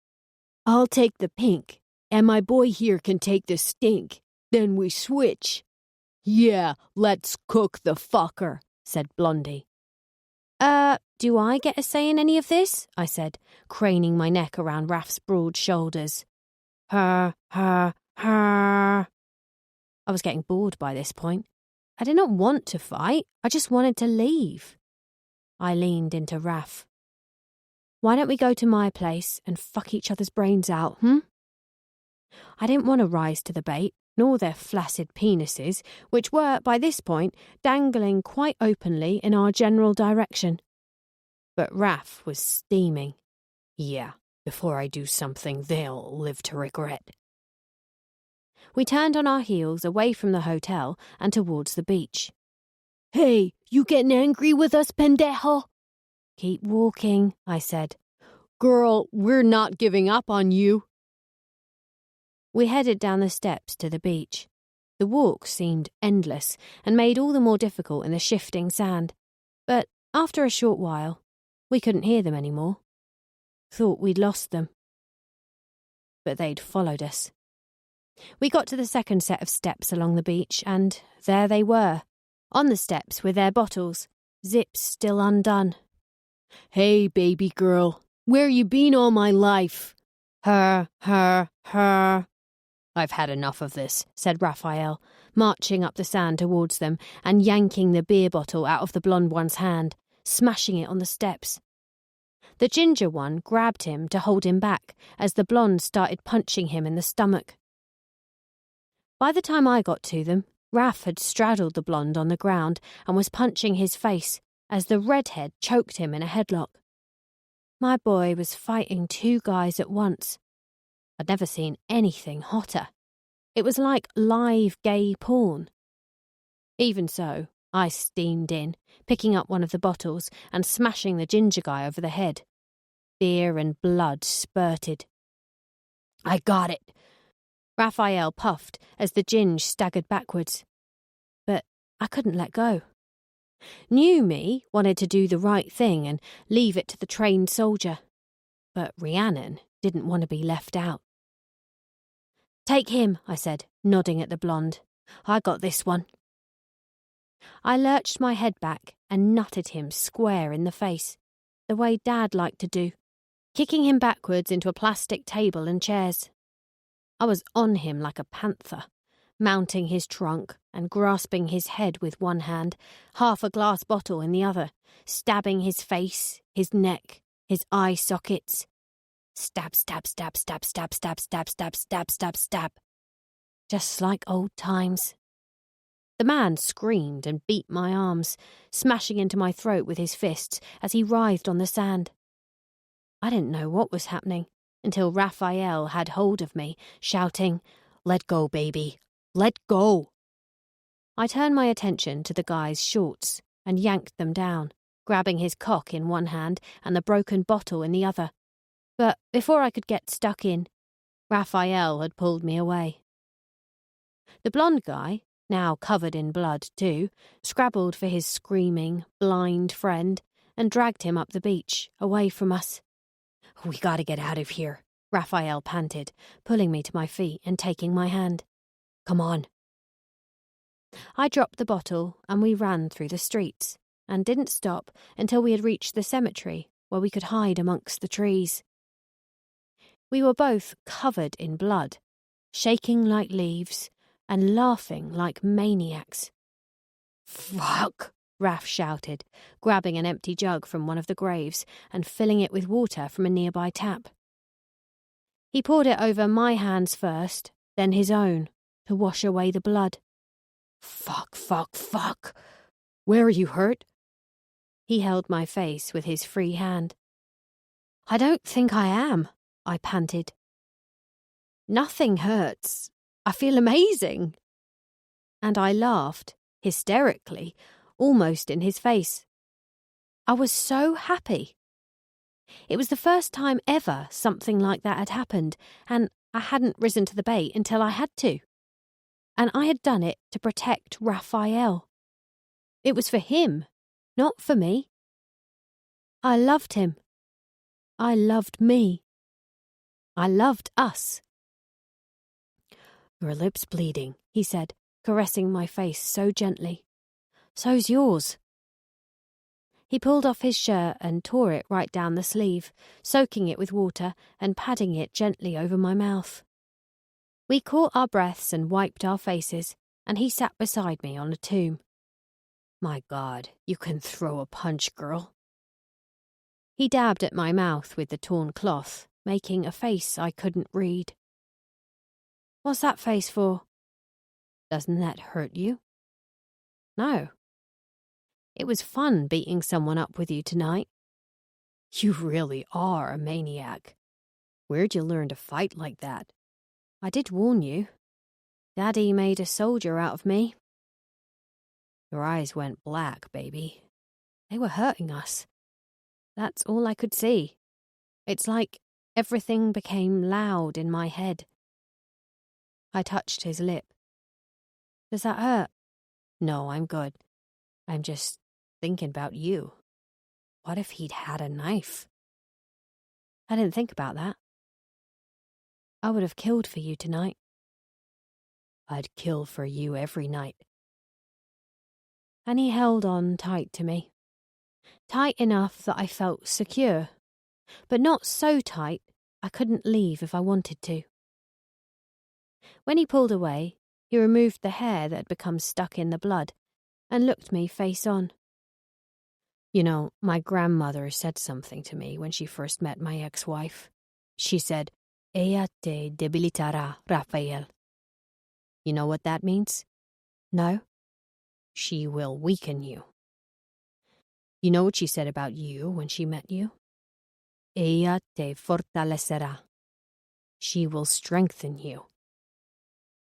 I'll take the pink, and my boy here can take the stink. Then we switch. Yeah, let's cook the fucker, said Blondie. Do I get a say in any of this? I said, craning my neck around Raph's broad shoulders. I was getting bored by this point. I did not want to fight. I just wanted to leave. I leaned into Raph. Why don't we go to my place and fuck each other's brains out, I didn't want to rise to the bait, nor their flaccid penises, which were, by this point, dangling quite openly in our general direction. But Raph was steaming. Yeah, before I do something they'll live to regret. We turned on our heels away from the hotel and towards the beach. Hey, you getting angry with us, pendejo? Keep walking, I said. Girl, we're not giving up on you. We headed down the steps to the beach. The walk seemed endless and made all the more difficult in the shifting sand. But after a short while, we couldn't hear them anymore. Thought we'd lost them. But they'd followed us. We got to the second set of steps along the beach, and there they were, on the steps with their bottles, zips still undone. Hey, baby girl, where you been all my life? Her. I've had enough of this, said Raphael, marching up the sand towards them and yanking the beer bottle out of the blonde one's hand, smashing it on the steps. The ginger one grabbed him to hold him back as the blonde started punching him in the stomach. By the time I got to them, Raph had straddled the blonde on the ground and was punching his face as the redhead choked him in a headlock. My boy was fighting two guys at once. I'd never seen anything hotter. It was like live gay porn. Even so, I steamed in, picking up one of the bottles and smashing the ginger guy over the head. Beer and blood spurted. I got it. Raphael puffed as the ginge staggered backwards. But I couldn't let go. New me wanted to do the right thing and leave it to the trained soldier. But Rhiannon didn't want to be left out. Take him, I said, nodding at the blonde. I got this one. I lurched my head back and nutted him square in the face, the way Dad liked to do, kicking him backwards into a plastic table and chairs. I was on him like a panther, mounting his trunk and grasping his head with one hand, half a glass bottle in the other, stabbing his face, his neck, his eye sockets. Stab, stab, stab, stab, stab, stab, stab, stab, stab, stab, stab. Just like old times. The man screamed and beat my arms, smashing into my throat with his fists as he writhed on the sand. I didn't know what was happening until Raphael had hold of me, shouting, "Let go, baby. Let go." I turned my attention to the guy's shorts and yanked them down, grabbing his cock in one hand and the broken bottle in the other. But before I could get stuck in, Raphael had pulled me away. The blonde guy, now covered in blood too, scrabbled for his screaming, blind friend and dragged him up the beach, away from us. We gotta get out of here, Raphael panted, pulling me to my feet and taking my hand. Come on. I dropped the bottle and we ran through the streets, and didn't stop until we had reached the cemetery where we could hide amongst the trees. We were both covered in blood, shaking like leaves and laughing like maniacs. Fuck, Raph shouted, grabbing an empty jug from one of the graves and filling it with water from a nearby tap. He poured it over my hands first, then his own, to wash away the blood. Fuck. Where are you hurt? He held my face with his free hand. I don't think I am, I panted. Nothing hurts. I feel amazing. And I laughed, hysterically, almost in his face. I was so happy. It was the first time ever something like that had happened, and I hadn't risen to the bait until I had to. And I had done it to protect Raphael. It was for him, not for me. I loved him. I loved me. I loved us. Your lip's bleeding, he said, caressing my face so gently. So's yours. He pulled off his shirt and tore it right down the sleeve, soaking it with water and padding it gently over my mouth. We caught our breaths and wiped our faces, and he sat beside me on a tomb. My God, you can throw a punch, girl. He dabbed at my mouth with the torn cloth, making a face I couldn't read. What's that face for? Doesn't that hurt you? No. It was fun beating someone up with you tonight. You really are a maniac. Where'd you learn to fight like that? I did warn you. Daddy made a soldier out of me. Your eyes went black, baby. They were hurting us. That's all I could see. It's like everything became loud in my head. I touched his lip. Does that hurt? No, I'm good. I'm just thinking about you. What if he'd had a knife? I didn't think about that. I would have killed for you tonight. I'd kill for you every night. And he held on tight to me. Tight enough that I felt secure, but not so tight I couldn't leave if I wanted to. When he pulled away, he removed the hair that had become stuck in the blood and looked me face on. You know, my grandmother said something to me when she first met my ex-wife. She said, Ella te debilitará, Rafael. You know what that means? No. She will weaken you. You know what she said about you when she met you? Ella te fortalecerá. She will strengthen you.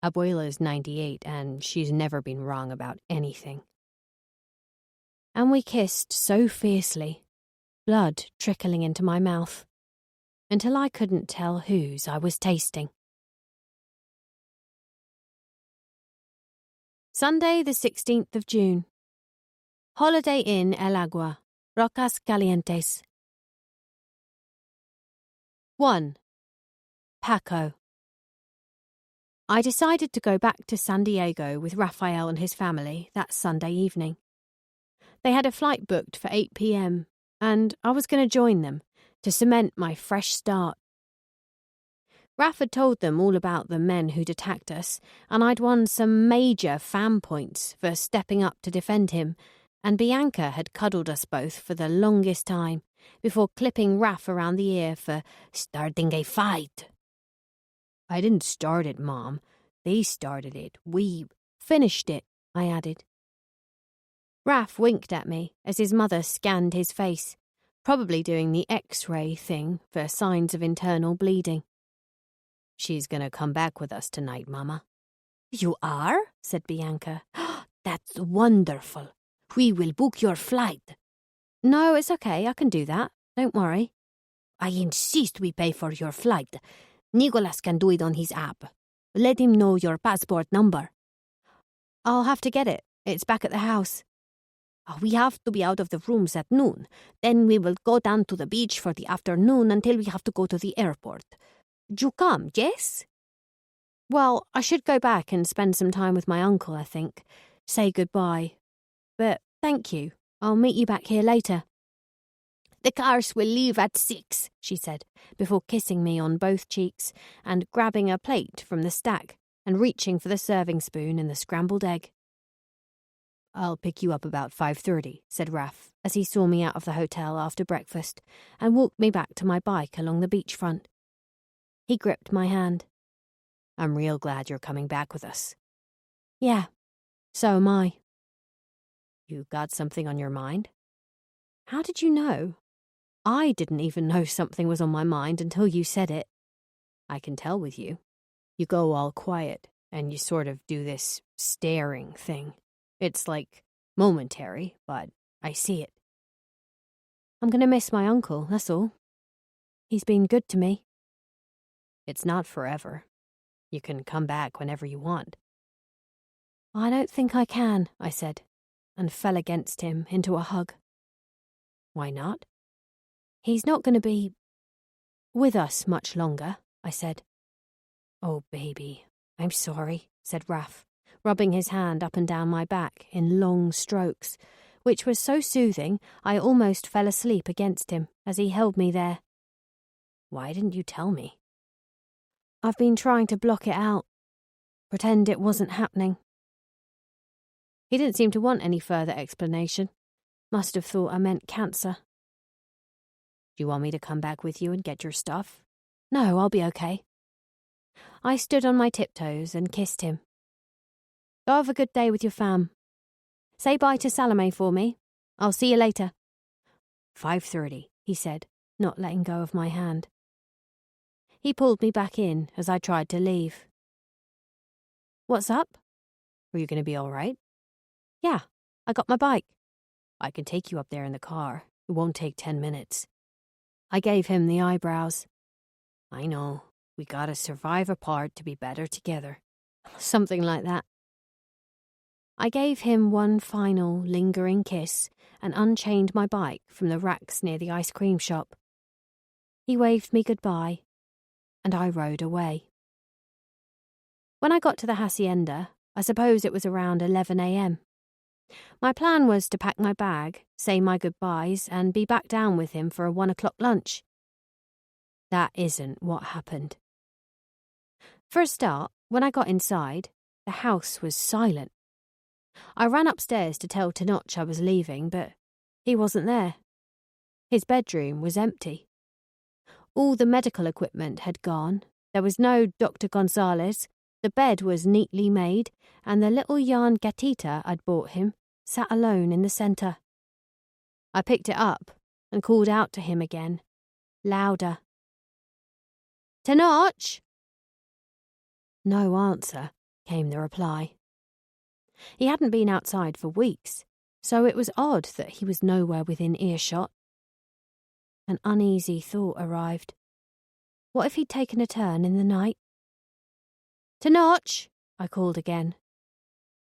Abuela is 98 and she's never been wrong about anything. And we kissed so fiercely, blood trickling into my mouth, until I couldn't tell whose I was tasting. Sunday the 16th of June. Holiday Inn El Agua, Rocas Calientes. 1. Paco. I decided to go back to San Diego with Raphael and his family that Sunday evening. They had a flight booked for 8 p.m, and I was going to join them to cement my fresh start. Raph had told them all about the men who'd attacked us, and I'd won some major fan points for stepping up to defend him, and Bianca had cuddled us both for the longest time before clipping Raph around the ear for starting a fight. I didn't start it, Mom. They started it. We finished it, I added. Raph winked at me as his mother scanned his face, probably doing the X-ray thing for signs of internal bleeding. She's going to come back with us tonight, Mama. You are? Said Bianca. That's wonderful. We will book your flight. No, it's okay. I can do that. Don't worry. I insist we pay for your flight. Nicholas can do it on his app. Let him know your passport number. I'll have to get it. It's back at the house. We have to be out of the rooms at noon. Then we will go down to the beach for the afternoon until we have to go to the airport. You come, yes? Well, I should go back and spend some time with my uncle, I think. Say goodbye. But thank you. I'll meet you back here later. The cars will leave at 6, she said, before kissing me on both cheeks and grabbing a plate from the stack and reaching for the serving spoon and the scrambled egg. I'll pick you up about 5:30, said Raph, as he saw me out of the hotel after breakfast and walked me back to my bike along the beachfront. He gripped my hand. I'm real glad you're coming back with us. Yeah, so am I. You got something on your mind? How did you know? I didn't even know something was on my mind until you said it. I can tell with you. You go all quiet, and you sort of do this staring thing. It's like momentary, but I see it. I'm going to miss my uncle, that's all. He's been good to me. It's not forever. You can come back whenever you want. I don't think I can, I said, and fell against him into a hug. Why not? He's not going to be with us much longer, I said. Oh, baby, I'm sorry, said Raph, rubbing his hand up and down my back in long strokes, which was so soothing I almost fell asleep against him as he held me there. Why didn't you tell me? I've been trying to block it out, pretend it wasn't happening. He didn't seem to want any further explanation. Must have thought I meant cancer. Do you want me to come back with you and get your stuff? No, I'll be okay. I stood on my tiptoes and kissed him. Go have a good day with your fam. Say bye to Salome for me. I'll see you later. 5:30, he said, not letting go of my hand. He pulled me back in as I tried to leave. What's up? Were you going to be all right? Yeah, I got my bike. I can take you up there in the car. It won't take 10 minutes. I gave him the eyebrows. I know. We gotta survive apart to be better together. Something like that. I gave him one final, lingering kiss and unchained my bike from the racks near the ice cream shop. He waved me goodbye, and I rode away. When I got to the hacienda, I suppose it was around 11 a.m. My plan was to pack my bag, say my goodbyes, and be back down with him for a 1 o'clock lunch. That isn't what happened. For a start, when I got inside, the house was silent. I ran upstairs to tell Tenoch I was leaving, but he wasn't there. His bedroom was empty. All the medical equipment had gone. There was no Dr. Gonzalez. The bed was neatly made, and the little yarn gatita I'd bought him sat alone in the centre. I picked it up and called out to him again, louder. Tenoch! No answer, came the reply. He hadn't been outside for weeks, so it was odd that he was nowhere within earshot. An uneasy thought arrived. What if he'd taken a turn in the night? Tenoch! I called again,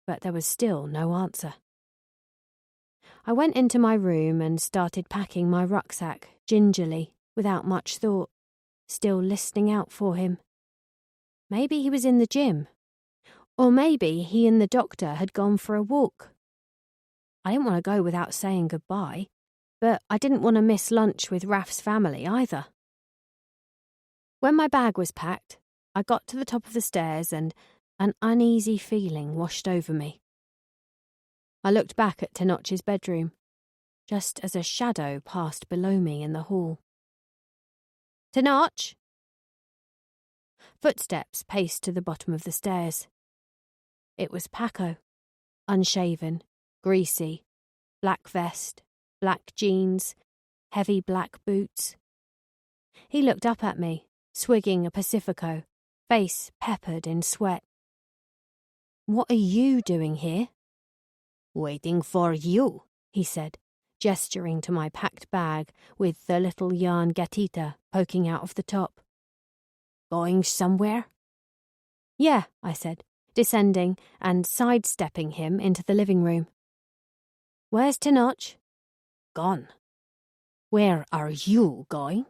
but there was still no answer. I went into my room and started packing my rucksack gingerly, without much thought, still listening out for him. Maybe he was in the gym. Or maybe he and the doctor had gone for a walk. I didn't want to go without saying goodbye, but I didn't want to miss lunch with Raf's family either. When my bag was packed, I got to the top of the stairs and an uneasy feeling washed over me. I looked back at Tenoch's bedroom, just as a shadow passed below me in the hall. Tenoch! Footsteps paced to the bottom of the stairs. It was Paco, unshaven, greasy, black vest, black jeans, heavy black boots. He looked up at me, swigging a Pacifico, face peppered in sweat. What are you doing here? Waiting for you, he said, gesturing to my packed bag with the little yarn gatita poking out of the top. Going somewhere? Yeah, I said, descending and sidestepping him into the living room. Where's Tenoch? Gone. Where are you going?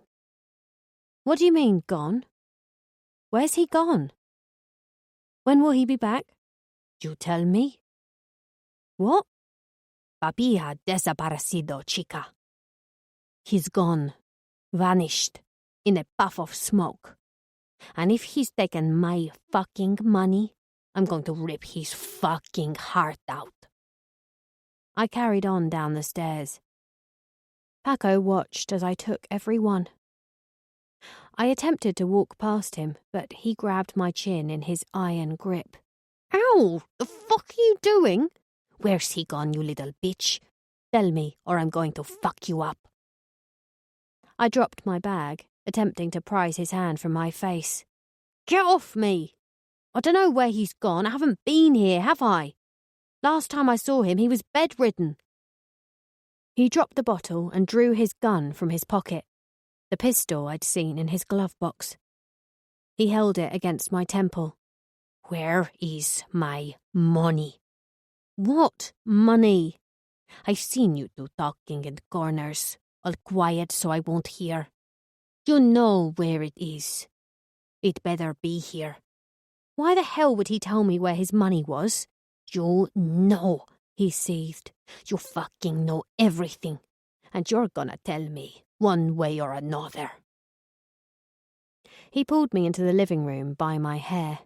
What do you mean, gone? Where's he gone? When will he be back? You tell me. What? Papi ha desaparecido, chica. He's gone. Vanished. In a puff of smoke. And if he's taken my fucking money, I'm going to rip his fucking heart out. I carried on down the stairs. Paco watched as I took every one. I attempted to walk past him, but he grabbed my chin in his iron grip. Ow! The fuck are you doing? Where's he gone, you little bitch? Tell me, or I'm going to fuck you up. I dropped my bag, attempting to prise his hand from my face. Get off me! I don't know where he's gone. I haven't been here, have I? Last time I saw him, he was bedridden. He dropped the bottle and drew his gun from his pocket, the pistol I'd seen in his glove box. He held it against my temple. Where is my money? What money? I've seen you two talking in corners, all quiet so I won't hear. You know where it is. It better be here. Why the hell would he tell me where his money was? You know, he seethed. You fucking know everything. And you're gonna tell me, one way or another. He pulled me into the living room by my hair.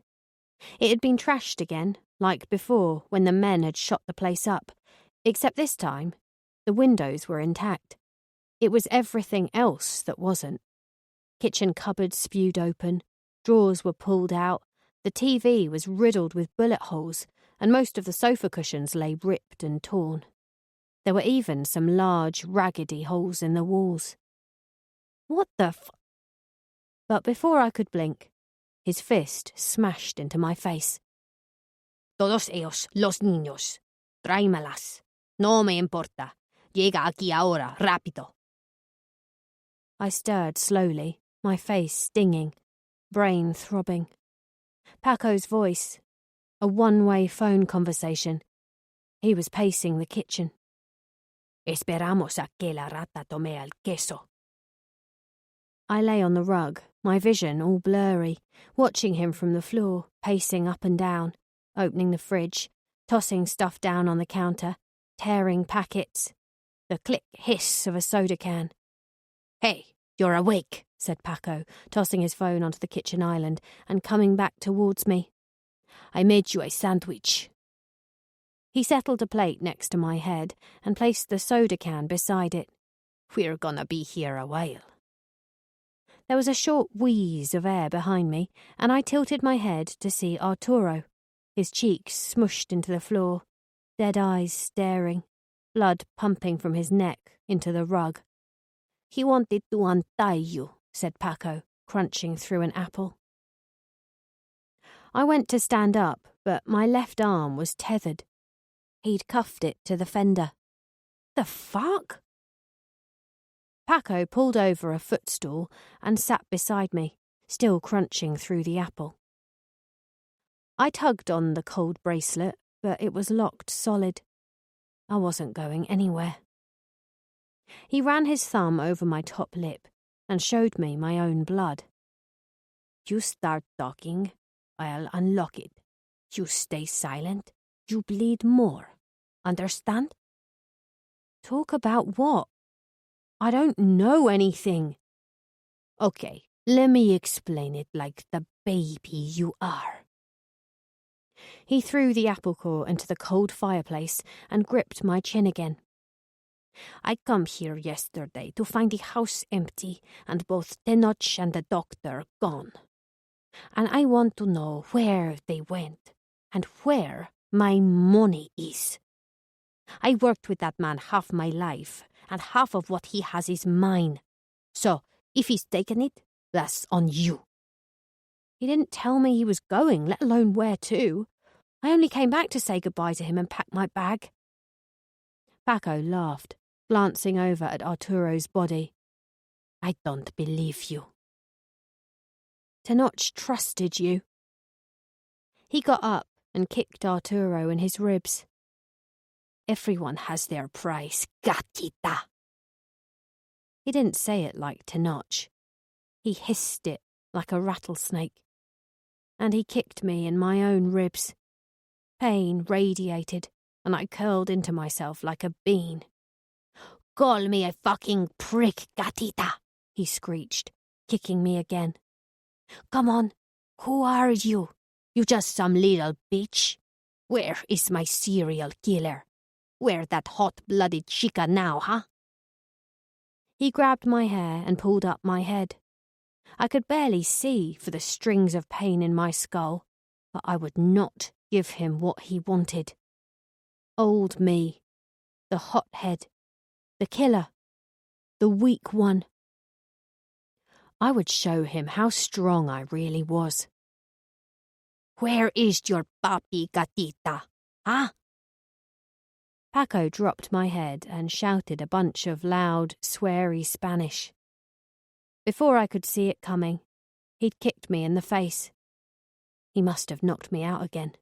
It had been trashed again, like before when the men had shot the place up, except this time, the windows were intact. It was everything else that wasn't. Kitchen cupboards spewed open, drawers were pulled out, the TV was riddled with bullet holes, and most of the sofa cushions lay ripped and torn. There were even some large, raggedy holes in the walls. What the But before I could blink, his fist smashed into my face. Todos ellos, los niños. Tráemelas. No me importa. Llega aquí ahora, rápido. I stirred slowly, my face stinging, brain throbbing. Paco's voice, a one-way phone conversation. He was pacing the kitchen. Esperamos a que la rata tome el queso. I lay on the rug, my vision all blurry, watching him from the floor, pacing up and down, opening the fridge, tossing stuff down on the counter, tearing packets, the click-hiss of a soda can. "Hey, you're awake," said Paco, tossing his phone onto the kitchen island and coming back towards me. "I made you a sandwich." He settled a plate next to my head and placed the soda can beside it. "We're gonna be here a while." There was a short wheeze of air behind me, and I tilted my head to see Arturo, his cheeks smushed into the floor, dead eyes staring, blood pumping from his neck into the rug. "He wanted to untie you," said Paco, crunching through an apple. I went to stand up, but my left arm was tethered. He'd cuffed it to the fender. The fuck? Paco pulled over a footstool and sat beside me, still crunching through the apple. I tugged on the cold bracelet, but it was locked solid. I wasn't going anywhere. He ran his thumb over my top lip and showed me my own blood. "You start talking, I'll unlock it. You stay silent, you bleed more. Understand?" "Talk about what? I don't know anything." "Okay, let me explain it like the baby you are." He threw the apple core into the cold fireplace and gripped my chin again. "I come here yesterday to find the house empty and both Tenoch and the doctor gone. And I want to know where they went and where my money is. I worked with that man half my life, and half of what he has is mine. So, if he's taken it, that's on you." He didn't tell me he was going, let alone where to. I only came back to say goodbye to him and pack my bag. Paco laughed, glancing over at Arturo's body. "I don't believe you." "Tenoch trusted you." He got up and kicked Arturo in his ribs. "Everyone has their price, gatita." He didn't say it like Tenoch. He hissed it like a rattlesnake. And he kicked me in my own ribs. Pain radiated, and I curled into myself like a bean. "Call me a fucking prick, gatita," he screeched, kicking me again. "Come on, who are you? You just some little bitch? Where is my serial killer? Where that hot-blooded chica now, huh?" He grabbed my hair and pulled up my head. I could barely see for the strings of pain in my skull, but I would not give him what he wanted. Old me, the hothead, the killer, the weak one. I would show him how strong I really was. "Where is your papi, gatita, huh?" Paco dropped my head and shouted a bunch of loud, sweary Spanish. Before I could see it coming, he'd kicked me in the face. He must have knocked me out again.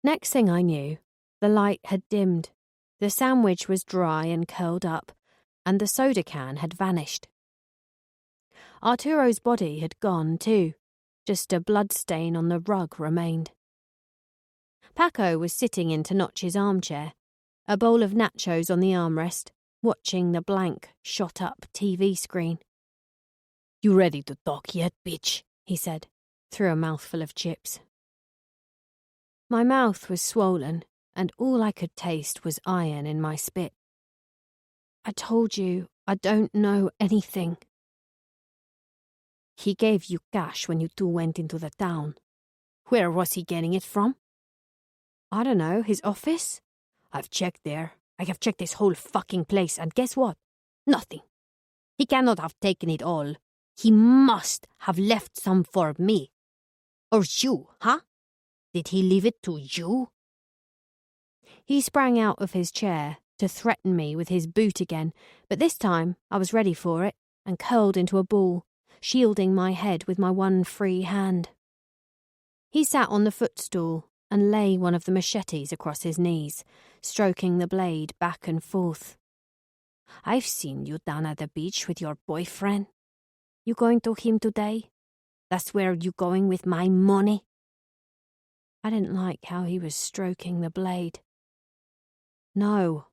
Next thing I knew, the light had dimmed, the sandwich was dry and curled up, and the soda can had vanished. Arturo's body had gone too, just a bloodstain on the rug remained. Paco was sitting in Tenoch's armchair, a bowl of nachos on the armrest, watching the blank, shot-up TV screen. "You ready to talk yet, bitch?" he said, through a mouthful of chips. My mouth was swollen, and all I could taste was iron in my spit. "I told you, I don't know anything." "He gave you cash when you two went into the town. Where was he getting it from?" "I don't know, his office? I've checked there. I have checked this whole fucking place, and guess what? Nothing. He cannot have taken it all. He must have left some for me. Or you, huh? Did he leave it to you?" He sprang out of his chair to threaten me with his boot again, but this time I was ready for it and curled into a ball, shielding my head with my one free hand. He sat on the footstool and lay one of the machetes across his knees, stroking the blade back and forth. "I've seen you down at the beach with your boyfriend. You going to him today? That's where you going with my money? I didn't like how he was stroking the blade. No,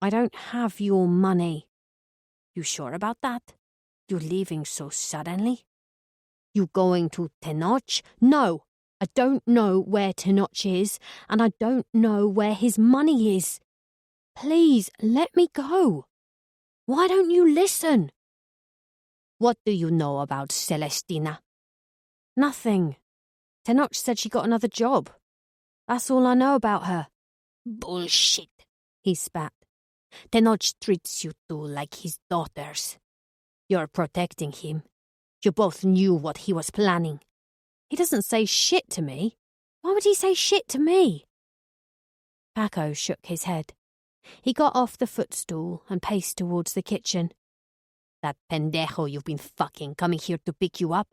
I don't have your money. You sure about that? You're leaving so suddenly? You going to Tenoch? No, I don't know where Tenoch is, and I don't know where his money is. Please, let me go. Why don't you listen? What do you know about Celestina? Nothing. Tenoch said she got another job. That's all I know about her. Bullshit, he spat. Tenoch treats you two like his daughters. You're protecting him. You both knew what he was planning. He doesn't say shit to me. Why would he say shit to me? Paco shook his head. He got off the footstool and paced towards the kitchen. That pendejo you've been fucking coming here to pick you up?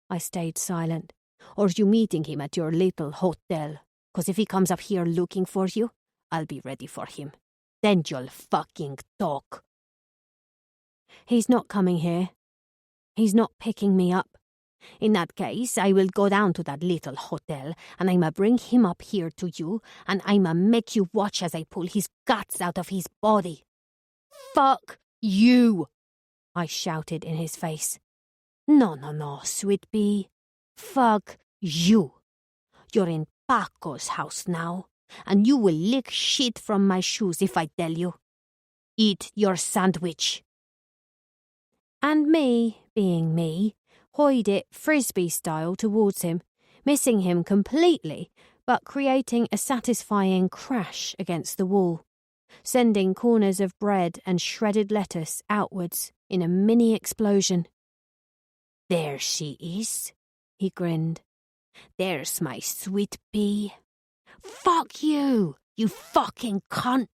I stayed silent. Or you meeting him at your little hotel? 'Cause if he comes up here looking for you, I'll be ready for him. Then you'll fucking talk. He's not coming here. He's not picking me up. In that case, I will go down to that little hotel, and I'ma bring him up here to you, and I'ma make you watch as I pull his guts out of his body. Fuck you! I shouted in his face. No, sweet pea. Fuck you. You're in Paco's house now, and you will lick shit from my shoes if I tell you. Eat your sandwich. And me, being me, hoyed it frisbee style towards him, missing him completely, but creating a satisfying crash against the wall, sending corners of bread and shredded lettuce outwards in a mini explosion. There she is, he grinned. There's my sweet pea. Fuck you, you fucking cunt,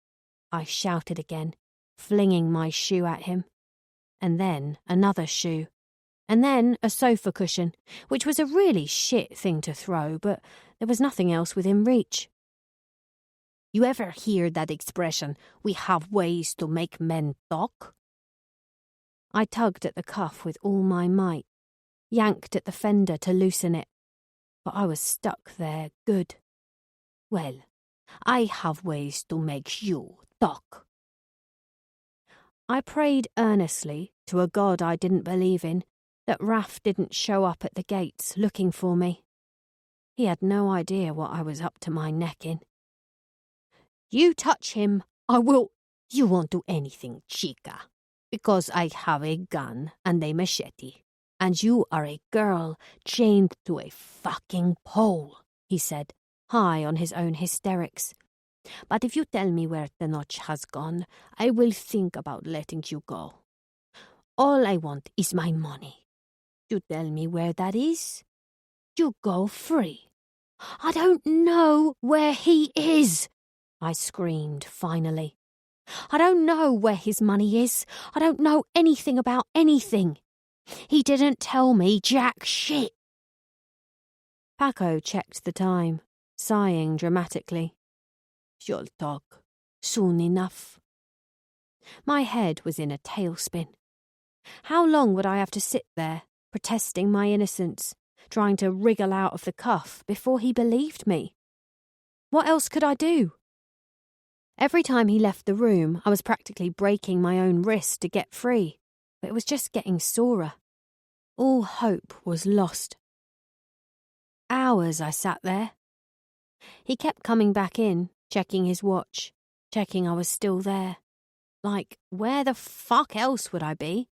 I shouted again, flinging my shoe at him. And then another shoe. And then a sofa cushion, which was a really shit thing to throw, but there was nothing else within reach. You ever hear that expression, we have ways to make men talk? I tugged at the cuff with all my might, yanked at the fender to loosen it, but I was stuck there good. Well, I have ways to make you talk. I prayed earnestly to a god I didn't believe in that Raph didn't show up at the gates looking for me. He had no idea what I was up to my neck in. You touch him, I will... You won't do anything, chica, because I have a gun and a machete, and you are a girl chained to a fucking pole, he said, high on his own hysterics. But if you tell me where Tenoch has gone, I will think about letting you go. All I want is my money. You tell me where that is, you go free. I don't know where he is, I screamed finally. I don't know where his money is. I don't know anything about anything. He didn't tell me jack shit. Paco checked the time, sighing dramatically. You'll talk soon enough. My head was in a tailspin. How long would I have to sit there, protesting my innocence, trying to wriggle out of the cuff before he believed me? What else could I do? Every time he left the room, I was practically breaking my own wrist to get free, but it was just getting sorer. All hope was lost. Hours I sat there. He kept coming back in, checking his watch, checking I was still there. Like, where the fuck else would I be?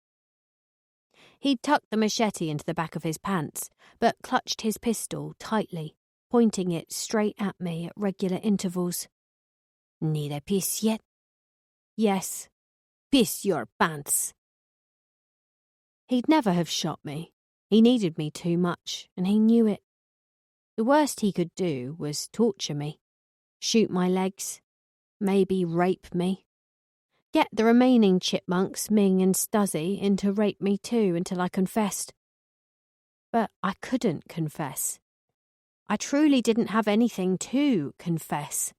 He'd tucked the machete into the back of his pants, but clutched his pistol tightly, pointing it straight at me at regular intervals. Need a piss yet? Yes. Piss your pants. He'd never have shot me. He needed me too much, and he knew it. The worst he could do was torture me, shoot my legs, maybe rape me. Get the remaining chipmunks, Ming and Stuzzy, in to rape me too until I confessed. But I couldn't confess. I truly didn't have anything to confess.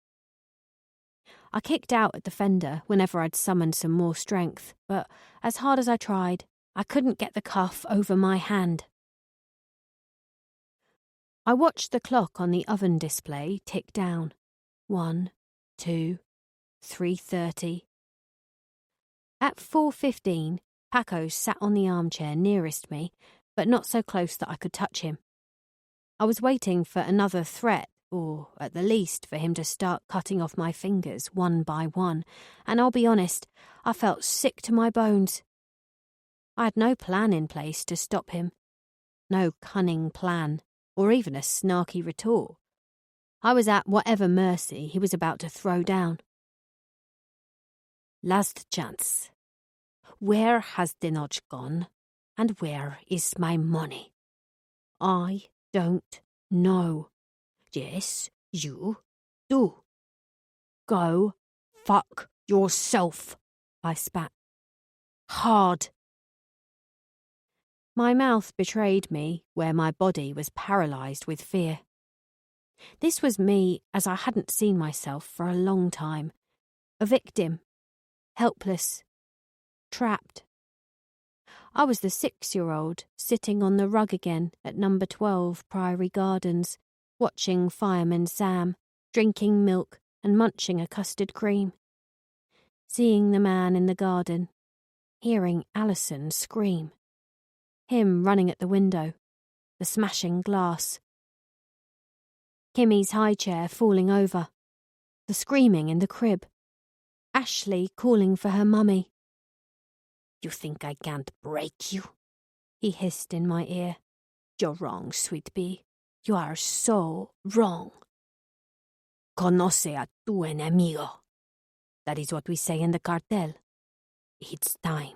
I kicked out at the fender whenever I'd summoned some more strength, but as hard as I tried, I couldn't get the cuff over my hand. I watched the clock on the oven display tick down. 1, 2, 3:30. At 4:15, Paco sat on the armchair nearest me, but not so close that I could touch him. I was waiting for another threat, or at the least for him to start cutting off my fingers one by one, and I'll be honest, I felt sick to my bones. I had no plan in place to stop him. No cunning plan, or even a snarky retort. I was at whatever mercy he was about to throw down. Last chance. Where has the notch gone, and where is my money? I don't know. Yes, you do. Go fuck yourself, I spat. Hard. My mouth betrayed me where my body was paralysed with fear. This was me as I hadn't seen myself for a long time. A victim. Helpless. Trapped. I was the 6-year-old sitting on the rug again at number 12 Priory Gardens, watching Fireman Sam, drinking milk and munching a custard cream. Seeing the man in the garden. Hearing Alison scream. Him running at the window. The smashing glass. Kimmy's high chair falling over. The screaming in the crib. Ashley calling for her mummy. You think I can't break you? He hissed in my ear. You're wrong, sweet bee. You are so wrong. Conoce a tu enemigo. That is what we say in the cartel. It's time.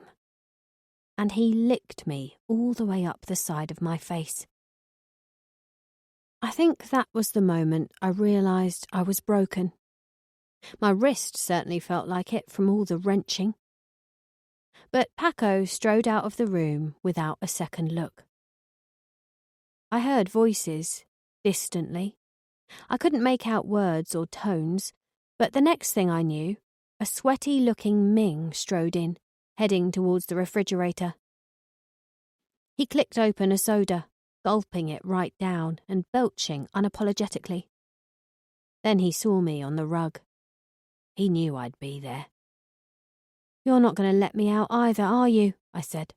And he licked me all the way up the side of my face. I think that was the moment I realised I was broken. My wrist certainly felt like it from all the wrenching. But Paco strode out of the room without a second look. I heard voices, distantly. I couldn't make out words or tones, but the next thing I knew, a sweaty-looking Ming strode in, heading towards the refrigerator. He clicked open a soda, gulping it right down and belching unapologetically. Then he saw me on the rug. He knew I'd be there. You're not going to let me out either, are you? I said.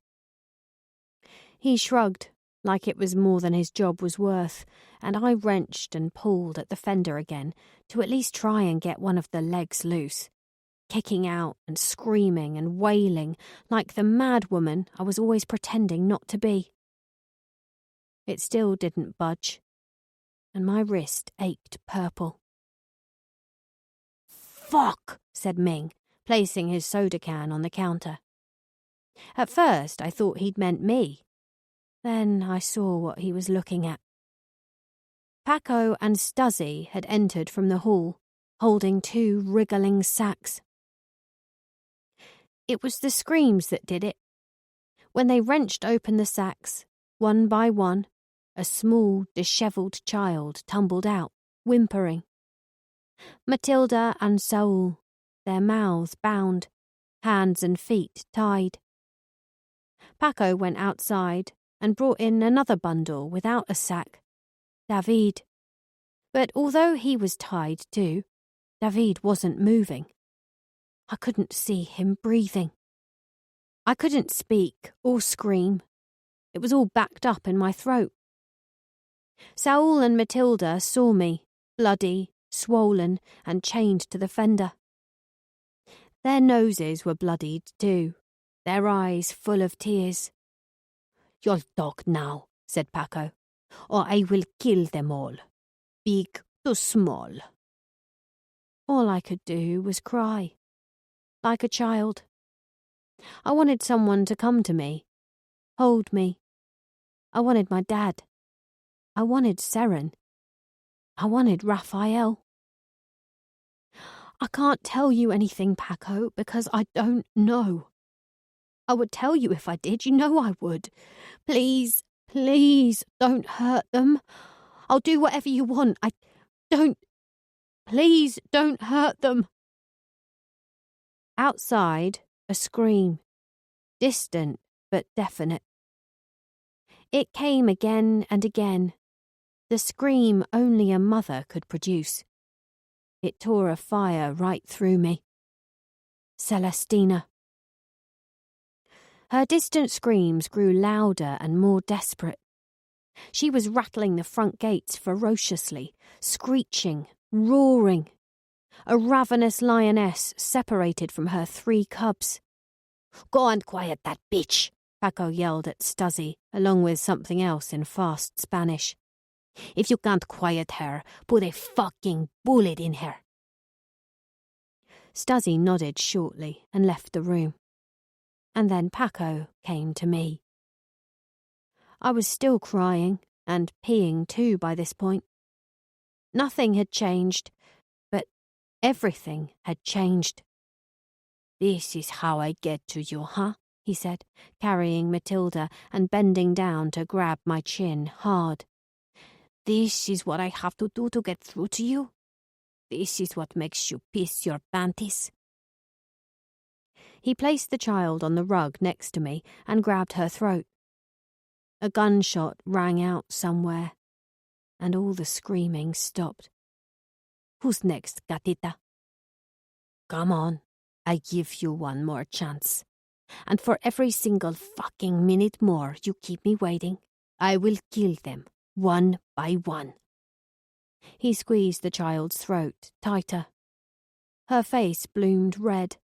He shrugged, like it was more than his job was worth, and I wrenched and pulled at the fender again to at least try and get one of the legs loose, kicking out and screaming and wailing like the mad woman I was always pretending not to be. It still didn't budge, and my wrist ached purple. Fuck, said Ming, placing his soda can on the counter. At first I thought he'd meant me. Then I saw what he was looking at. Paco and Stuzzy had entered from the hall, holding 2 wriggling sacks. It was the screams that did it. When they wrenched open the sacks, one by one, a small, dishevelled child tumbled out, whimpering. Matilda and Saul, their mouths bound, hands and feet tied. Paco went outside and brought in another bundle without a sack, David. But although he was tied too, David wasn't moving. I couldn't see him breathing. I couldn't speak or scream. It was all backed up in my throat. Saul and Matilda saw me, bloody, swollen and chained to the fender. Their noses were bloodied too, their eyes full of tears. You'll talk now, said Paco, or I will kill them all, big to small. All I could do was cry, like a child. I wanted someone to come to me, hold me. I wanted my dad. I wanted Seren. I wanted Raphael. I can't tell you anything, Paco, because I don't know. I would tell you if I did, you know I would. Please, please, don't hurt them. I'll do whatever you want. Please don't hurt them. Outside, a scream. Distant, but definite. It came again and again, the scream only a mother could produce. It tore a fire right through me. Celestina. Her distant screams grew louder and more desperate. She was rattling the front gates ferociously, screeching, roaring. A ravenous lioness separated from her 3 cubs. "Go and quiet that bitch," Paco yelled at Stuzzy, along with something else in fast Spanish. "If you can't quiet her, put a fucking bullet in her." Stuzzy nodded shortly and left the room. And then Paco came to me. I was still crying and peeing too by this point. Nothing had changed, but everything had changed. "This is how I get to you, huh?" he said, carrying Matilda and bending down to grab my chin hard. "This is what I have to do to get through to you? This is what makes you piss your panties?" He placed the child on the rug next to me and grabbed her throat. A gunshot rang out somewhere, and all the screaming stopped. "Who's next, gatita?" "Come on, I give you one more chance. And for every single fucking minute more you keep me waiting, I will kill them, one by one." He squeezed the child's throat tighter. Her face bloomed red,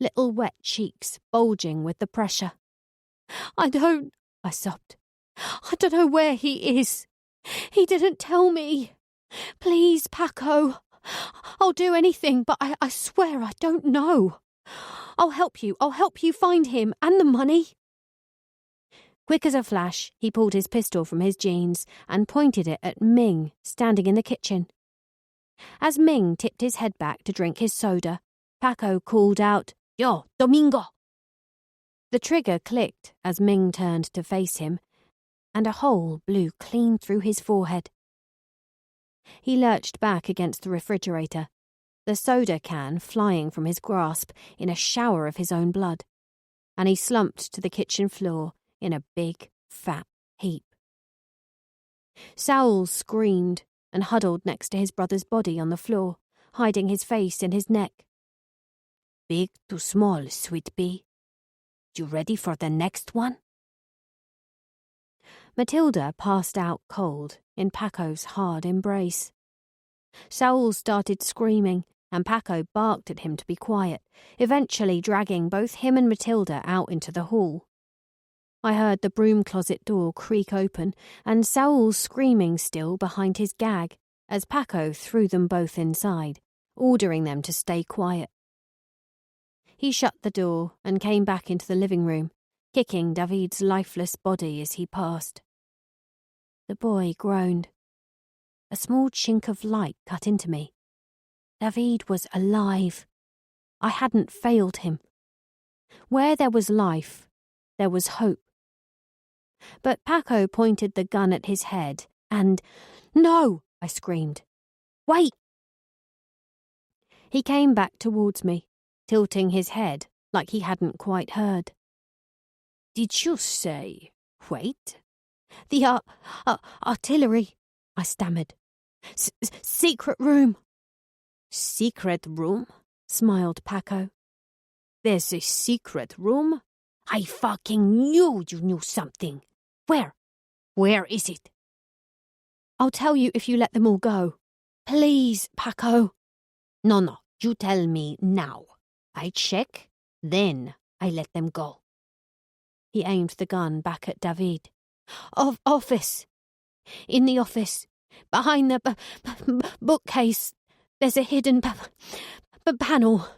little wet cheeks bulging with the pressure. I sobbed. "I don't know where he is. He didn't tell me. Please, Paco. I'll do anything, but I swear I don't know. I'll help you find him and the money." Quick as a flash, he pulled his pistol from his jeans and pointed it at Ming, standing in the kitchen. As Ming tipped his head back to drink his soda, Paco called out, "Yo, Domingo!" The trigger clicked as Ming turned to face him, and a hole blew clean through his forehead. He lurched back against the refrigerator, the soda can flying from his grasp in a shower of his own blood, and he slumped to the kitchen floor in a big, fat heap. Saul screamed and huddled next to his brother's body on the floor, hiding his face in his neck. "Big to small, sweet pea. You ready for the next one?" Matilda passed out cold in Paco's hard embrace. Saul started screaming, and Paco barked at him to be quiet, eventually dragging both him and Matilda out into the hall. I heard the broom closet door creak open, and Saul screaming still behind his gag, as Paco threw them both inside, ordering them to stay quiet. He shut the door and came back into the living room, kicking David's lifeless body as he passed. The boy groaned. A small chink of light cut into me. David was alive. I hadn't failed him. Where there was life, there was hope. But Paco pointed the gun at his head and, "No!" I screamed. "Wait!" He came back towards me, tilting his head like he hadn't quite heard. "Did you say, wait?" "The artillery," I stammered. Secret room." "Secret room?" smiled Paco. "There's a secret room? I fucking knew you knew something. Where? Where is it?" "I'll tell you if you let them all go. Please, Paco." No, you tell me now. I check, then I let them go." He aimed the gun back at David. Office. In the office. Behind the bookcase. There's a hidden panel.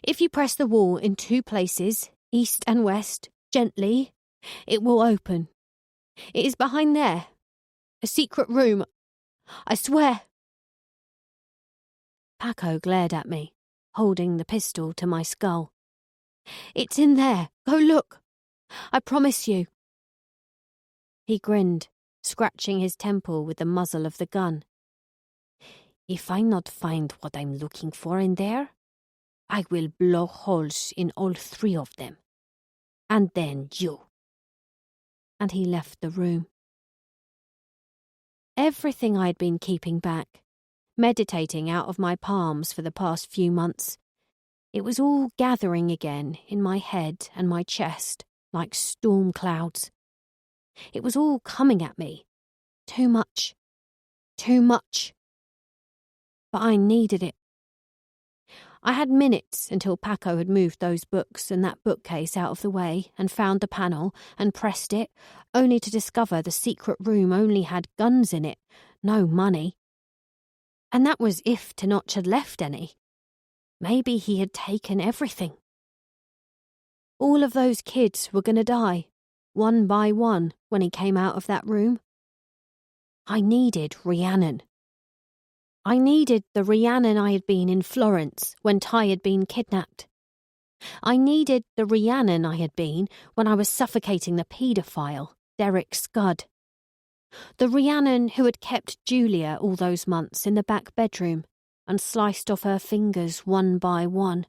If you press the wall in 2 places, east and west, gently, it will open. It is behind there. A secret room. I swear." Paco glared at me, holding the pistol to my skull. "It's in there. Go look. I promise you." He grinned, scratching his temple with the muzzle of the gun. "If I not find what I'm looking for in there, I will blow holes in all 3 of them. And then you, and he left the room. Everything I'd been keeping back, meditating out of my palms for the past few months, it was all gathering again in my head and my chest like storm clouds. It was all coming at me. Too much. Too much. But I needed it. I had minutes until Paco had moved those books and that bookcase out of the way and found the panel and pressed it, only to discover the secret room only had guns in it, no money. And that was if Tenoch had left any. Maybe he had taken everything. All of those kids were going to die, one by one, when he came out of that room. I needed Rhiannon. I needed the Rhiannon I had been in Florence when Ty had been kidnapped. I needed the Rhiannon I had been when I was suffocating the paedophile, Derek Scud. The Rhiannon who had kept Julia all those months in the back bedroom and sliced off her fingers one by one.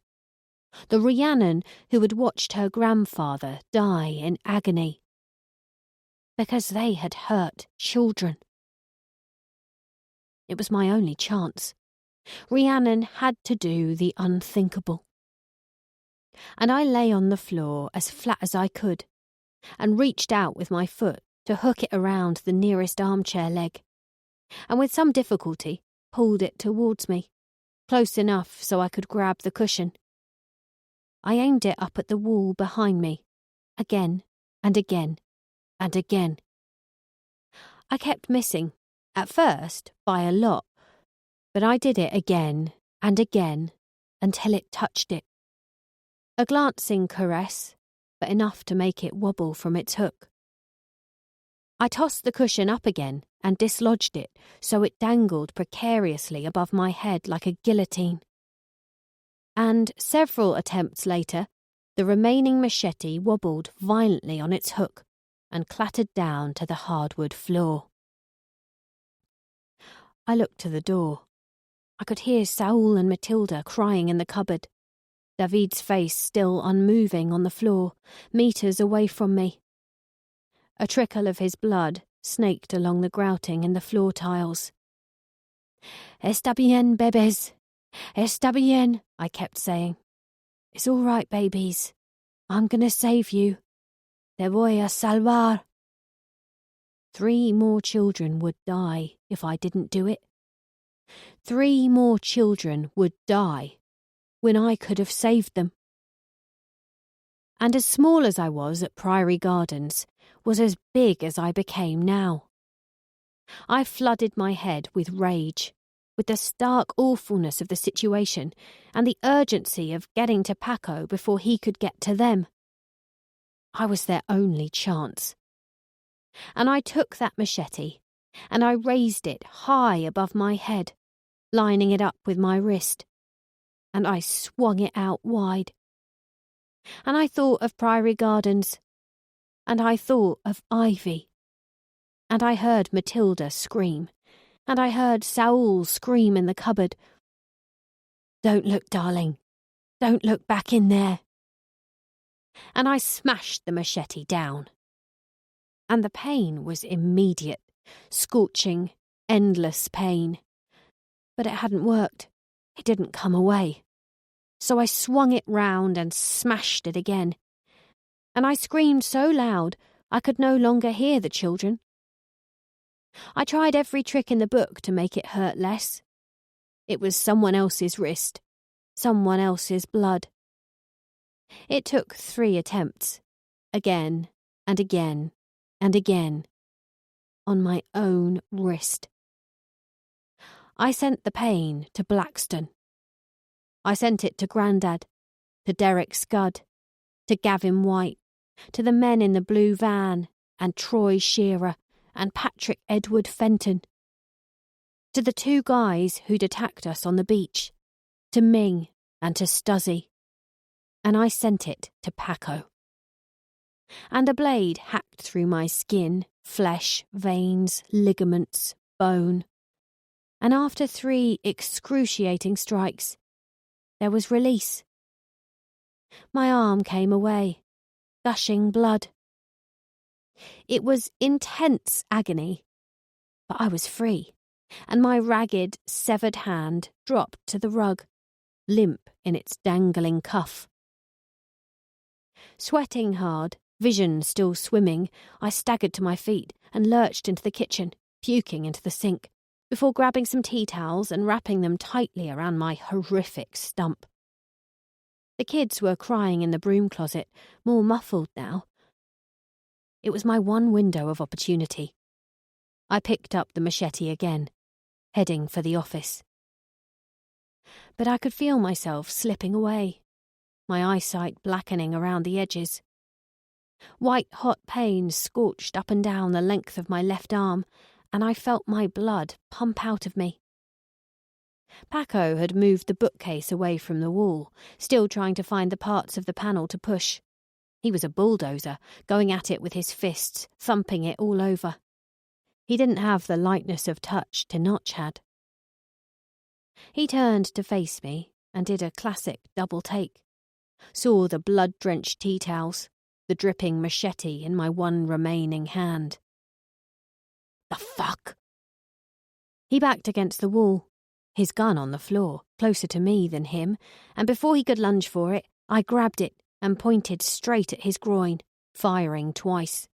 The Rhiannon who had watched her grandfather die in agony. Because they had hurt children. It was my only chance. Rhiannon had to do the unthinkable. And I lay on the floor as flat as I could and reached out with my foot to hook it around the nearest armchair leg, and with some difficulty pulled it towards me, close enough so I could grab the cushion. I aimed it up at the wall behind me, again and again and again. I kept missing, at first by a lot, but I did it again and again until it touched it. A glancing caress, but enough to make it wobble from its hook. I tossed the cushion up again and dislodged it so it dangled precariously above my head like a guillotine. And several attempts later, the remaining machete wobbled violently on its hook and clattered down to the hardwood floor. I looked to the door. I could hear Saul and Matilda crying in the cupboard, David's face still unmoving on the floor, metres away from me. A trickle of his blood snaked along the grouting in the floor tiles. "Está bien, bebés. Está bien," I kept saying. "It's all right, babies. I'm going to save you. Te voy a salvar." 3 more children would die if I didn't do it. 3 more children would die when I could have saved them. And as small as I was at Priory Gardens was as big as I became now. I flooded my head with rage, with the stark awfulness of the situation and the urgency of getting to Paco before he could get to them. I was their only chance. And I took that machete and I raised it high above my head, lining it up with my wrist, and I swung it out wide. And I thought of Priory Gardens, and I thought of Ivy, and I heard Matilda scream, and I heard Saul scream in the cupboard. "Don't look, darling. Don't look back in there." And I smashed the machete down. And the pain was immediate, scorching, endless pain. But it hadn't worked. It didn't come away. So I swung it round and smashed it again. And I screamed so loud I could no longer hear the children. I tried every trick in the book to make it hurt less. It was someone else's wrist, someone else's blood. It took 3 attempts, again and again and again, on my own wrist. I sent the pain to Blackstone. I sent it to Grandad, to Derek Scud, to Gavin White, to the men in the blue van, and Troy Shearer, and Patrick Edward Fenton, to the 2 guys who'd attacked us on the beach, to Ming and to Stuzzy, and I sent it to Paco. And a blade hacked through my skin, flesh, veins, ligaments, bone. And after 3 excruciating strikes, there was release. My arm came away, gushing blood. It was intense agony, but I was free, and my ragged, severed hand dropped to the rug, limp in its dangling cuff. Sweating hard, vision still swimming, I staggered to my feet and lurched into the kitchen, puking into the sink, before grabbing some tea towels and wrapping them tightly around my horrific stump. The kids were crying in the broom closet, more muffled now. It was my one window of opportunity. I picked up the machete again, heading for the office. But I could feel myself slipping away, my eyesight blackening around the edges. White-hot pain scorched up and down the length of my left arm, and I felt my blood pump out of me. Paco had moved the bookcase away from the wall, still trying to find the parts of the panel to push. He was a bulldozer, going at it with his fists, thumping it all over. He didn't have the lightness of touch Tenoch had. He turned to face me and did a classic double take. Saw the blood-drenched tea towels, the dripping machete in my one remaining hand. The fuck? He backed against the wall, his gun on the floor, closer to me than him, and before he could lunge for it, I grabbed it and pointed straight at his groin, firing twice.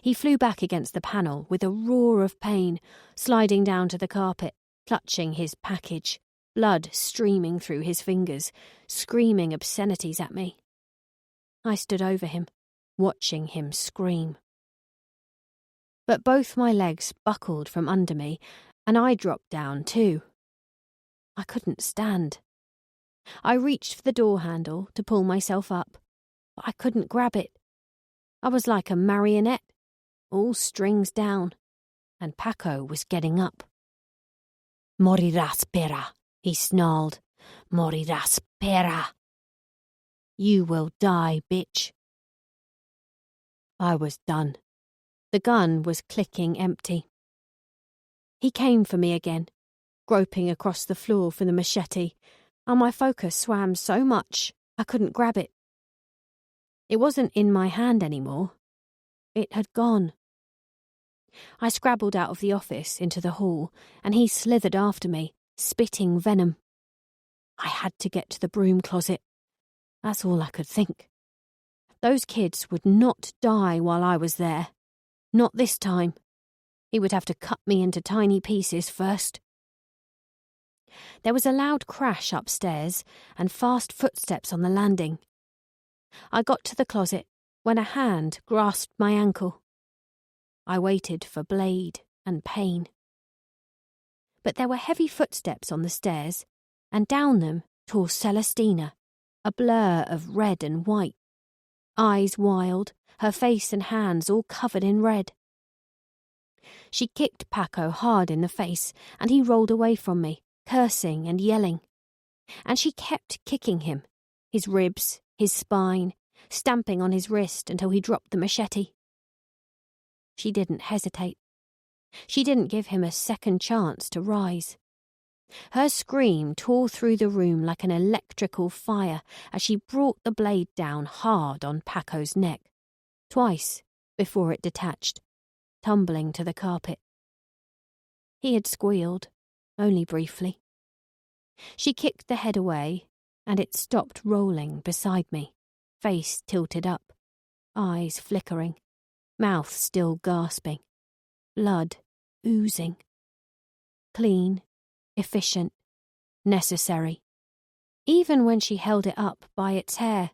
He flew back against the panel with a roar of pain, sliding down to the carpet, clutching his package, blood streaming through his fingers, screaming obscenities at me. I stood over him, watching him scream. But both my legs buckled from under me, and I dropped down too. I couldn't stand. I reached for the door handle to pull myself up, but I couldn't grab it. I was like a marionette, all strings down, and Paco was getting up. Morirás, perra, he snarled. Morirás, perra. You will die, bitch. I was done. The gun was clicking empty. He came for me again, groping across the floor for the machete, and my focus swam so much I couldn't grab it. It wasn't in my hand anymore. It had gone. I scrabbled out of the office into the hall, and he slithered after me, spitting venom. I had to get to the broom closet. That's all I could think. Those kids would not die while I was there. Not this time. He would have to cut me into tiny pieces first. There was a loud crash upstairs and fast footsteps on the landing. I got to the closet when a hand grasped my ankle. I waited for blade and pain. But there were heavy footsteps on the stairs, and down them tore Celestina, a blur of red and white. Eyes wild, her face and hands all covered in red. She kicked Paco hard in the face, and he rolled away from me, cursing and yelling. And she kept kicking him, his ribs, his spine, stamping on his wrist until he dropped the machete. She didn't hesitate. She didn't give him a second chance to rise. Her scream tore through the room like an electrical fire as she brought the blade down hard on Paco's neck, twice before it detached, tumbling to the carpet. He had squealed, only briefly. She kicked the head away, and it stopped rolling beside me, face tilted up, eyes flickering, mouth still gasping, blood oozing. Clean, efficient, necessary. Even when she held it up by its hair,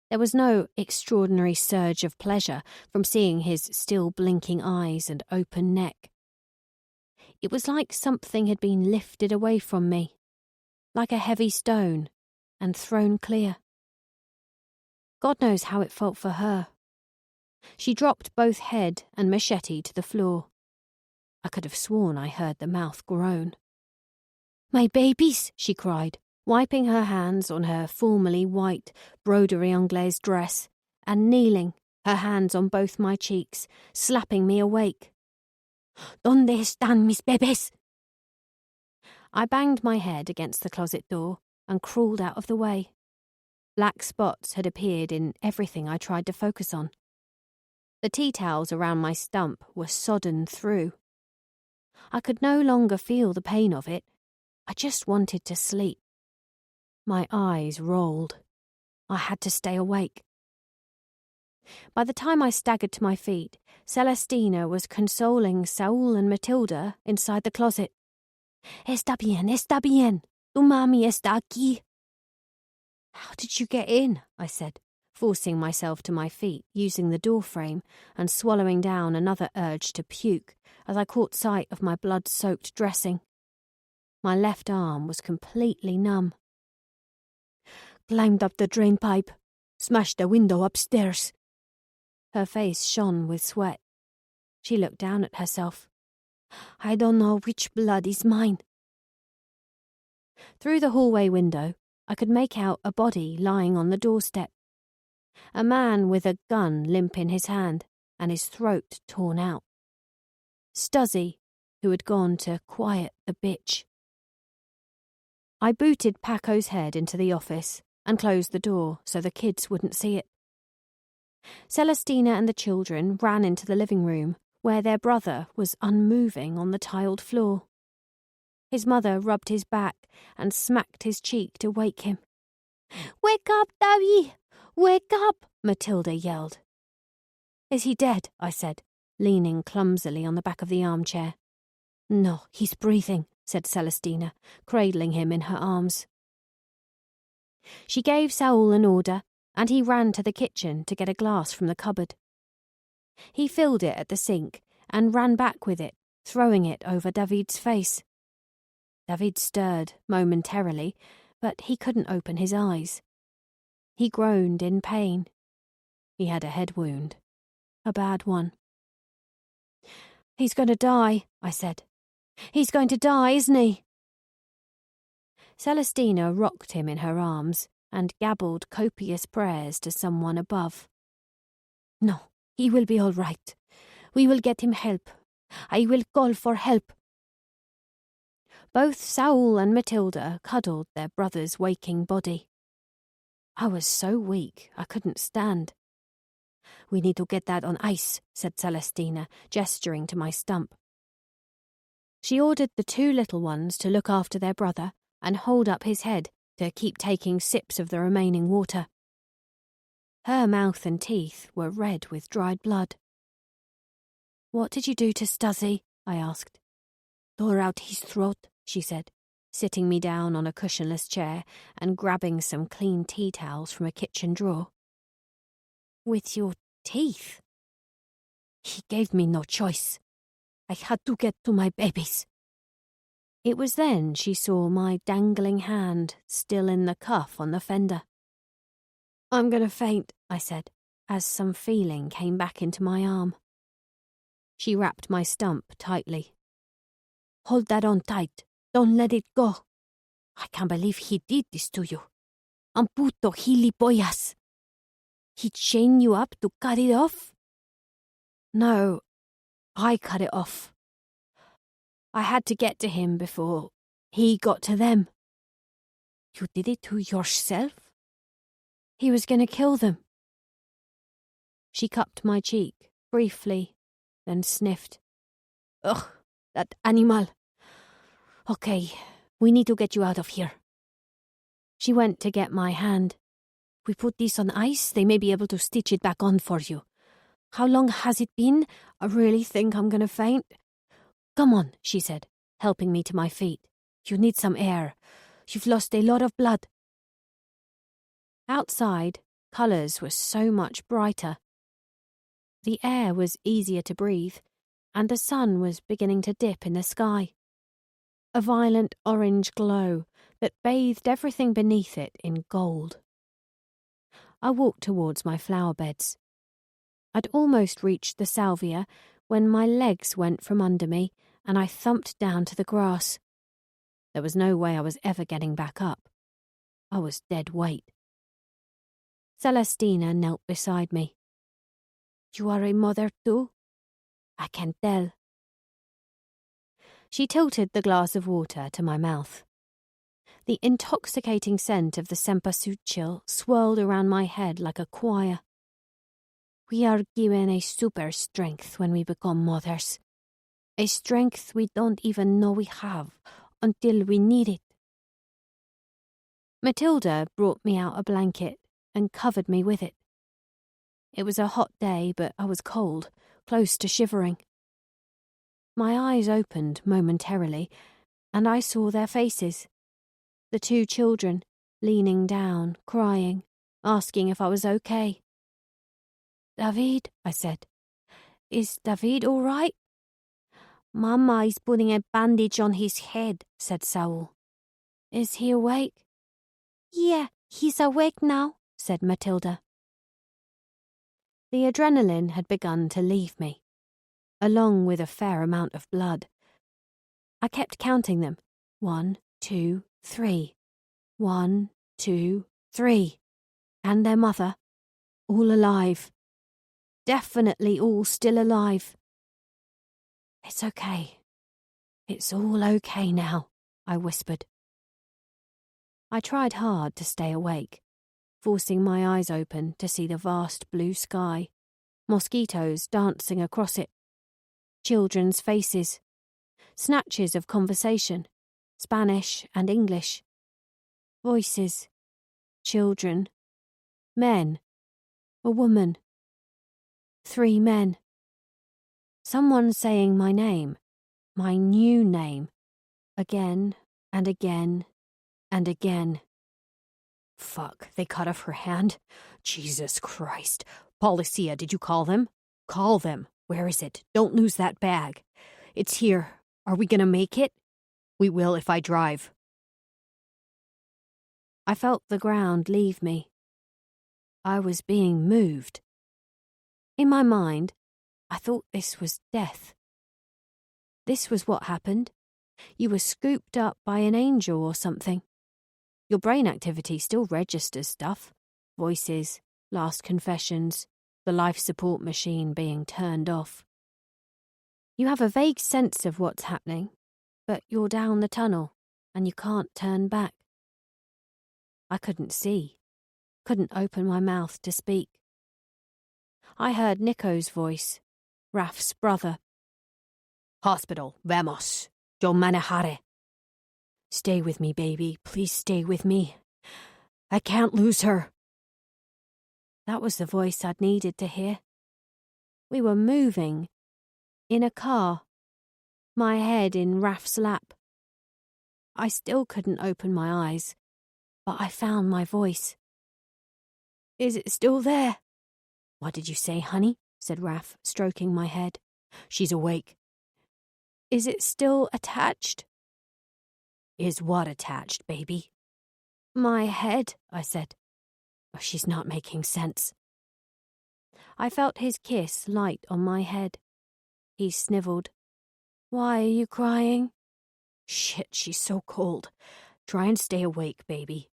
there was no extraordinary surge of pleasure from seeing his still blinking eyes and open neck. It was like something had been lifted away from me, like a heavy stone, and thrown clear. God knows how it felt for her. She dropped both head and machete to the floor. I could have sworn I heard the mouth groan. "My babies," she cried, wiping her hands on her formerly white broderie anglaise dress and kneeling, her hands on both my cheeks, slapping me awake. "¿Dónde están mis bebés?" I banged my head against the closet door and crawled out of the way. Black spots had appeared in everything I tried to focus on. The tea towels around my stump were sodden through. I could no longer feel the pain of it. I just wanted to sleep. My eyes rolled. I had to stay awake. By the time I staggered to my feet, Celestina was consoling Saul and Matilda inside the closet. Está bien. Tu mami está aquí. How did you get in? I said, forcing myself to my feet, using the door frame, and swallowing down another urge to puke as I caught sight of my blood-soaked dressing. My left arm was completely numb. Climbed up the drain pipe, smashed the window upstairs. Her face shone with sweat. She looked down at herself. I don't know which blood is mine. Through the hallway window, I could make out a body lying on the doorstep. A man with a gun limp in his hand and his throat torn out. Stuzzy, who had gone to quiet the bitch. I booted Paco's head into the office and closed the door so the kids wouldn't see it. Celestina and the children ran into the living room where their brother was unmoving on the tiled floor. His mother rubbed his back and smacked his cheek to wake him. "Wake up, David! Wake up!" Matilda yelled. "Is he dead?" I said, leaning clumsily on the back of the armchair. "No, he's breathing," said Celestina, cradling him in her arms. She gave Saul an order, and he ran to the kitchen to get a glass from the cupboard. He filled it at the sink and ran back with it, throwing it over David's face. David stirred momentarily, but he couldn't open his eyes. He groaned in pain. He had a head wound. A bad one. "He's going to die," I said. "He's going to die, isn't he?" Celestina rocked him in her arms and gabbled copious prayers to someone above. "No, he will be all right. We will get him help. I will call for help." Both Saul and Matilda cuddled their brother's waking body. I was so weak I couldn't stand. "We need to get that on ice," said Celestina, gesturing to my stump. She ordered the two little ones to look after their brother and hold up his head to keep taking sips of the remaining water. Her mouth and teeth were red with dried blood. "What did you do to Stuzzy?" I asked. "Tore out his throat," she said, sitting me down on a cushionless chair and grabbing some clean tea towels from a kitchen drawer. "With your teeth?" "He gave me no choice. I had to get to my babies." It was then she saw my dangling hand still in the cuff on the fender. "I'm going to faint," I said, as some feeling came back into my arm. She wrapped my stump tightly. "Hold that on tight. Don't let it go. I can't believe he did this to you. Amputo gilipollas. He chained you up to cut it off?" "No, I cut it off. I had to get to him before he got to them." "You did it to yourself?" "He was going to kill them." She cupped my cheek, briefly, then sniffed. "Ugh, that animal. Okay, we need to get you out of here." She went to get my hand. "We put this on ice, they may be able to stitch it back on for you. How long has it been? I really think I'm going to faint." "Come on," she said, helping me to my feet. "You need some air. You've lost a lot of blood." Outside, colours were so much brighter. The air was easier to breathe, and the sun was beginning to dip in the sky. A violent orange glow that bathed everything beneath it in gold. I walked towards my flower beds. I'd almost reached the salvia when my legs went from under me and I thumped down to the grass. There was no way I was ever getting back up. I was dead weight. Celestina knelt beside me. "You are a mother too? I can tell." She tilted the glass of water to my mouth. The intoxicating scent of the cempasúchil swirled around my head like a choir. We are given a super strength when we become mothers. A strength we don't even know we have until we need it. Matilda brought me out a blanket and covered me with it. It was a hot day, but I was cold, close to shivering. My eyes opened momentarily, and I saw their faces. The two children, leaning down, crying, asking if I was okay. "David," I said. "Is David all right?" "Mama is putting a bandage on his head," said Saul. "Is he awake?" "Yeah, he's awake now," said Matilda. The adrenaline had begun to leave me, along with a fair amount of blood. I kept counting them. 1, 2, 3. 1, 2, 3. And their mother, all alive. Definitely all still alive. "It's okay. It's all okay now," I whispered. I tried hard to stay awake, forcing my eyes open to see the vast blue sky, mosquitoes dancing across it, children's faces, snatches of conversation, Spanish and English, voices, children, men, a woman, 3 men. Someone saying my name, my new name, again and again and again. Fuck, they cut off her hand? Jesus Christ. Policia, did you call them? Call them. Where is it? Don't lose that bag. It's here. Are we gonna make it? We will if I drive. I felt the ground leave me. I was being moved. In my mind, I thought this was death. This was what happened. You were scooped up by an angel or something. Your brain activity still registers stuff. Voices, last confessions, the life support machine being turned off. You have a vague sense of what's happening, but you're down the tunnel and you can't turn back. I couldn't see, couldn't open my mouth to speak. I heard Nico's voice, Raf's brother. Hospital, vamos. Yo manejare. Stay with me, baby. Please stay with me. I can't lose her. That was the voice I'd needed to hear. We were moving. In a car. My head in Raf's lap. I still couldn't open my eyes, but I found my voice. "Is it still there?" "What did you say, honey?" said Raf, stroking my head. "She's awake." "Is it still attached?" "Is what attached, baby?" "My head," I said. Oh, she's not making sense. I felt his kiss light on my head. He snivelled. "Why are you crying?" Shit, she's so cold. Try and stay awake, baby.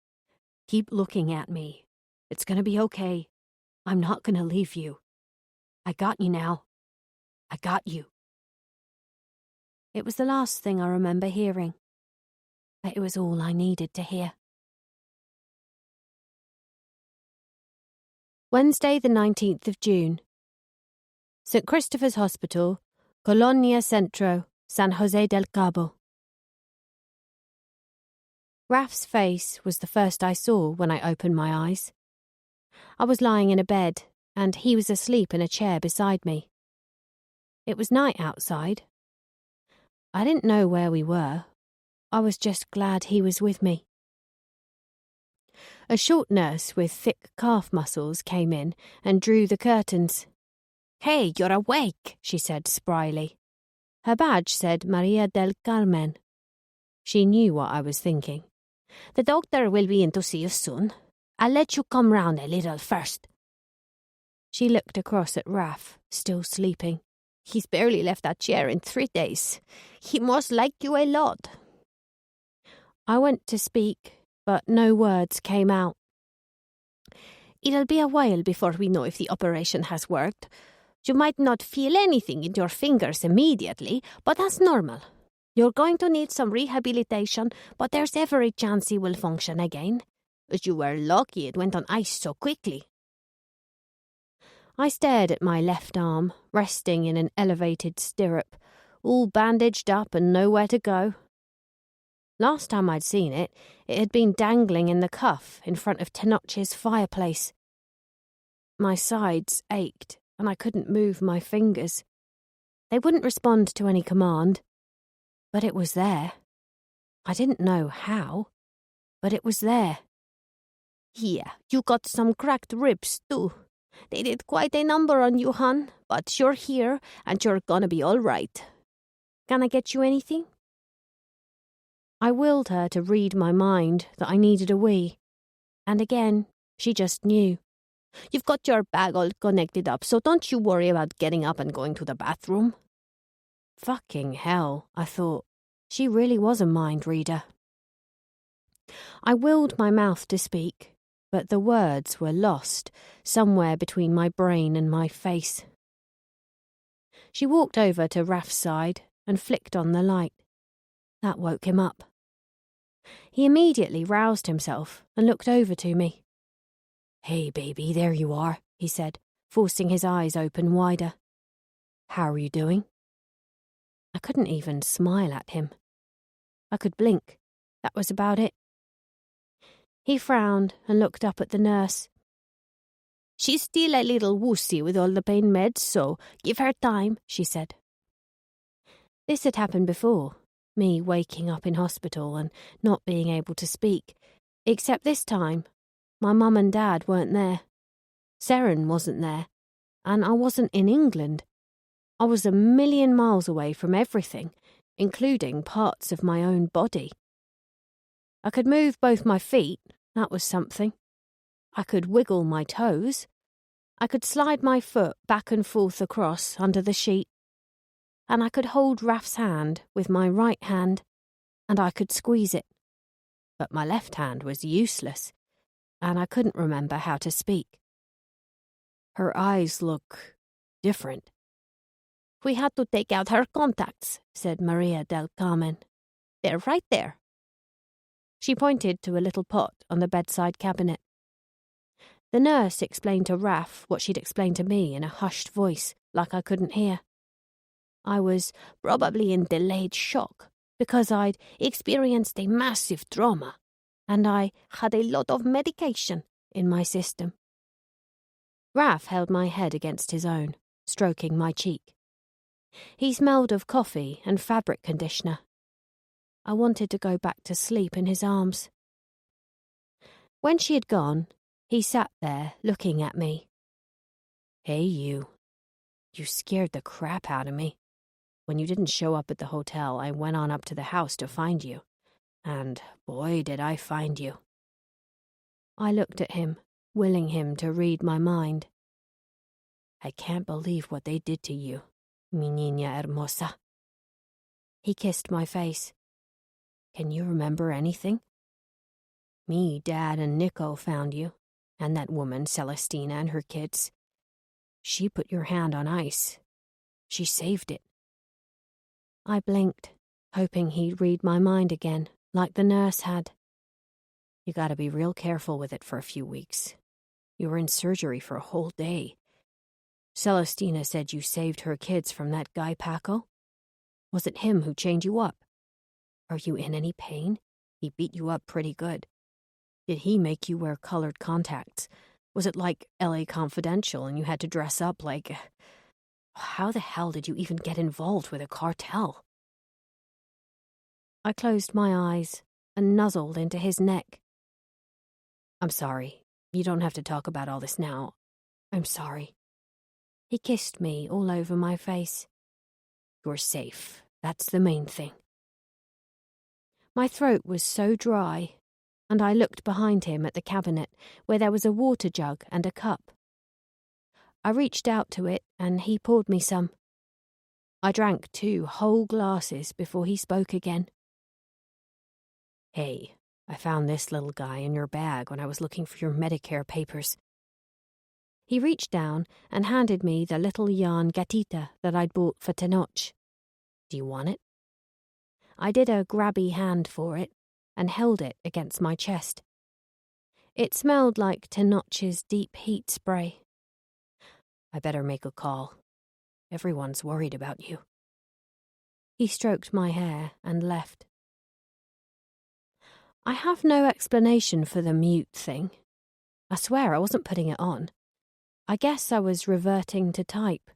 Keep looking at me. It's gonna be okay. I'm not gonna leave you. I got you now. I got you. It was the last thing I remember hearing, but it was all I needed to hear. Wednesday, the 19th of June. St. Christopher's Hospital, Colonia Centro, San Jose del Cabo. Raf's face was the first I saw when I opened my eyes. I was lying in a bed, and he was asleep in a chair beside me. It was night outside. I didn't know where we were. I was just glad he was with me. A short nurse with thick calf muscles came in and drew the curtains. "Hey, you're awake," she said spryly. Her badge said Maria del Carmen. She knew what I was thinking. "The doctor will be in to see you soon. I'll let you come round a little first." She looked across at Raf, still sleeping. "He's barely left that chair in 3 days. He must like you a lot." I went to speak, but no words came out. "It'll be a while before we know if the operation has worked. You might not feel anything in your fingers immediately, but that's normal. You're going to need some rehabilitation, but there's every chance he will function again. You were lucky it went on ice so quickly." I stared at my left arm, resting in an elevated stirrup, all bandaged up and nowhere to go. Last time I'd seen it, it had been dangling in the cuff in front of Tenoch's fireplace. My sides ached, and I couldn't move my fingers. They wouldn't respond to any command, but it was there. I didn't know how, but it was there. Yeah, you got some cracked ribs, too. They did quite a number on you, hon, but you're here, and you're gonna be all right. Can I get you anything? I willed her to read my mind that I needed a wee, and again, she just knew. You've got your bag all connected up, so don't you worry about getting up and going to the bathroom. Fucking hell, I thought. She really was a mind reader. I willed my mouth to speak, but the words were lost somewhere between my brain and my face. She walked over to Raf's side and flicked on the light. That woke him up. He immediately roused himself and looked over to me. "Hey, baby, there you are," he said, forcing his eyes open wider. "How are you doing?" I couldn't even smile at him. I could blink. That was about it. He frowned and looked up at the nurse. "She's still a little woozy with all the pain meds, so give her time," she said. This had happened before, me waking up in hospital and not being able to speak, except this time, my mum and dad weren't there. Seren wasn't there, and I wasn't in England. I was 1,000,000 miles away from everything, including parts of my own body. I could move both my feet, that was something. I could wiggle my toes. I could slide my foot back and forth across under the sheet. And I could hold Raf's hand with my right hand, and I could squeeze it. But my left hand was useless, and I couldn't remember how to speak. Her eyes look different. "We had to take out her contacts," said Maria del Carmen. "They're right there." She pointed to a little pot on the bedside cabinet. The nurse explained to Raf what she'd explained to me in a hushed voice, like I couldn't hear. I was probably in delayed shock because I'd experienced a massive trauma, and I had a lot of medication in my system. Raf held my head against his own, stroking my cheek. He smelled of coffee and fabric conditioner. I wanted to go back to sleep in his arms. When she had gone, he sat there looking at me. "Hey, you. You scared the crap out of me. When you didn't show up at the hotel, I went on up to the house to find you. And boy, did I find you." I looked at him, willing him to read my mind. "I can't believe what they did to you, mi niña hermosa." He kissed my face. "Can you remember anything?" "Me, Dad, and Nico found you, and that woman, Celestina, and her kids. She put your hand on ice. She saved it." I blinked, hoping he'd read my mind again, like the nurse had. "You gotta be real careful with it for a few weeks. You were in surgery for a whole day. Celestina said you saved her kids from that guy Paco. Was it him who chained you up? Are you in any pain? He beat you up pretty good. Did he make you wear colored contacts? Was it like LA Confidential and you had to dress up like... How the hell did you even get involved with a cartel?" I closed my eyes and nuzzled into his neck. "I'm sorry. You don't have to talk about all this now. I'm sorry." He kissed me all over my face. "You're safe. That's the main thing." My throat was so dry, and I looked behind him at the cabinet where there was a water jug and a cup. I reached out to it and he poured me some. I drank 2 whole glasses before he spoke again. "Hey, I found this little guy in your bag when I was looking for your Medicare papers." He reached down and handed me the little yarn gatita that I'd bought for Tenoch. "Do you want it?" I did a grabby hand for it and held it against my chest. It smelled like Tenoch's deep heat spray. I better make a call. Everyone's worried about you. He stroked my hair and left. I have no explanation for the mute thing. I swear I wasn't putting it on. I guess I was reverting to type.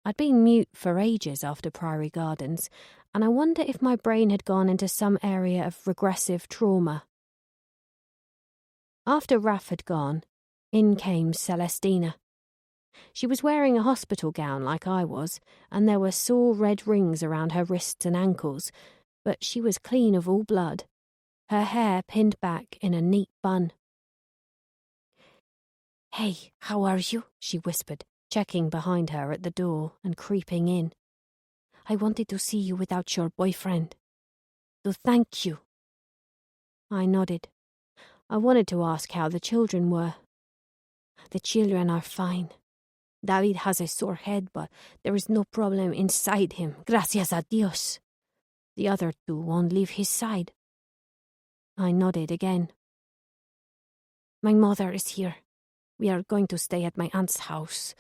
I'd been mute for ages after Priory Gardens, and I wonder if my brain had gone into some area of regressive trauma. After Raph had gone, in came Celestina. She was wearing a hospital gown like I was, and there were sore red rings around her wrists and ankles, but she was clean of all blood, her hair pinned back in a neat bun. "Hey, how are you?" she whispered, checking behind her at the door and creeping in. "I wanted to see you without your boyfriend. So thank you." I nodded. I wanted to ask how the children were. "The children are fine. David has a sore head, but there is no problem inside him, gracias a Dios. The other two won't leave his side." I nodded again. "My mother is here. We are going to stay at my aunt's house.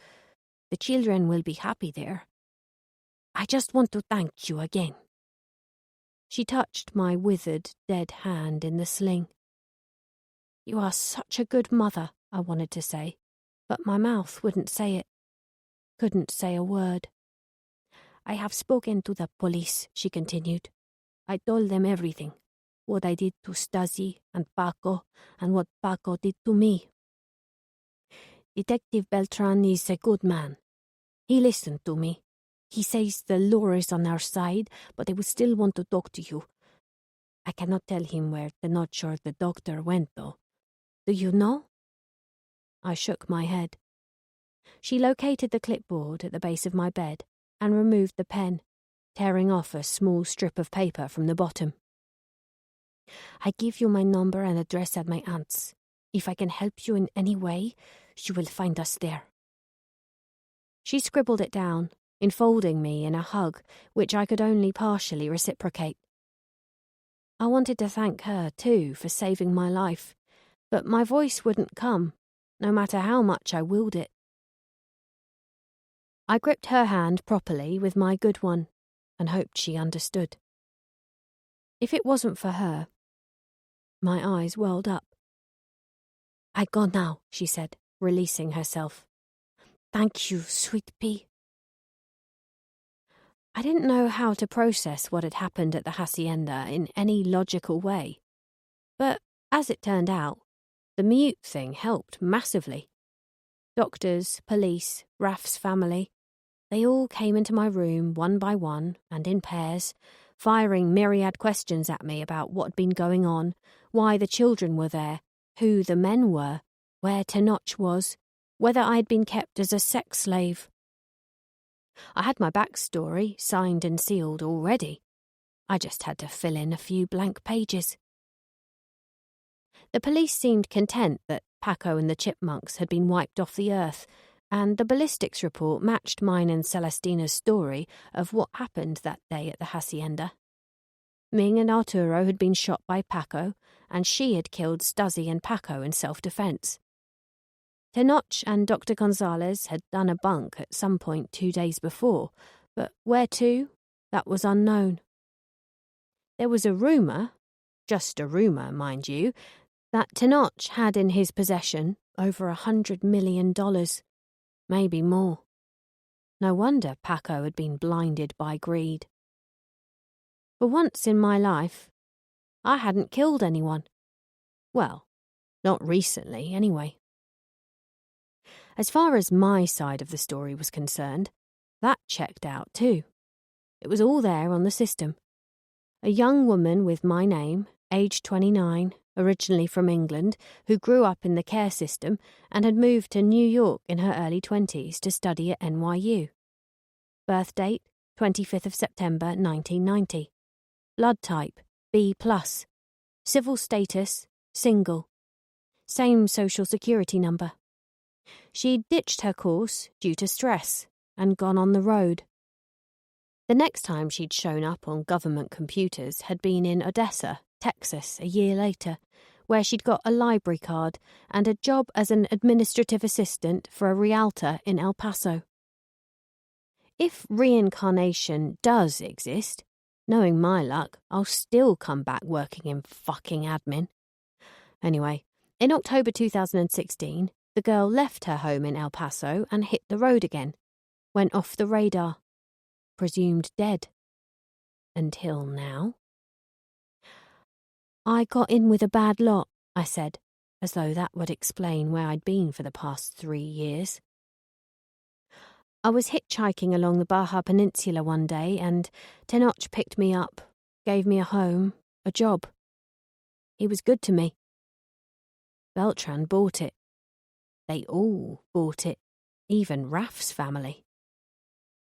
The children will be happy there. I just want to thank you again." She touched my withered, dead hand in the sling. "You are such a good mother," I wanted to say, but my mouth wouldn't say it. Couldn't say a word. "I have spoken to the police," she continued. "I told them everything. What I did to Stasi and Paco, and what Paco did to me. Detective Beltran is a good man. He listened to me. He says the law is on our side, but they will still want to talk to you. I cannot tell him where Tenoch or the doctor went, though. Do you know?" I shook my head. She located the clipboard at the base of my bed and removed the pen, tearing off a small strip of paper from the bottom. "I give you my number and address at my aunt's. If I can help you in any way, you will find us there." She scribbled it down, enfolding me in a hug, which I could only partially reciprocate. I wanted to thank her, too, for saving my life, but my voice wouldn't come, no matter how much I willed it. I gripped her hand properly with my good one and hoped she understood. If it wasn't for her... My eyes welled up. "I go now," she said, releasing herself. "Thank you, sweet pea." I didn't know how to process what had happened at the hacienda in any logical way. But, as it turned out, the mute thing helped massively. Doctors, police, Raph's family, they all came into my room one by one and in pairs, firing myriad questions at me about what had been going on, why the children were there, who the men were, where Tenoch was, whether I had been kept as a sex slave. I had my backstory signed and sealed already. I just had to fill in a few blank pages. The police seemed content that Paco and the chipmunks had been wiped off the earth, and the ballistics report matched mine and Celestina's story of what happened that day at the hacienda. Ming and Arturo had been shot by Paco, and she had killed Stasi and Paco in self-defense. Tenoch and Dr. Gonzalez had done a bunk at some point 2 days before, but where to, that was unknown. There was a rumour, just a rumour, mind you, that Tenoch had in his possession over $100 million, maybe more. No wonder Paco had been blinded by greed. For once in my life, I hadn't killed anyone. Well, not recently, anyway. As far as my side of the story was concerned, that checked out too. It was all there on the system. A young woman with my name, aged 29, originally from England, who grew up in the care system and had moved to New York in her early 20s to study at NYU. Birth date, 25th of September 1990. Blood type, B+. Civil status, single. Same social security number. She'd ditched her course due to stress and gone on the road. The next time she'd shown up on government computers had been in Odessa, Texas, a year later, where she'd got a library card and a job as an administrative assistant for a realtor in El Paso. If reincarnation does exist, knowing my luck, I'll still come back working in fucking admin. Anyway, in October 2016, the girl left her home in El Paso and hit the road again. Went off the radar. Presumed dead. Until now. I got in with a bad lot, I said, as though that would explain where I'd been for the past 3 years. I was hitchhiking along the Baja Peninsula one day and Tenoch picked me up, gave me a home, a job. He was good to me. Beltran bought it. They all bought it, even Raf's family.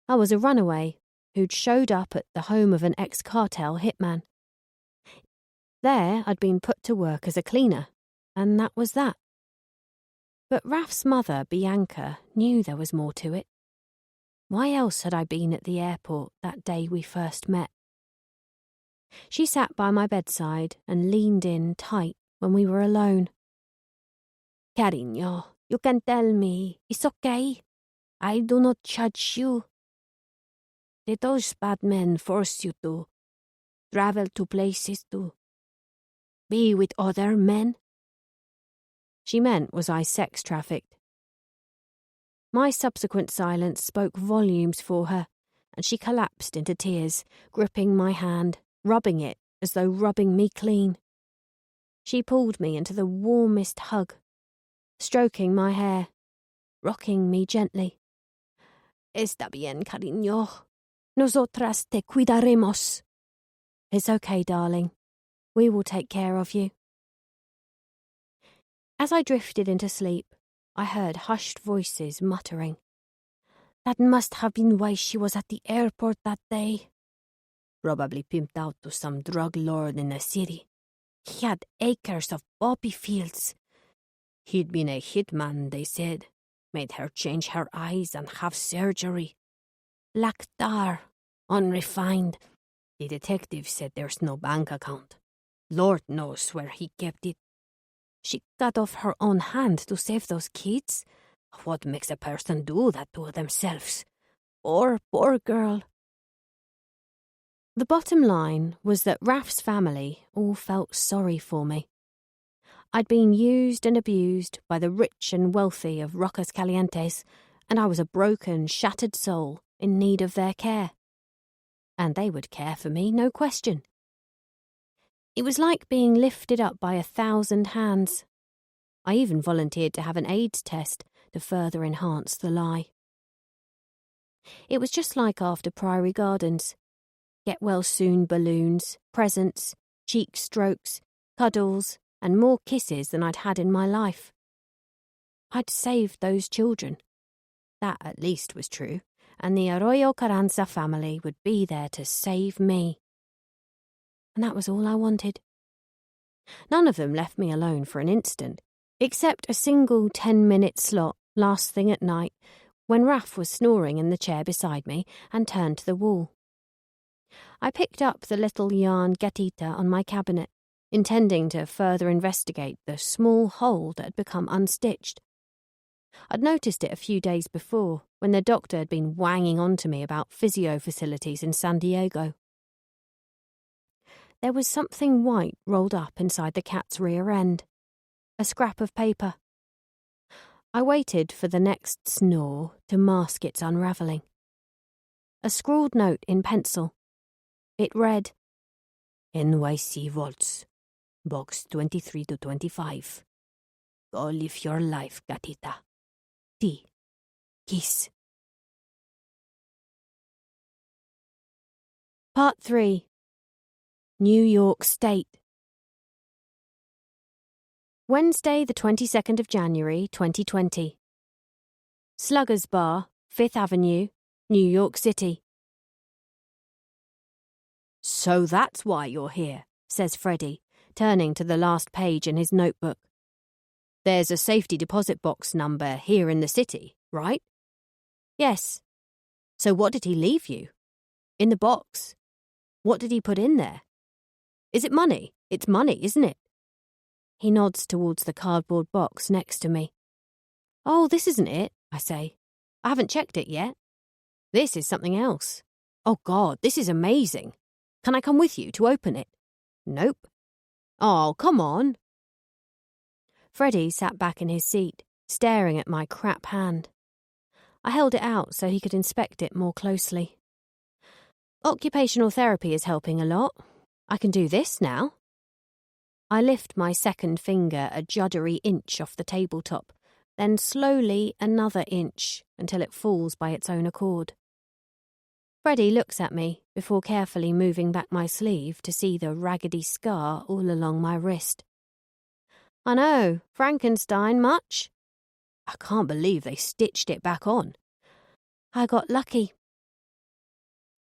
I was a runaway who'd showed up at the home of an ex-cartel hitman. There I'd been put to work as a cleaner, and that was that. But Raf's mother, Bianca, knew there was more to it. Why else had I been at the airport that day we first met? She sat by my bedside and leaned in tight when we were alone. Cariño, you can tell me, it's okay. I do not judge you. Did those bad men force you to travel to places to be with other men? She meant, was I sex trafficked? My subsequent silence spoke volumes for her, and she collapsed into tears, gripping my hand, rubbing it as though rubbing me clean. She pulled me into the warmest hug, stroking my hair, rocking me gently. Está bien, cariño. Nosotras te cuidaremos. It's okay, darling. We will take care of you. As I drifted into sleep, I heard hushed voices muttering. That must have been why she was at the airport that day. Probably pimped out to some drug lord in the city. He had acres of poppy fields. He'd been a hitman, they said. Made her change her eyes and have surgery. Black tar, unrefined. The detective said there's no bank account. Lord knows where he kept it. She cut off her own hand to save those kids. What makes a person do that to themselves? Poor girl. The bottom line was that Raf's family all felt sorry for me. I'd been used and abused by the rich and wealthy of Rocas Calientes, and I was a broken, shattered soul in need of their care. And they would care for me, no question. It was like being lifted up by 1,000 hands. I even volunteered to have an AIDS test to further enhance the lie. It was just like after Priory Gardens. Get well soon balloons, presents, cheek strokes, cuddles, and more kisses than I'd had in my life. I'd saved those children. That at least was true, and the Arroyo Carranza family would be there to save me. And that was all I wanted. None of them left me alone for an instant, except a single 10-minute slot last thing at night when Raf was snoring in the chair beside me and turned to the wall. I picked up the little yarn gatita on my cabinet, intending to further investigate the small hole that had become unstitched. I'd noticed it a few days before, when the doctor had been wanging on to me about physio facilities in San Diego. There was something white rolled up inside the cat's rear end. A scrap of paper. I waited for the next snore to mask its unravelling. A scrawled note in pencil. It read, NYC Vaults, Box 23 to 25. Go live your life, gatita. T. Kiss. Part 3. New York State. Wednesday, the 22nd of January, 2020. Slugger's Bar, 5th Avenue, New York City. So that's why you're here, says Freddie, turning to the last page in his notebook. There's a safety deposit box number here in the city, right? Yes. So what did he leave you? In the box. What did he put in there? Is it money? It's money, isn't it? He nods towards the cardboard box next to me. Oh, this isn't it, I say. I haven't checked it yet. This is something else. Oh God, this is amazing. Can I come with you to open it? Nope. Oh, come on. Freddie sat back in his seat, staring at my crap hand. I held it out so he could inspect it more closely. Occupational therapy is helping a lot. I can do this now. I lift my second finger a juddery inch off the tabletop, then slowly another inch until it falls by its own accord. Freddie looks at me before carefully moving back my sleeve to see the raggedy scar all along my wrist. I know, Frankenstein much? I can't believe they stitched it back on. I got lucky.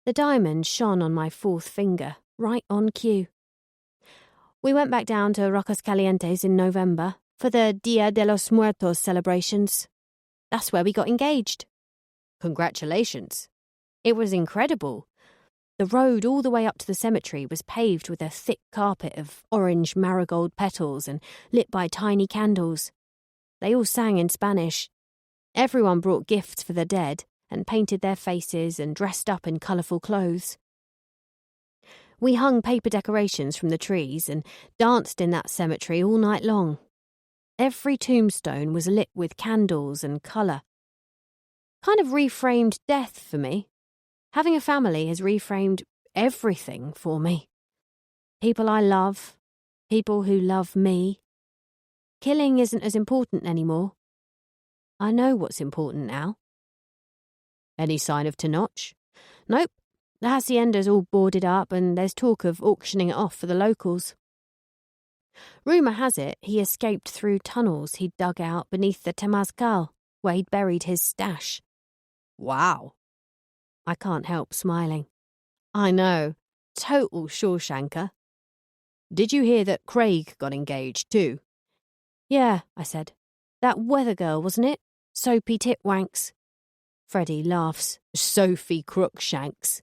The diamond shone on my fourth finger, right on cue. We went back down to Rocas Calientes in November for the Dia de los Muertos celebrations. That's where we got engaged. Congratulations. It was incredible. The road all the way up to the cemetery was paved with a thick carpet of orange marigold petals and lit by tiny candles. They all sang in Spanish. Everyone brought gifts for the dead and painted their faces and dressed up in colourful clothes. We hung paper decorations from the trees and danced in that cemetery all night long. Every tombstone was lit with candles and colour. Kind of reframed death for me. Having a family has reframed everything for me. People I love, people who love me. Killing isn't as important anymore. I know what's important now. Any sign of Tenoch? Nope. The hacienda's all boarded up and there's talk of auctioning it off for the locals. Rumour has it he escaped through tunnels he'd dug out beneath the Temazcal, where he'd buried his stash. Wow. I can't help smiling. I know. Total Shawshanker. Did you hear that Craig got engaged too? Yeah, I said. That weather girl, wasn't it? Soapy Titwanks. Freddie laughs. Sophie Crookshanks.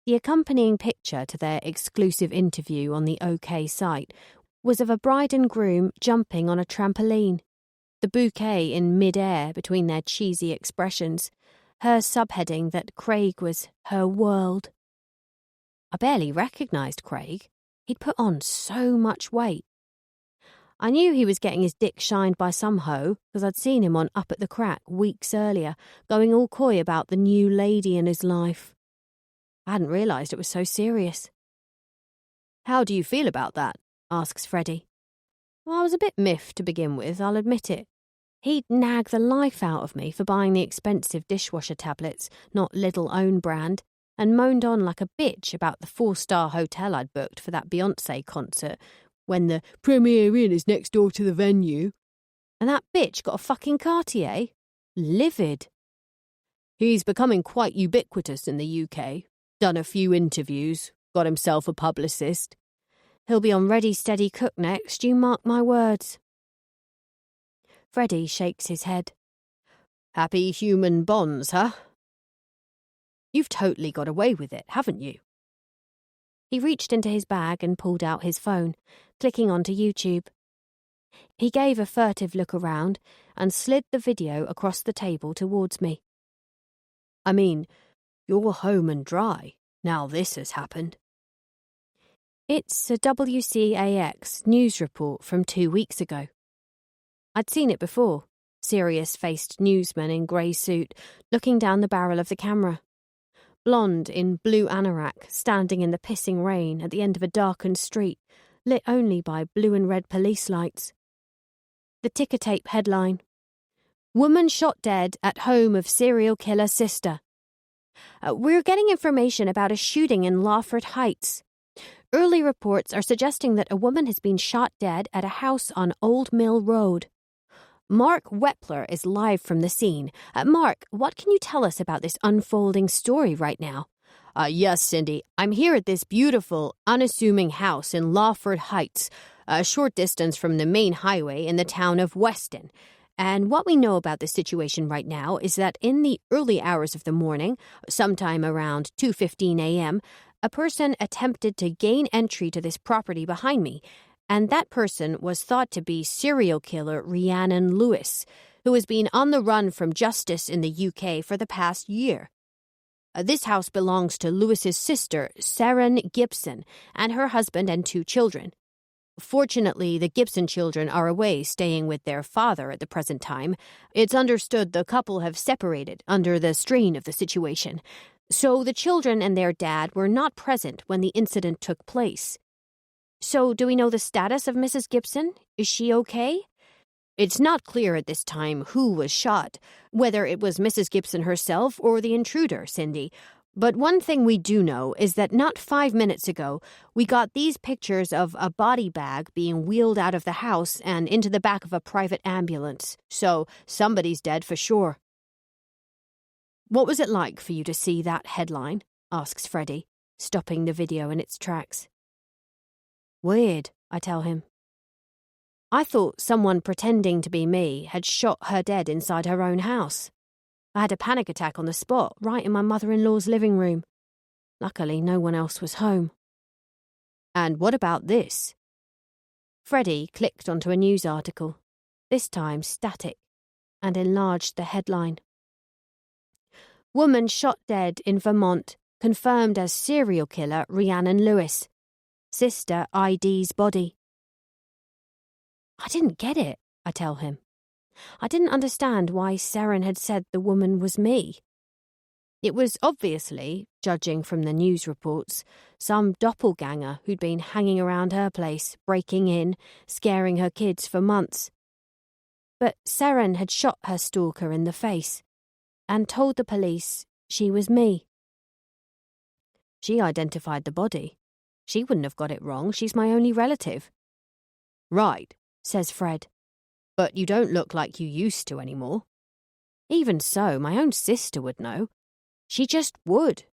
The accompanying picture to their exclusive interview on the OK site was of a bride and groom jumping on a trampoline, the bouquet in mid-air between their cheesy expressions, her subheading that Craig was her world. I barely recognised Craig. He'd put on so much weight. I knew he was getting his dick shined by some hoe because I'd seen him on Up at the Crack weeks earlier, going all coy about the new lady in his life. I hadn't realised it was so serious. How do you feel about that? Asks Freddie. Well, I was a bit miffed to begin with, I'll admit it. He'd nag the life out of me for buying the expensive dishwasher tablets, not Lidl own brand, and moaned on like a bitch about the 4-star hotel I'd booked for that Beyoncé concert when the Premier Inn is next door to the venue. And that bitch got a fucking Cartier. Livid. He's becoming quite ubiquitous in the UK. Done a few interviews, got himself a publicist. He'll be on Ready Steady Cook next, you mark my words. Freddie shakes his head. Happy human bonds, huh? You've totally got away with it, haven't you? He reached into his bag and pulled out his phone, clicking onto YouTube. He gave a furtive look around and slid the video across the table towards me. I mean, you're home and dry, now this has happened. It's a WCAX news report from 2 weeks ago. I'd seen it before, serious-faced newsman in grey suit, looking down the barrel of the camera. Blonde in blue anorak, standing in the pissing rain at the end of a darkened street, lit only by blue and red police lights. The ticker tape headline: Woman shot dead at home of serial killer sister. We're getting information about a shooting in Lawford Heights. Early reports are suggesting that a woman has been shot dead at a house on Old Mill Road. Mark Wepler is live from the scene. Mark, what can you tell us about this unfolding story right now? Yes, Cindy. I'm here at this beautiful, unassuming house in Lawford Heights, a short distance from the main highway in the town of Weston. And what we know about the situation right now is that in the early hours of the morning, sometime around 2:15 a.m., a person attempted to gain entry to this property behind me, And that person was thought to be serial killer Rhiannon Lewis, who has been on the run from justice in the UK for the past year. This house belongs to Lewis's sister, Saren Gibson, and her husband and 2 children. Fortunately, the Gibson children are away staying with their father at the present time. It's understood the couple have separated under the strain of the situation. So the children and their dad were not present when the incident took place. So do we know the status of Mrs. Gibson? Is she okay? It's not clear at this time who was shot, whether it was Mrs. Gibson herself or the intruder, Cindy. But one thing we do know is that not 5 minutes ago, we got these pictures of a body bag being wheeled out of the house and into the back of a private ambulance. So somebody's dead for sure. What was it like for you to see that headline? Asks Freddie, stopping the video in its tracks. Weird, I tell him. I thought someone pretending to be me had shot her dead inside her own house. I had a panic attack on the spot, right in my mother-in-law's living room. Luckily, no one else was home. And what about this? Freddie clicked onto a news article, this time static, and enlarged the headline. Woman shot dead in Vermont, confirmed as serial killer Rhiannon Lewis. Sister ID's body. I didn't get it, I tell him. I didn't understand why Saren had said the woman was me. It was obviously, judging from the news reports, some doppelganger who'd been hanging around her place, breaking in, scaring her kids for months. But Saren had shot her stalker in the face and told the police she was me. She identified the body. She wouldn't have got it wrong. She's my only relative. Right, says Fred. But you don't look like you used to anymore. Even so, my own sister would know. She just would.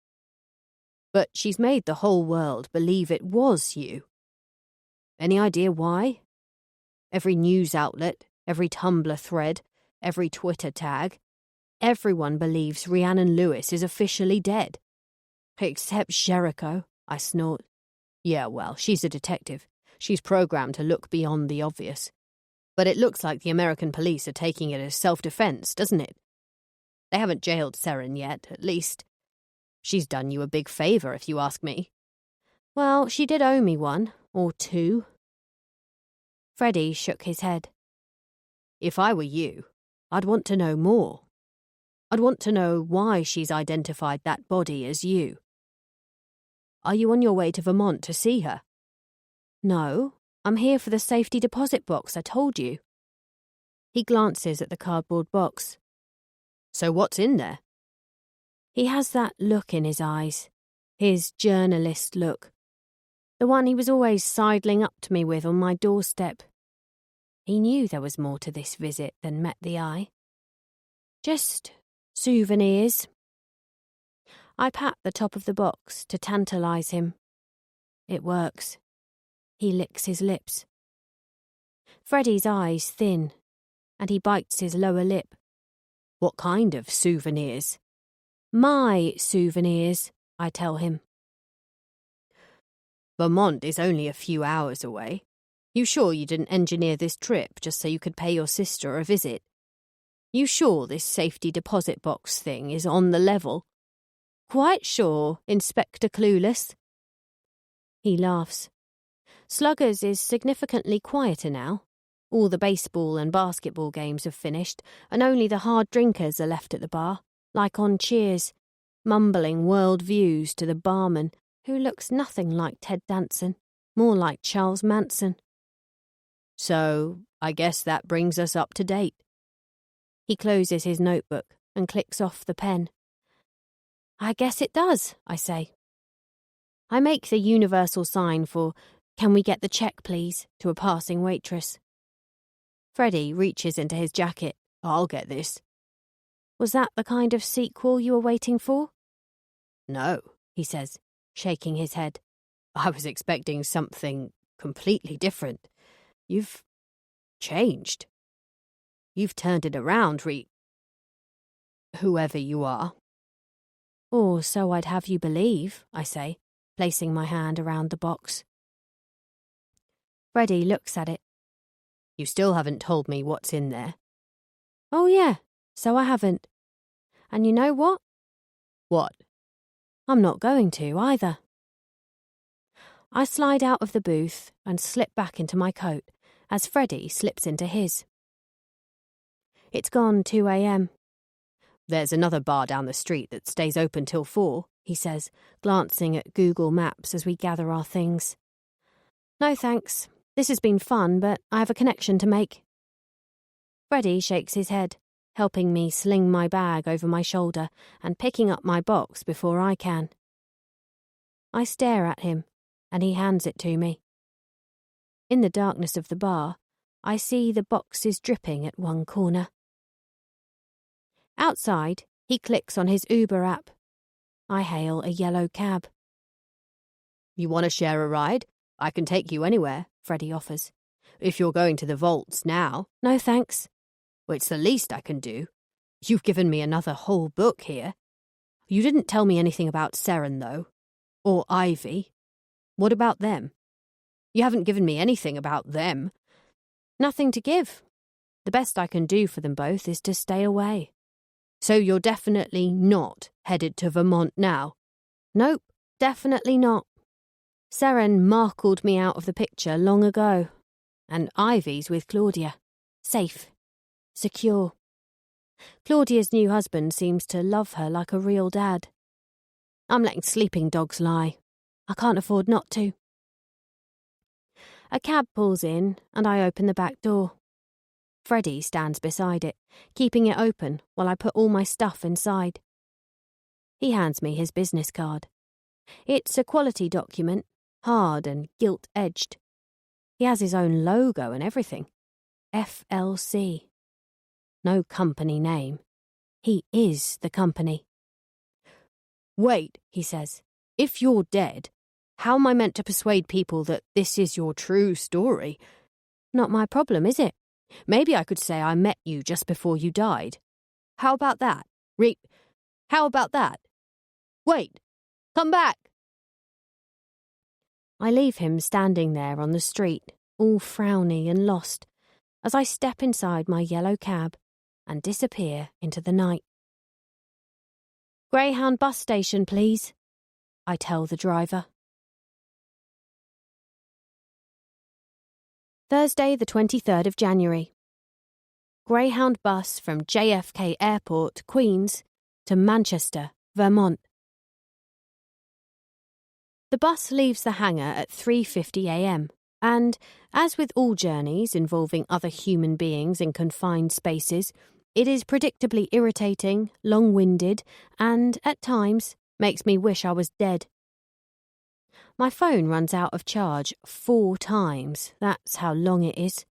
But she's made the whole world believe it was you. Any idea why? Every news outlet, every Tumblr thread, every Twitter tag, everyone believes Rhiannon Lewis is officially dead. Except Jericho, I snort. Yeah, well, she's a detective. She's programmed to look beyond the obvious. But it looks like the American police are taking it as self-defense, doesn't it? They haven't jailed Saren yet, at least. She's done you a big favor, if you ask me. Well, she did owe me one, or 2. Freddie shook his head. If I were you, I'd want to know more. I'd want to know why she's identified that body as you. Are you on your way to Vermont to see her? No, I'm here for the safety deposit box I told you. He glances at the cardboard box. So what's in there? He has that look in his eyes, his journalist look, the one he was always sidling up to me with on my doorstep. He knew there was more to this visit than met the eye. Just souvenirs. I pat the top of the box to tantalise him. It works. He licks his lips. Freddie's eyes thin, and he bites his lower lip. What kind of souvenirs? My souvenirs, I tell him. Vermont is only a few hours away. You sure you didn't engineer this trip just so you could pay your sister a visit? You sure this safety deposit box thing is on the level? Quite sure, Inspector Clueless? He laughs. Sluggers is significantly quieter now. All the baseball and basketball games have finished, and only the hard drinkers are left at the bar, like on Cheers, mumbling world views to the barman, who looks nothing like Ted Danson, more like Charles Manson. So, I guess that brings us up to date. He closes his notebook and clicks off the pen. I guess it does, I say. I make the universal sign for, "Can we get the check, please?" to a passing waitress. Freddie reaches into his jacket. I'll get this. Was that the kind of sequel you were waiting for? No, he says, shaking his head. I was expecting something completely different. You've changed. You've turned it around, whoever you are. Or so I'd have you believe, I say, placing my hand around the box. Freddie looks at it. You still haven't told me what's in there. Oh yeah, so I haven't. And you know what? What? I'm not going to either. I slide out of the booth and slip back into my coat as Freddie slips into his. It's gone 2 a.m. There's another bar down the street that stays open till 4, he says, glancing at Google Maps as we gather our things. No thanks. This has been fun, but I have a connection to make. Freddie shakes his head, helping me sling my bag over my shoulder and picking up my box before I can. I stare at him, and he hands it to me. In the darkness of the bar, I see the boxes dripping at one corner. Outside, he clicks on his Uber app. I hail a yellow cab. You want to share a ride? I can take you anywhere, Freddie offers. If you're going to the vaults now. No thanks. Well, it's the least I can do. You've given me another whole book here. You didn't tell me anything about Seren, though. Or Ivy. What about them? You haven't given me anything about them. Nothing to give. The best I can do for them both is to stay away. So you're definitely not headed to Vermont now? Nope, definitely not. Seren markled me out of the picture long ago. And Ivy's with Claudia. Safe. Secure. Claudia's new husband seems to love her like a real dad. I'm letting sleeping dogs lie. I can't afford not to. A cab pulls in and I open the back door. Freddie stands beside it, keeping it open while I put all my stuff inside. He hands me his business card. It's a quality document, hard and gilt-edged. He has his own logo and everything. FLC. No company name. He is the company. Wait, he says. If you're dead, how am I meant to persuade people that this is your true story? Not my problem, is it? Maybe I could say I met you just before you died. How about that? How about that? Wait! Come back! I leave him standing there on the street, all frowny and lost, as I step inside my yellow cab and disappear into the night. Greyhound bus station, please, I tell the driver. Thursday, the 23rd of January. Greyhound bus from JFK Airport, Queens, to Manchester, Vermont. The bus leaves the hangar at 3:50 a.m. and, as with all journeys involving other human beings in confined spaces, it is predictably irritating, long-winded, and, at times, makes me wish I was dead. My phone runs out of charge 4 times, that's how long it is.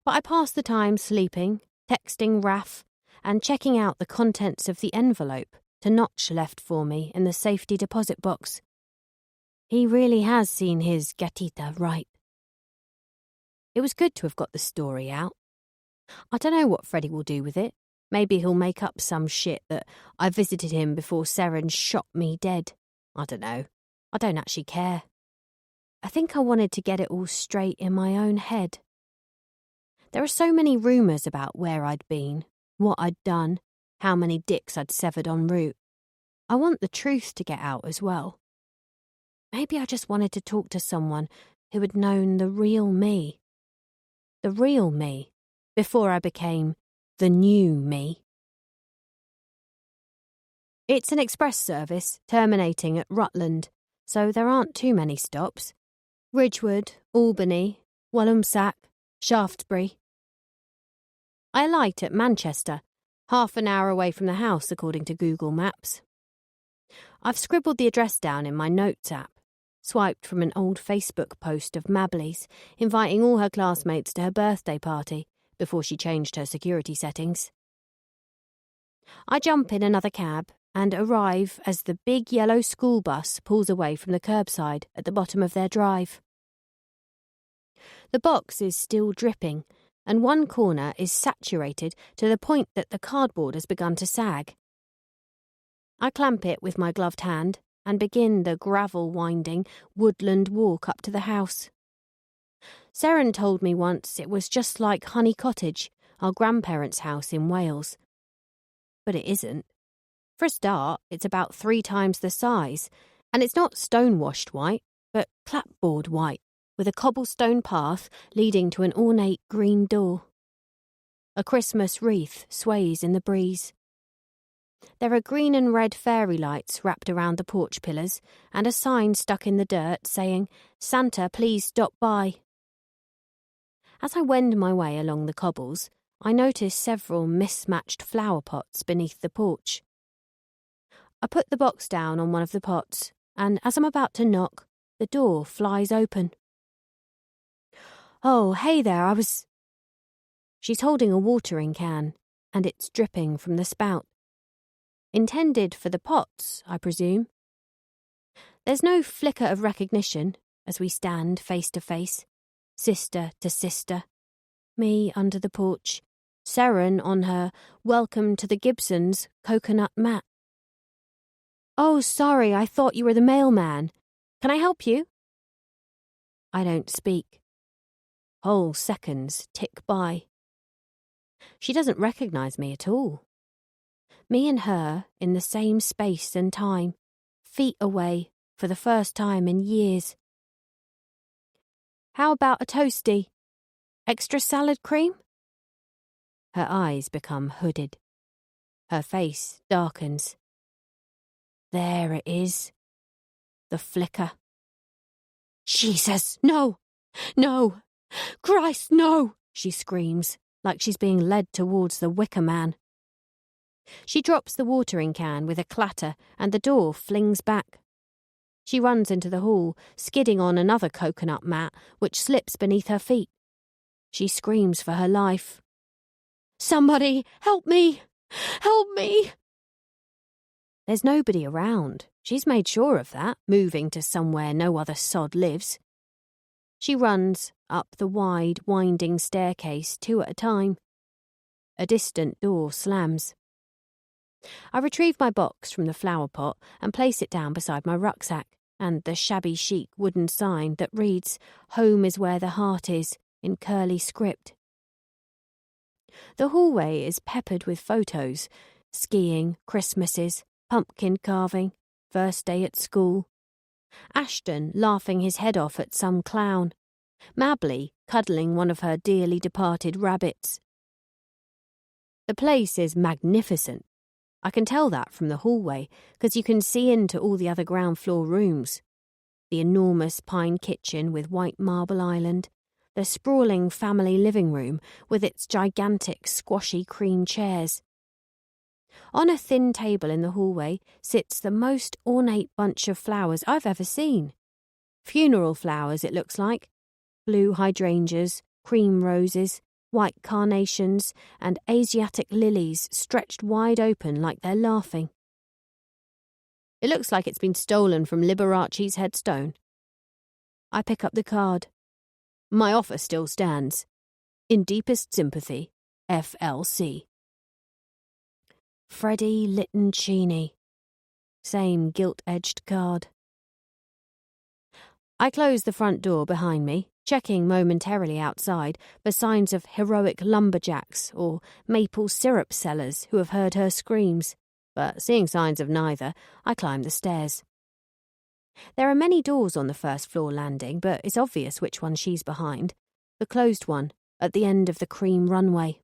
But I pass the time sleeping, texting Raf, and checking out the contents of the envelope Notch left for me in the safety deposit box. He really has seen his gatita right. It was good to have got the story out. I don't know what Freddie will do with it. Maybe he'll make up some shit that I visited him before Seren shot me dead. I don't know. I don't actually care. I think I wanted to get it all straight in my own head. There are so many rumours about where I'd been, what I'd done, how many dicks I'd severed en route. I want the truth to get out as well. Maybe I just wanted to talk to someone who had known the real me. The real me, before I became the new me. It's an express service terminating at Rutland, so there aren't too many stops. Ridgewood, Albany, Walloomsac, Shaftesbury. I alight at Manchester, half an hour away from the house according to Google Maps. I've scribbled the address down in my notes app, swiped from an old Facebook post of Mabley's, inviting all her classmates to her birthday party before she changed her security settings. I jump in another cab and arrive as the big yellow school bus pulls away from the curbside at the bottom of their drive. The box is still dripping, and one corner is saturated to the point that the cardboard has begun to sag. I clamp it with my gloved hand and begin the gravel-winding woodland walk up to the house. Seren told me once it was just like Honey Cottage, our grandparents' house in Wales. But it isn't. For a start, it's about 3 times the size, and it's not stone-washed white, but clapboard white, with a cobblestone path leading to an ornate green door. A Christmas wreath sways in the breeze. There are green and red fairy lights wrapped around the porch pillars, and a sign stuck in the dirt saying, "Santa, please stop by." As I wend my way along the cobbles, I notice several mismatched flower pots beneath the porch. I put the box down on one of the pots, and as I'm about to knock, the door flies open. "Oh, hey there, She's holding a watering can, and it's dripping from the spout. Intended for the pots, I presume. There's no flicker of recognition as we stand face to face, sister to sister, me under the porch, Seren on her "Welcome to the Gibsons" coconut mat. "Oh, sorry, I thought you were the mailman. Can I help you?" I don't speak. Whole seconds tick by. She doesn't recognise me at all. Me and her in the same space and time, feet away for the first time in years. "How about a toastie? Extra salad cream?" Her eyes become hooded. Her face darkens. There it is. The flicker. "Jesus, no! No! Christ, no!" she screams, like she's being led towards the Wicker Man. She drops the watering can with a clatter, and the door flings back. She runs into the hall, skidding on another coconut mat, which slips beneath her feet. She screams for her life. "Somebody, help me! Help me!" There's nobody around. She's made sure of that, moving to somewhere no other sod lives. She runs up the wide, winding staircase 2 at a time. A distant door slams. I retrieve my box from the flower pot and place it down beside my rucksack and the shabby chic wooden sign that reads, "Home is where the heart is," in curly script. The hallway is peppered with photos: skiing, Christmases, pumpkin carving, first day at school. Ashton laughing his head off at some clown. Mabley cuddling one of her dearly departed rabbits. The place is magnificent. I can tell that from the hallway, because you can see into all the other ground floor rooms. The enormous pine kitchen with white marble island, the sprawling family living room with its gigantic squashy cream chairs. On a thin table in the hallway sits the most ornate bunch of flowers I've ever seen. Funeral flowers, it looks like. Blue hydrangeas, cream roses, white carnations, and Asiatic lilies stretched wide open like they're laughing. It looks like it's been stolen from Liberace's headstone. I pick up the card. My offer still stands. In deepest sympathy, FLC. Freddie Littoncini. Same gilt-edged card. I close the front door behind me, checking momentarily outside for signs of heroic lumberjacks or maple syrup sellers who have heard her screams, but seeing signs of neither, I climb the stairs. There are many doors on the first floor landing, but it's obvious which one she's behind, the closed one at the end of the cream runway.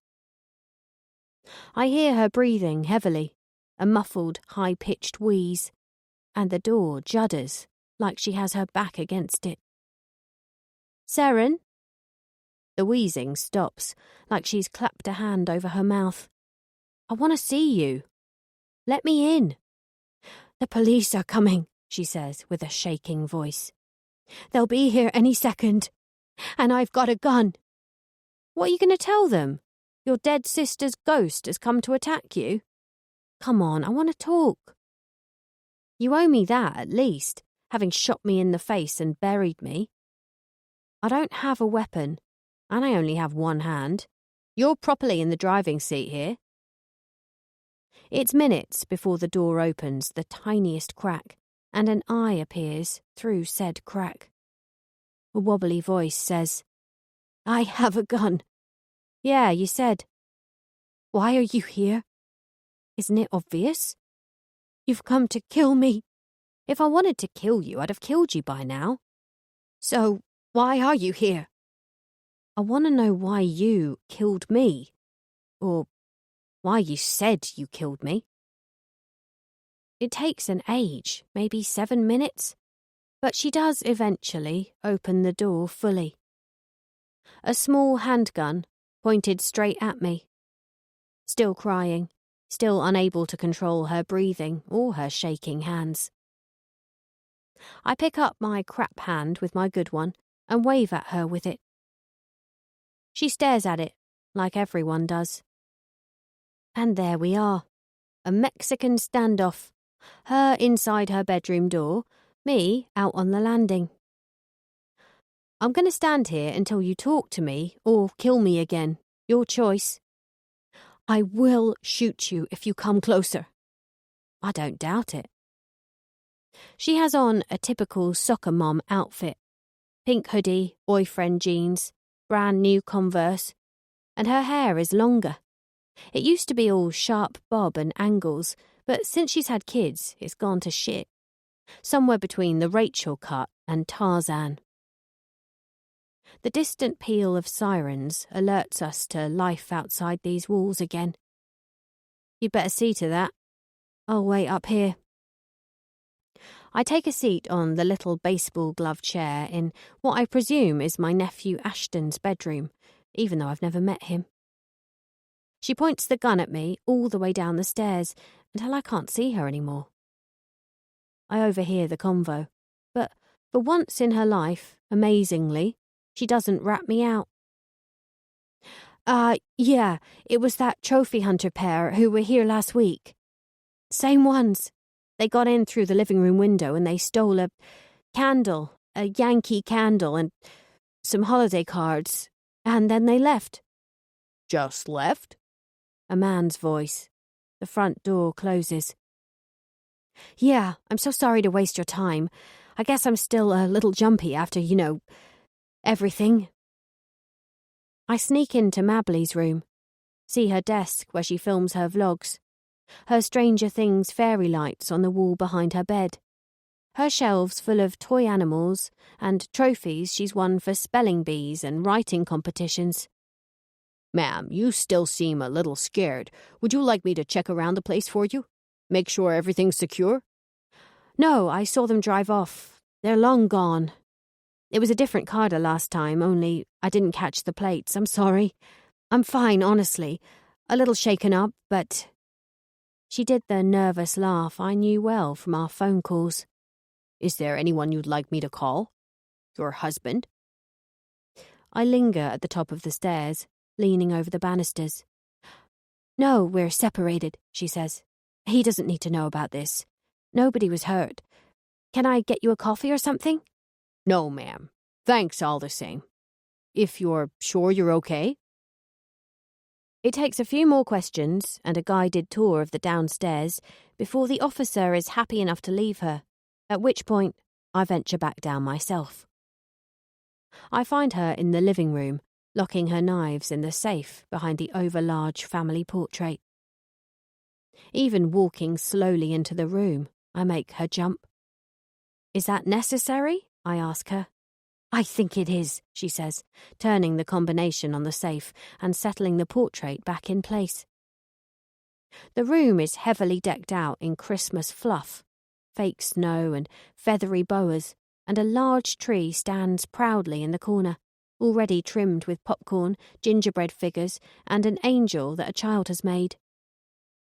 I hear her breathing heavily, a muffled, high-pitched wheeze, and the door judders like she has her back against it. "Seren?" The wheezing stops, like she's clapped a hand over her mouth. "I want to see you. Let me in." "The police are coming," she says with a shaking voice. "They'll be here any second. And I've got a gun." "What are you going to tell them? Your dead sister's ghost has come to attack you? Come on, I want to talk." "You owe me that, at least, having shot me in the face and buried me." "I don't have a weapon, and I only have one hand. You're properly in the driving seat here." It's minutes before the door opens the tiniest crack, and an eye appears through said crack. A wobbly voice says, I have a gun. Yeah, you said. Why are you here? Isn't it obvious? You've come to kill me. If I wanted to kill you, I'd have killed you by now. So, why are you here? I want to know why you killed me. Or why you said you killed me. It takes an age, maybe 7 minutes, but she does eventually open the door fully. A small handgun pointed straight at me. Still crying, still unable to control her breathing or her shaking hands. I pick up my crap hand with my good one and wave at her with it. She stares at it, like everyone does. And there we are, a Mexican standoff, her inside her bedroom door, me out on the landing. I'm going to stand here until you talk to me or kill me again, your choice. I will shoot you if you come closer. I don't doubt it. She has on a typical soccer mom outfit, pink hoodie, boyfriend jeans, brand new Converse, and her hair is longer. It used to be all sharp bob and angles, but since she's had kids, it's gone to shit. Somewhere between the Rachel cut and Tarzan. The distant peal of sirens alerts us to life outside these walls again. You'd better see to that. I'll wait up here. I take a seat on the little baseball glove chair in what I presume is my nephew Ashton's bedroom, even though I've never met him. She points the gun at me all the way down the stairs until I can't see her anymore. I overhear the convo, but for once in her life, amazingly, she doesn't rat me out. Yeah, it was that trophy hunter pair who were here last week. Same ones. They got in through the living room window and they stole a candle, a Yankee candle and some holiday cards, and then they left. Just left? A man's voice. The front door closes. Yeah, I'm so sorry to waste your time. I guess I'm still a little jumpy after, everything. I sneak into Mabley's room, see her desk where she films her vlogs, her Stranger Things fairy lights on the wall behind her bed, her shelves full of toy animals and trophies she's won for spelling bees and writing competitions. Ma'am, you still seem a little scared. Would you like me to check around the place for you? Make sure everything's secure? No, I saw them drive off. They're long gone. It was a different Carter last time, only I didn't catch the plates. I'm sorry. I'm fine, honestly. A little shaken up, but... She did the nervous laugh I knew well from our phone calls. Is there anyone you'd like me to call? Your husband? I linger at the top of the stairs, leaning over the banisters. No, we're separated, she says. He doesn't need to know about this. Nobody was hurt. Can I get you a coffee or something? No, ma'am. Thanks all the same. If you're sure you're okay? It takes a few more questions and a guided tour of the downstairs before the officer is happy enough to leave her, at which point I venture back down myself. I find her in the living room, locking her knives in the safe behind the overlarge family portrait. Even walking slowly into the room, I make her jump. Is that necessary? I ask her. I think it is, she says, turning the combination on the safe and settling the portrait back in place. The room is heavily decked out in Christmas fluff, fake snow and feathery boas, and a large tree stands proudly in the corner, already trimmed with popcorn, gingerbread figures, and an angel that a child has made.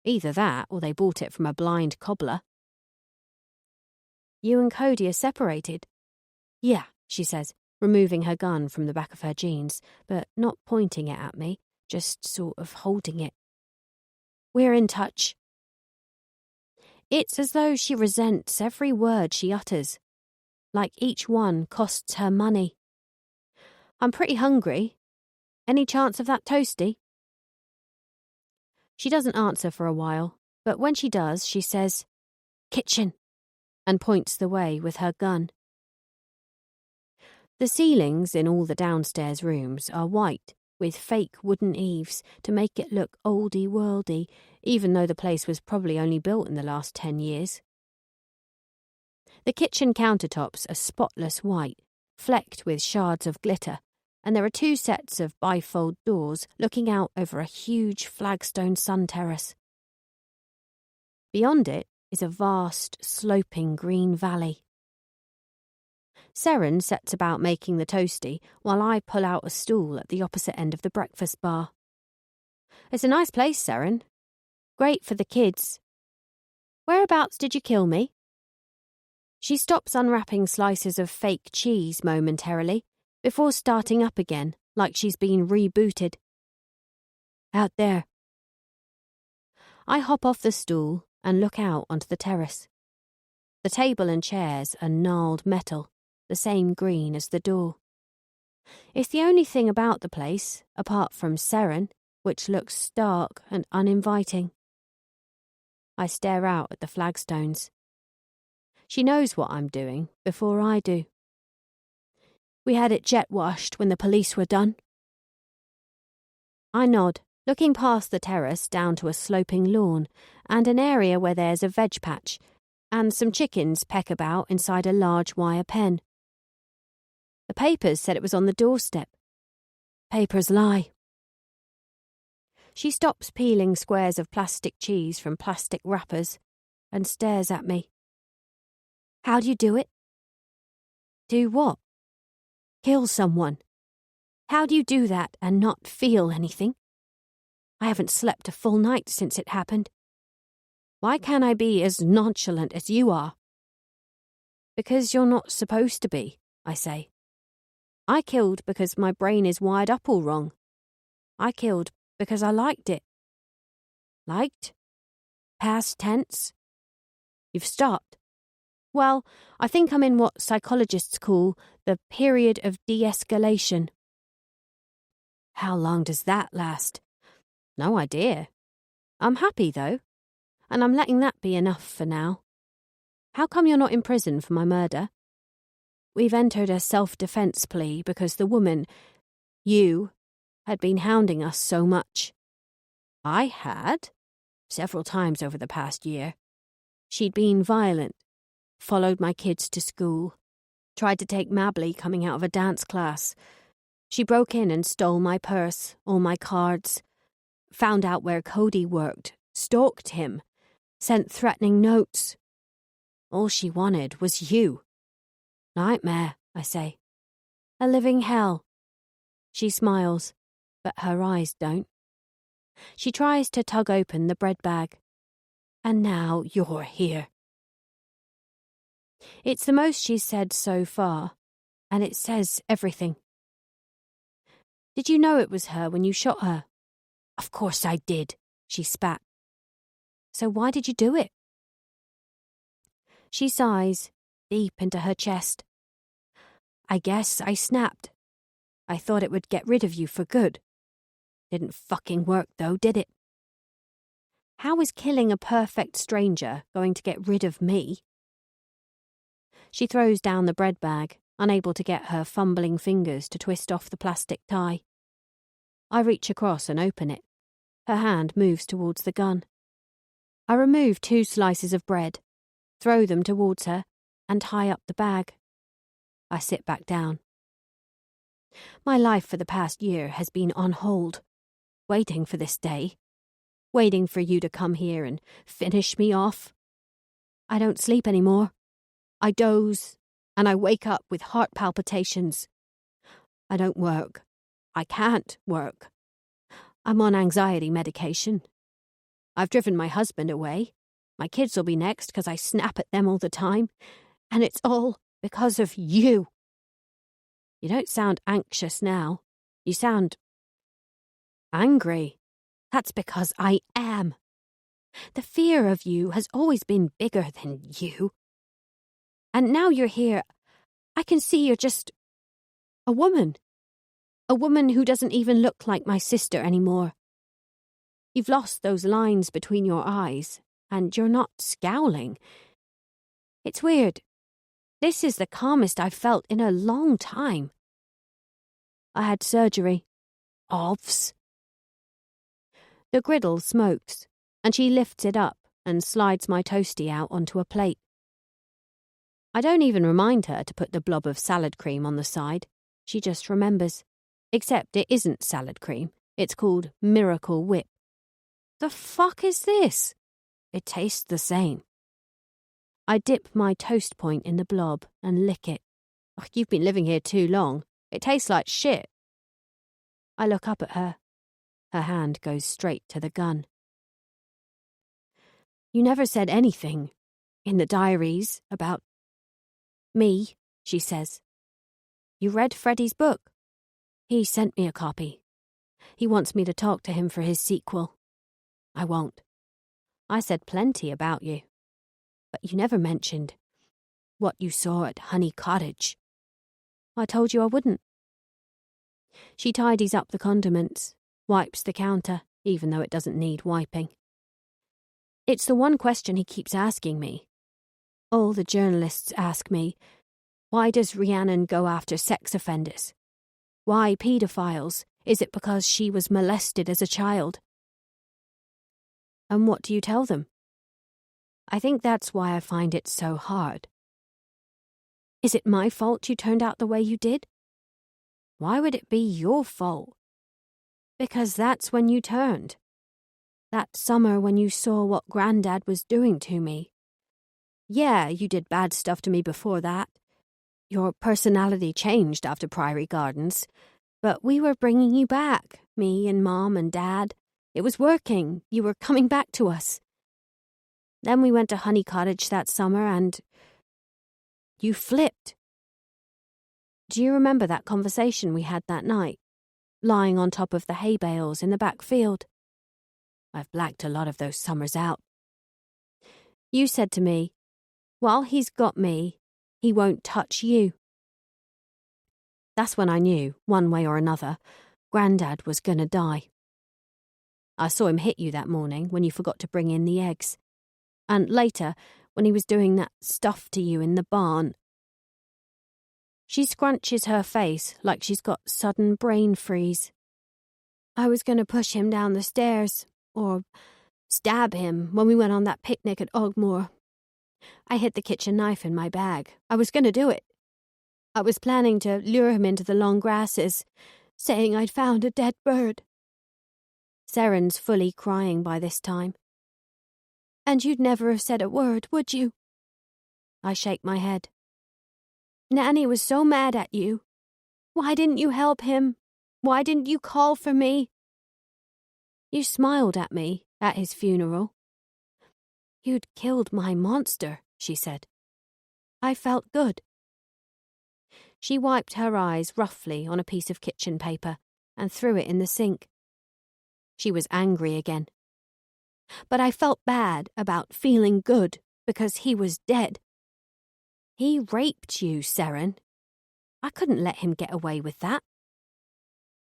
Either that or they bought it from a blind cobbler. You and Cody are separated? Yeah, she says, removing her gun from the back of her jeans, but not pointing it at me, just sort of holding it. We're in touch. It's as though she resents every word she utters, like each one costs her money. I'm pretty hungry. Any chance of that toasty? She doesn't answer for a while, but when she does, she says, "Kitchen," and points the way with her gun. The ceilings in all the downstairs rooms are white, with fake wooden eaves to make it look oldie-worldy, even though the place was probably only built in the last 10 years. The kitchen countertops are spotless white, flecked with shards of glitter, and there are 2 sets of bifold doors looking out over a huge flagstone sun terrace. Beyond it is a vast, sloping green valley. Seren sets about making the toasty while I pull out a stool at the opposite end of the breakfast bar. It's a nice place, Seren. Great for the kids. Whereabouts did you kill me? She stops unwrapping slices of fake cheese momentarily before starting up again like she's been rebooted. Out there. I hop off the stool and look out onto the terrace. The table and chairs are gnarled metal, the same green as the door. It's the only thing about the place, apart from Seren, which looks stark and uninviting. I stare out at the flagstones. She knows what I'm doing before I do. We had it jet washed when the police were done. I nod, looking past the terrace down to a sloping lawn and an area where there's a veg patch and some chickens peck about inside a large wire pen. The papers said it was on the doorstep. Papers lie. She stops peeling squares of plastic cheese from plastic wrappers and stares at me. How do you do it? Do what? Kill someone. How do you do that and not feel anything? I haven't slept a full night since it happened. Why can't I be as nonchalant as you are? Because you're not supposed to be, I say. I killed because my brain is wired up all wrong. I killed because I liked it. Liked? Past tense? You've stopped. Well, I think I'm in what psychologists call the period of de-escalation. How long does that last? No idea. I'm happy, though, and I'm letting that be enough for now. How come you're not in prison for my murder? We've entered a self-defense plea because the woman, you, had been hounding us so much. I had? Several times over the past year. She'd been violent, followed my kids to school, tried to take Mabley coming out of a dance class. She broke in and stole my purse, all my cards, found out where Cody worked, stalked him, sent threatening notes. All she wanted was you. Nightmare, I say. A living hell. She smiles, but her eyes don't. She tries to tug open the bread bag. And now you're here. It's the most she's said so far, and it says everything. Did you know it was her when you shot her? Of course I did, she spat. So why did you do it? She sighs, deep into her chest. I guess I snapped. I thought it would get rid of you for good. Didn't fucking work though, did it? How is killing a perfect stranger going to get rid of me? She throws down the bread bag, unable to get her fumbling fingers to twist off the plastic tie. I reach across and open it. Her hand moves towards the gun. I remove 2 slices of bread, throw them towards her, and tie up the bag. I sit back down. My life for the past year has been on hold, waiting for this day, waiting for you to come here and finish me off. I don't sleep anymore. I doze, and I wake up with heart palpitations. I don't work. I can't work. I'm on anxiety medication. I've driven my husband away. My kids will be next because I snap at them all the time. And it's all because of you. You don't sound anxious now. You sound angry. That's because I am. The fear of you has always been bigger than you. And now you're here, I can see you're just a woman. A woman who doesn't even look like my sister anymore. You've lost those lines between your eyes, and you're not scowling. It's weird. This is the calmest I've felt in a long time. I had surgery. Ovs. The griddle smokes, and she lifts it up and slides my toastie out onto a plate. I don't even remind her to put the blob of salad cream on the side. She just remembers. Except it isn't salad cream. It's called Miracle Whip. The fuck is this? It tastes the same. I dip my toast point in the blob and lick it. Oh, you've been living here too long. It tastes like shit. I look up at her. Her hand goes straight to the gun. You never said anything in the diaries about me, she says. You read Freddie's book? He sent me a copy. He wants me to talk to him for his sequel. I won't. I said plenty about you. But you never mentioned what you saw at Honey Cottage. I told you I wouldn't. She tidies up the condiments, wipes the counter, even though it doesn't need wiping. It's the one question he keeps asking me. All the journalists ask me, why does Rhiannon go after sex offenders? Why paedophiles? Is it because she was molested as a child? And what do you tell them? I think that's why I find it so hard. Is it my fault you turned out the way you did? Why would it be your fault? Because that's when you turned. That summer when you saw what Grandad was doing to me. Yeah, you did bad stuff to me before that. Your personality changed after Priory Gardens. But we were bringing you back, me and Mom and Dad. It was working. You were coming back to us. Then we went to Honey Cottage that summer and you flipped. Do you remember that conversation we had that night, lying on top of the hay bales in the back field? I've blacked a lot of those summers out. You said to me, while he's got me, he won't touch you. That's when I knew, one way or another, Grandad was gonna die. I saw him hit you that morning when you forgot to bring in the eggs. And later, when he was doing that stuff to you in the barn. She scrunches her face like she's got sudden brain freeze. I was going to push him down the stairs, or stab him when we went on that picnic at Ogmore. I hid the kitchen knife in my bag. I was going to do it. I was planning to lure him into the long grasses, saying I'd found a dead bird. Seren's fully crying by this time. And you'd never have said a word, would you? I shake my head. Nanny was so mad at you. Why didn't you help him? Why didn't you call for me? You smiled at me at his funeral. You'd killed my monster, she said. I felt good. She wiped her eyes roughly on a piece of kitchen paper and threw it in the sink. She was angry again. But I felt bad about feeling good because he was dead. He raped you, Seren. I couldn't let him get away with that.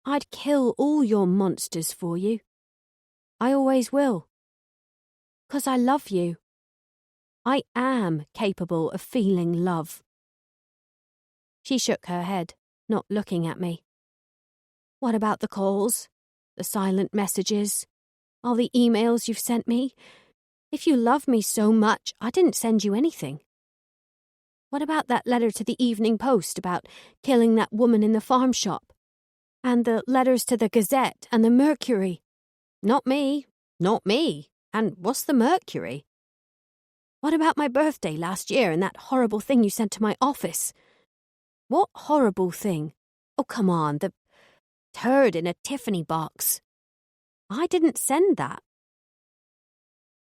I'd kill all your monsters for you. I always will. 'Cause I love you. I am capable of feeling love. She shook her head, not looking at me. What about the calls? The silent messages? All the emails you've sent me? If you love me so much, I didn't send you anything. What about that letter to the Evening Post about killing that woman in the farm shop? And the letters to the Gazette and the Mercury? Not me. Not me. And what's the Mercury? What about my birthday last year and that horrible thing you sent to my office? What horrible thing? Oh, come on, the turd in a Tiffany box. I didn't send that.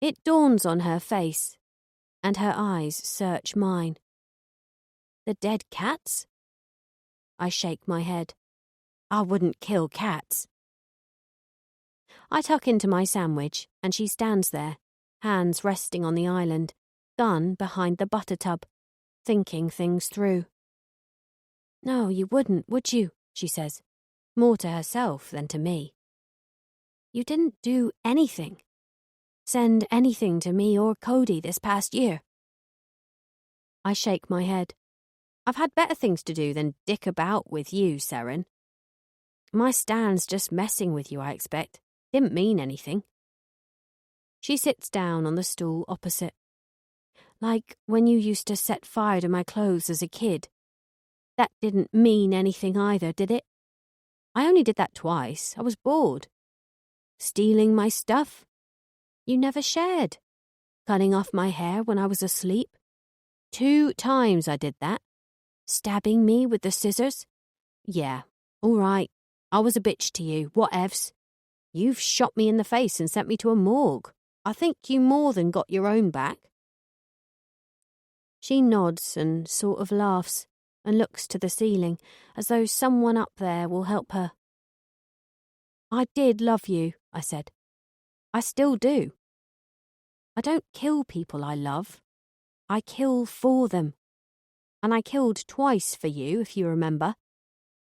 It dawns on her face, and her eyes search mine. The dead cats? I shake my head. I wouldn't kill cats. I tuck into my sandwich, and she stands there, hands resting on the island, gun behind the butter tub, thinking things through. No, you wouldn't, would you? She says, more to herself than to me. You didn't do anything. Send anything to me or Cody this past year. I shake my head. I've had better things to do than dick about with you, Seren. My Stan's just messing with you, I expect. Didn't mean anything. She sits down on the stool opposite. Like when you used to set fire to my clothes as a kid. That didn't mean anything either, did it? I only did that twice. I was bored. Stealing my stuff? You never shared. Cutting off my hair when I was asleep? 2 times I did that. Stabbing me with the scissors? Yeah, all right. I was a bitch to you, whatevs. You've shot me in the face and sent me to a morgue. I think you more than got your own back. She nods and sort of laughs and looks to the ceiling as though someone up there will help her. I did love you, I said. I still do. I don't kill people I love. I kill for them. And I killed twice for you, if you remember.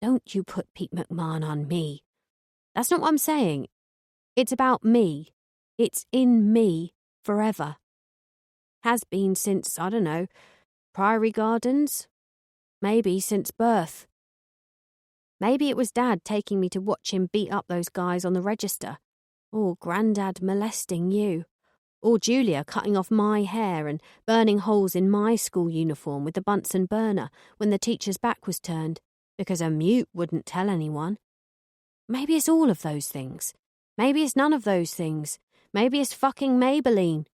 Don't you put Pete McMahon on me. That's not what I'm saying. It's about me. It's in me forever. Has been since, I don't know, Priory Gardens? Maybe since birth. Maybe it was Dad taking me to watch him beat up those guys on the register. Or Grandad molesting you. Or Julia cutting off my hair and burning holes in my school uniform with the Bunsen burner when the teacher's back was turned, because a mute wouldn't tell anyone. Maybe it's all of those things. Maybe it's none of those things. Maybe it's fucking Maybelline.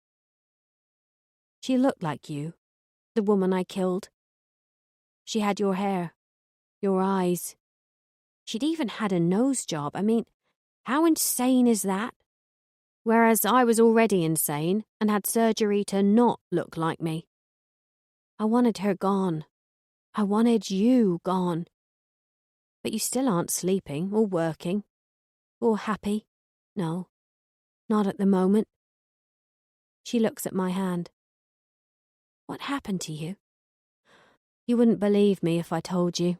She looked like you, the woman I killed. She had your hair, your eyes. She'd even had a nose job. I mean, how insane is that? Whereas I was already insane and had surgery to not look like me. I wanted her gone. I wanted you gone. But you still aren't sleeping or working or happy. No, not at the moment. She looks at my hand. What happened to you? You wouldn't believe me if I told you.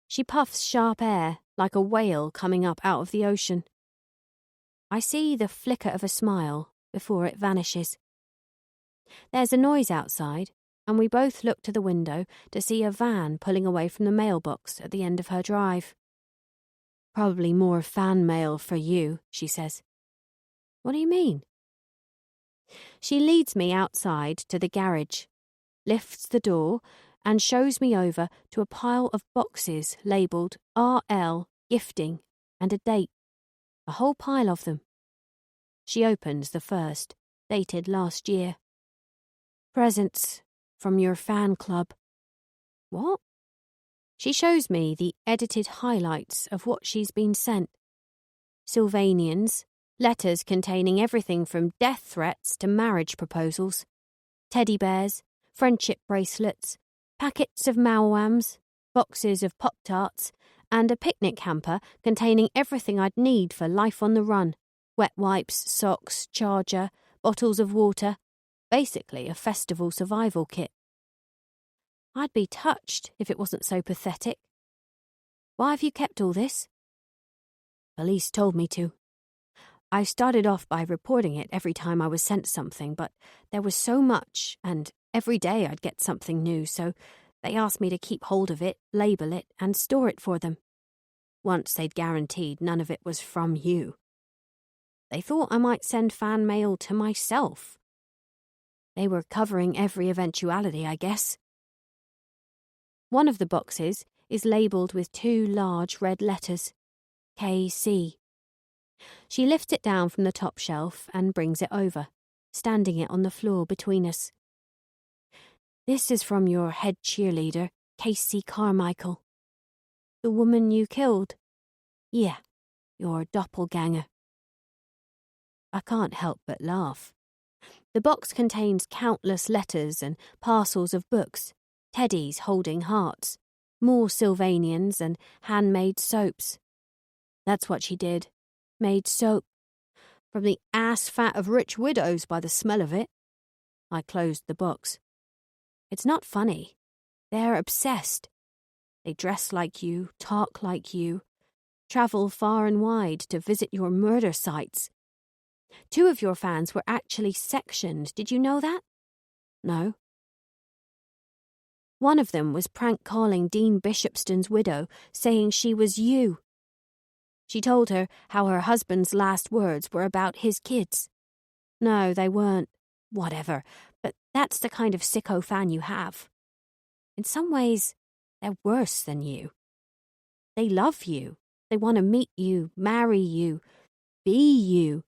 She puffs sharp air like a whale coming up out of the ocean. I see the flicker of a smile before it vanishes. There's a noise outside, and we both look to the window to see a van pulling away from the mailbox at the end of her drive. Probably more fan mail for you, she says. What do you mean? She leads me outside to the garage, lifts the door, and shows me over to a pile of boxes labelled RL Gifting and a date. A whole pile of them. She opens the first, dated last year. Presents from your fan club. What? She shows me the edited highlights of what she's been sent. Sylvanians, letters containing everything from death threats to marriage proposals, teddy bears, friendship bracelets, packets of Mawams, boxes of Pop-Tarts, and a picnic hamper containing everything I'd need for life on the run. Wet wipes, socks, charger, bottles of water. Basically a festival survival kit. I'd be touched if it wasn't so pathetic. Why have you kept all this? Police told me to. I started off by reporting it every time I was sent something, but there was so much, and every day I'd get something new, so they asked me to keep hold of it, label it, and store it for them. Once they'd guaranteed none of it was from you. They thought I might send fan mail to myself. They were covering every eventuality, I guess. One of the boxes is labelled with 2 large red letters, KC. She lifts it down from the top shelf and brings it over, standing it on the floor between us. This is from your head cheerleader, Casey Carmichael. The woman you killed? Yeah, your doppelganger. I can't help but laugh. The box contains countless letters and parcels of books, teddies holding hearts, more Sylvanians and handmade soaps. That's what she did. Made soap. From the ass fat of rich widows by the smell of it. I closed the box. It's not funny. They're obsessed. They dress like you, talk like you, travel far and wide to visit your murder sites. 2 of your fans were actually sectioned. Did you know that? No. One of them was prank calling Dean Bishopston's widow, saying she was you. She told her how her husband's last words were about his kids. No, they weren't. Whatever, but that's the kind of sicko fan you have. In some ways, they're worse than you. They love you. They want to meet you, marry you, be you.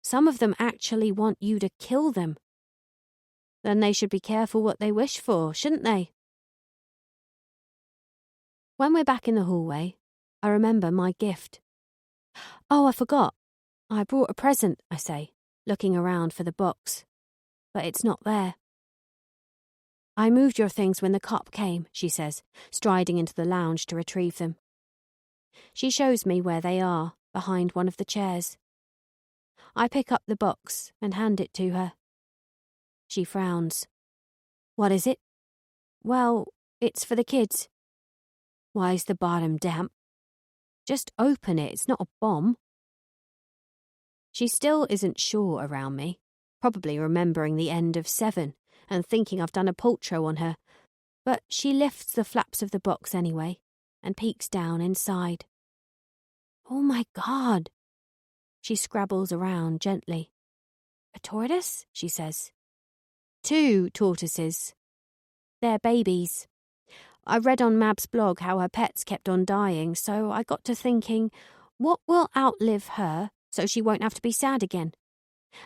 Some of them actually want you to kill them. Then they should be careful what they wish for, shouldn't they? When we're back in the hallway, I remember my gift. Oh, I forgot. I brought a present, I say, looking around for the box. But it's not there. I moved your things when the cop came, she says, striding into the lounge to retrieve them. She shows me where they are, behind one of the chairs. I pick up the box and hand it to her. She frowns. What is it? Well, it's for the kids. Why's the bottom damp? Just open it, it's not a bomb. She still isn't sure around me, probably remembering the end of 7 and thinking I've done a paltro on her, but she lifts the flaps of the box anyway and peeks down inside. Oh my God! She scrabbles around gently. A tortoise? She says. 2 tortoises. They're babies. I read on Mab's blog how her pets kept on dying, so I got to thinking, what will outlive her so she won't have to be sad again?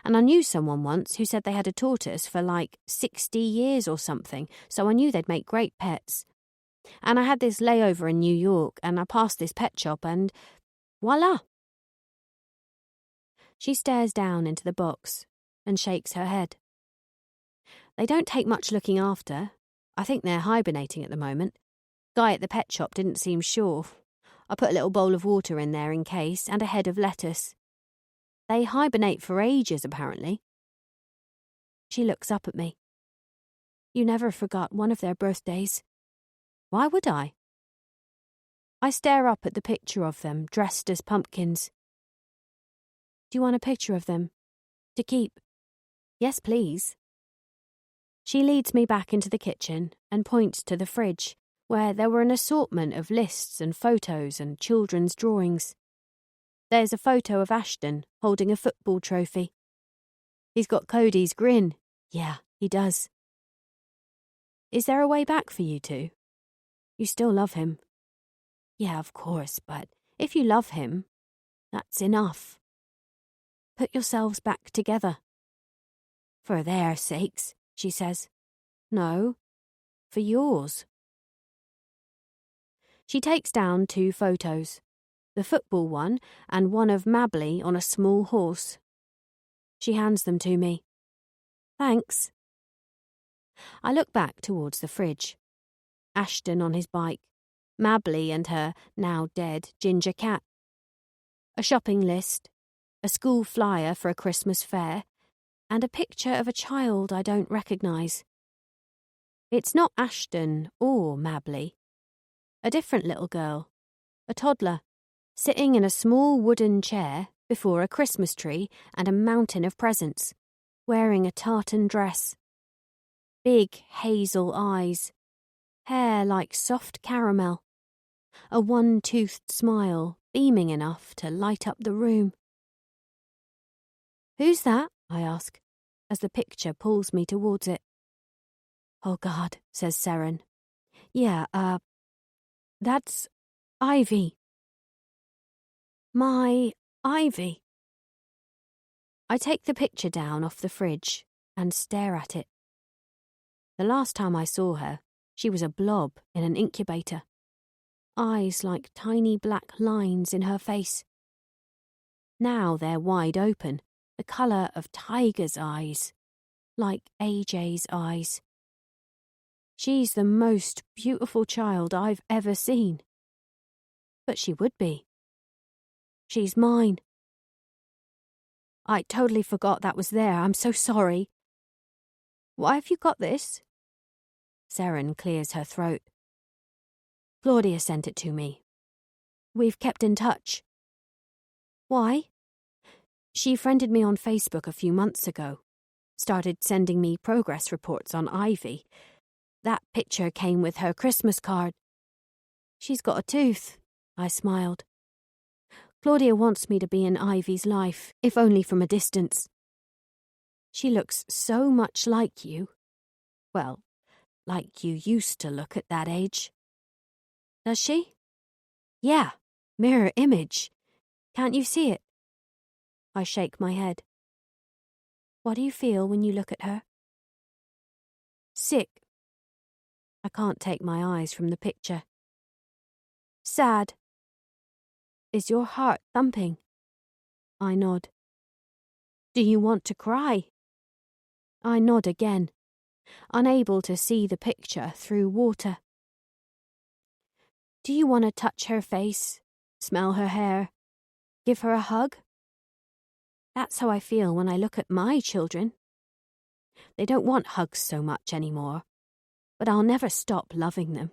And I knew someone once who said they had a tortoise for like 60 years or something, so I knew they'd make great pets. And I had this layover in New York, and I passed this pet shop, and voila! She stares down into the box and shakes her head. They don't take much looking after. I think they're hibernating at the moment. Guy at the pet shop didn't seem sure. I put a little bowl of water in there in case, and a head of lettuce. They hibernate for ages, apparently. She looks up at me. You never forgot one of their birthdays. Why would I? I stare up at the picture of them, dressed as pumpkins. Do you want a picture of them? To keep? Yes, please. She leads me back into the kitchen and points to the fridge, where there were an assortment of lists and photos and children's drawings. There's a photo of Ashton holding a football trophy. He's got Cody's grin. Yeah, he does. Is there a way back for you two? You still love him. Yeah, of course, but if you love him, that's enough. Put yourselves back together. For their sakes, she says. No, for yours. She takes down 2 photos, the football one and one of Mabley on a small horse. She hands them to me. Thanks. I look back towards the fridge. Ashton on his bike, Mabley and her now dead ginger cat. A shopping list, a school flyer for a Christmas fair, and a picture of a child I don't recognise. It's not Ashton or Mabley. A different little girl, a toddler, sitting in a small wooden chair before a Christmas tree and a mountain of presents, wearing a tartan dress. Big hazel eyes, hair like soft caramel, a one-toothed smile beaming enough to light up the room. Who's that? I ask, as the picture pulls me towards it. Oh God, says Seren. Yeah, that's Ivy. My Ivy. I take the picture down off the fridge and stare at it. The last time I saw her, she was a blob in an incubator. Eyes like tiny black lines in her face. Now they're wide open, the colour of Tiger's eyes, like AJ's eyes. She's the most beautiful child I've ever seen. But she would be. She's mine. I totally forgot that was there. I'm so sorry. Why have you got this? Seren clears her throat. Claudia sent it to me. We've kept in touch. Why? She friended me on Facebook a few months ago. Started sending me progress reports on Ivy. that picture came with her Christmas card. She's got a tooth, I smiled. Claudia wants me to be in Ivy's life, if only from a distance. She looks so much like you. Well, like you used to look at that age. Does she? Yeah, mirror image. Can't you see it? I shake my head. What do you feel when you look at her? Sick. I can't take my eyes from the picture. Sad. Is your heart thumping? I nod. Do you want to cry? I nod again, unable to see the picture through water. Do you want to touch her face, smell her hair, give her a hug? That's how I feel when I look at my children. They don't want hugs so much anymore, but I'll never stop loving them,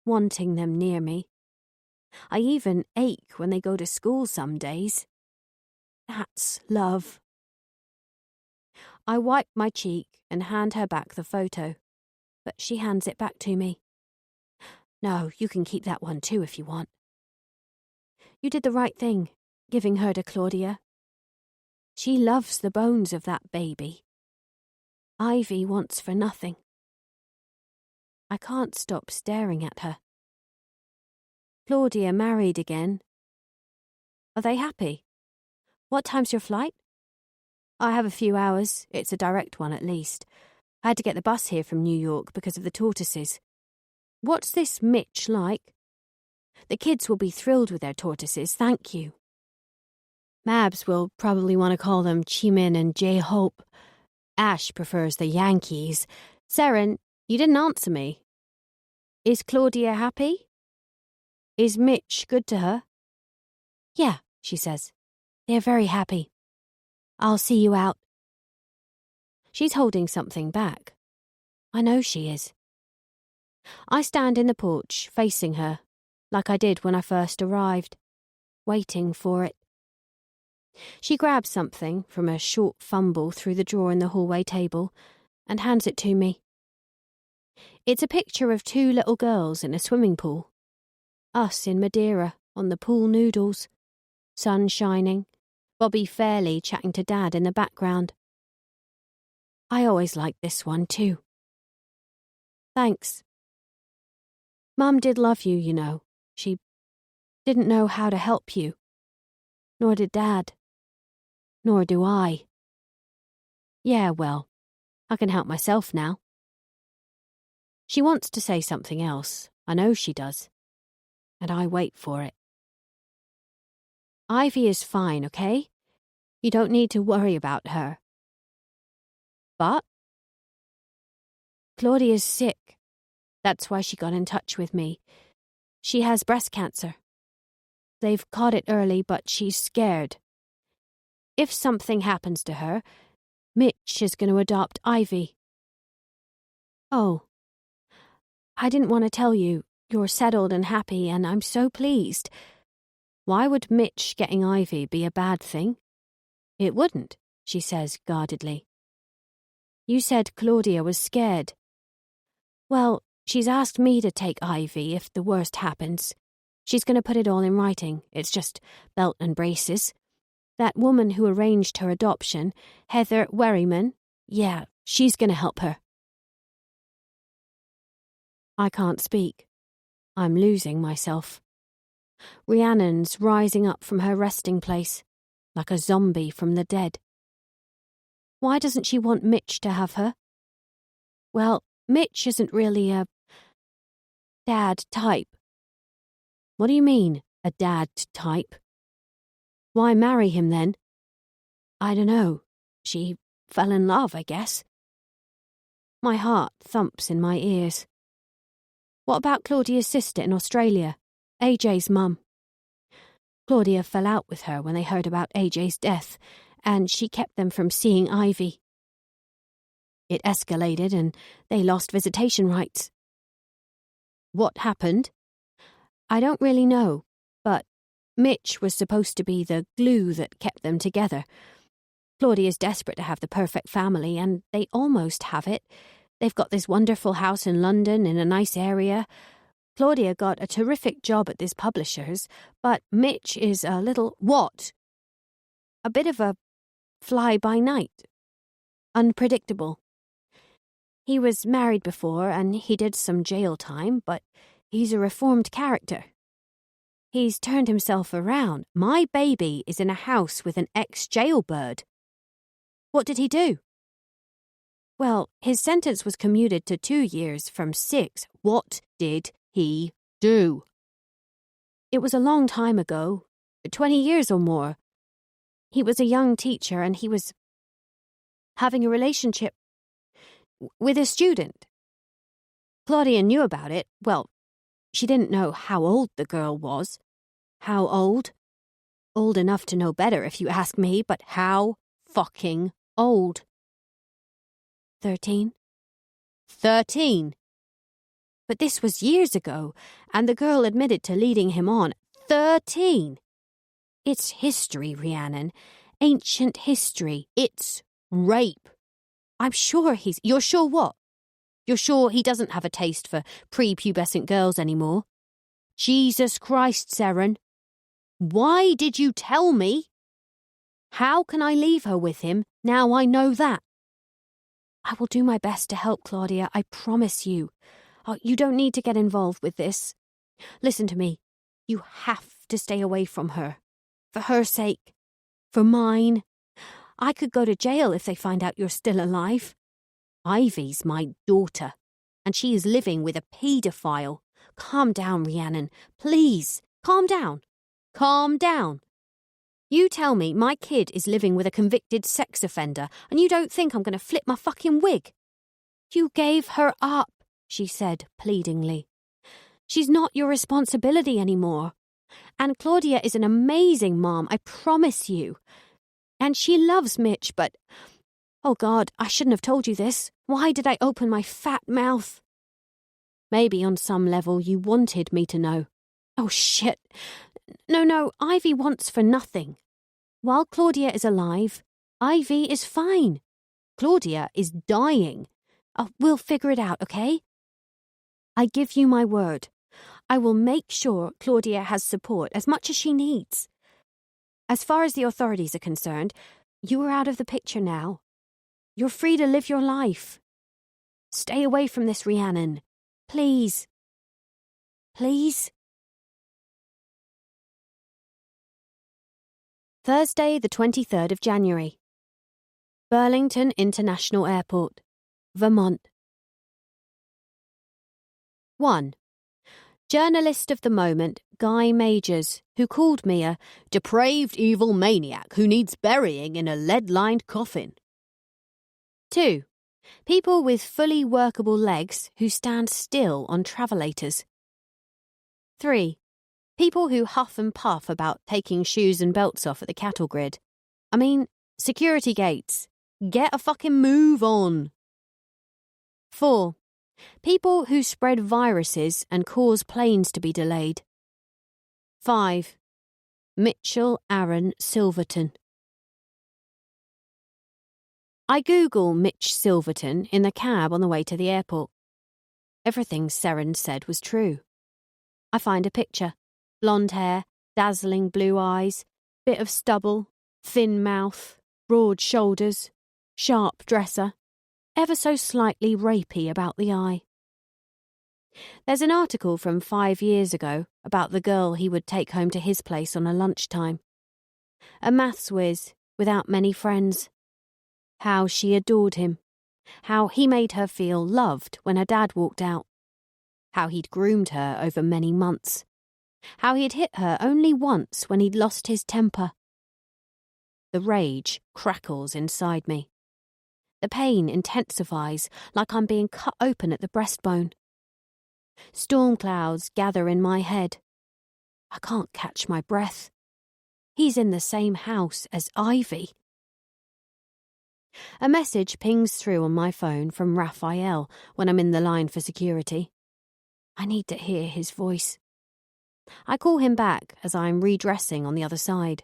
wanting them near me. I even ache when they go to school some days. That's love. I wipe my cheek and hand her back the photo, but she hands it back to me. No, you can keep that one too if you want. You did the right thing, giving her to Claudia. She loves the bones of that baby. Ivy wants for nothing. I can't stop staring at her. Claudia married again. Are they happy? What time's your flight? I have a few hours. It's a direct one at least. I had to get the bus here from New York because of the tortoises. What's this Mitch like? The kids will be thrilled with their tortoises, thank you. Mabs will probably want to call them Chimin and J-Hope. Ash prefers the Yankees. Seren, you didn't answer me. Is Claudia happy? Is Mitch good to her? Yeah, she says. They're very happy. I'll see you out. She's holding something back. I know she is. I stand in the porch, facing her, like I did when I first arrived, waiting for it. She grabs something from a short fumble through the drawer in the hallway table and hands it to me. It's a picture of two little girls in a swimming pool. Us in Madeira, on the pool noodles. Sun shining. Bobby Fairley chatting to Dad in the background. I always liked this one too. Thanks. Mum did love you, you know. She didn't know how to help you. Nor did Dad. Nor do I. Yeah, well, I can help myself now. She wants to say something else. I know she does. And I wait for it. Ivy is fine, okay? You don't need to worry about her. But Claudia's sick. That's why she got in touch with me. She has breast cancer. They've caught it early, but she's scared. If something happens to her, Mitch is going to adopt Ivy. Oh, I didn't want to tell you. You're settled and happy, and I'm so pleased. Why would Mitch getting Ivy be a bad thing? It wouldn't, she says guardedly. You said Claudia was scared. Well, she's asked me to take Ivy if the worst happens. She's going to put it all in writing. It's just belt and braces. That woman who arranged her adoption, Heather Werryman, yeah, she's going to help her. I can't speak. I'm losing myself. Rhiannon's rising up from her resting place, like a zombie from the dead. Why doesn't she want Mitch to have her? Well, Mitch isn't really a dad type. What do you mean, a dad type? Why marry him then? I don't know. She fell in love, I guess. My heart thumps in my ears. What about Claudia's sister in Australia, AJ's mum? Claudia fell out with her when they heard about AJ's death, and she kept them from seeing Ivy. It escalated and they lost visitation rights. What happened? I don't really know, but Mitch was supposed to be the glue that kept them together. Claudia's desperate to have the perfect family, and they almost have it. They've got this wonderful house in London in a nice area. Claudia got a terrific job at this publisher's, but Mitch is a little... What? A bit of a fly-by-night. Unpredictable. He was married before and he did some jail time, but he's a reformed character. He's turned himself around. My baby is in a house with an ex-jailbird. What did he do? Well, his sentence was commuted to 2 years from 6. What did he do? It was a long time ago, 20 years or more. He was a young teacher and he was having a relationship with a student. Claudia knew about it. Well, she didn't know how old the girl was. How old? Old enough to know better, if you ask me, but how fucking old? 13? 13! But this was years ago, and the girl admitted to leading him on. 13! It's history, Rhiannon. Ancient history. It's rape. I'm sure he's... You're sure what? You're sure he doesn't have a taste for prepubescent girls anymore? Jesus Christ, Seren. Why did you tell me? How can I leave her with him now I know that? I will do my best to help, Claudia, I promise you. Oh, you don't need to get involved with this. Listen to me. You have to stay away from her. For her sake. For mine. I could go to jail if they find out you're still alive. Ivy's my daughter, and she is living with a paedophile. Calm down, Rhiannon. Please, calm down. Calm down. You tell me my kid is living with a convicted sex offender, and you don't think I'm going to flip my fucking wig? You gave her up, she said pleadingly. She's not your responsibility anymore. And Claudia is an amazing mom, I promise you. And she loves Mitch, but... Oh God, I shouldn't have told you this. Why did I open my fat mouth? Maybe on some level you wanted me to know. Oh shit. No, Ivy wants for nothing. While Claudia is alive, Ivy is fine. Claudia is dying. We'll figure it out, okay? I give you my word. I will make sure Claudia has support as much as she needs. As far as the authorities are concerned, you are out of the picture now. You're free to live your life. Stay away from this, Rhiannon. Please. Please? Thursday, the 23rd of January. Burlington International Airport, Vermont. 1. Journalist of the moment, Guy Majors, who called me a depraved evil maniac who needs burying in a lead-lined coffin. 2. People with fully workable legs who stand still on travelators. 3. People who huff and puff about taking shoes and belts off at the cattle grid. I mean, security gates. Get a fucking move on. 4. People who spread viruses and cause planes to be delayed. 5. Mitchell Aaron Silverton. I Google Mitch Silverton in the cab on the way to the airport. Everything Seren said was true. I find a picture. Blonde hair, dazzling blue eyes, bit of stubble, thin mouth, broad shoulders, sharp dresser, ever so slightly rapey about the eye. There's an article from 5 years ago about the girl he would take home to his place on a lunchtime. A maths whiz without many friends. How she adored him. How he made her feel loved when her dad walked out. How he'd groomed her over many months. How he'd hit her only once when he'd lost his temper. The rage crackles inside me. The pain intensifies like I'm being cut open at the breastbone. Storm clouds gather in my head. I can't catch my breath. He's in the same house as Ivy. A message pings through on my phone from Raphael when I'm in the line for security. I need to hear his voice. I call him back as I'm redressing on the other side.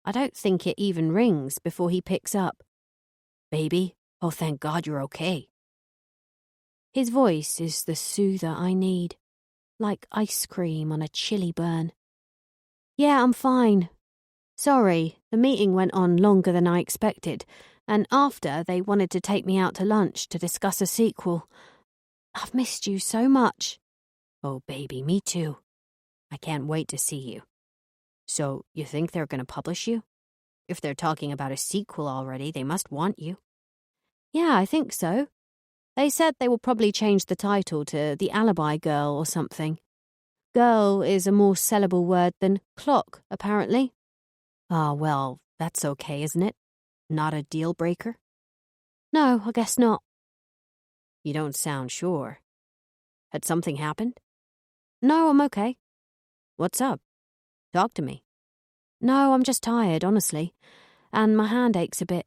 I don't think it even rings before he picks up. Baby, oh thank God you're okay. His voice is the soother I need, like ice cream on a chilly burn. Yeah, I'm fine. Sorry, the meeting went on longer than I expected, and after they wanted to take me out to lunch to discuss a sequel. I've missed you so much. Oh, baby, me too. I can't wait to see you. So, you think they're going to publish you? If they're talking about a sequel already, they must want you. Yeah, I think so. They said they will probably change the title to The Alibi Girl or something. Girl is a more sellable word than clock, apparently. Ah, well, that's okay, isn't it? Not a deal breaker? No, I guess not. You don't sound sure. Had something happened? No, I'm okay. What's up? Talk to me. No, I'm just tired, honestly. And my hand aches a bit.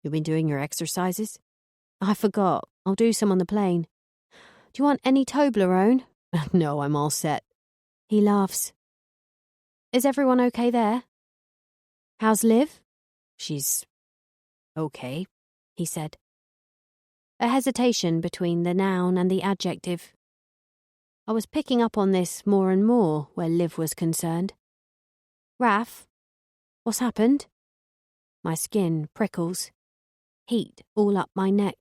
You been doing your exercises? I forgot. I'll do some on the plane. Do you want any Toblerone? No, I'm all set. He laughs. Is everyone okay there? How's Liv? She's okay, he said. A hesitation between the noun and the adjective. I was picking up on this more and more where Liv was concerned. Raph, what's happened? My skin prickles. Heat all up my neck.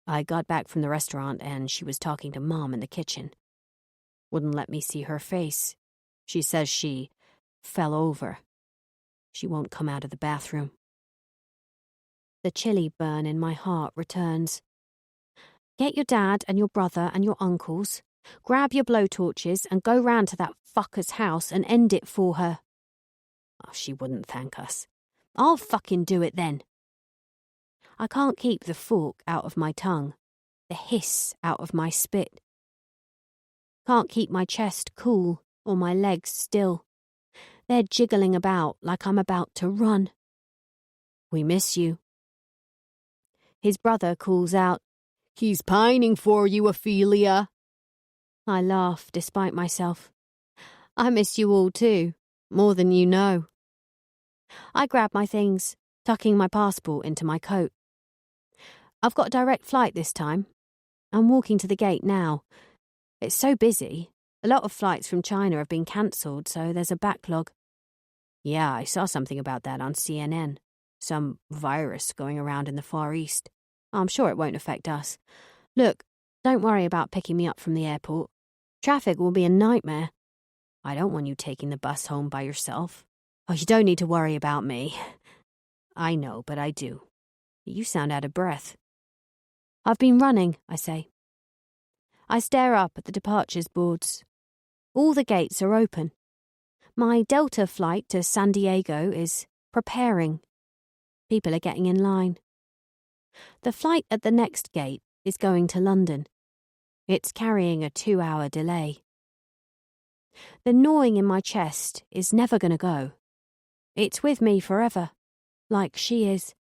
I got back from the restaurant and she was talking to Mom in the kitchen. Wouldn't let me see her face. She says she fell over. She won't come out of the bathroom. The chilly burn in my heart returns. Get your dad and your brother and your uncles. Grab your blowtorches and go round to that fucker's house and end it for her. Oh, she wouldn't thank us. I'll fucking do it then. I can't keep the fork out of my tongue, the hiss out of my spit. Can't keep my chest cool or my legs still. They're jiggling about like I'm about to run. We miss you. His brother calls out, He's pining for you, Ophelia. I laugh despite myself. I miss you all too, more than you know. I grab my things, tucking my passport into my coat. I've got a direct flight this time. I'm walking to the gate now. It's so busy. A lot of flights from China have been cancelled, so there's a backlog. Yeah, I saw something about that on CNN. Some virus going around in the Far East. I'm sure it won't affect us. Look, don't worry about picking me up from the airport. Traffic will be a nightmare. I don't want you taking the bus home by yourself. Oh, you don't need to worry about me. I know, but I do. You sound out of breath. I've been running, I say. I stare up at the departures boards. All the gates are open. My Delta flight to San Diego is preparing. People are getting in line. The flight at the next gate is going to London. It's carrying a 2-hour delay. The gnawing in my chest is never going to go. It's with me forever, like she is,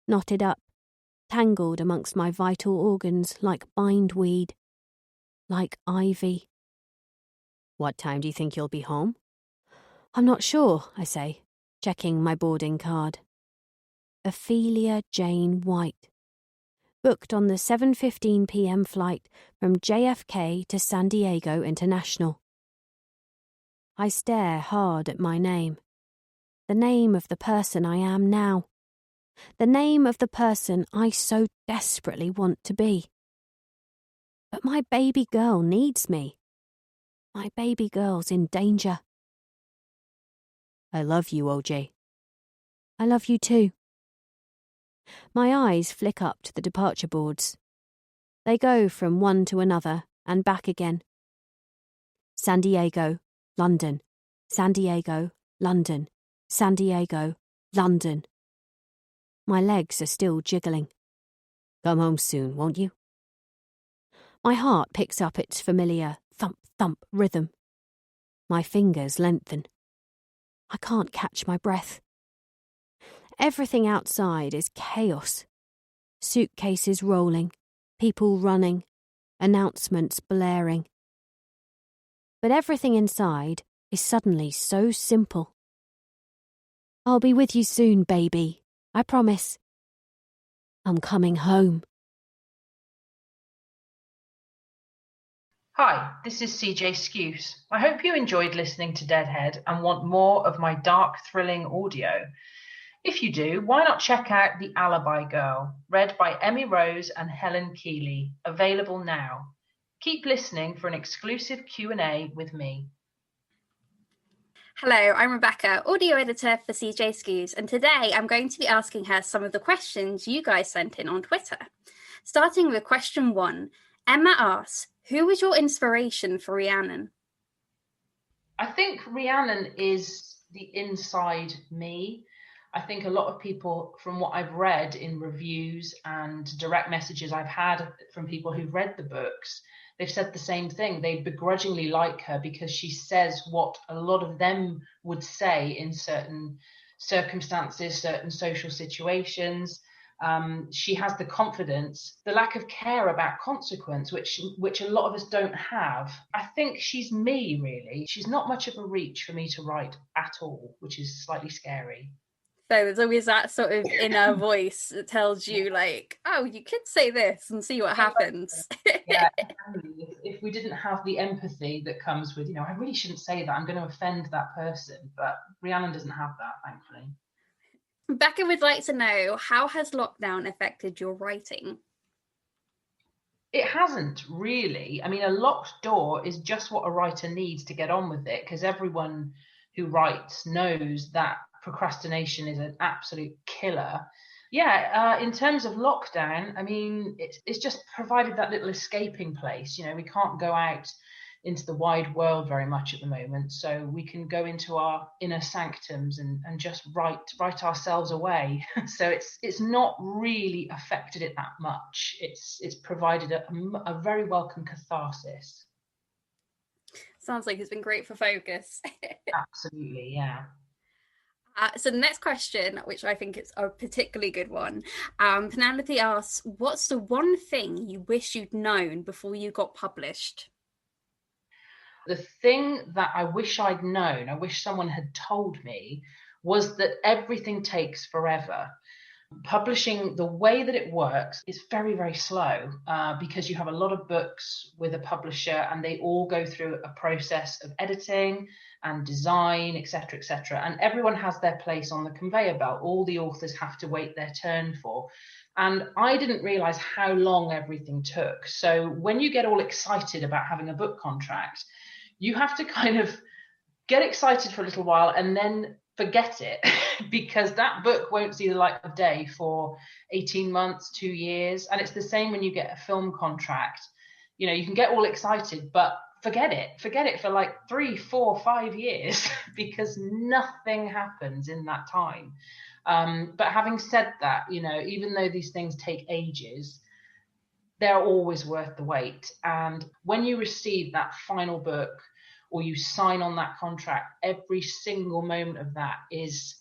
knotted up, tangled amongst my vital organs like bindweed, like ivy. What time do you think you'll be home? I'm not sure, I say, checking my boarding card. Ophelia Jane White. Booked on the 7:15 p.m. flight from JFK to San Diego International. I stare hard at my name. The name of the person I am now. The name of the person I so desperately want to be. But my baby girl needs me. My baby girl's in danger. I love you, OJ. I love you too. My eyes flick up to the departure boards. They go from one to another and back again. San Diego, London. San Diego, London. San Diego, London. My legs are still jiggling. Come home soon, won't you? My heart picks up its familiar thump-thump rhythm. My fingers lengthen. I can't catch my breath. Everything outside is chaos. Suitcases rolling, people running, announcements blaring. But everything inside is suddenly so simple. I'll be with you soon, baby. I promise. I'm coming home. Hi, this is CJ Skuse. I hope you enjoyed listening to Deadhead and want more of my dark, thrilling audio. If you do, why not check out The Alibi Girl, read by Emmy Rose and Helen Keeley, available now. Keep listening for an exclusive Q&A with me. Hello, I'm Rebecca, audio editor for CJ Skuse, and today I'm going to be asking her some of the questions you guys sent in on Twitter. Starting with question 1, Emma asks, who was your inspiration for Rhiannon? I think Rhiannon is the inside me. I think a lot of people, from what I've read in reviews and direct messages I've had from people who've read the books, they've said the same thing. They begrudgingly like her because she says what a lot of them would say in certain circumstances, certain social situations. She has the confidence, the lack of care about consequence, which a lot of us don't have. I think she's me, really. She's not much of a reach for me to write at all, which is slightly scary. So there's always that sort of inner voice that tells you, like, oh, you could say this and see what happens. Yeah, if we didn't have the empathy that comes with, I really shouldn't say that, I'm going to offend that person, but Rhiannon doesn't have that, thankfully. Becca would like to know, how has lockdown affected your writing? It hasn't really. I mean, a locked door is just what a writer needs to get on with it, because everyone who writes knows that procrastination is an absolute killer. Yeah, in terms of lockdown, I mean, it's just provided that little escaping place. We can't go out into the wide world very much at the moment, so we can go into our inner sanctums and just write ourselves away. So it's not really affected it that much. It's provided a very welcome catharsis. Sounds like it's been great for focus. Absolutely, yeah. So the next question, which I think is a particularly good one, Penelope asks, what's the one thing you wish you'd known before you got published? The thing that I wish I'd known, I wish someone had told me, was that everything takes forever. Publishing, the way that it works, is very, very slow because you have a lot of books with a publisher and they all go through a process of editing and design, etc., etc. And everyone has their place on the conveyor belt. All the authors have to wait their turn for. And I didn't realize how long everything took. So when you get all excited about having a book contract, you have to kind of get excited for a little while and then forget it because that book won't see the light of day for 18 months, 2 years. And it's the same when you get a film contract. You can get all excited, but forget it for like 3, 4, 5 years because nothing happens in that time. But having said that, even though these things take ages, they're always worth the wait. And when you receive that final book or you sign on that contract, every single moment of that it's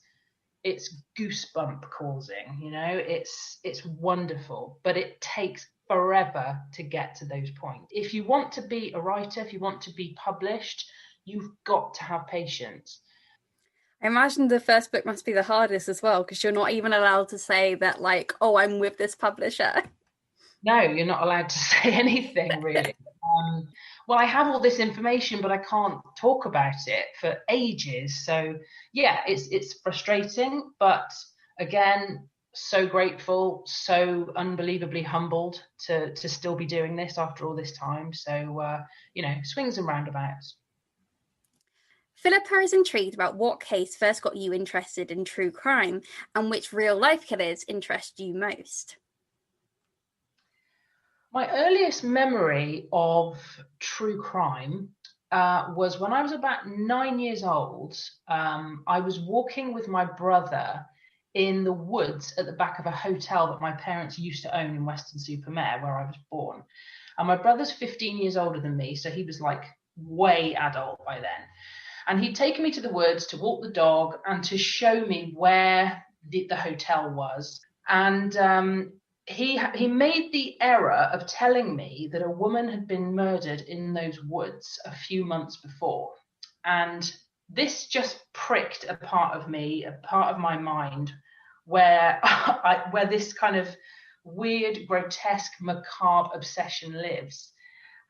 goosebump causing. It's wonderful, but it takes forever to get to those points. If you want to be a writer, if you want to be published, you've got to have patience. I imagine the first book must be the hardest as well, because you're not even allowed to say that, like, oh, I'm with this publisher. No, you're not allowed to say anything, really. Well, I have all this information, but I can't talk about it for ages. So, yeah, it's frustrating, but again, so grateful, so unbelievably humbled to still be doing this after all this time. So, swings and roundabouts. Philippa is intrigued about what case first got you interested in true crime and which real-life killers interest you most. My earliest memory of true crime was when I was about 9 years old. I was walking with my brother in the woods at the back of a hotel that my parents used to own in Weston-super-Mare, where I was born. And my brother's 15 years older than me, so he was like way adult by then. And he'd taken me to the woods to walk the dog and to show me where the hotel was. And he made the error of telling me that a woman had been murdered in those woods a few months before. And this just pricked a part of me, a part of my mind, where where this kind of weird, grotesque, macabre obsession lives.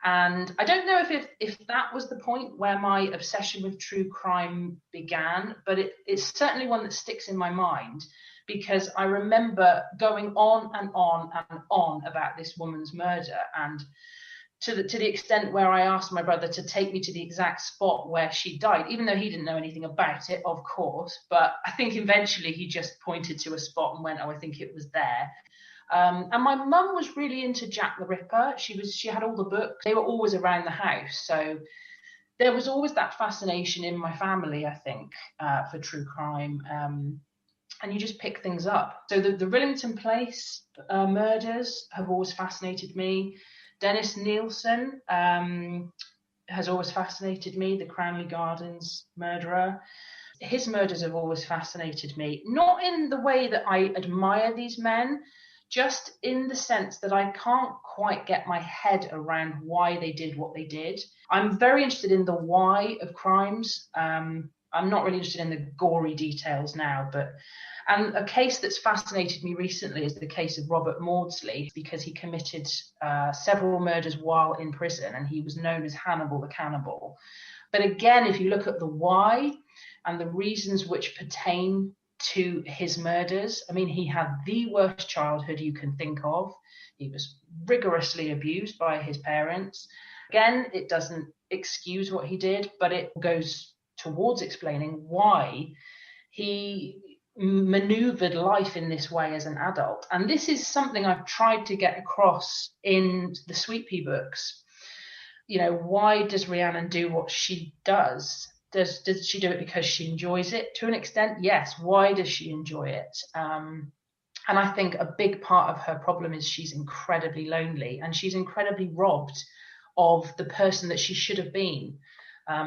And I don't know if that was the point where my obsession with true crime began, but it's certainly one that sticks in my mind, because I remember going on and on and on about this woman's murder, and to the extent where I asked my brother to take me to the exact spot where she died, even though he didn't know anything about it, of course. But I think eventually he just pointed to a spot and went, oh, I think it was there. And my mum was really into Jack the Ripper. She had all the books. They were always around the house. So there was always that fascination in my family, I think, for true crime. And you just pick things up. So the Rillington Place murders have always fascinated me. Dennis Nielsen has always fascinated me, the Cranley Gardens murderer. His murders have always fascinated me, not in the way that I admire these men, just in the sense that I can't quite get my head around why they did what they did. I'm very interested in the why of crimes. I'm not really interested in the gory details now, and a case that's fascinated me recently is the case of Robert Maudsley, because he committed several murders while in prison, and he was known as Hannibal the Cannibal. But again, if you look at the why and the reasons which pertain to his murders, I mean, he had the worst childhood you can think of. He was rigorously abused by his parents. Again, it doesn't excuse what he did, but it goes towards explaining why he maneuvered life in this way as an adult. And this is something I've tried to get across in the Sweet Pea books. You know, why does Rhiannon do what she does? Does she do it because she enjoys it? To an extent, yes. Why does she enjoy it? And I think a big part of her problem is she's incredibly lonely, and she's incredibly robbed of the person that she should have been.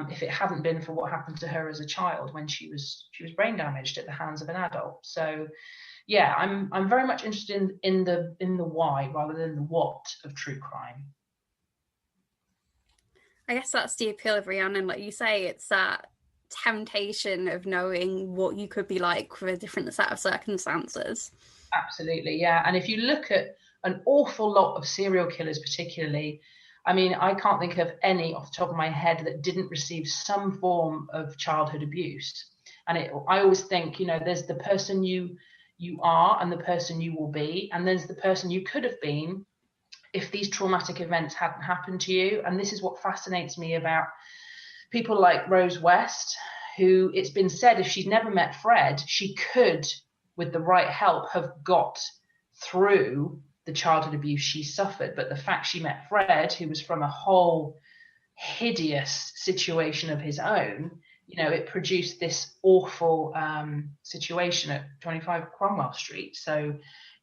If it hadn't been for what happened to her as a child when she was brain damaged at the hands of an adult. So yeah, I'm very much interested in the why rather than the what of true crime. I guess that's the appeal of Rhiannon. Like you say, it's that temptation of knowing what you could be like with a different set of circumstances. Absolutely, yeah. And if you look at an awful lot of serial killers particularly, I mean, I can't think of any off the top of my head that didn't receive some form of childhood abuse. And I always think, you know, there's the person you are and the person you will be, and there's the person you could have been if these traumatic events hadn't happened to you. And this is what fascinates me about people like Rose West, who, it's been said, if she'd never met Fred, she could, with the right help, have got through the childhood abuse she suffered. But the fact she met Fred, who was from a whole hideous situation of his own, you know, it produced this awful situation at 25 Cromwell Street. So,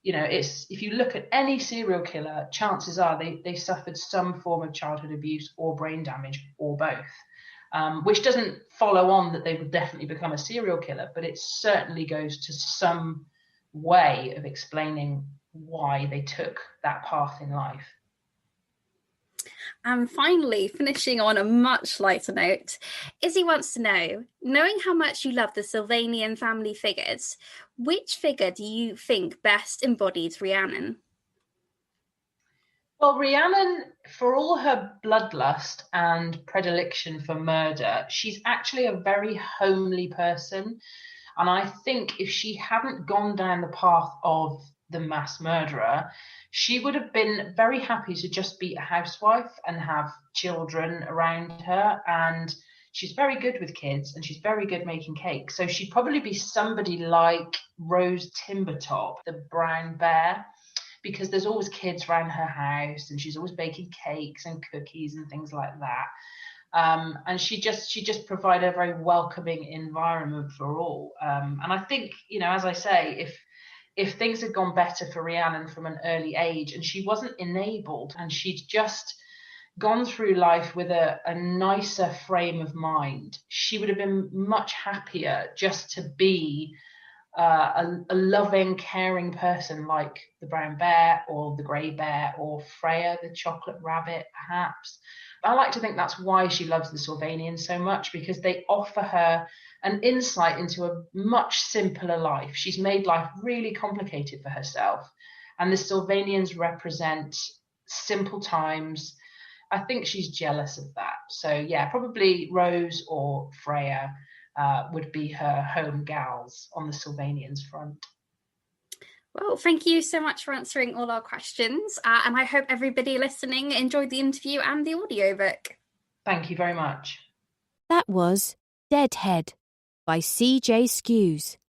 you know, it's, if you look at any serial killer, chances are they suffered some form of childhood abuse or brain damage or both, which doesn't follow on that they would definitely become a serial killer, but it certainly goes to some way of explaining why they took that path in life. And finally, finishing on a much lighter note, Izzy wants to know, knowing how much you love the Sylvanian family figures, which figure do you think best embodies Rhiannon? Well, Rhiannon, for all her bloodlust and predilection for murder, she's actually a very homely person. And I think if she hadn't gone down the path of the mass murderer, she would have been very happy to just be a housewife and have children around her. And she's very good with kids and she's very good making cake. So she'd probably be somebody like Rose Timbertop, the brown bear, because there's always kids around her house and she's always baking cakes and cookies and things like that. And she just provided a very welcoming environment for all. And I think, you know, as I say, if things had gone better for Rhiannon from an early age and she wasn't enabled and she'd just gone through life with a nicer frame of mind, she would have been much happier just to be a loving, caring person like the brown bear or the grey bear or Freya, the chocolate rabbit, perhaps. I like to think that's why she loves the Sylvanians so much, because they offer her an insight into a much simpler life. She's made life really complicated for herself. And the Sylvanians represent simple times. I think she's jealous of that. So yeah, probably Rose or Freya would be her home gals on the Sylvanians front. Well, thank you so much for answering all our questions. And I hope everybody listening enjoyed the interview and the audiobook. Thank you very much. That was Deadhead by C.J. Skews.